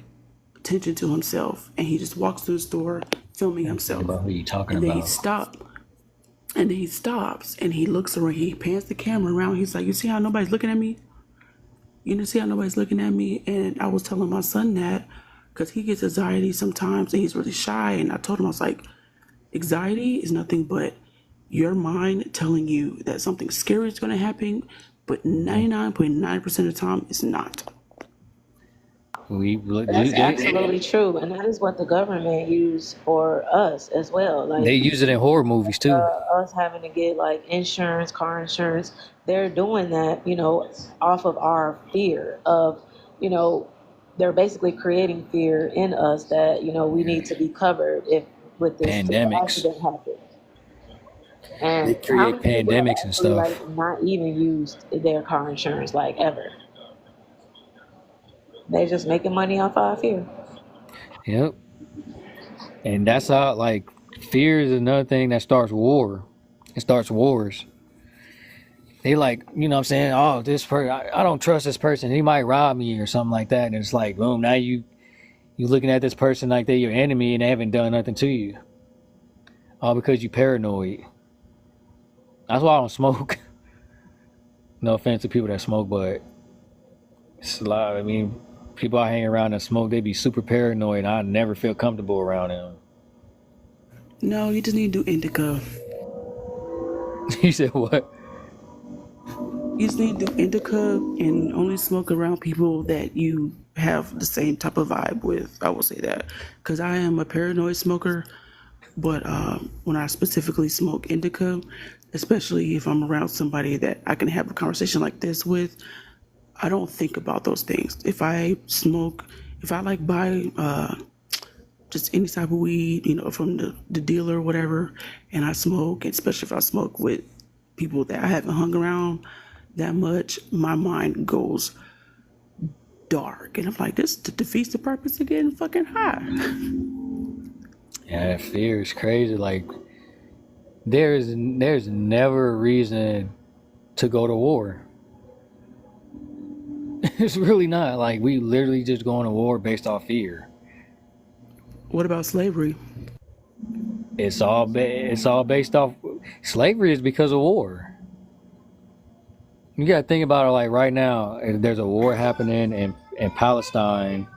attention to himself, and he just walks through the store filming himself. About who you talking and then about? he stops and he looks around, he pans the camera around, he's like, you see how nobody's looking at me? And I was telling my son that because he gets anxiety sometimes and he's really shy, and I told him, I was like, anxiety is nothing but your mind telling you that something scary is going to happen, but 99.9% of the time it's not. That's absolutely true, and that is what the government used for us as well. Like they use it in horror movies too. Us having to get like insurance, car insurance, they're doing that, off of our fear of, they're basically creating fear in us that we need to be covered if with this pandemics accident happens. And they create pandemics and stuff. Like not even used their car insurance like ever. They just making money off our fear. Yep. And that's how, like, fear is another thing that starts war. It starts wars. They like, you know what I'm saying? Oh, this person, I don't trust this person. He might rob me or something like that. And it's like, boom, now you looking at this person like they're your enemy and they haven't done nothing to you. All because you paranoid. That's why I don't smoke. No offense to people that smoke, but it's a lot. I mean, people I hang around that smoke, they be super paranoid, and I never feel comfortable around them. No, you just need to do indica. You said what? You just need to do indica and only smoke around people that you have the same type of vibe with. I will say that. Because I am a paranoid smoker, but when I specifically smoke indica, especially if I'm around somebody that I can have a conversation like this with, I don't think about those things. If I like buy just any type of weed, from the dealer or whatever, and I smoke, especially if I smoke with people that I haven't hung around that much, my mind goes dark. And I'm like, this defeats the purpose of getting fucking high. Yeah, fear is crazy. Like, there's never a reason to go to war. It's really not. Like, we literally just going to war based off fear. What about slavery? It's all based off. Slavery is because of war. You got to think about it. Like right now, there's a war happening in Palestine.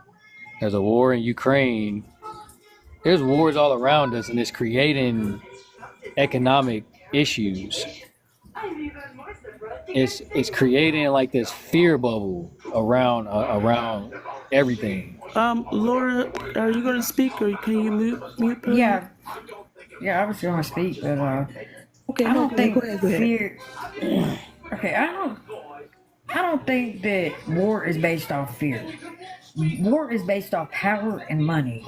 There's a war in Ukraine. There's wars all around us, and it's creating economic issues. It's creating like this fear bubble around everything. Laura, are you going to speak, or can you mute? Please? Yeah, I was going to speak, but Okay, I no, don't think go ahead. fear. Okay, I don't think that war is based off fear. War is based off power and money.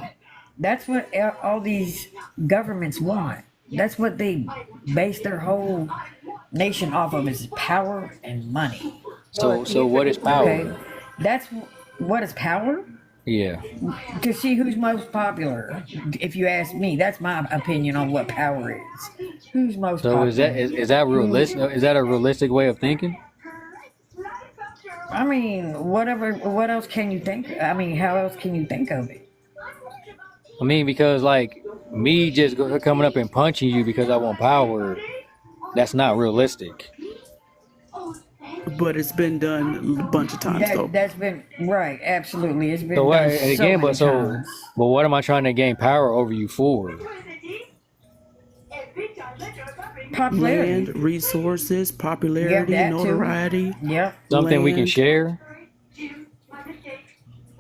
That's what all these governments want. That's what they base their whole nation off of, is power and money. So what is power? Okay, that's what is power. Yeah. To see who's most popular. If you ask me, that's my opinion on what power is. Who's most popular? So is that realistic? Is that a realistic way of thinking? I mean, whatever. What else can you think? I mean, how else can you think of it? I mean, because like me just coming up and punching you because I want power, that's not realistic. But it's been done a bunch of times, though. That's been right. Absolutely, it's been So done again, many times. but what am I trying to gain power over you for? Popularity. Land, resources, popularity, that too. notoriety. Yep. Something we can land. share?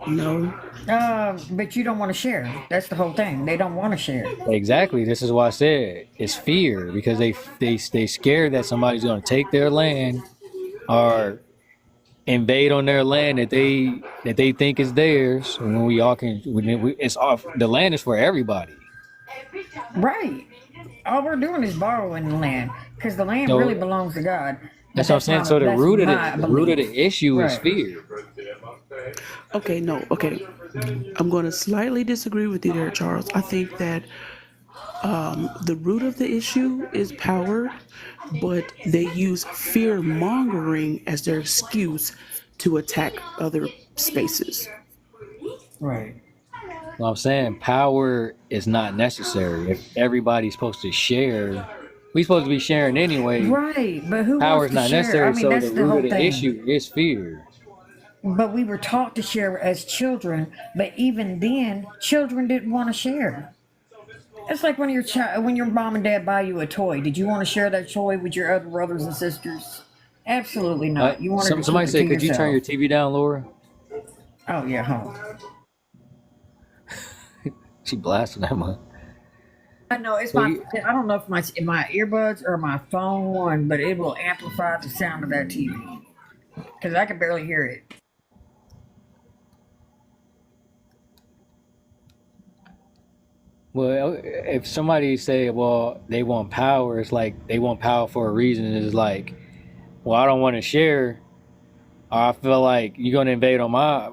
No. But you don't want to share. That's the whole thing. They don't want to share. Exactly. This is why I said it's fear, because they scared that somebody's going to take their land or invade on their land that they think is theirs. And when we all can, it's off. The land is for everybody. Right. All we're doing is borrowing the land, because the land really belongs to God. That's what I'm saying. So the root of the issue is Right. fear. Okay, no. Okay. I'm going to slightly disagree with you there, Charles. I think that the root of the issue is power, but they use fear mongering as their excuse to attack other spaces. Right. Well, I'm saying power is not necessary. If everybody's supposed to share, we're supposed to be sharing anyway. Right. But who Power is wants to not share? necessary. I mean, So that's the the root whole of the thing. issue is fear. But we were taught to share as children, but even then, children didn't want to share. It's like when your mom and dad buy you a toy. Did you want to share that toy with your other brothers and sisters? Absolutely not. You wanted to keep Somebody it said, to "Could you turn your yourself." TV down, Laura?" Oh yeah, hold on. She blasting that much. I know it's Well, my. I don't know if my earbuds or my phone, but it will amplify the sound of that TV because I can barely hear it. Well, if somebody say, well, they want power, it's like they want power for a reason. It's like, well, I don't want to share, or I feel like you're going to invade on my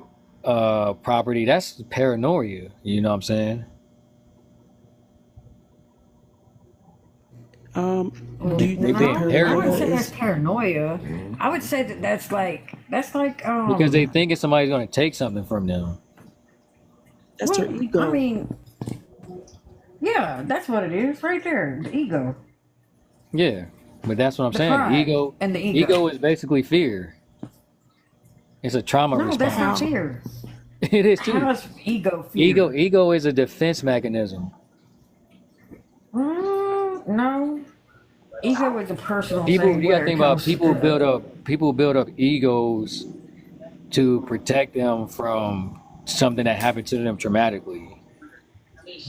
property. That's paranoia. You know what I'm saying? Do you think being that I wouldn't paranoid. say that's paranoia. I would say that that's like Because they think somebody's going to take something from them. that's their ego? I mean, yeah, that's what it is right there. The ego. Yeah, but that's what I'm The saying. pride Ego and the ego. is basically fear. It's a trauma No, that's not response. fear. It is too. How is ego fear? Ego is a defense mechanism. No. Ego is a personal People, thing. you where gotta it think about comes people build up egos to protect them from something that happened to them traumatically.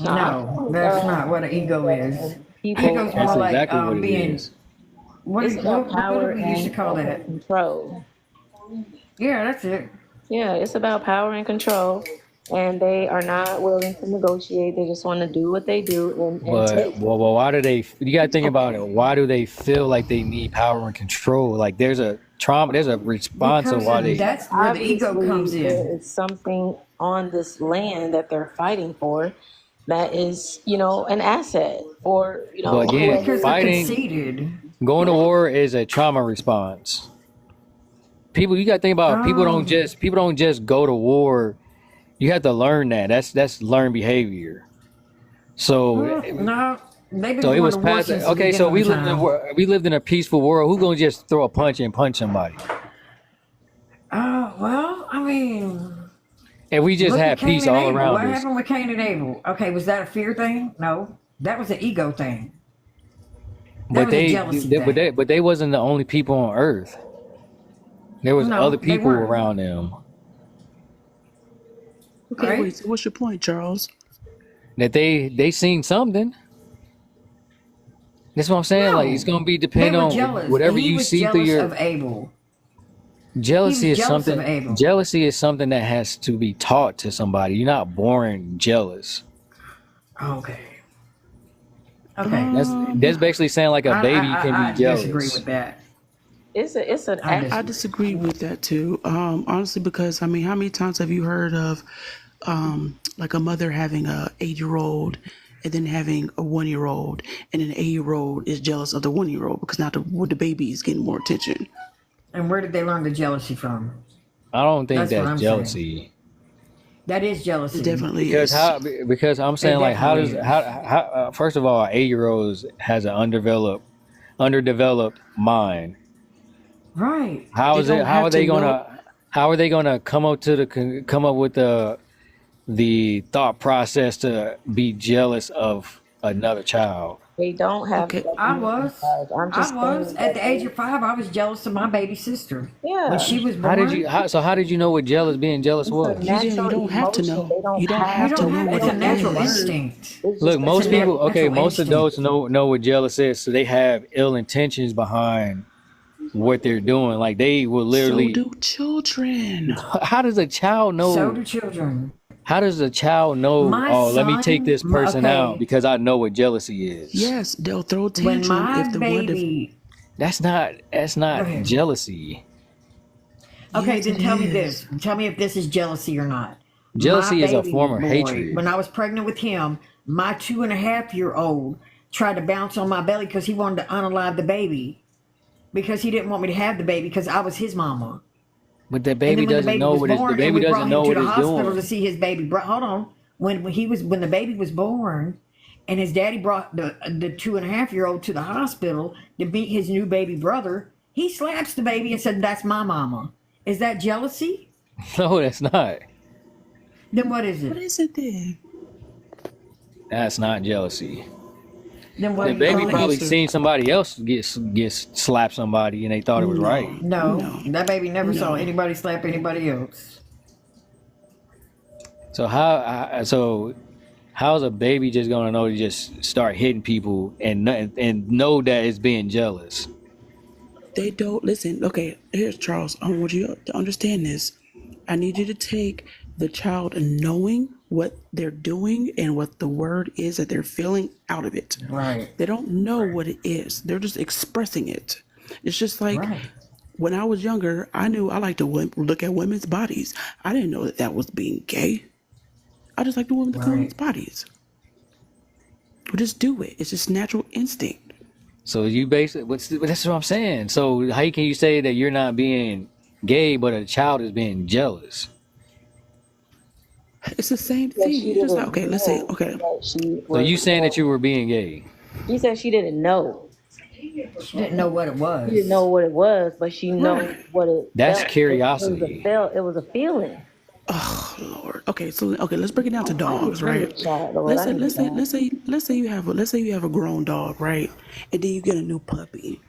No, that's not what an ego is. Ego's That's more like exactly what it being. is. It's about What power do we used to call and that? control. Yeah, that's it. Yeah, it's about power and control. And they are not willing to negotiate. They just want to do what they do and But take. well, why do they? You gotta think about it. Why do they feel like they need power and control? Like there's a trauma, there's a response of Because why they. that's where the ego Obviously, comes in. there is something on this land that they're fighting for, that is, an asset for, But again, whoever. Because they're fighting, conceited. going to war is a trauma response. People, you got to think about Oh, people don't just go to war. You have to learn that. That's learned behavior. So no. They've been so it going was to war past. since the Okay, so beginning of time. we lived in a peaceful world. Who gonna just throw a punch and punch somebody? Well, I mean, And we just look at had Cain peace and all Abel. around What us. happened with Cain and Abel? Okay, was that a fear thing? No, that was an ego thing. That But was a jealousy thing. but they wasn't the only people on Earth. There was other No, they people weren't. around them Okay, Right? wait. So what's your point, Charles? that they seen something. That's what I'm saying. Like it's No, gonna be they depending were on jealous. whatever He you was see through jealous your of Abel. He jealousy was is jealous of something. Abel. Jealousy is something that has to be taught to somebody. You're not born jealous. Okay. Okay. That's basically saying like a baby can be I disagree jealous. with that. It's an I I act. disagree. disagree with that too. Honestly, because I mean, how many times have you heard of like a mother having a 8-year-old and then having a 1-year-old, and an 8-year-old is jealous of the 1-year-old because now the baby is getting more attention. And where did they learn the jealousy from? I don't think That's what that's I'm saying. jealousy. That is It jealousy. definitely Because is. because I'm It saying like how definitely does is. how first of all 8-year-olds has an underdeveloped mind. Right. How They is it? don't have to know. How are they gonna come up with the thought process to be jealous of another child? They don't have Okay, that I was. guys. I'm I just was. saying At that the age of 5, I was jealous of my baby sister. When yeah, she was How did you born, how did you know what being jealous it's a was? you natural don't have to emotion. know. They don't You don't you have have to don't to know have, what it's a put it it in natural is. words. instinct. It's Look, just It's a most people, okay, natural most instinct. adults know what jealous is, so they have ill intentions behind what they're doing. Like they will So literally. do children. How does a child So know? do children. How does a child know? My Oh, let me take son, this person out okay, because I know what jealousy is. Yes, they'll throw a when tantrum my if the one if baby, That's go not ahead. jealousy. Okay, yes then it tell me this. is. Tell me if this is jealousy or not. My Jealousy is a baby form of boy, hatred. when I was pregnant with him, my 2.5-year-old tried to bounce on my belly because he wanted to unalive the baby because he didn't want me to have the baby because I was his mama. But the And baby then when the doesn't baby know was what the born, and baby we doesn't brought him know to what the it's hospital to doing. see his baby. Hold on, when the baby was born, and his daddy brought the 2.5-year-old to the hospital to meet his new baby brother, he slaps the baby and said, "That's my mama." Is that jealousy? No, that's not. Then what is What it? is it then? That's not jealousy. Then what The are you baby Wrong calling probably it? answer. seen somebody else get slapped somebody and they thought it was right. No, No, no, that baby never saw no. anybody slap anybody else. So how's a baby just gonna know to just start hitting people and know that it's being jealous? They don't listen. Okay, here's Charles. I want you to understand this. I need you to take the child knowing what they're doing and what the word is that they're feeling out of it. Right, They don't know what it is. They're just expressing it. It's just like right, when I was younger, I knew I like to look at women's bodies. I didn't know that that was being gay. I just like to look at women's right. bodies. We just do it. It's just natural instinct. So you basically, that's what I'm saying. So how can you say that you're not being gay, but a child is being jealous? It's the same That thing. she It's just like, didn't okay, let's say, know okay, that she So you was. saying that you were being gay? She said she didn't know. She didn't know what it She didn't know was. what it was, but she knows right. what it That's felt. curiosity. It was a feeling. Oh Lord. Okay, so okay, let's break it down to I need dogs, right? a child, Lord. Let's I say need a let's say child. let's say you have a grown dog, right? And then you get a new puppy.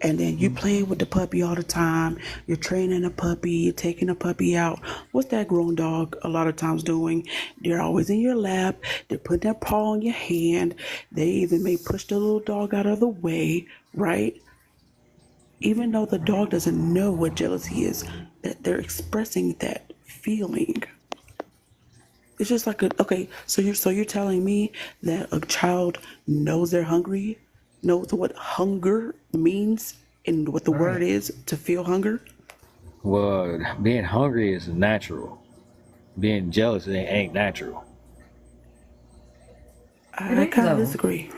And then you playing with the puppy all the time. You're training the puppy, you're taking the puppy out. What's that grown dog a lot of times doing? They're always in your lap. They're putting their paw on your hand. They even may push the little dog out of the way, right? Even though the dog doesn't know what jealousy is, that they're expressing that feeling. It's just like okay, so you're telling me that a child knows they're hungry, knows what hunger means and what the word Right. is to feel hunger? Well, being hungry is natural. Being jealous ain't natural. It I is kind of though. disagree.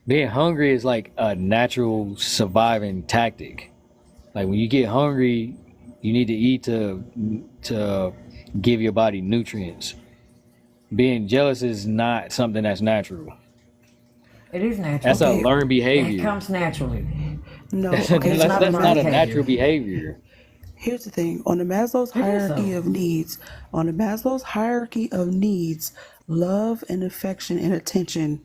Being hungry is like a natural surviving tactic. Like when you get hungry, you need to eat to give your body nutrients. Being jealous is not something that's natural. It is natural. That's a Okay, learned And it behavior. comes naturally. no, That's, okay. It's So that's, not a on that's the not learned a Maslow, natural behavior. behavior. here's the thing. On the Maslow's It is hierarchy though. of needs, love and affection and attention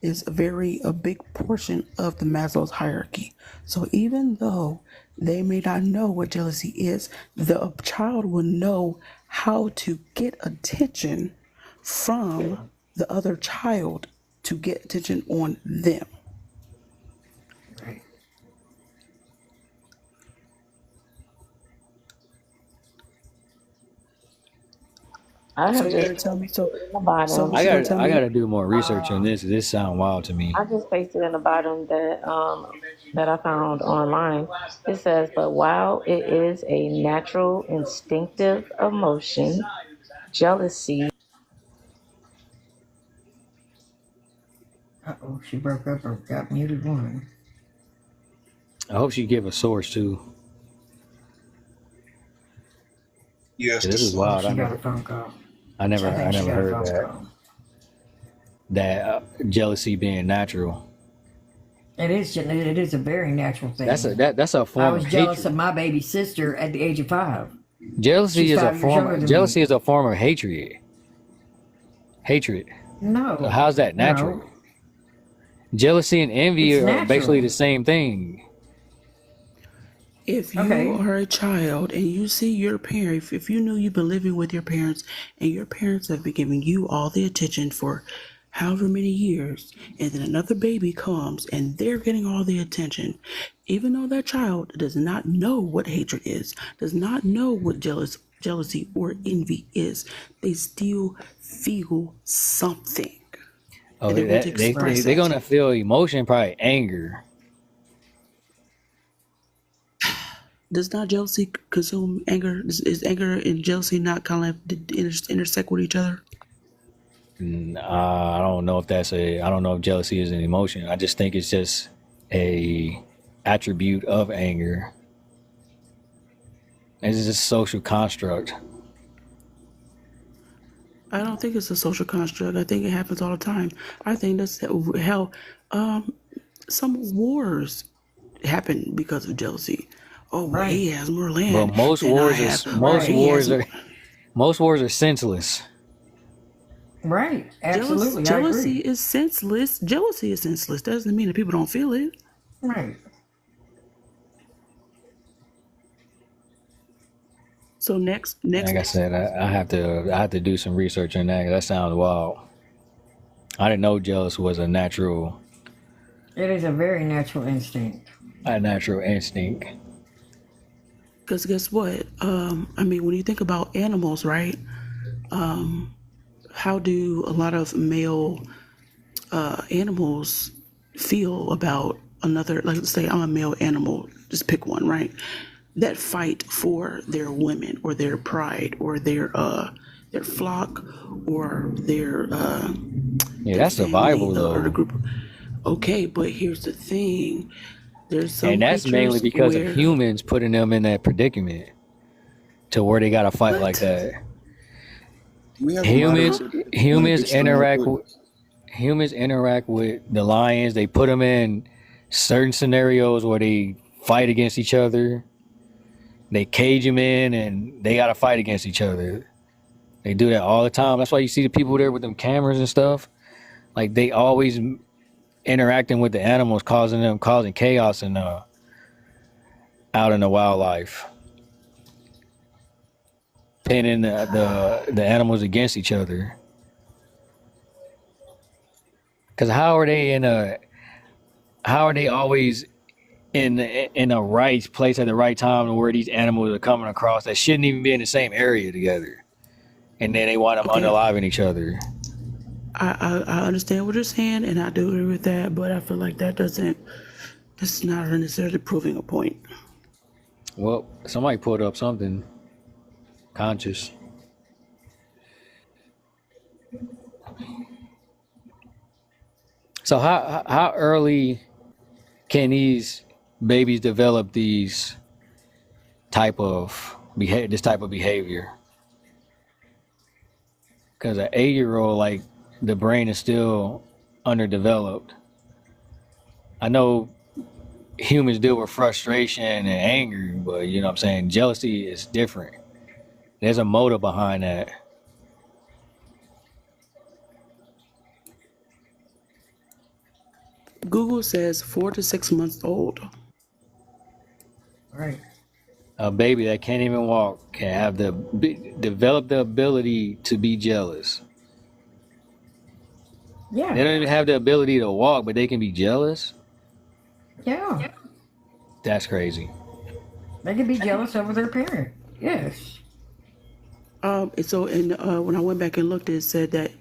is a big portion of the Maslow's hierarchy. So even though they may not know what jealousy is, the child will know how to get attention from the other child to get attention on them. Right. I So have you're just gonna tell me pasted in the bottom. so you're gonna tell I me gotta do more research on this. This sound wild to me. I just pasted in the bottom that I found online. It says, but while it is a natural, instinctive emotion, jealousy. Uh-oh, she broke up or got muted one. I hope she give a source too. Yes, 'Cause this is Oh, wild. she got a phone call. I I think she never got a heard phone that. call. Jealousy being natural. It is a very natural thing. That's a I form was of jealous hatred. of my baby sister at the age of 5. Jealousy She's is a 5 years younger than me. jealousy is a form of hatred. Hatred. No, How's that natural? no, Jealousy and envy it's are basically natural. the same thing. if you Okay, are a child and you see your parent, if you knew you've been living with your parents and your parents have been giving you all the attention for however many years, and then another baby comes and they're getting all the attention, even though that child does not know what hatred is, does not know what jealousy or envy is, they still feel something Oh, and they want to right. express they're it. gonna feel emotion, probably anger. Does not jealousy consume anger? Is anger and jealousy not kind of intersect with each other? I don't know if I don't know if jealousy is an emotion. I just think it's just a attribute of anger. It's just a social construct. I don't think it's a social construct. I think it happens all the time. I think that's how some wars happen because of jealousy. Oh, well, Right, he has more But land than I have, or right, he has most wars are senseless. right. Absolutely, I jealousy agree. is senseless. Jealousy is senseless. Doesn't mean that people don't feel it. Right. So next, Like I said, I have to do some research on that. 'Cause that sounds wild. I didn't know jealous was It is a very natural instinct. a natural instinct. because guess what? I mean, when you think about animals, right? How do a lot of male animals feel about another? Like, let's say I'm a male animal. Just pick one, right? That fight for their women or their pride or their flock or Yeah, their that's family survival or the though, group. Okay, but here's the thing: there's and some that's mainly creatures because of where humans putting them in that predicament to where they got to fight like what? that. Do we have a Humans moderator that want to humans get something real interact quick? with humans interact with the lions. They put them in certain scenarios where they fight against each other. They cage them in, and they got to fight against each other. They do that all the time. That's why you see the people there with them cameras and stuff. Like they always interacting with the animals, causing chaos and out in the wildlife, pinning the animals against each other. Because how are they always in a right place at the right time where these animals are coming across that shouldn't even be in the same area together, and then they wind up Okay, unaliving each other. I understand what you're saying, and I do agree with that, but I feel like that's not necessarily proving a point. Well, somebody put up something conscious. So how early can these babies develop this type of behavior? Because an 8-year-old, like, the brain is still underdeveloped. I know humans deal with frustration and anger, but you know what I'm saying, jealousy is different. There's a motive behind that. Google says 4 to 6 months old. Right. A baby that can't even walk can have develop the ability to be jealous. Yeah. They don't even have the ability to walk, but they can be jealous. Yeah. That's crazy. They can be jealous over their parent. Yes. When I went back and looked, it said that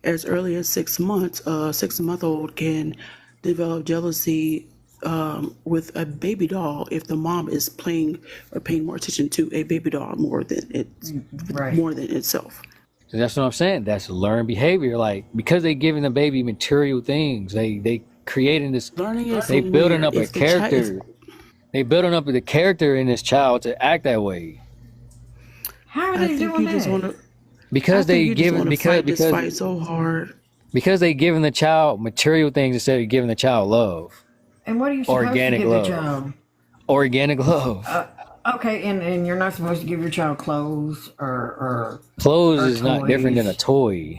as early as 6 months, a 6-month-old can develop jealousy with a baby doll if the mom is playing or paying more attention to a baby doll more than itself. So that's what I'm saying. That's learned behavior. Like, because they giving the baby material things, they creating this. Learning is They building up a if the child is- character. They building up the character in this child to act that way. How are I they think doing you just that? want to. Because they giving this fight so hard. Because they giving the child material things instead of giving the child love. And what are you supposed Organic to give love. the child? Organic love. Okay, and you're not supposed to give your child clothes or Clothes or is not different than a toys.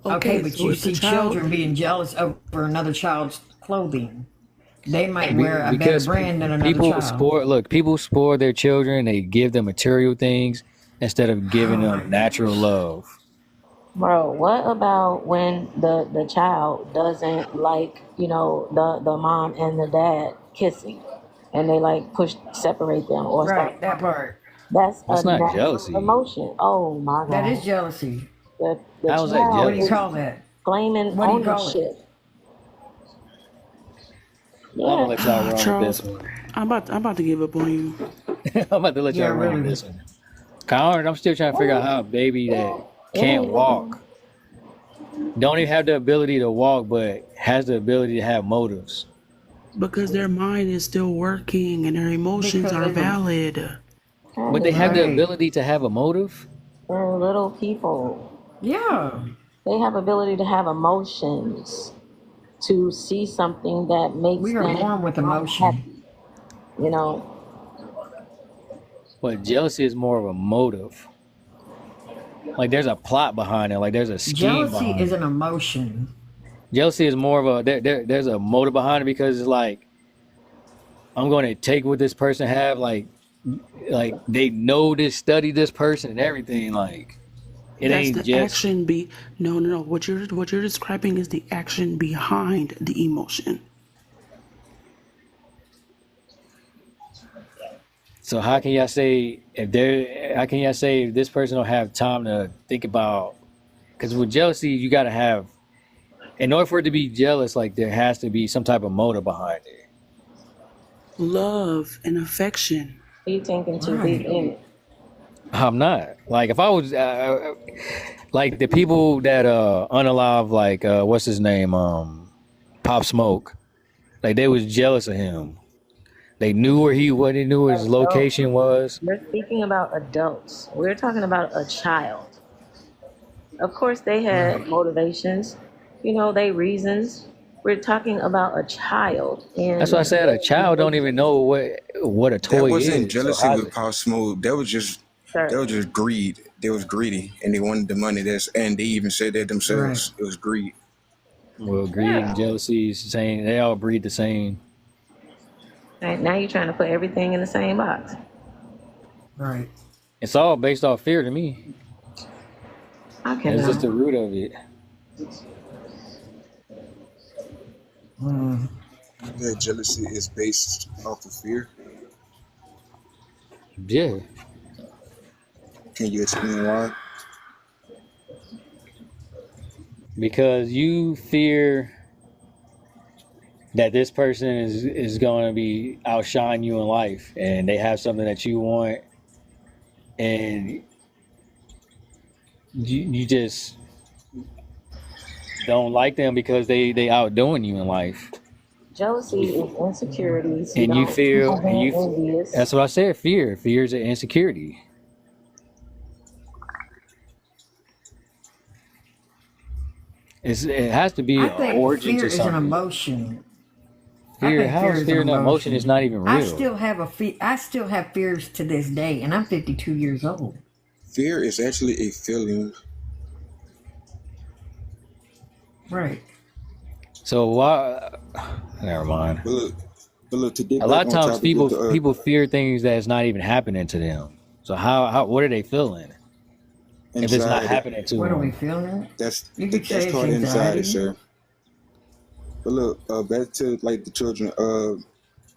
toy. Okay, but so you if the see child- children being jealous over another child's clothing. They might wear a better brand than another child. People spoil their children. They give them material things instead of giving them natural love. Bro, what about when the child doesn't like, the mom and the dad kissing and they like separate them or Right, that part. That's That's a not natural jealousy. emotion. Oh my god. That is jealousy. The How is that child What do you jealousy? call that? claiming What do you call it? ownership. I'm gonna let y'all run with Charles, this one. I'm about to give up on you. I'm about to let y'all run with this one. I'm still trying to figure out how a baby that can't walk, don't even have the ability to walk, but has the ability to have motives. Because their mind is still working and their emotions are valid. But they have the ability to have a motive? They're little people. Yeah. They have ability to have emotions, to see something that makes We are them born with happy. emotion. But jealousy is more of a motive. Like, there's a plot behind it. Like, there's a scheme Jealousy behind is it. an emotion. Jealousy is more of a there's a motive behind it, because it's like, I'm going to take what this person have, like they know this, study this person and everything. Like, it That's ain't the just action. No. What you're describing is the action behind the emotion. So how can y'all say if this person don't have time to think about? Because with jealousy, you got to have, in order for it to be jealous, like, there has to be some type of motive behind it. Love and affection. You thinking too deep in it. I'm not. Like, if I was like the people that unalive, like what's his name, Pop Smoke, like, they was jealous of him. They knew what he knew his location was. We're speaking about adults. We're talking about a child. Of course, they had motivations, they reasons. We're talking about a child, and That's why I said a child don't even know what a toy is. That wasn't jealousy So with Pop Smoke. That was just greed. They was greedy and they wanted the money. And they even said that themselves. Right. It was greed. Well, greed and jealousy is the same. They all breed the same. Right, now you're trying to put everything in the same box. Right. It's all based off fear to me. It's just the root of it. That jealousy is based off of fear. Yeah. Can you explain why? Because you fear that this person is going to be outshine you in life, and they have something that you want, and you just don't like them because they outdoing you in life. Jealousy is insecurities. You And you don't feel, people and being you, envious. that's what I said, fear. Fear is an insecurity. It has to be I an think origin fear to is an something. emotion. I Fear, think how fear is is an fear an emotion? It's emotion. not even I real. still have I still have fears to this day, and I'm 52 years old. Fear is actually a feeling. Right. So why? Never mind. But look, to get A back lot of on times topic with people fear things that's not even happening to them. So how what are they feeling if it's not anxiety, happening to What are we them? feeling? that's You could say that's it's called anxiety, anxiety. sir. But look, back to like the children.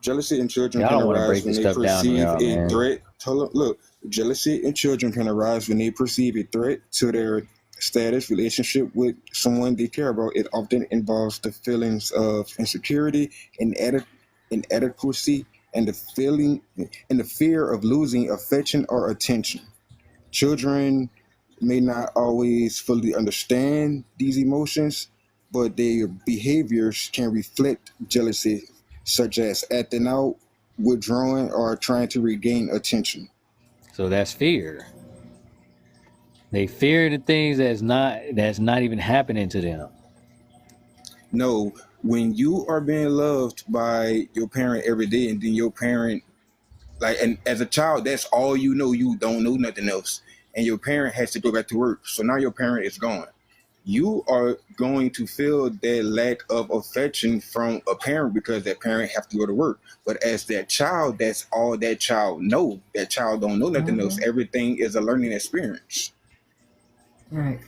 Jealousy in children Yeah, I can don't want to arise break when this they stuff down to perceive y'all, a man. threat. Look, jealousy in children can arise when they perceive a threat to their status, relationship with someone they care about. It often involves the feelings of insecurity, inadequacy, and the fear of losing affection or attention. Children may not always fully understand these emotions, but their behaviors can reflect jealousy, such as acting out, withdrawing, or trying to regain attention. So that's fear. They fear the things that's not even happening to them. No, when you are being loved by your parent every day, and then your parent, like, and as a child, that's all you know. You don't know nothing else, and your parent has to go back to work. So now your parent is gone. You are going to feel that lack of affection from a parent because that parent have to go to work. But as that child, that's all that child know. That child don't know nothing else. Everything is a learning experience. Right.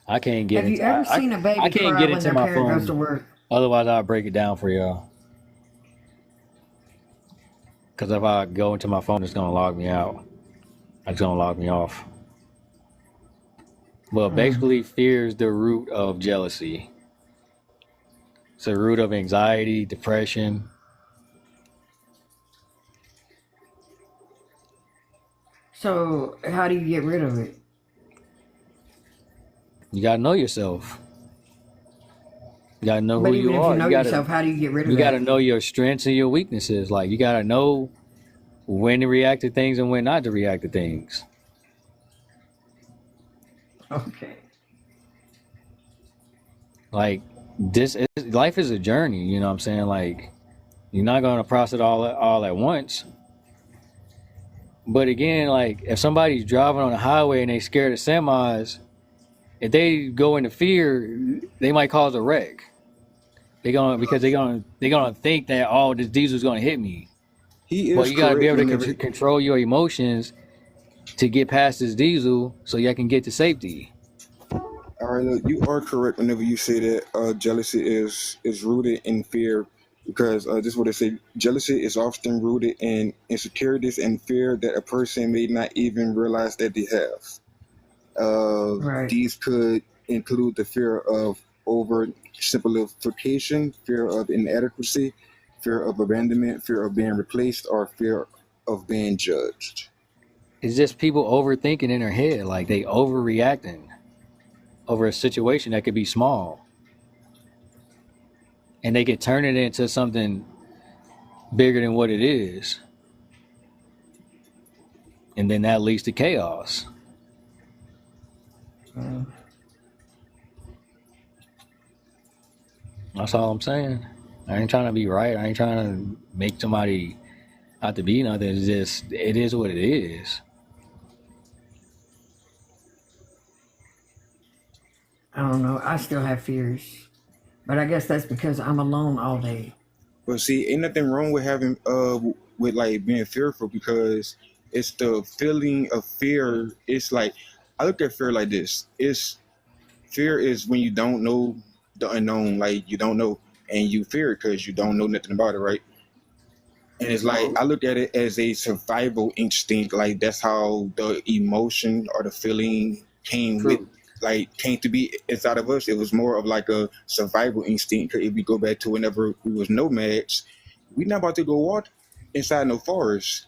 I can't get Have you into ever seen a baby I can't cry get when into their my parent goes to phone. work? Otherwise, I'll break it down for y'all. Because if I go into my phone, it's gonna log me out. It's gonna log me off. But basically, fear is the root of jealousy. It's the root of anxiety, depression. So how do you get rid of it? You gotta know yourself. You gotta know But who even you if you are. know yourself, how do you get rid of You that? gotta know your strengths and your weaknesses. Like you gotta know when to react to things and when not to react to things. Okay. Like life is a journey. You know what I'm saying? Like you're not gonna process it all at once. But again, like if somebody's driving on the highway and they scared of semis, if they go into fear, they might cause a wreck. They're gonna think that this diesel's gonna hit me. He But is you gotta be correct able whenever. to control your emotions to get past this diesel so y'all can get to safety. All right, look, you are correct whenever you say that jealousy is rooted in fear, because this is what I say. Jealousy is often rooted in insecurities and fear that a person may not even realize that they have. Right. These could include the fear of oversimplification, fear of inadequacy, fear of abandonment, fear of being replaced, or fear of being judged. It's just people overthinking in their head, like they overreacting over a situation that could be small. And they could turn it into something bigger than what it is. And then that leads to chaos. That's all I'm saying. I ain't trying to be right. I ain't trying to make somebody out to be nothing. It's just, it is what it is. I don't know. I still have fears. But I guess that's because I'm alone all day. But see, ain't nothing wrong with having with like being fearful, because it's the feeling of fear. It's like, I look at fear like this. It's fear is when you don't know the unknown, like you don't know, and you fear it because you don't know nothing about it, right? And it's like, I look at it as a survival instinct. Like that's how the emotion or the feeling came with, like came to be inside of us. It was more of like a survival instinct. If we go back to whenever we was nomads, we not about to go walk inside no forest.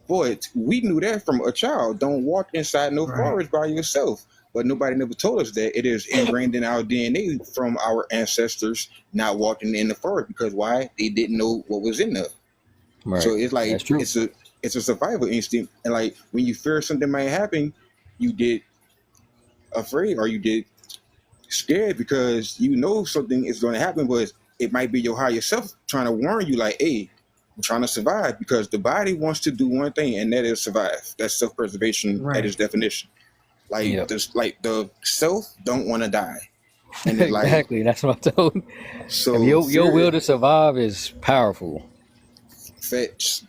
But we knew that from a child. Don't walk inside no forest by yourself. but nobody never told us that it is ingrained in our DNA from our ancestors not walking in the forest because why? They didn't know what was in there. Right. So it's like That's true. it's a survival instinct, and like when you fear something might happen, you get afraid or you get scared because you know something is going to happen, but it might be your higher self trying to warn you, like, "Hey, I'm trying to survive," because the body wants to do one thing, and that is survive. That's self-preservation at its definition. Like Yep. the self don't want to die, and it's like Exactly. That's what I told. so. If your Fear will to survive is powerful. fetch.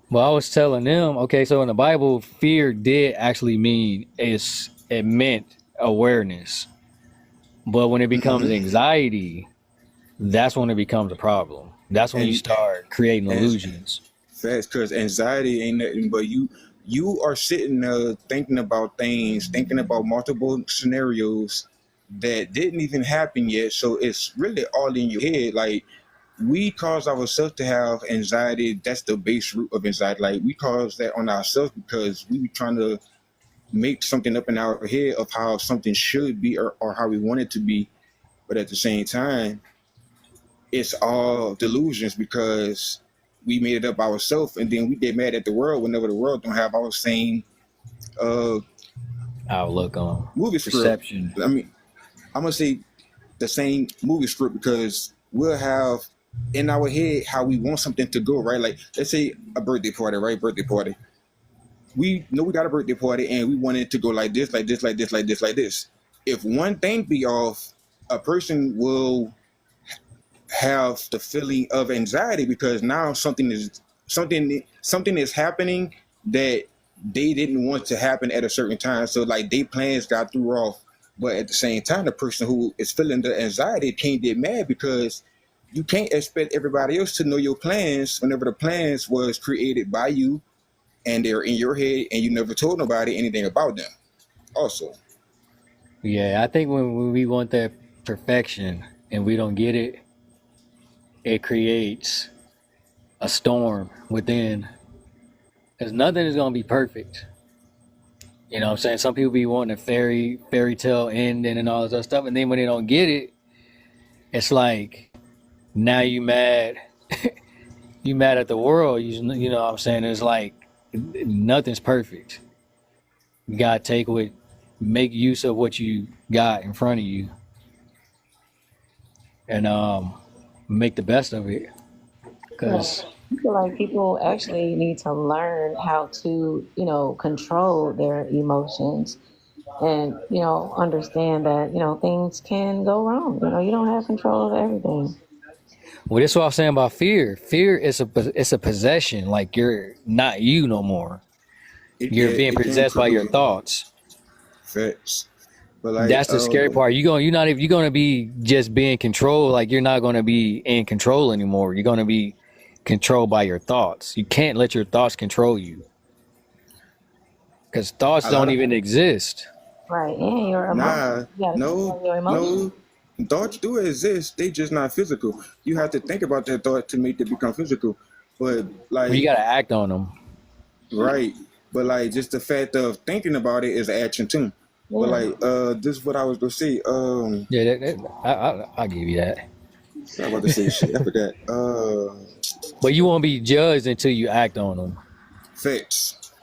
Well, I was telling them, okay, so in the Bible, fear did actually mean it meant awareness. But when it becomes anxiety, that's when it becomes a problem. That's when you start creating illusions. Fast, because anxiety ain't nothing but you are sitting there thinking about things, thinking about multiple scenarios that didn't even happen yet. So it's really all in your head. Like we cause ourselves to have anxiety. That's the base root of anxiety. Like we cause that on ourselves because we be trying to make something up in our head of how something should be or how we want it to be. But at the same time, it's all delusions because we made it up ourselves, and then we get mad at the world whenever the world don't have our same outlook on movie perception. script. I mean, I'm gonna say the same movie script because we'll have in our head how we want something to go, right? Like let's say a birthday party, right? Birthday party. We know we got a birthday party and we want it to go like this, like this, like this, like this, like this. If one thing be off, a person will have the feeling of anxiety because now something is happening that they didn't want to happen at a certain time. So like their plans got threw off. But at the same time, the person who is feeling the anxiety can't get mad because you can't expect everybody else to know your plans whenever the plans was created by you and they're in your head and you never told nobody anything about them. Also. Yeah, I think when we want that perfection and we don't get it, it creates a storm within. Because nothing is going to be perfect. You know what I'm saying? Some people be wanting a fairy tale ending and all this other stuff. And then when they don't get it, it's like, now you mad. You mad at the world. You know what I'm saying? It's like, nothing's perfect. You got to make use of what you got in front of you. And make the best of it. Because I feel like people actually need to learn how to, control their emotions and, understand that, things can go wrong. You don't have control of everything. well, that's what I was saying about fear. Fear is a possession. Like you're not you no more. You're being possessed by your thoughts. Facts. But like, that's the scary part. You're gonna be just being controlled. Like you're not gonna be in control anymore. You're gonna be controlled by your thoughts. You can't let your thoughts control you because thoughts don't even exist. Right, and your emotions. No. Thoughts do exist. They just not physical. You have to think about that thought to make it become physical. But like you gotta act on them. Right. But like just the fact of thinking about it is action too. Yeah. But like this is what I was gonna say. Yeah, I'll give you that. I was about to say shit. I forgot. But you won't be judged until you act on them. Facts.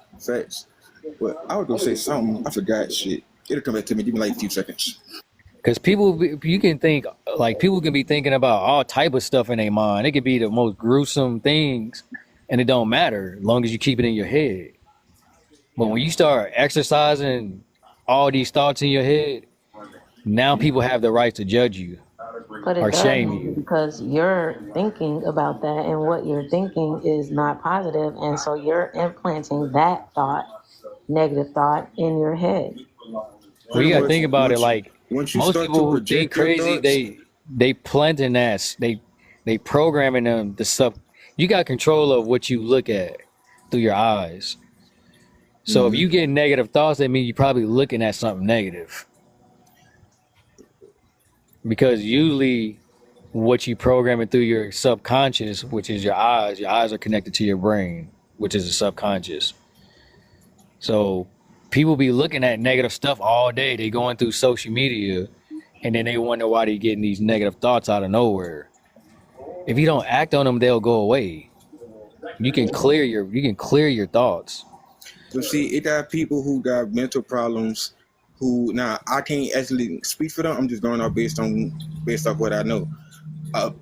But I was gonna say something. I forgot shit. It'll come back to me. Give me like a few seconds. Because people can be thinking about all type of stuff in their mind. It could be the most gruesome things, and it don't matter as long as you keep it in your head. But when you start exercising all these thoughts in your head, now people have the right to judge you or shame you. Because you're thinking about that, and what you're thinking is not positive, and so you're implanting that negative thought in your head. Well, you gotta think about it like most people, they crazy, they planting that, they programming them the stuff. You got control of what you look at through your eyes. So if you get negative thoughts, that means you're probably looking at something negative. Because usually what you program it through your subconscious, which is your eyes are connected to your brain, which is the subconscious. So people be looking at negative stuff all day. They going through social media, and then they wonder why they getting these negative thoughts out of nowhere. If you don't act on them, they'll go away. You can clear your thoughts. But see, it got people who got mental problems. Who now I can't actually speak for them. I'm just going off based off what I know.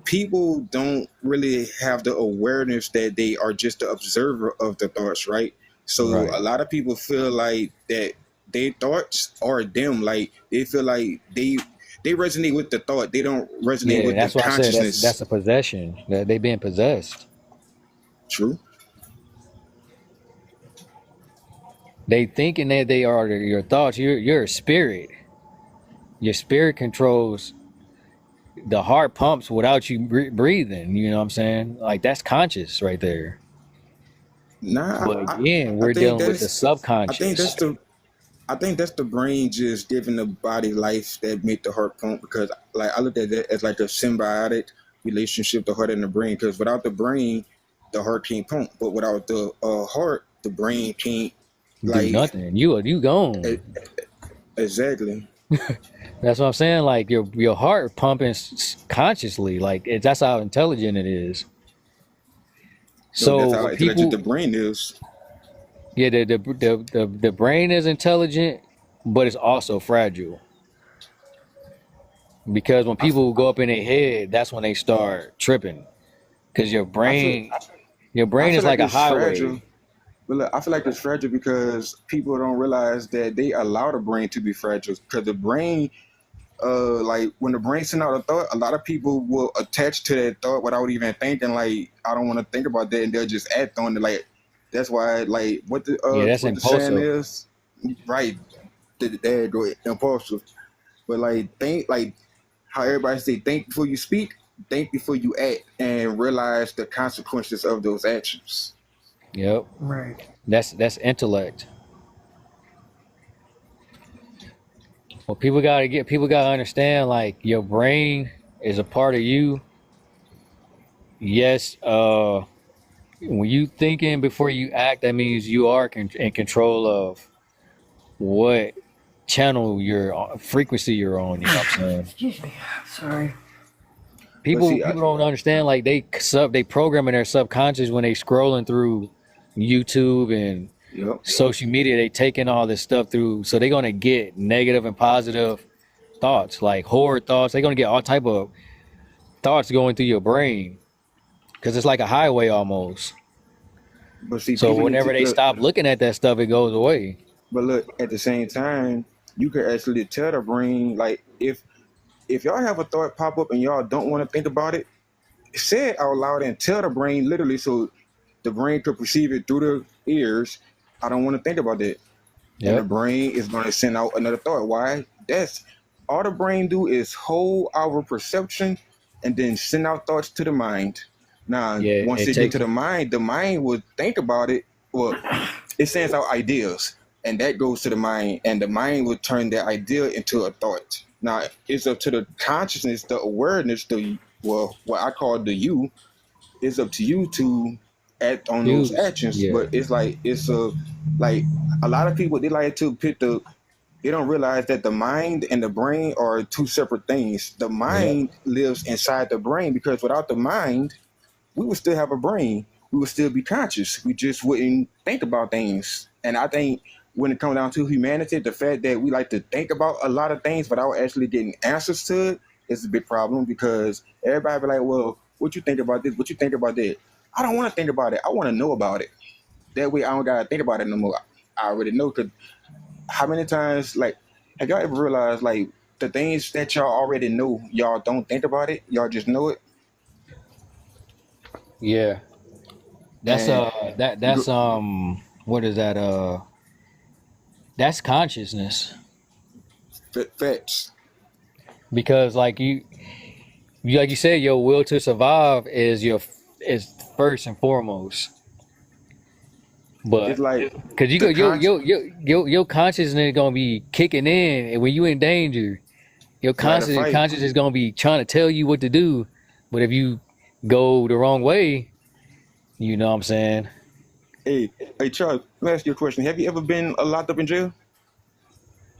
People don't really have the awareness that they are just the observer of the thoughts, right? So Right. a lot of people feel like that their thoughts are them. Like they feel like they resonate with the thought. They don't resonate Yeah, with the that's why I said that's consciousness. a possession. That they being possessed. True. They thinking that they are your thoughts. You're a spirit. Your spirit controls the heart pumps without you breathing. You know what I'm saying? Like that's conscious right there. Nah, But again, I we're think dealing with the that's I think subconscious. that's the I think that's the brain just giving the body life that make the heart pump because like I look at that as like a symbiotic relationship, the heart and the brain. Because without the brain, the heart can't pump, but without the heart, the brain can't Do like nothing. You gone. e- exactly. That's what I'm saying. Like your heart pumping consciously. Like that's how intelligent it is. No, So that's how when intelligent the people, brain is. yeah, the brain is intelligent, but it's also fragile. Because when I, f- people go up in their head, that's when they start tripping. Because I feel your I brain feel is like like a it's fragile. highway. But look, I feel like it's fragile because people don't realize that they allow the brain to be fragile. Because the brain like when the brain sends out a thought, a lot of people will attach to that thought without even thinking. Like I don't want to think about that, and they'll just act on it. Like that's why, like Yeah, that's what the saying impulsive. is, right? There go impulsive, but like think like how everybody say think before you speak, think before you act, and realize the consequences of those actions. Yep. Right. That's intellect. Well, people gotta understand like your brain is a part of you. Yes, when you thinking before you act, that means you are in control of what channel frequency you're on. You know what I'm saying? Excuse me. Sorry. But People see, people don't understand like they programming their subconscious when they scrolling through YouTube and yep. social media. They taking all this stuff through, so they're gonna get negative and positive thoughts, like horror thoughts. They're gonna get all type of thoughts going through your brain because it's like a highway almost. But see, So people need whenever to they look. stop looking at that stuff, it goes away. But look, at the same time, you can actually tell the brain like if y'all have a thought pop up and y'all don't want to think about it, say it out loud and tell the brain literally so the brain could perceive it through the ears. I don't want to think about that. And the Yep. brain is going to send out another thought. Why? That's all the brain do is hold our perception and then send out thoughts to the mind. Now, Yeah, once it it get to takes. the mind will think about it. Well, it sends out ideas, and that goes to the mind, and the mind will turn that idea into a thought. Now, it's up to the consciousness, the awareness, the well, what I call the you. It's up to you to act on those Use. actions. Yeah. But it's like like a lot of people they like to put they don't realize that the mind and the brain are two separate things. The Yep. mind lives inside the brain because without the mind, we would still have a brain. We would still be conscious. We just wouldn't think about things. And I think when it comes down to humanity, the fact that we like to think about a lot of things without actually getting answers to it is a big problem because everybody be like, well, what you think about this? What you think about that? I don't want to think about it. I want to know about it. That way I don't got to think about it no more. I already know because how many times, like, have y'all ever realized, like, the things that y'all already know, y'all don't think about it, y'all just know it, Yeah. That's and that's what is that that's consciousness facts. because like you said, your will to survive is first and foremost. It's But like because you go the con. your consciousness gonna be kicking in, and when you in danger, your Flight or fight. conscious is gonna be trying to tell you what to do. But if you go the wrong way, you know what I'm saying? Hey, hey, Charles. Let me ask you a question. Have you ever been locked up in jail?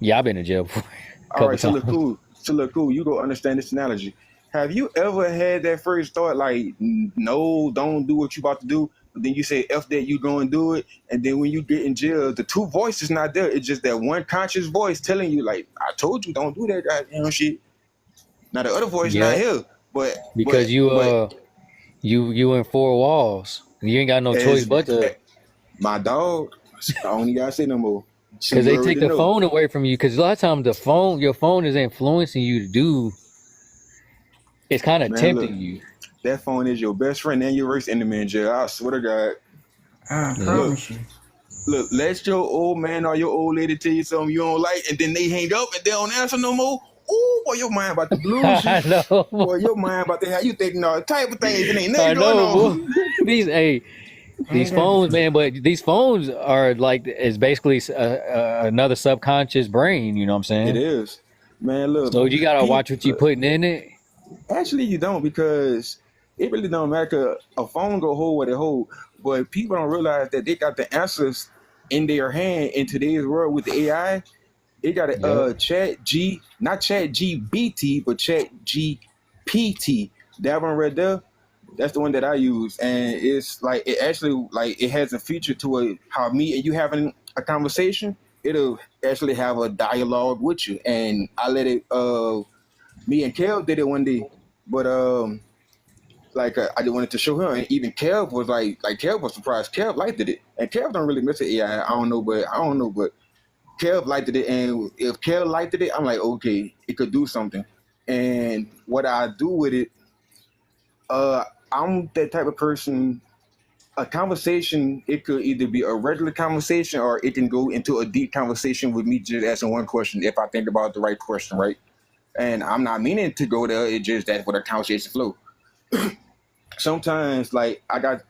Yeah, I've been in jail before a All couple right, so look times. cool. So look cool. You go understand this analogy. Have you ever had that first thought like, no, don't do what you about to do? But then you say, F that, you go and do it. And then when you get in jail, the two voices not there. It's just that one conscious voice telling you, like, I told you, don't do that goddamn shit. Now the other voice not Yep. here. But, Because but, you in four walls. You ain't got no choice as but to, my dog, I don't even gotta say no more. So because you they take already the know. phone away from you. Because a lot of times your phone is influencing you to do. It's kind of Man, look, tempting you. that phone is your best friend and your worst enemy in jail. I swear to God. I Yeah. promise you. Look, let your old man or your old lady tell you something you don't like, and then they hang up and they don't answer no more. Ooh, boy, your mind about to lose you. I know. Boy, your mind about to have you thinking all type of things and ain't nothing I going know, boy. on. These phones, man. But these phones are like it's basically another subconscious brain. You know what I'm It saying? is. Man, look, So you gotta watch what you look, putting in it. actually you don't because it really don't matter 'cause a phone go hold what it hold, but people don't realize that they got the answers in their hand in today's world with the AI. It got a Yep. not chat GBT, but chat GPT. That one right there, that's the one that I use. And it's like it actually like it has a feature to it how me and you having a conversation, it'll actually have a dialogue with you. And I let it me and Kel did it one day. But I just wanted to show her, and even Kev was like Kev was surprised. Kev liked it, and Kev don't really miss it. Yeah, I don't know, but Kev liked it, and if Kev liked it, I'm like, okay, it could do something. And what I do with it, I'm that type of person. A conversation, it could either be a regular conversation or it can go into a deep conversation with me just asking one question if I think about the right question, right? And I'm not meaning to go there. It's just that's what a conversation flow. Sometimes, like I got,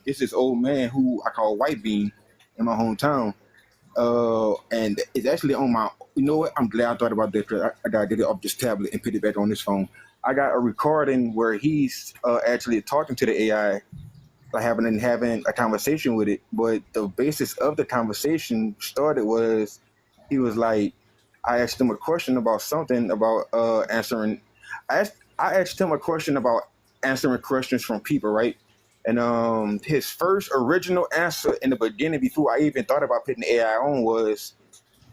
it's this old man who I call White Bean in my hometown. And it's actually on my. You know what? I'm glad I thought about that. 'Cause I gotta get it off this tablet and put it back on this phone. I got a recording where he's actually talking to the AI, like having a conversation with it. But the basis of the conversation started was he was like, I asked him a question about something about answering. I asked him a question about answering questions from people, right? And his first original answer in the beginning, before I even thought about putting the AI on, was,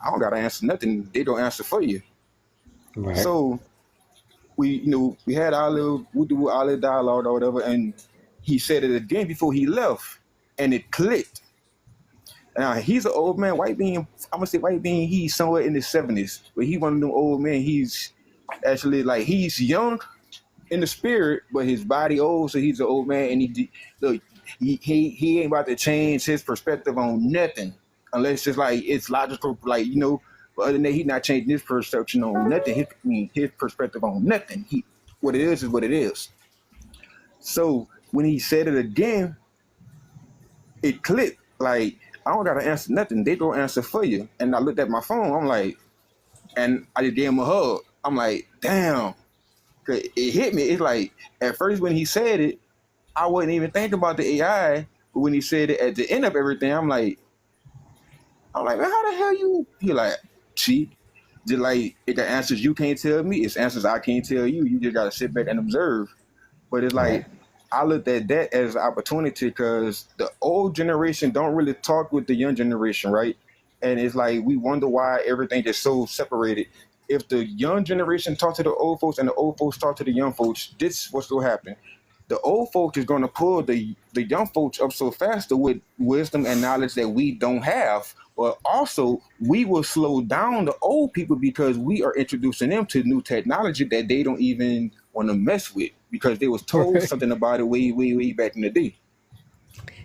"I don't gotta answer nothing. They don't answer for you." Right. So we had we do our little dialogue or whatever, and he said it again before he left, and it clicked. Now he's an old man, White Bean. I'm gonna say White Bean. He's somewhere in his 70s, but he one of them old men. He's actually like he's young in the spirit, but his body old, so he's an old man, and look, he ain't about to change his perspective on nothing unless it's like it's logical, like you know. But other than that, he's not changing his perception on nothing. His perspective on nothing. What it is what it is. So when he said it again, it clicked. Like I don't gotta answer nothing. They don't answer for you. And I looked at my phone. I'm like, and I just gave him a hug. I'm like, damn. It hit me. It's like at first when he said it, I wasn't even thinking about the AI. But when he said it at the end of everything, I'm like, man, how the hell you? He like, see, just like it got answers you can't tell me. It's answers I can't tell you. You just gotta sit back and observe. But it's Right. like I looked at that as an opportunity because the old generation don't really talk with the young generation, right? And it's like we wonder why everything is so separated. If the young generation talk to the old folks and the old folks talk to the young folks, this what's going to happen. The old folks is going to pull the young folks up so faster with wisdom and knowledge that we don't have. But also, we will slow down the old people because we are introducing them to new technology that they don't even want to mess with because they was told Right. something about it way back in the day.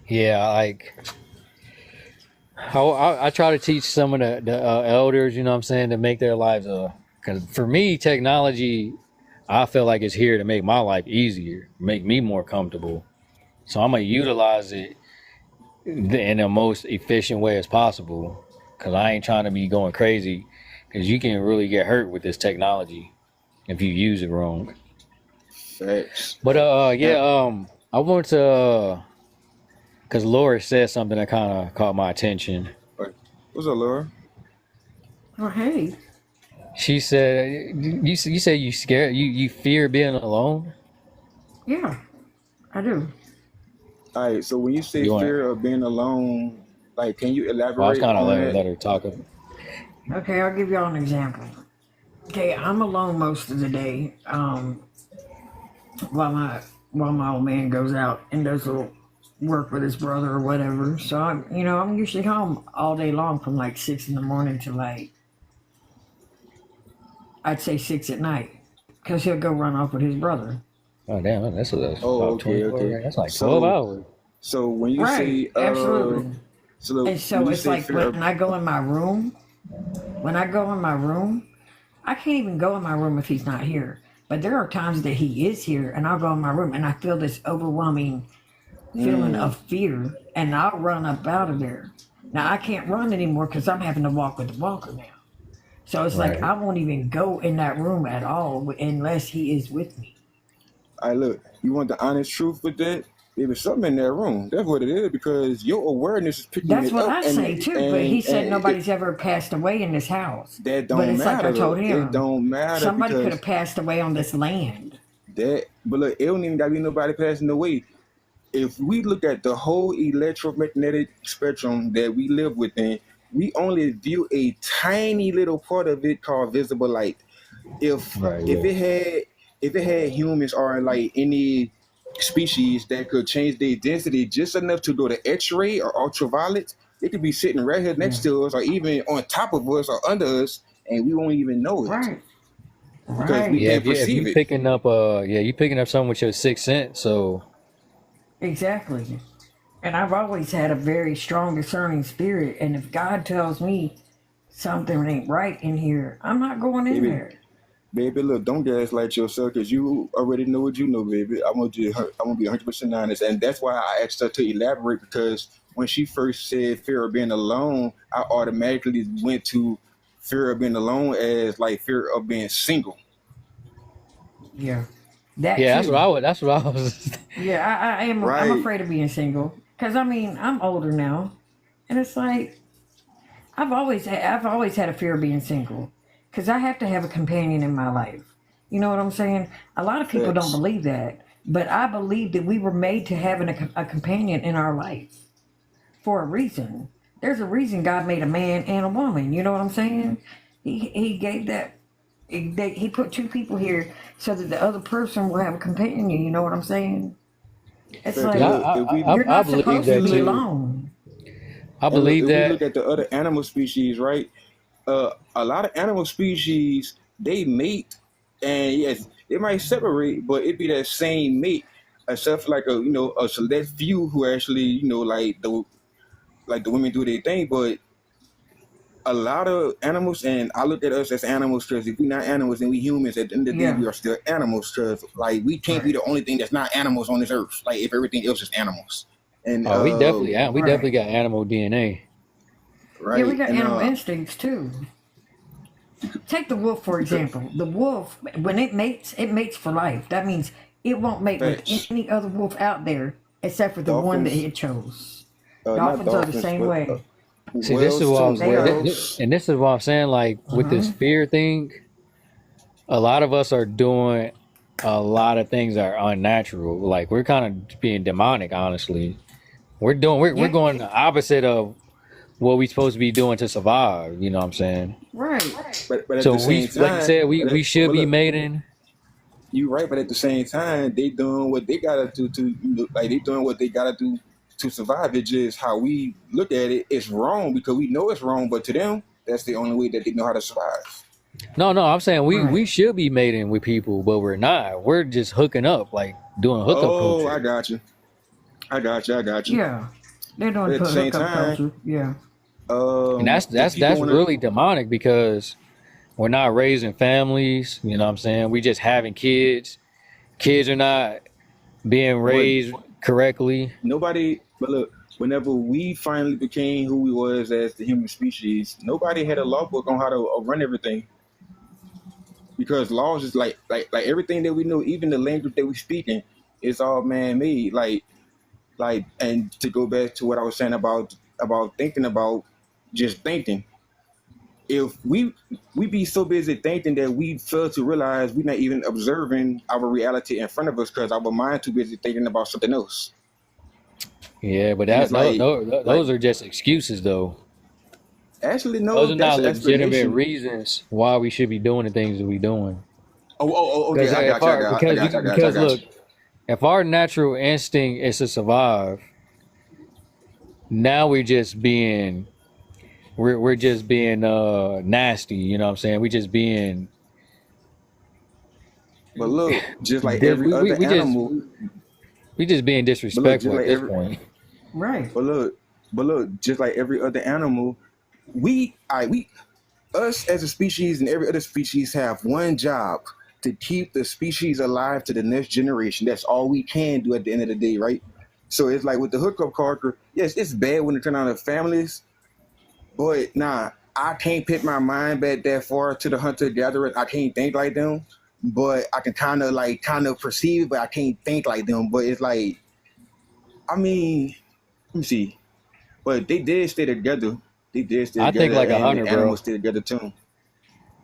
Yeah, like I try to teach some of the elders, you know what I'm saying, to make their lives because for me, technology, I feel like it's here to make my life easier, make me more comfortable. So I'm gonna utilize it in the most efficient way as possible because I ain't trying to be going crazy because you can really get hurt with this technology if you use it wrong. Facts. But yeah, I want to because Laura said something that kind of caught my attention. What's up, Laura? Oh, hey. She said, "You said you scared, you fear being alone." Yeah, I do. All right. So when you say You want? fear of being alone, like, can you Well, I was elaborate kind of on that? let her talk. Okay, I'll give y'all an example. Okay, I'm alone most of the day. While my old man goes out and does a little work with his brother or whatever. So I'm usually home all day long from like 6 in the morning to like I'd say 6 at night, because he'll go run off with his brother. Oh damn, that's Oh, about okay, 24. okay. That's like 12 So, hours. so when you Right, say absolutely. And when so you it's say like fear of, when I go in my room, I can't even go in my room if he's not here. But there are times that he is here, and I'll go in my room and I feel this overwhelming feeling of fear, and I'll run up out of there. Now I can't run anymore because I'm having to walk with the walker now. So it's like Right. I won't even go in that room at all unless he is with me. I look, you want the honest truth with that? There was something in that room. That's what it is, because your awareness is picking That's it what up, I and say too. But he and said and nobody's ever passed away in this house. that But don't it's like I matter told though. It him, don't matter somebody could because have passed away on this land. but look, it don't even gotta be nobody passing away. If we look at the whole electromagnetic spectrum that we live within, we only view a tiny little part of it called visible light. If Right. if Yeah. it had humans or like any species that could change their density just enough to go to X-ray or ultraviolet, they could be sitting right here next to us, or even on top of us or under us, and we won't even know it Right. because we Right. Yeah. can't If you perceive it. picking up you picking up something with your sixth sense. So Exactly. And I've always had a very strong discerning spirit. And if God tells me something ain't right in here, I'm not going in Baby, there. baby, look, don't gaslight yourself, because you already know what you know, baby. I'm gonna be 100% honest, and that's why I asked her to elaborate, because when she first said fear of being alone, I automatically went to fear of being alone as like fear of being single. Yeah. That yeah, too. that's what I was. Yeah, I am. I'm Right. afraid of being single because I mean I'm older now, and it's like I've always had a fear of being single because I have to have a companion in my life. You know what I'm saying? A lot of people don't Facts. believe that, but I believe that we were made to have a companion in our life for a reason. There's a reason God made a man and a woman. You know what I'm saying? He gave that. He put two people here so that the other person will have a companion. You know what I'm saying? It's Facts. Yeah, like Look, if we you're I not believe supposed to that and be look too. alone. I and look, believe if we look that. at the other animal species, right? A lot of animal species, they mate, and yes, they might separate, but it be that same mate, except for like a select few who actually like the women do their thing. But a lot of animals, and I look at us as animals, because if we're not animals, then we humans. At the end of the day, Yeah. we are still animals, because like we can't be Right. the only thing that's not animals on this earth. Like if everything else is animals, and Oh, we definitely Right. got animal DNA. Yeah, we right, got and animal instincts too. Take the wolf for because example. The wolf, when it mates for life. That means it won't mate with facts. any other wolf out there except for the one that Dolphins, it chose. not Dolphins are the dolphins, same but way. See, this is whales what I too. was, They are. Whales. and this is what I'm saying. Like with this Uh-huh. fear thing, a lot of us are doing a lot of things that are unnatural. Like we're kind of being demonic, honestly. We're Yeah. going the opposite of what we supposed to be doing to survive. You know what I'm saying? Right. But at So the same like you time, said, we should but be look, mating. you right. But at the same time, they doing what they gotta do like they doing what they gotta do to survive. It's just how we look at it. It's wrong because we know it's wrong, but to them, that's the only way that they know how to survive. No, I'm saying we Right. should be mating with people, but we're not. We're just hooking up, like doing hookup Oh, I culture. got you. I got you. I got you. Yeah. They're doing But at the put same hookup time, culture. Yeah. And if people that's want to, really demonic because we're not raising families. You know what I'm saying? We just having kids. Kids are not being but raised correctly. nobody. But look, whenever we finally became who we was as the human species, nobody had a law book on how to run everything, because laws is like everything that we know, even the language that we speaking, it's all man made. Like Like, and to go back to what I was saying about thinking about just thinking. If we be so busy thinking that we fail to realize we're not even observing our reality in front of us because our mind too busy thinking about something else. Yeah, but And it's those are just excuses, though. actually Those no, are that's not an legitimate explanation. reasons why we should be doing the things that we're doing. Okay, Because I got you, I got you, I got you, I got you, I because got you. look, if our natural instinct is to survive, now we're just being nasty. You know what I'm saying? We just being But look, just like dis- every other animal, we just being but look, just disrespectful at like this every point. Right. but look, just like every other animal, we us as a species and every other species have one job to keep the species alive to the next generation. That's all we can do at the end of the day, right? So it's like with the hookup culture, yes, it's bad when it turns out to families, but nah, I can't put my mind back that far to the hunter gatherer. I can't think like them, but I can kind of perceive, but I can't think like them. But it's like, I mean, let me see. But they did stay together. They did stay I think together, like a and hunter, the bro. animals stay together too.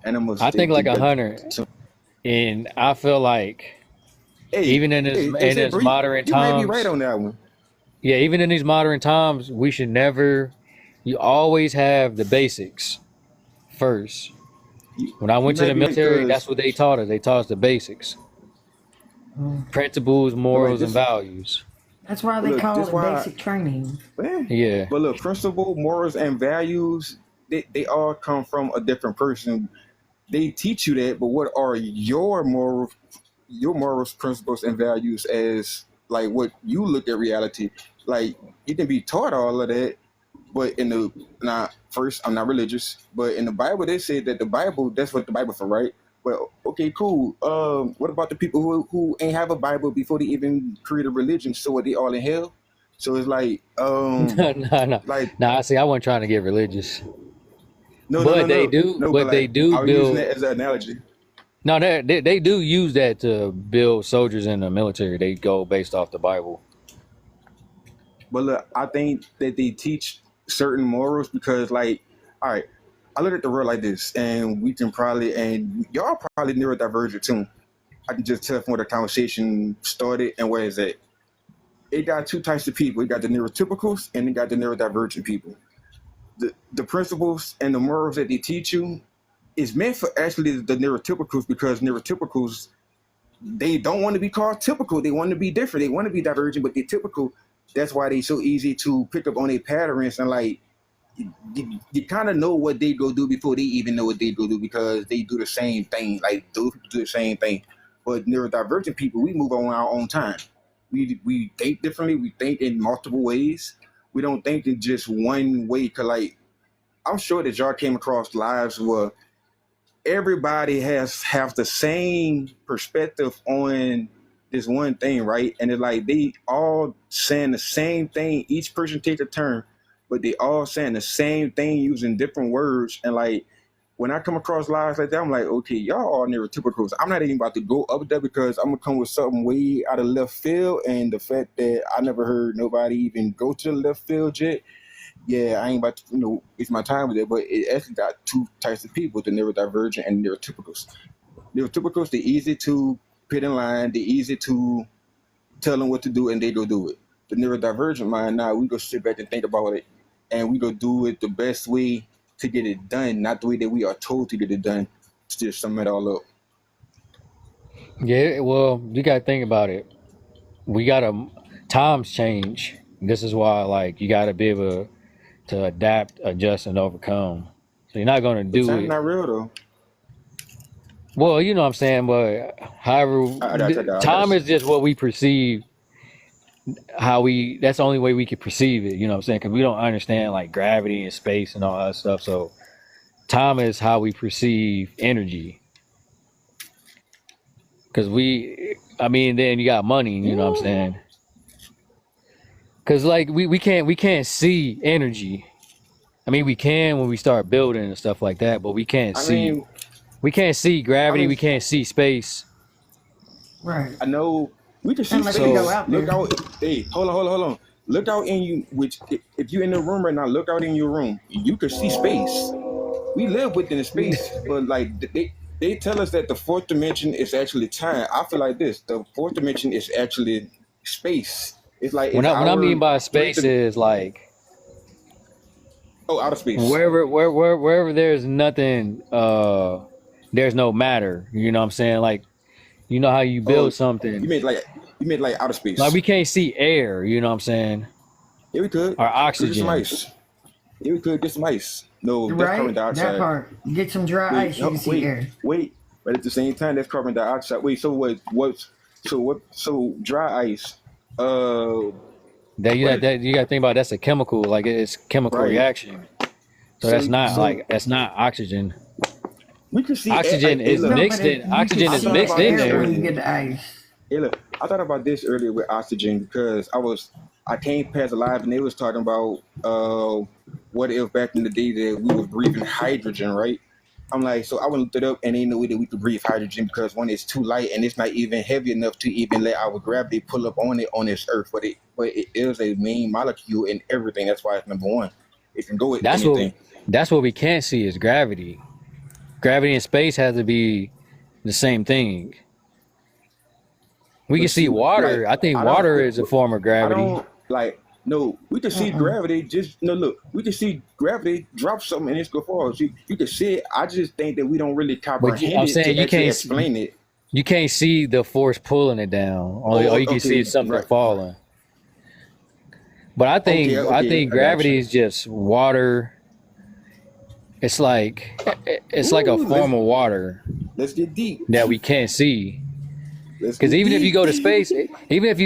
Animals I stay think like a together hunter, too. and I feel like Hey, even in say, this bro, modern you might be right times, on that one. yeah, even in these modern times, we should never. You always have the basics first. When I You went to might the be right military, that's because, what they taught us. They taught us the basics, principles, but like morals, and this, values. That's why but they look, call this it why, basic training. man. Yeah, But look, principle, morals, and values, they all come from a different person. They teach you that, but what are your morals, principles, and values as like what you look at reality? Like you can be taught all of that, but in the now first, I'm not religious, but in the Bible they say that the Bible, that's what the Bible for, right? Well, okay, cool. What about the people who ain't have a Bible before they even create a religion? So are they all in hell? So it's like, no. like I see. I wasn't trying to get religious, no, no, no, but they no, do. no. But But they like do I was using that build. as an analogy. No, they do use that to build soldiers in the military. They go based off the Bible. But look, I think that they teach certain morals because, like, all right, I look at the world like this, and we can probably, and y'all probably neurodivergent too. I can just tell from where the conversation started and where it's at. It got two types of people. It got the neurotypicals and it got the neurodivergent people. The principles and the morals that they teach you is meant for actually the neurotypicals because neurotypicals they don't want to be called typical. They want to be different. They want to be divergent, but they're typical. That's why they so easy to pick up on their patterns and like you kind of know what they go do before they even know what they go do because they do the same thing. Like those people do the same thing. But neurodivergent people, we move on our own time. We think differently. We think in multiple ways. We don't think in just one way. Cause like I'm sure that y'all came across lives where everybody has have the same perspective on this one thing, right? And it's like they all saying the same thing. Each person takes a turn, but they all saying the same thing using different words. And like when I come across lives like that, I'm like, okay, y'all are neurotypicals. I'm not even about to go up there because I'm gonna come with something way out of left field. And the fact that I never heard nobody even go to the left field yet, yeah, I ain't about to, waste my time with it. But it actually got two types of people: the neurodivergent and neurotypicals. Neurotypicals, they're easy to put in line, they're easy to tell them what to do, and they go do it. The neurodivergent mind, now we go sit back and think about it, and we go do it the best way to get it done, not the way that we are told to get it done. To just sum it all up. Yeah, well, you got to think about it. We got to times change. This is why, like, you got to be able to adapt, adjust, and overcome. So you're not going to But do time it. not real though. Well, you know what I'm saying, but however, I got you. I time got you. is just what we perceive. That's the only way we can perceive it. You know what I'm saying? Because we don't understand like gravity and space and all that stuff. So time is how we perceive energy. Because then you got money. You know what I'm saying? Because like we can't see energy. I mean, we can when we start building and stuff like that, but I mean, we can't see I gravity. mean, We can't see space. Right. I know we can see Unless you go So space. out Look there. out! Hey, hold on. look out in you. Which if you're in the room right now, look out in your room. You can see space. We live within space, but like they tell us that the fourth dimension is actually time. I feel like this: the fourth dimension is actually space. It's like What it's I mean our by space is like outer space. wherever there's nothing, there's no matter. You know what I'm saying? Like, you know how you Oh, build something. you meant like outer Like space. we can't see air. You know what I'm saying? Yeah, we could. Or Go get some oxygen. ice. Yeah, we could get some ice. No, that's carbon Right? That dioxide. part. Get some dry Wait, ice, you can see air. wait. But at the same time, that's carbon dioxide. Wait, so what? So dry ice. That What? you got to think about. That's a chemical. Like it's chemical Right. reaction. So So that's not oxygen. we could see. Oxygen Hey, is look, No, but mixed in. you can Oxygen I is see thought the mixed about in this air when there. you earlier. get the ice. Hey, look, I thought about this earlier with oxygen because I came past live and they was talking about what if back in the day that we was breathing hydrogen, right? I'm like, so I went and looked it up and ain't no way that we could breathe hydrogen because one, it's too light and it's not even heavy enough to even let our gravity pull up on it on this earth. But it is a main molecule in everything. That's why it's number one. It can go with That's what anything. that's what we can't see is gravity. Gravity and space has to be the same thing. We can But see see, like water. I think I don't water is a form of I gravity. don't like no. We can see gravity. Just no look. We can see gravity drop something and it's go forward. You can see it. I just think that we don't really But comprehend I'm it saying to actually explain it. you can't see the force pulling it down. All you can see Okay, is something right. falling. But I Okay. think I got you. gravity is just water. It's like a Ooh, form of water let's get deep. that we can't see. Let's Because get even if you deep.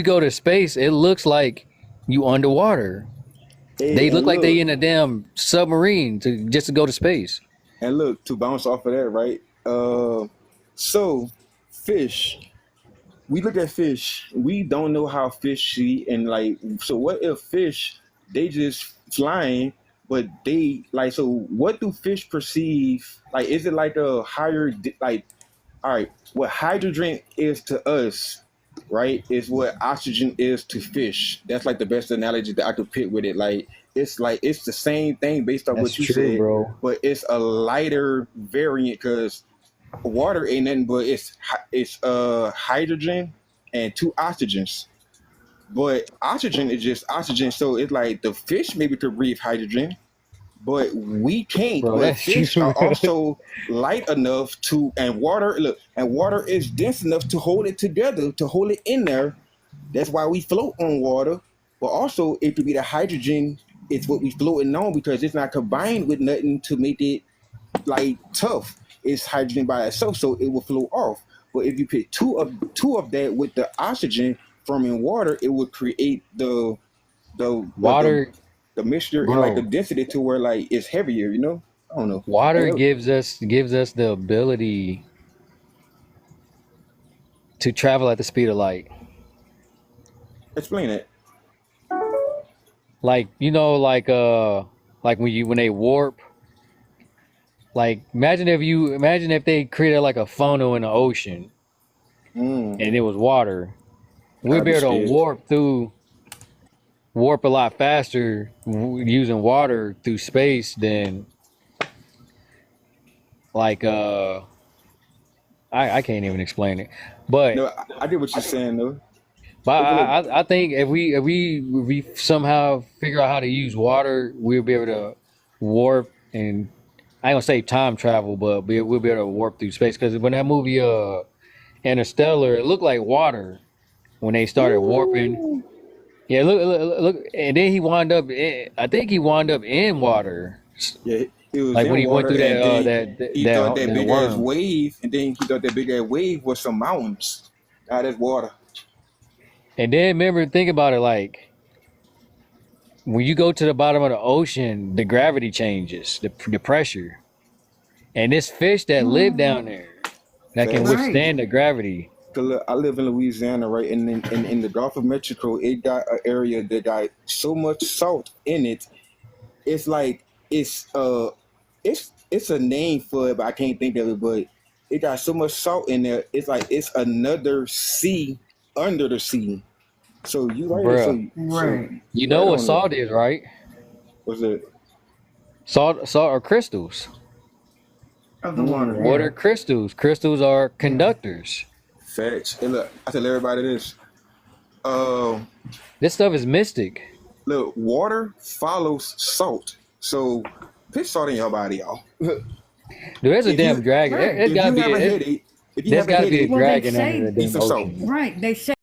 go to space, it looks like you underwater. Hey, They look and like they look, in a damn submarine just to go to space. to bounce off of that, right? So fish. We look at fish. We don't know how fish see, and like, so what if fish they just flying, but they like, so what do fish perceive? Like, is it like a higher, like, all right, what hydrogen is to us, right, is what oxygen is to fish. That's like the best analogy that I could pick with it. Like it's the same thing based on That's what you true, said, bro. but it's a lighter variant because water ain't nothing but it's hydrogen and two oxygens. But oxygen is just oxygen, so it's like the fish maybe could breathe hydrogen, but we can't. Bro, But that's fish are true. also light enough to, and water is dense enough to hold it together, to hold it in there. That's why we float on water. But also, it could be the hydrogen. It's what we floating on because it's not combined with nothing to make it like tough. It's hydrogen by itself, so it will flow off. But if you put two of that with the oxygen from in water, it would create the what Water, the mixture and like the bro. density to where like it's heavier. I don't know. Water And gives us the ability to travel at the speed of light. explain it. Like like when they warp. Like imagine if they created like a funnel in the ocean Mm, and it was water. We'd I'd be be able to scared. warp a lot faster using water through space than like I can't even explain it. But No, I get what you're saying though. but Okay, look, I think if we somehow figure out how to use water, we'll be able to warp and I ain't gonna say time travel, but we'll be able to warp through space. Because when that movie Interstellar, it looked like water when they started warping. ooh, Yeah, look, and then I think he wound up in water, yeah, it was like when in he went water, through and then he thought that that big ass worm. wave, and then he thought that big ass wave was some mountains. Now that's water. And then remember, think about it, like when you go to the bottom of the ocean, the gravity changes, the pressure, and this fish that live down there that can Facts. Right. withstand the gravity. 'Cause look, I live in Louisiana, right? And in the Gulf of Mexico, it got an area that got so much salt in it. It's like it's a name for it, but I can't think of it. But it got so much salt in there. It's like it's another sea under the sea. So you right. Bruh. Right. You You know right what on salt that. is, right? What's that? Salt are crystals. Of the water, What yeah. are crystals? Crystals are conductors. Facts. And look, I tell everybody this. Uh, This stuff is mystic. look, water follows salt. So put salt in your body, y'all. Dude, there's a If damn you dragon. Right. There's if gotta you be have a there's, headache, if you there's have a gotta be a headache, Well, they dragon under say the eat damn some salt. ocean. right. They say